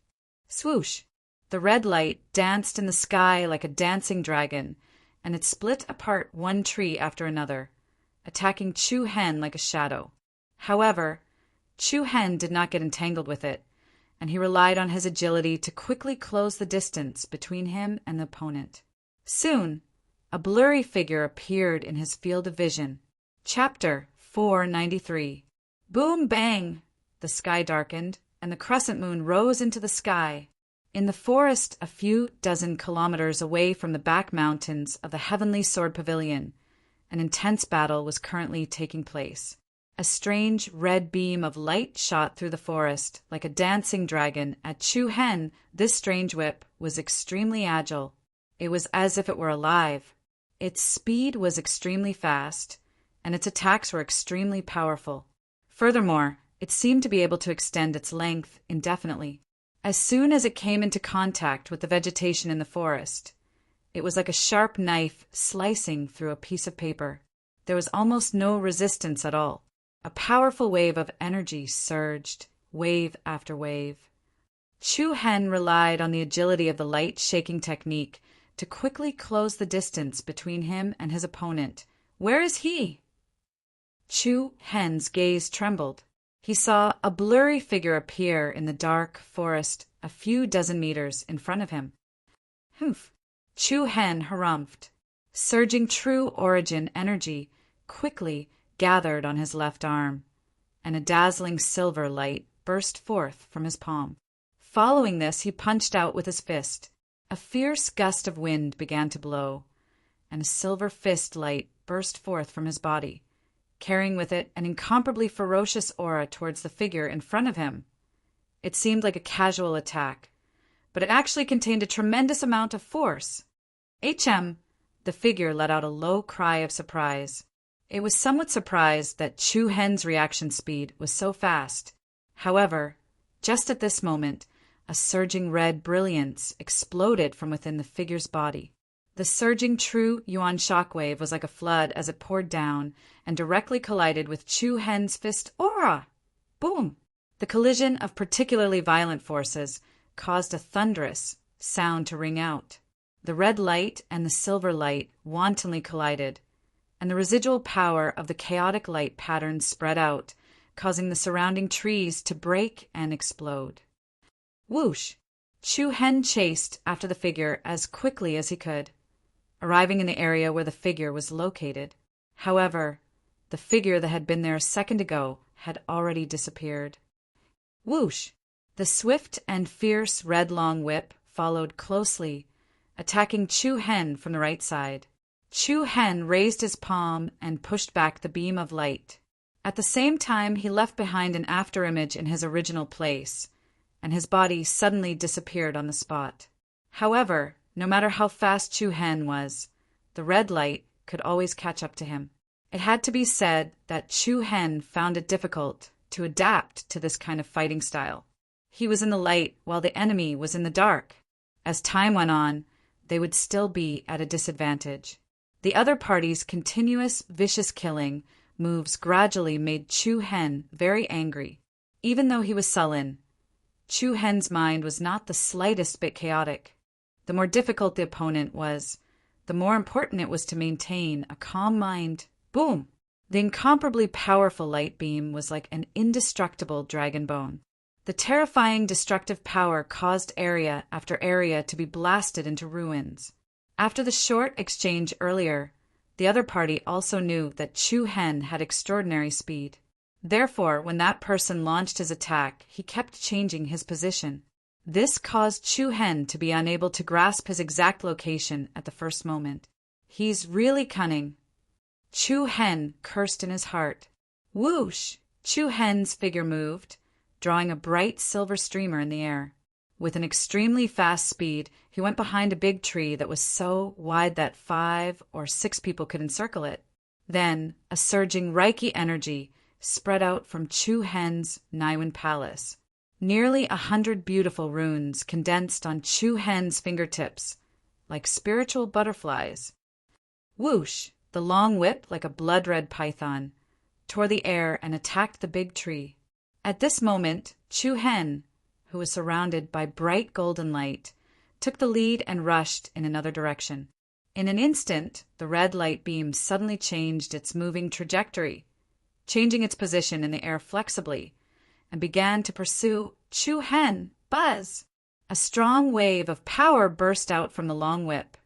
Swoosh! The red light danced in the sky like a dancing dragon, and it split apart one tree after another, attacking Chu Hen like a shadow. However, Chu Hen did not get entangled with it, and he relied on his agility to quickly close the distance between him and the opponent. Soon, a blurry figure appeared in his field of vision. Chapter 493. Boom bang! The sky darkened, and the crescent moon rose into the sky. In the forest a few dozen kilometers away from the back mountains of the Heavenly Sword Pavilion, an intense battle was currently taking place. A strange red beam of light shot through the forest like a dancing dragon at Chu Hen. This strange whip was extremely agile. It was as if it were alive. Its speed was extremely fast, and its attacks were extremely powerful. Furthermore, it seemed to be able to extend its length indefinitely. As soon as it came into contact with the vegetation in the forest, it was like a sharp knife slicing through a piece of paper. There was almost no resistance at all. A powerful wave of energy surged, wave after wave. Chu Hen relied on the agility of the light-shaking technique to quickly close the distance between him and his opponent. Where is he? Chu Hen's gaze trembled. He saw a blurry figure appear in the dark forest a few dozen meters in front of him. Humph! Chu Hen harumphed. Surging true origin energy quickly gathered on his left arm, and a dazzling silver light burst forth from his palm. Following this, he punched out with his fist. A fierce gust of wind began to blow, and a silver fist light burst forth from his body, carrying with it an incomparably ferocious aura towards the figure in front of him. It seemed like a casual attack, but it actually contained a tremendous amount of force. The figure let out a low cry of surprise. It was somewhat surprised that Chu Hen's reaction speed was so fast. However, just at this moment, a surging red brilliance exploded from within the figure's body. The surging true yuan shockwave was like a flood as it poured down and directly collided with Chu Hen's fist aura. Boom! The collision of particularly violent forces caused a thunderous sound to ring out. The red light and the silver light wantonly collided, and the residual power of the chaotic light patterns spread out, causing the surrounding trees to break and explode. Whoosh! Chu Hen chased after the figure as quickly as he could, arriving in the area where the figure was located. However, the figure that had been there a second ago had already disappeared. Whoosh! The swift and fierce red long whip followed closely, attacking Chu Hen from the right side. Chu Hen raised his palm and pushed back the beam of light. At the same time, he left behind an afterimage in his original place, and his body suddenly disappeared on the spot. However, no matter how fast Chu Hen was, the red light could always catch up to him. It had to be said that Chu Hen found it difficult to adapt to this kind of fighting style. He was in the light while the enemy was in the dark. As time went on, they would still be at a disadvantage. The other party's continuous, vicious killing moves gradually made Chu Hen very angry. Even though he was sullen, Chu Hen's mind was not the slightest bit chaotic. The more difficult the opponent was, the more important it was to maintain a calm mind. Boom! The incomparably powerful light beam was like an indestructible dragon bone. The terrifying destructive power caused area after area to be blasted into ruins. After the short exchange earlier, the other party also knew that Chu Hen had extraordinary speed. Therefore, when that person launched his attack, he kept changing his position. This caused Chu Hen to be unable to grasp his exact location at the first moment. He's really cunning. Chu Hen cursed in his heart. Whoosh! Chu Hen's figure moved, drawing a bright silver streamer in the air. With an extremely fast speed, he went behind a big tree that was so wide that 5 or 6 people could encircle it. Then, a surging Reiki energy spread out from Chu Hen's Naiwan palace. Nearly 100 beautiful runes condensed on Chu Hen's fingertips, like spiritual butterflies. Whoosh! The long whip, like a blood-red python, tore the air and attacked the big tree. At this moment, Chu Hen, who was surrounded by bright golden light, took the lead and rushed in another direction. In an instant, the red light beam suddenly changed its moving trajectory, changing its position in the air flexibly, and began to pursue Chu Hen. Buzz! A strong wave of power burst out from the long whip,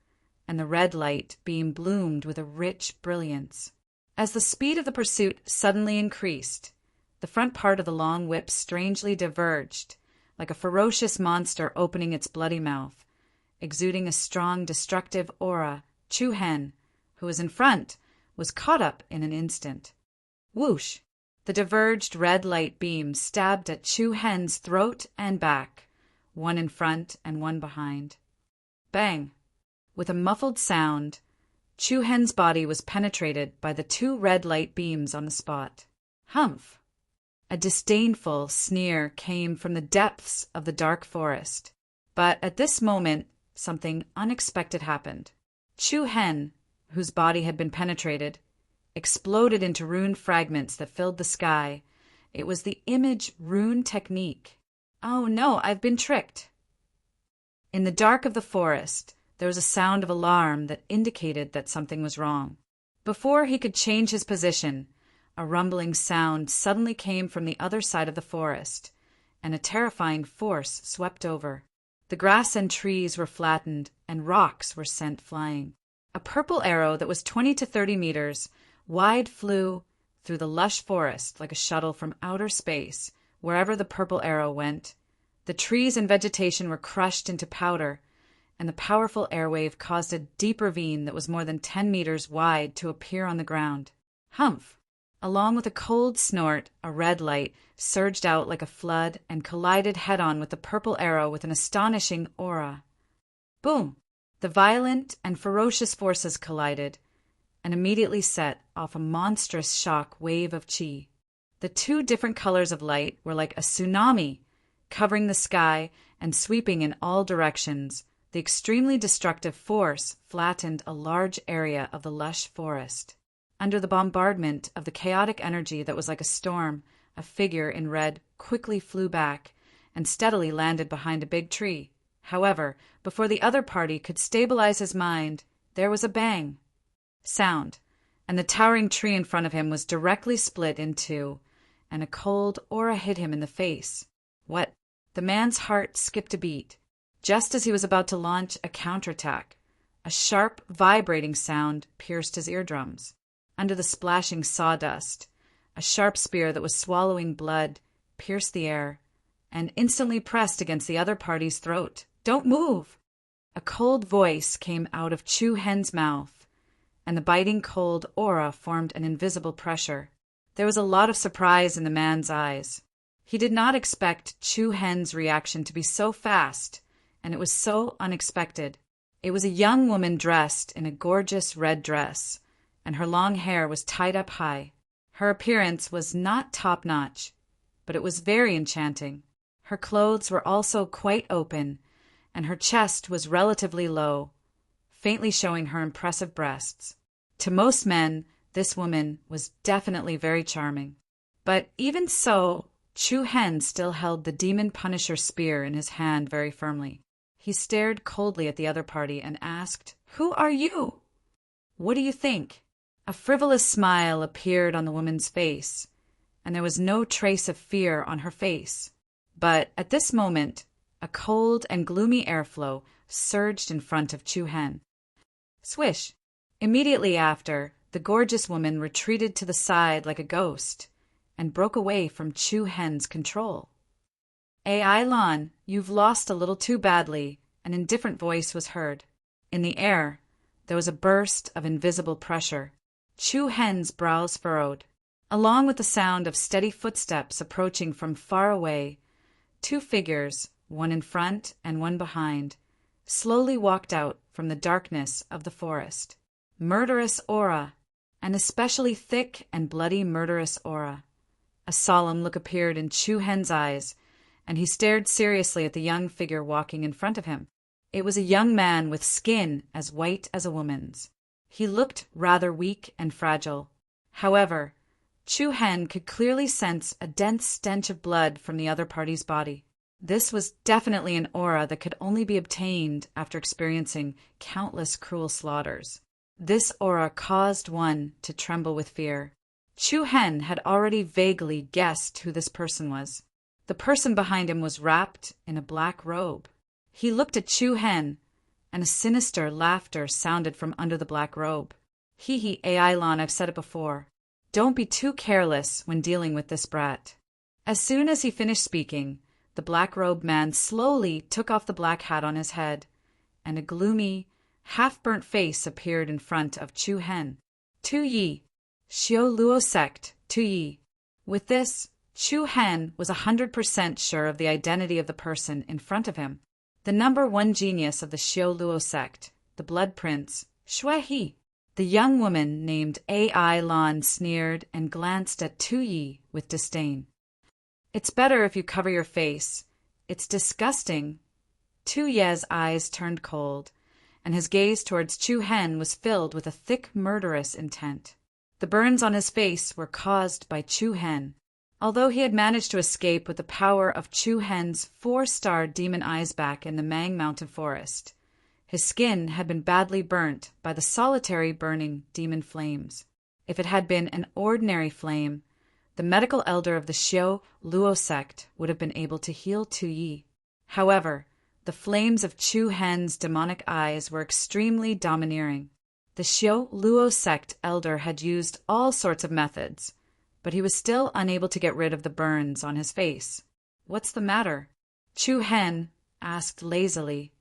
and the red light beam bloomed with a rich brilliance. As the speed of the pursuit suddenly increased, the front part of the long whip strangely diverged, like a ferocious monster opening its bloody mouth, exuding a strong destructive aura. Chu Hen, who was in front, was caught up in an instant. Whoosh! The diverged red light beam stabbed at Chu Hen's throat and back, one in front and one behind. Bang! With a muffled sound, Chu Hen's body was penetrated by the 2 red light beams on the spot. Humph! A disdainful sneer came from the depths of the dark forest. But at this moment, something unexpected happened. Chu Hen, whose body had been penetrated, exploded into rune fragments that filled the sky. It was the image rune technique. Oh no, I've been tricked. In the dark of the forest, there was a sound of alarm that indicated that something was wrong. Before he could change his position, a rumbling sound suddenly came from the other side of the forest, and a terrifying force swept over. The grass and trees were flattened, and rocks were sent flying. A purple arrow that was 20 to 30 meters wide flew through the lush forest like a shuttle from outer space. Wherever the purple arrow went, the trees and vegetation were crushed into powder, and the powerful airwave caused a deep ravine that was more than 10 meters wide to appear on the ground. Humph! Along with a cold snort, a red light surged out like a flood and collided head-on with the purple arrow with an astonishing aura. Boom! The violent and ferocious forces collided and immediately set off a monstrous shock wave of chi. The 2 different colors of light were like a tsunami, covering the sky and sweeping in all directions. The extremely destructive force flattened a large area of the lush forest. Under the bombardment of the chaotic energy that was like a storm, a figure in red quickly flew back and steadily landed behind a big tree. However, before the other party could stabilize his mind, there was a bang sound, and the towering tree in front of him was directly split in 2, and a cold aura hit him in the face. What? The man's heart skipped a beat. Just as he was about to launch a counterattack, a sharp, vibrating sound pierced his eardrums. Under the splashing sawdust, a sharp spear that was swallowing blood pierced the air and instantly pressed against the other party's throat. Don't move! A cold voice came out of Chu Hen's mouth, and the biting cold aura formed an invisible pressure. There was a lot of surprise in the man's eyes. He did not expect Chu Hen's reaction to be so fast, and it was so unexpected. It was a young woman dressed in a gorgeous red dress, and her long hair was tied up high. Her appearance was not top-notch, but it was very enchanting. Her clothes were also quite open, and her chest was relatively low, faintly showing her impressive breasts. To most men, this woman was definitely very charming. But even so, Chu Hen still held the demon Punisher spear in his hand very firmly. He stared coldly at the other party and asked, "Who are you? What do you think?" A frivolous smile appeared on the woman's face, and there was no trace of fear on her face. But at this moment, a cold and gloomy airflow surged in front of Chu Hen. Swish! Immediately after, the gorgeous woman retreated to the side like a ghost and broke away from Chu Hen's control. "AI Lon, you've lost a little too badly," an indifferent voice was heard. In the air, there was a burst of invisible pressure. Chu Hen's brows furrowed. Along with the sound of steady footsteps approaching from far away, two figures, one in front and one behind, slowly walked out from the darkness of the forest. Murderous aura, an especially thick and bloody murderous aura. A solemn look appeared in Chu Hen's eyes, and he stared seriously at the young figure walking in front of him. It was a young man with skin as white as a woman's. He looked rather weak and fragile. However, Chu Hen could clearly sense a dense stench of blood from the other party's body. This was definitely an aura that could only be obtained after experiencing countless cruel slaughters. This aura caused one to tremble with fear. Chu Hen had already vaguely guessed who this person was. The person behind him was wrapped in a black robe. He looked at Chu Hen, and a sinister laughter sounded from under the black robe. "Hee Ailon, I've said it before. Don't be too careless when dealing with this brat." As soon as he finished speaking, the black-robed man slowly took off the black hat on his head, and a gloomy, half-burnt face appeared in front of Chu Hen. "Tu Yi, Xiao Luo sect, Tu Yi." With this, Chu Hen was 100% sure of the identity of the person in front of him. The number one genius of the Xiao Luo sect, the Blood Prince, Shui He. The young woman named AI Lon sneered and glanced at Tu Yi with disdain. "It's better if you cover your face. It's disgusting." Tu Ye's eyes turned cold, and his gaze towards Chu Hen was filled with a thick murderous intent. The burns on his face were caused by Chu Hen. Although he had managed to escape with the power of Chu Hen's 4-star demon eyes back in the Mang Mountain Forest, his skin had been badly burnt by the solitary burning demon flames. If it had been an ordinary flame, the medical elder of the Xiao Luo sect would have been able to heal Tu Yi. However, the flames of Chu Hen's demonic eyes were extremely domineering. The Xiao Luo sect elder had used all sorts of methods, but he was still unable to get rid of the burns on his face. "What's the matter?" Chu Hen asked lazily.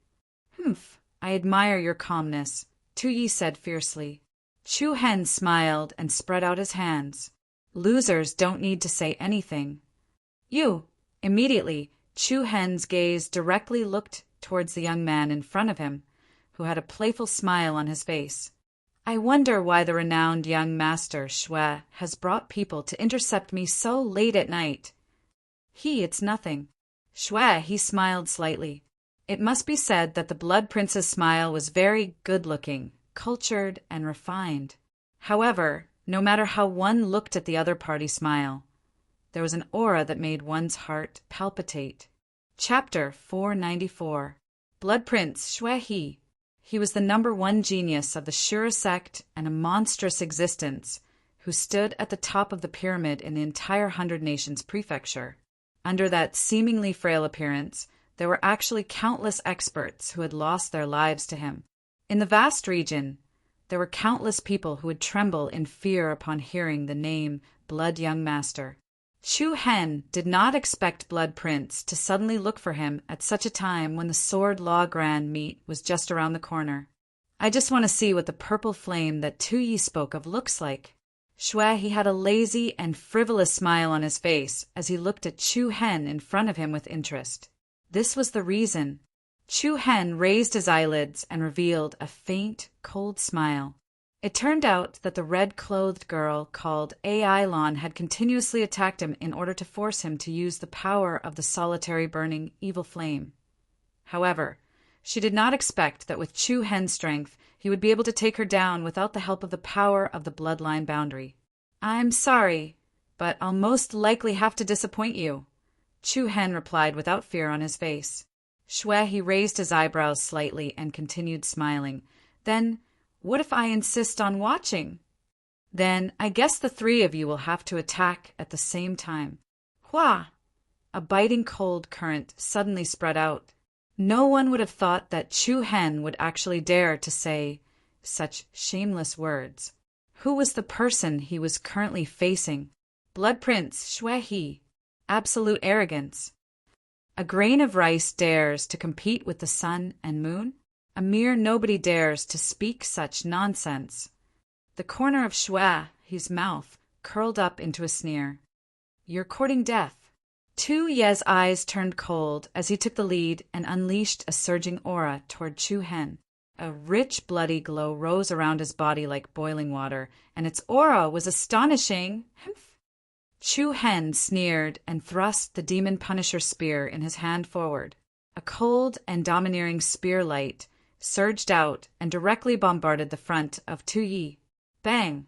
"Humph, I admire your calmness," Tu Yi said fiercely. Chu Hen smiled and spread out his hands. "Losers don't need to say anything." "You!" Immediately, Chu Hen's gaze directly looked towards the young man in front of him, who had a playful smile on his face. "I wonder why the renowned young master, Shui, has brought people to intercept me so late at night." It's nothing." Shui, he smiled slightly. It must be said that the Blood Prince's smile was very good-looking, cultured, and refined. However, no matter how one looked at the other party's smile, there was an aura that made one's heart palpitate. Chapter 494. Blood Prince Shui He. He was the number one genius of the Shura sect and a monstrous existence who stood at the top of the pyramid in the entire 100 Nations prefecture. Under that seemingly frail appearance, there were actually countless experts who had lost their lives to him. In the vast region, there were countless people who would tremble in fear upon hearing the name Blood Young Master. Chu Hen did not expect Blood Prince to suddenly look for him at such a time when the Sword Law Grand meet was just around the corner. I just want to see what the purple flame that Tu-Yi spoke of looks like. Shui, he had a lazy and frivolous smile on his face as he looked at Chu Hen in front of him with interest. This was the reason. Chu Hen raised his eyelids and revealed a faint, cold smile. It turned out that the red-clothed girl called AI Lan had continuously attacked him in order to force him to use the power of the solitary burning evil flame. However, she did not expect that with Chu Hen's strength, he would be able to take her down without the help of the power of the bloodline boundary. "I'm sorry, but I'll most likely have to disappoint you," Chu Hen replied without fear on his face. Shui, he raised his eyebrows slightly and continued smiling. "Then, what if I insist on watching?" "Then I guess the three of you will have to attack at the same time." Hua! A biting cold current suddenly spread out. No one would have thought that Chu Hen would actually dare to say such shameless words. Who was the person he was currently facing? Blood Prince Shui He. Absolute arrogance. A grain of rice dares to compete with the sun and moon? A mere nobody dares to speak such nonsense. The corner of Shui He's mouth curled up into a sneer. "You're courting death." Tu-Ye's eyes turned cold as he took the lead and unleashed a surging aura toward Chu Hen. A rich, bloody glow rose around his body like boiling water, and its aura was astonishing. Chu Hen sneered and thrust the demon Punisher spear in his hand forward. A cold and domineering spear light surged out and directly bombarded the front of Tu-Yi. Bang!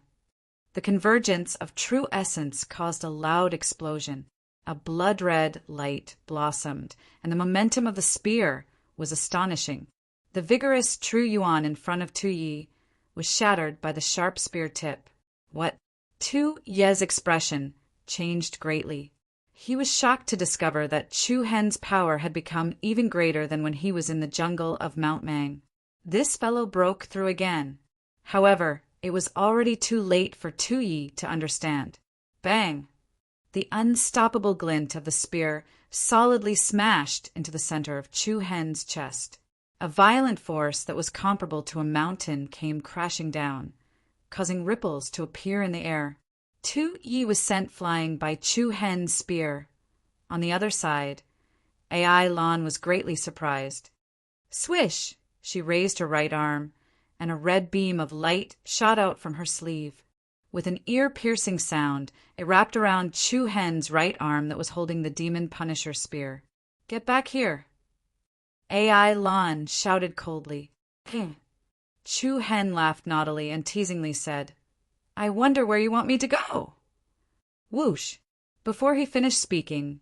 The convergence of true essence caused a loud explosion. A blood-red light blossomed, and the momentum of the spear was astonishing. The vigorous true yuan in front of Tu-Yi was shattered by the sharp spear tip. What? Tu-Ye's expression changed greatly. He was shocked to discover that Chu Hen's power had become even greater than when he was in the jungle of Mount Mang. This fellow broke through again. However, it was already too late for Tu-Yi to understand. Bang! The unstoppable glint of the spear solidly smashed into the center of Chu Hen's chest. A violent force that was comparable to a mountain came crashing down, causing ripples to appear in the air. Tu-Yi was sent flying by Chu Hen's spear. On the other side, AI Lan was greatly surprised. Swish! She raised her right arm, and a red beam of light shot out from her sleeve. With an ear-piercing sound, it wrapped around Chu Hen's right arm that was holding the demon Punisher spear. "Get back here!" AI Lan shouted coldly. Chu Hen laughed naughtily and teasingly said, "I wonder where you want me to go." Whoosh! Before he finished speaking,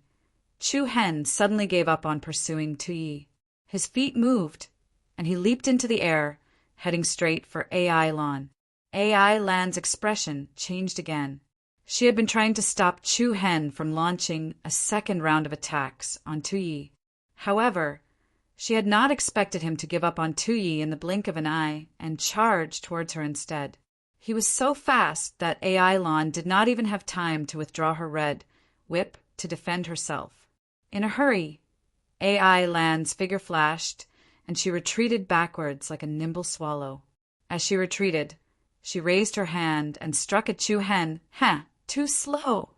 Chu Hen suddenly gave up on pursuing Tu-Yi. His feet moved, and he leaped into the air, heading straight for AI Lan. AI Lan's expression changed again. She had been trying to stop Chu Hen from launching a second round of attacks on Tu-Yi. However, she had not expected him to give up on Tu-Yi in the blink of an eye and charge towards her instead. He was so fast that AI Lan did not even have time to withdraw her red whip to defend herself. In a hurry, AI Lan's figure flashed, and she retreated backwards like a nimble swallow. As she retreated, she raised her hand and struck at Chu Hen. "Ha! Too slow!"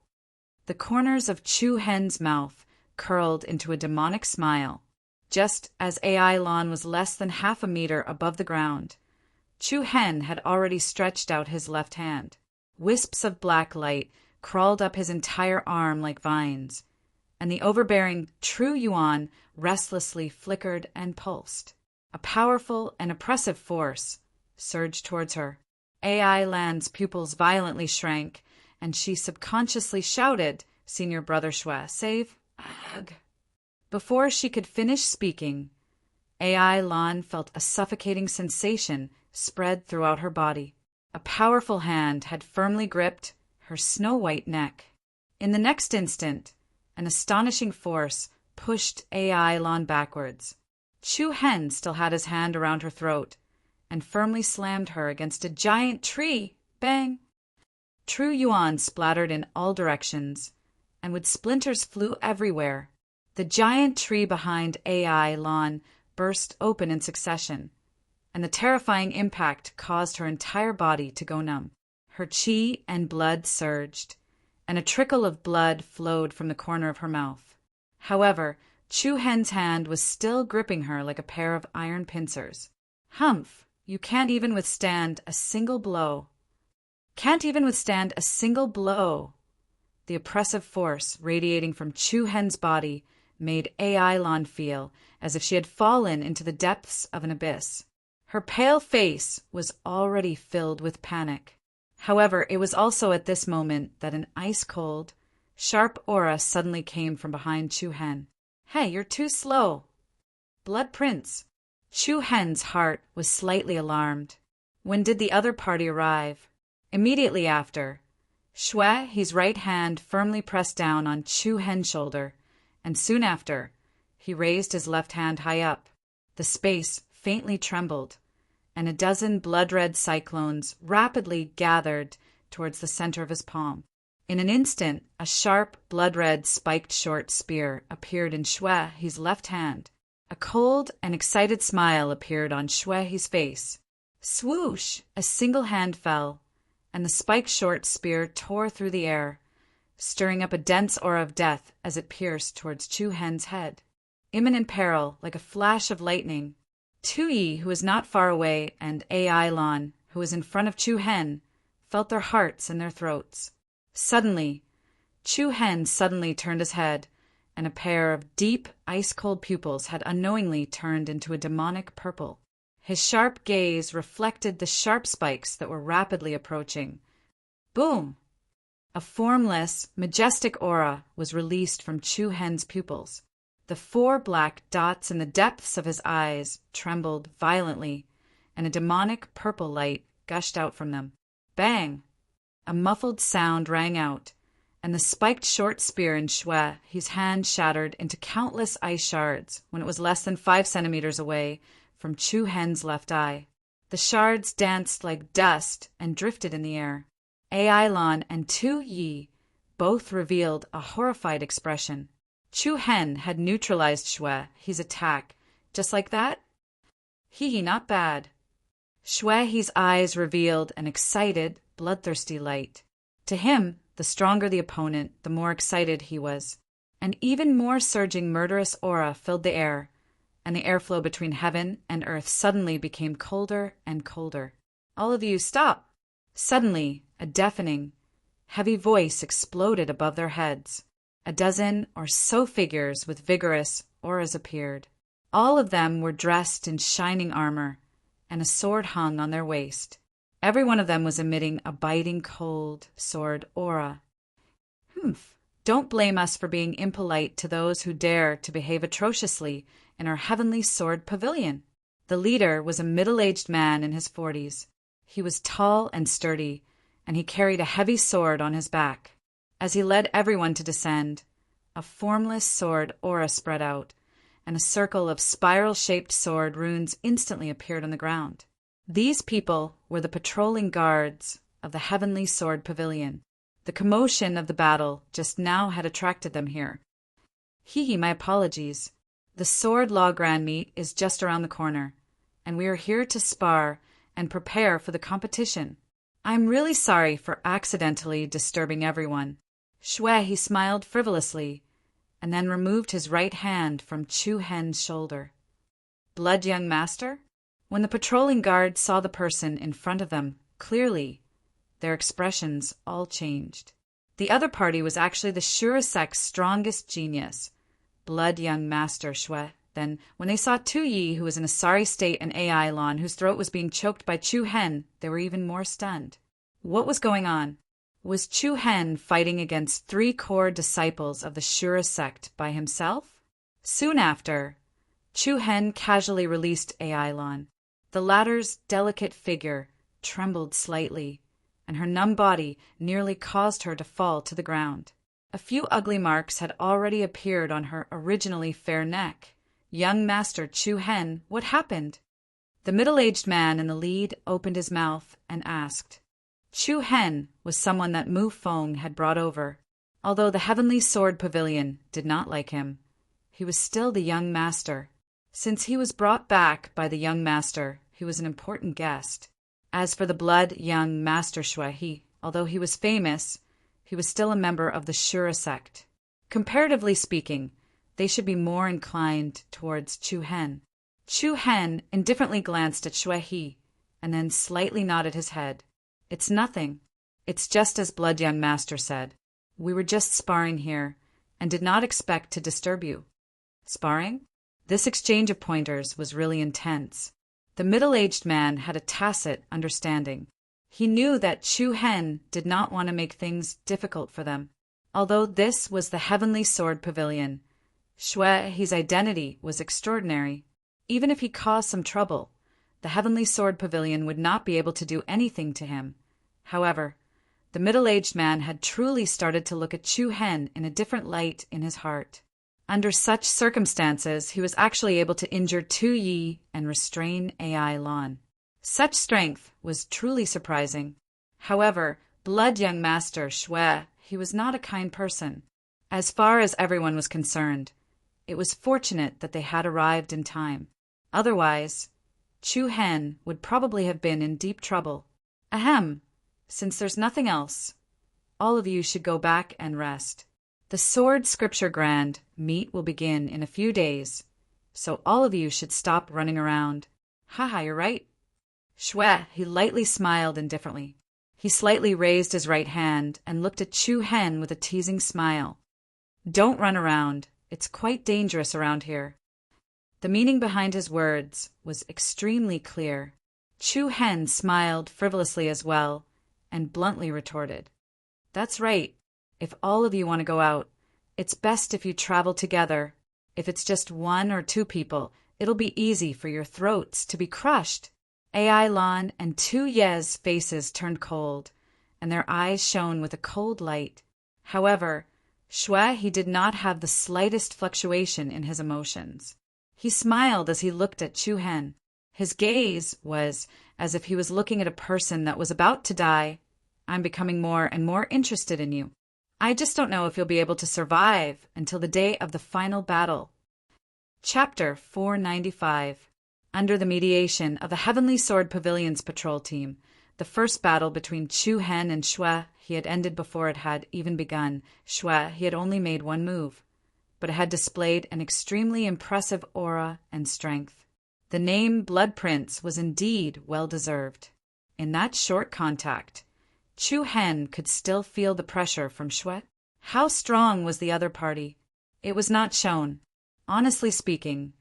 The corners of Chu Hen's mouth curled into a demonic smile. Just as AI Lan was less than half a meter above the ground, Chu Hen had already stretched out his left hand. Wisps of black light crawled up his entire arm like vines, and the overbearing true yuan restlessly flickered and pulsed. A powerful and oppressive force surged towards her. AI Lan's pupils violently shrank, and she subconsciously shouted, "Senior Brother Shui, save!" Ugh. Before she could finish speaking, AI Lan felt a suffocating sensation spread throughout her body. A powerful hand had firmly gripped her snow-white neck. In the next instant, an astonishing force pushed AI Lan backwards. Chu Hen still had his hand around her throat and firmly slammed her against a giant tree. Bang! True yuan splattered in all directions, and wood splinters flew everywhere. The giant tree behind AI Lan burst open in succession, and the terrifying impact caused her entire body to go numb. Her chi and blood surged, and a trickle of blood flowed from the corner of her mouth. However, Chu Hen's hand was still gripping her like a pair of iron pincers. Humph, you can't even withstand a single blow. Can't even withstand a single blow. The oppressive force radiating from Chu Hen's body made Ailon feel as if she had fallen into the depths of an abyss. Her pale face was already filled with panic. However, it was also at this moment that an ice-cold, sharp aura suddenly came from behind Chu Hen. Hey, you're too slow. Blood Prince. Chu Hen's heart was slightly alarmed. When did the other party arrive? Immediately after. Shui, his right hand firmly pressed down on Chu Hen's shoulder, and soon after, he raised his left hand high up. The space faintly trembled, and a dozen blood-red cyclones rapidly gathered towards the center of his palm. In an instant, a sharp, blood-red, spiked short spear appeared in Shuehe's left hand. A cold and excited smile appeared on Shuehe's face. Swoosh! A single hand fell, and the spiked short spear tore through the air, stirring up a dense aura of death as it pierced towards Chu Hen's head. Imminent peril, like a flash of lightning. Tu Yi, who was not far away, and Ailon, who was in front of Chu Hen, felt their hearts in their throats. Suddenly, Chu Hen suddenly turned his head, and a pair of deep, ice-cold pupils had unknowingly turned into a demonic purple. His sharp gaze reflected the sharp spikes that were rapidly approaching. Boom! A formless, majestic aura was released from Chu Hen's pupils. The 4 black dots in the depths of his eyes trembled violently, and a demonic purple light gushed out from them. Bang! A muffled sound rang out, and the spiked short spear in Shui, his hand shattered into countless ice shards when it was less than 5 centimeters away from Chu Hen's left eye. The shards danced like dust and drifted in the air. Ailon and Tu Yi both revealed a horrified expression. Chu Hen had neutralized Shui, his attack, just like that? Hee, not bad. Shui, his eyes revealed an excited, bloodthirsty light. To him, the stronger the opponent, the more excited he was. An even more surging murderous aura filled the air, and the airflow between heaven and earth suddenly became colder and colder. All of you, stop! Suddenly, a deafening, heavy voice exploded above their heads. A dozen or so figures with vigorous auras appeared. All of them were dressed in shining armor, and a sword hung on their waist. Every one of them was emitting a biting cold sword aura. Humph! Don't blame us for being impolite to those who dare to behave atrociously in our heavenly sword pavilion. The leader was a middle-aged man in his 40s. He was tall and sturdy, and he carried a heavy sword on his back. As he led everyone to descend, a formless sword aura spread out, and a circle of spiral-shaped sword runes instantly appeared on the ground. These people were the patrolling guards of the Heavenly Sword Pavilion. The commotion of the battle just now had attracted them here. Hee, my apologies. The Sword Law Grand Meet is just around the corner, and we are here to spar and prepare for the competition. I'm really sorry for accidentally disturbing everyone. Shui, he smiled frivolously, and then removed his right hand from Chu Hen's shoulder. Blood Young Master? When the patrolling guards saw the person in front of them clearly, their expressions all changed. The other party was actually the Shurasek's strongest genius, Blood Young Master Shui. Then, when they saw Tu Yi, who was in a sorry state, and Ailon, whose throat was being choked by Chu Hen, they were even more stunned. What was going on? Was Chu Hen fighting against 3 core disciples of the Shura sect by himself? Soon after, Chu Hen casually released Ailon. The latter's delicate figure trembled slightly, and her numb body nearly caused her to fall to the ground. A few ugly marks had already appeared on her originally fair neck. Young Master Chu Hen, what happened? The middle-aged man in the lead opened his mouth and asked. Chu Hen was someone that Mu Feng had brought over. Although the Heavenly Sword Pavilion did not like him, he was still the young master. Since he was brought back by the young master, he was an important guest. As for the blood young Master Shui, although he was famous, he was still a member of the Shura sect. Comparatively speaking, they should be more inclined towards Chu Hen. Chu Hen indifferently glanced at Shui He, and then slightly nodded his head. "It's nothing. It's just as blood young Master said. We were just sparring here, and did not expect to disturb you." Sparring? This exchange of pointers was really intense. The middle-aged man had a tacit understanding. He knew that Chu Hen did not want to make things difficult for them. Although this was the Heavenly Sword Pavilion, Shui He's identity was extraordinary. Even if he caused some trouble, the Heavenly Sword Pavilion would not be able to do anything to him. However, the middle-aged man had truly started to look at Chu Hen in a different light in his heart. Under such circumstances, he was actually able to injure Tu Yi and restrain Ai Lan. Such strength was truly surprising. However, blood young Master Shui, he was not a kind person. As far as everyone was concerned, it was fortunate that they had arrived in time. Otherwise, Chu Hen would probably have been in deep trouble. Ahem, since there's nothing else, all of you should go back and rest. The Sword Scripture Grand meet will begin in a few days, so all of you should stop running around. Haha, you're right. Shui, he lightly smiled indifferently. He slightly raised his right hand and looked at Chu Hen with a teasing smile. Don't run around. It's quite dangerous around here. The meaning behind his words was extremely clear. Chu Hen smiled frivolously as well, and bluntly retorted, "That's right. If all of you want to go out, it's best if you travel together. If it's just one or two people, it'll be easy for your throats to be crushed." Ai Lan and Tu Ye's faces turned cold, and their eyes shone with a cold light. However, Shui he did not have the slightest fluctuation in his emotions. He smiled as he looked at Chu Hen. His gaze was as if he was looking at a person that was about to die. "I'm becoming more and more interested in you. I just don't know if you'll be able to survive until the day of the final battle." Chapter 495. Under the mediation of the Heavenly Sword Pavilion's patrol team, the first battle between Chu Hen and Shui he had ended before it had even begun. Shui he had only made one move, but it had displayed an extremely impressive aura and strength. The name Blood Prince was indeed well-deserved. In that short contact, Chu Hen could still feel the pressure from Shui. How strong was the other party? It was not shown. Honestly speaking,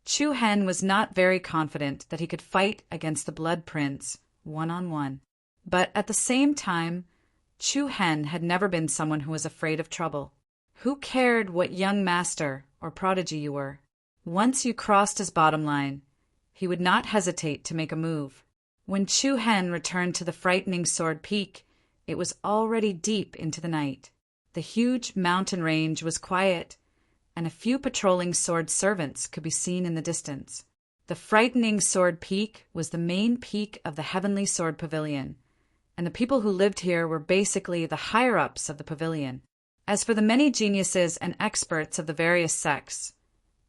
Chu Hen was not very confident that he could fight against the Blood Prince one-on-one. But at the same time, Chu Hen had never been someone who was afraid of trouble. Who cared what young master or prodigy you were? Once you crossed his bottom line, he would not hesitate to make a move. When Chu Hen returned to the frightening Sword Peak, it was already deep into the night. The huge mountain range was quiet, and a few patrolling sword servants could be seen in the distance. The frightening Sword Peak was the main peak of the Heavenly Sword Pavilion, and the people who lived here were basically the higher-ups of the pavilion. As for the many geniuses and experts of the various sects,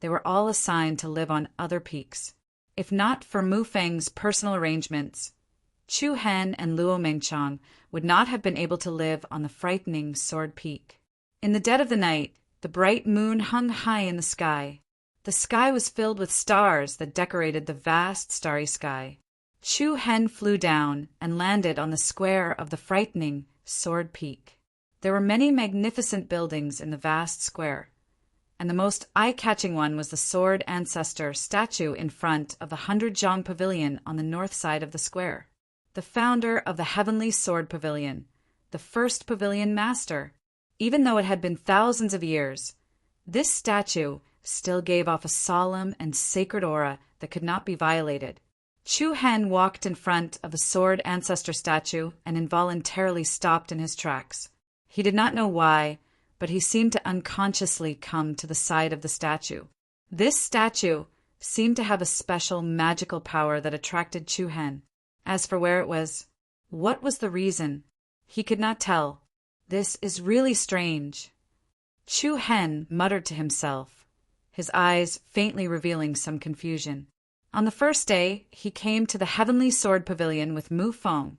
they were all assigned to live on other peaks. If not for Mu Feng's personal arrangements, Chu Hen and Luo Mengchang would not have been able to live on the frightening Sword Peak. In the dead of the night, the bright moon hung high in the sky. The sky was filled with stars that decorated the vast starry sky. Chu Hen flew down and landed on the square of the frightening Sword Peak. There were many magnificent buildings in the vast square, and the most eye-catching one was the Sword Ancestor statue in front of the 100-Zhang Pavilion on the north side of the square. The founder of the Heavenly Sword Pavilion, the first pavilion master. Even though it had been thousands of years, this statue still gave off a solemn and sacred aura that could not be violated. Chu Hen walked in front of the Sword Ancestor statue and involuntarily stopped in his tracks. He did not know why, but he seemed to unconsciously come to the side of the statue. This statue seemed to have a special magical power that attracted Chu Hen. As for where it was, what was the reason? He could not tell. This is really strange. Chu Hen muttered to himself, his eyes faintly revealing some confusion. On the first day, he came to the heavenly sword pavilion with Mu Feng.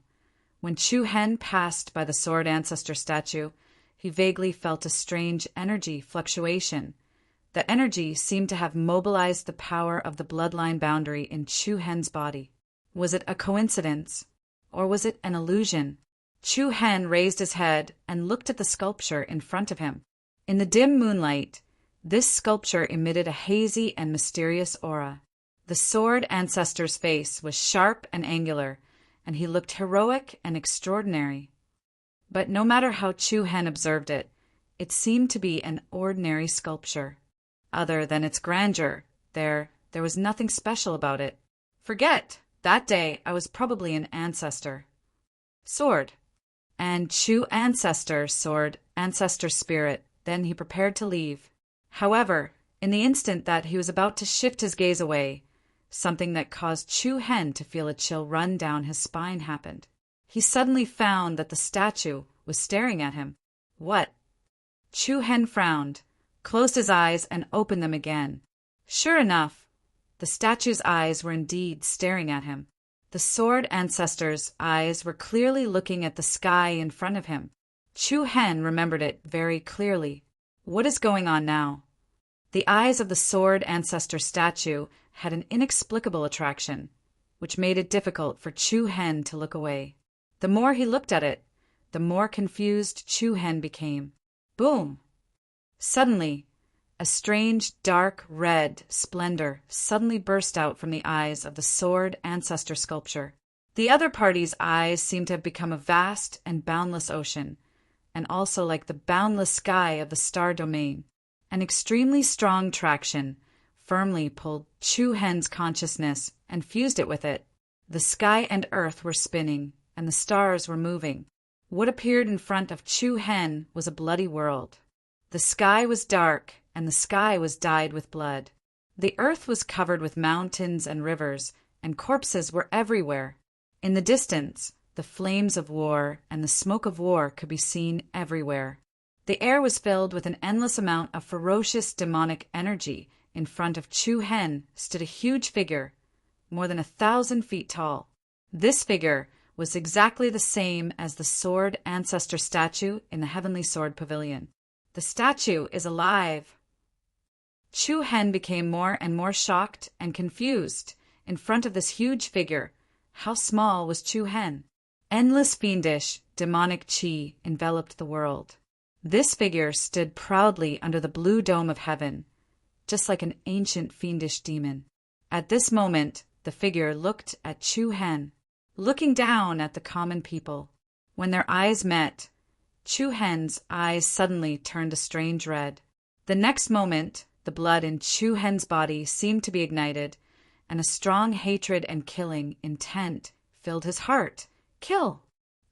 When Chu Hen passed by the sword ancestor statue, he vaguely felt a strange energy fluctuation. That energy seemed to have mobilized the power of the bloodline boundary in Chu Hen's body. Was it a coincidence? Or was it an illusion? Chu Hen raised his head and looked at the sculpture in front of him. In the dim moonlight, this sculpture emitted a hazy and mysterious aura. The sword ancestor's face was sharp and angular, and he looked heroic and extraordinary. But no matter how Chu Hen observed it, it seemed to be an ordinary sculpture. Other than its grandeur, there was nothing special about it. Forget! That day I was probably an ancestor. Sword. And Chu ancestor, sword, ancestor spirit. Then he prepared to leave. However, in the instant that he was about to shift his gaze away, something that caused Chu Hen to feel a chill run down his spine happened. He suddenly found that the statue was staring at him. What? Chu Hen frowned, closed his eyes, and opened them again. Sure enough, the statue's eyes were indeed staring at him. The sword ancestor's eyes were clearly looking at the sky in front of him. Chu Hen remembered it very clearly. What is going on now? The eyes of the sword ancestor statue had an inexplicable attraction, which made it difficult for Chu Hen to look away. The more he looked at it, the more confused Chu Hen became. Boom! Suddenly, a strange dark red splendor suddenly burst out from the eyes of the sword ancestor sculpture. The other party's eyes seemed to have become a vast and boundless ocean, and also like the boundless sky of the star domain. An extremely strong traction firmly pulled Chu Hen's consciousness and fused it with it. The sky and earth were spinning, and the stars were moving. What appeared in front of Chu Hen was a bloody world. The sky was dark, and the sky was dyed with blood. The earth was covered with mountains and rivers, and corpses were everywhere. In the distance, the flames of war and the smoke of war could be seen everywhere. The air was filled with an endless amount of ferocious demonic energy. In front of Chu Hen stood a huge figure, more than 1,000 feet tall. This figure was exactly the same as the sword ancestor statue in the Heavenly Sword Pavilion. The statue is alive! Chu Hen became more and more shocked and confused in front of this huge figure. How small was Chu Hen? Endless fiendish, demonic chi enveloped the world. This figure stood proudly under the blue dome of heaven, just like an ancient fiendish demon. At this moment, the figure looked at Chu Hen, looking down at the common people. When their eyes met, Chu Hen's eyes suddenly turned a strange red. The next moment, the blood in Chu Hen's body seemed to be ignited, and a strong hatred and killing intent filled his heart. Kill!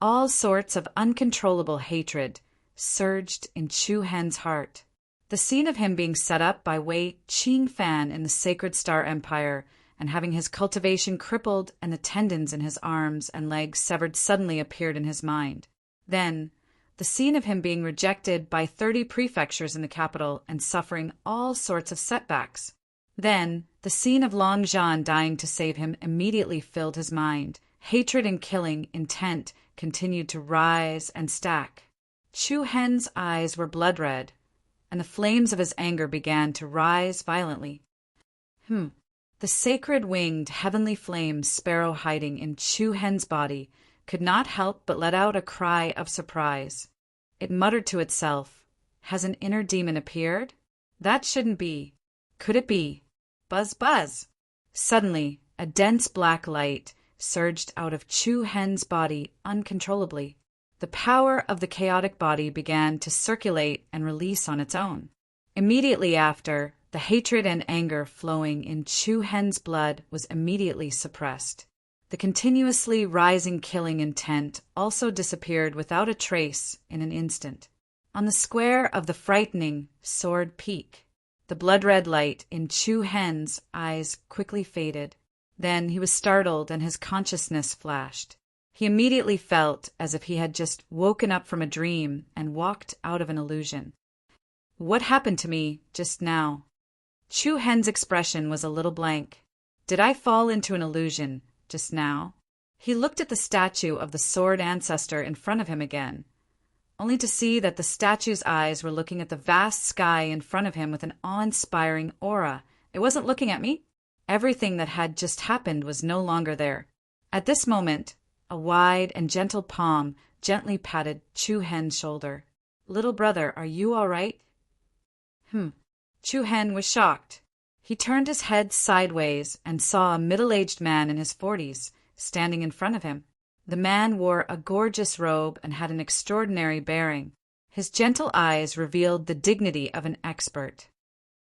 All sorts of uncontrollable hatred surged in Chu Hen's heart. The scene of him being set up by Wei Qingfan in the Sacred Star Empire and having his cultivation crippled and the tendons in his arms and legs severed suddenly appeared in his mind. Then, the scene of him being rejected by 30 prefectures in the capital and suffering all sorts of setbacks. Then, the scene of Long Zhan dying to save him immediately filled his mind. Hatred and killing intent continued to rise and stack. Chu Hen's eyes were blood red, and the flames of his anger began to rise violently. The sacred winged heavenly flame sparrow hiding in Chu Hen's body could not help but let out a cry of surprise. It muttered to itself, "Has an inner demon appeared? That shouldn't be. Could it be? Buzz, buzz!" Suddenly, a dense black light surged out of Chu Hen's body uncontrollably. The power of the chaotic body began to circulate and release on its own. Immediately after, the hatred and anger flowing in Chu Hen's blood was immediately suppressed. The continuously rising killing intent also disappeared without a trace in an instant. On the square of the frightening Sword Peak, the blood-red light in Chu Hen's eyes quickly faded. Then he was startled and his consciousness flashed. He immediately felt as if he had just woken up from a dream and walked out of an illusion. What happened to me just now? Chu Hen's expression was a little blank. Did I fall into an illusion just now? He looked at the statue of the sword ancestor in front of him again, only to see that the statue's eyes were looking at the vast sky in front of him with an awe-inspiring aura. It wasn't looking at me. Everything that had just happened was no longer there. At this moment, a wide and gentle palm gently patted Chu-Hen's shoulder. "Little brother, are you all right?" Chu-Hen was shocked. He turned his head sideways and saw a middle-aged man in his 40s standing in front of him. The man wore a gorgeous robe and had an extraordinary bearing. His gentle eyes revealed the dignity of an expert.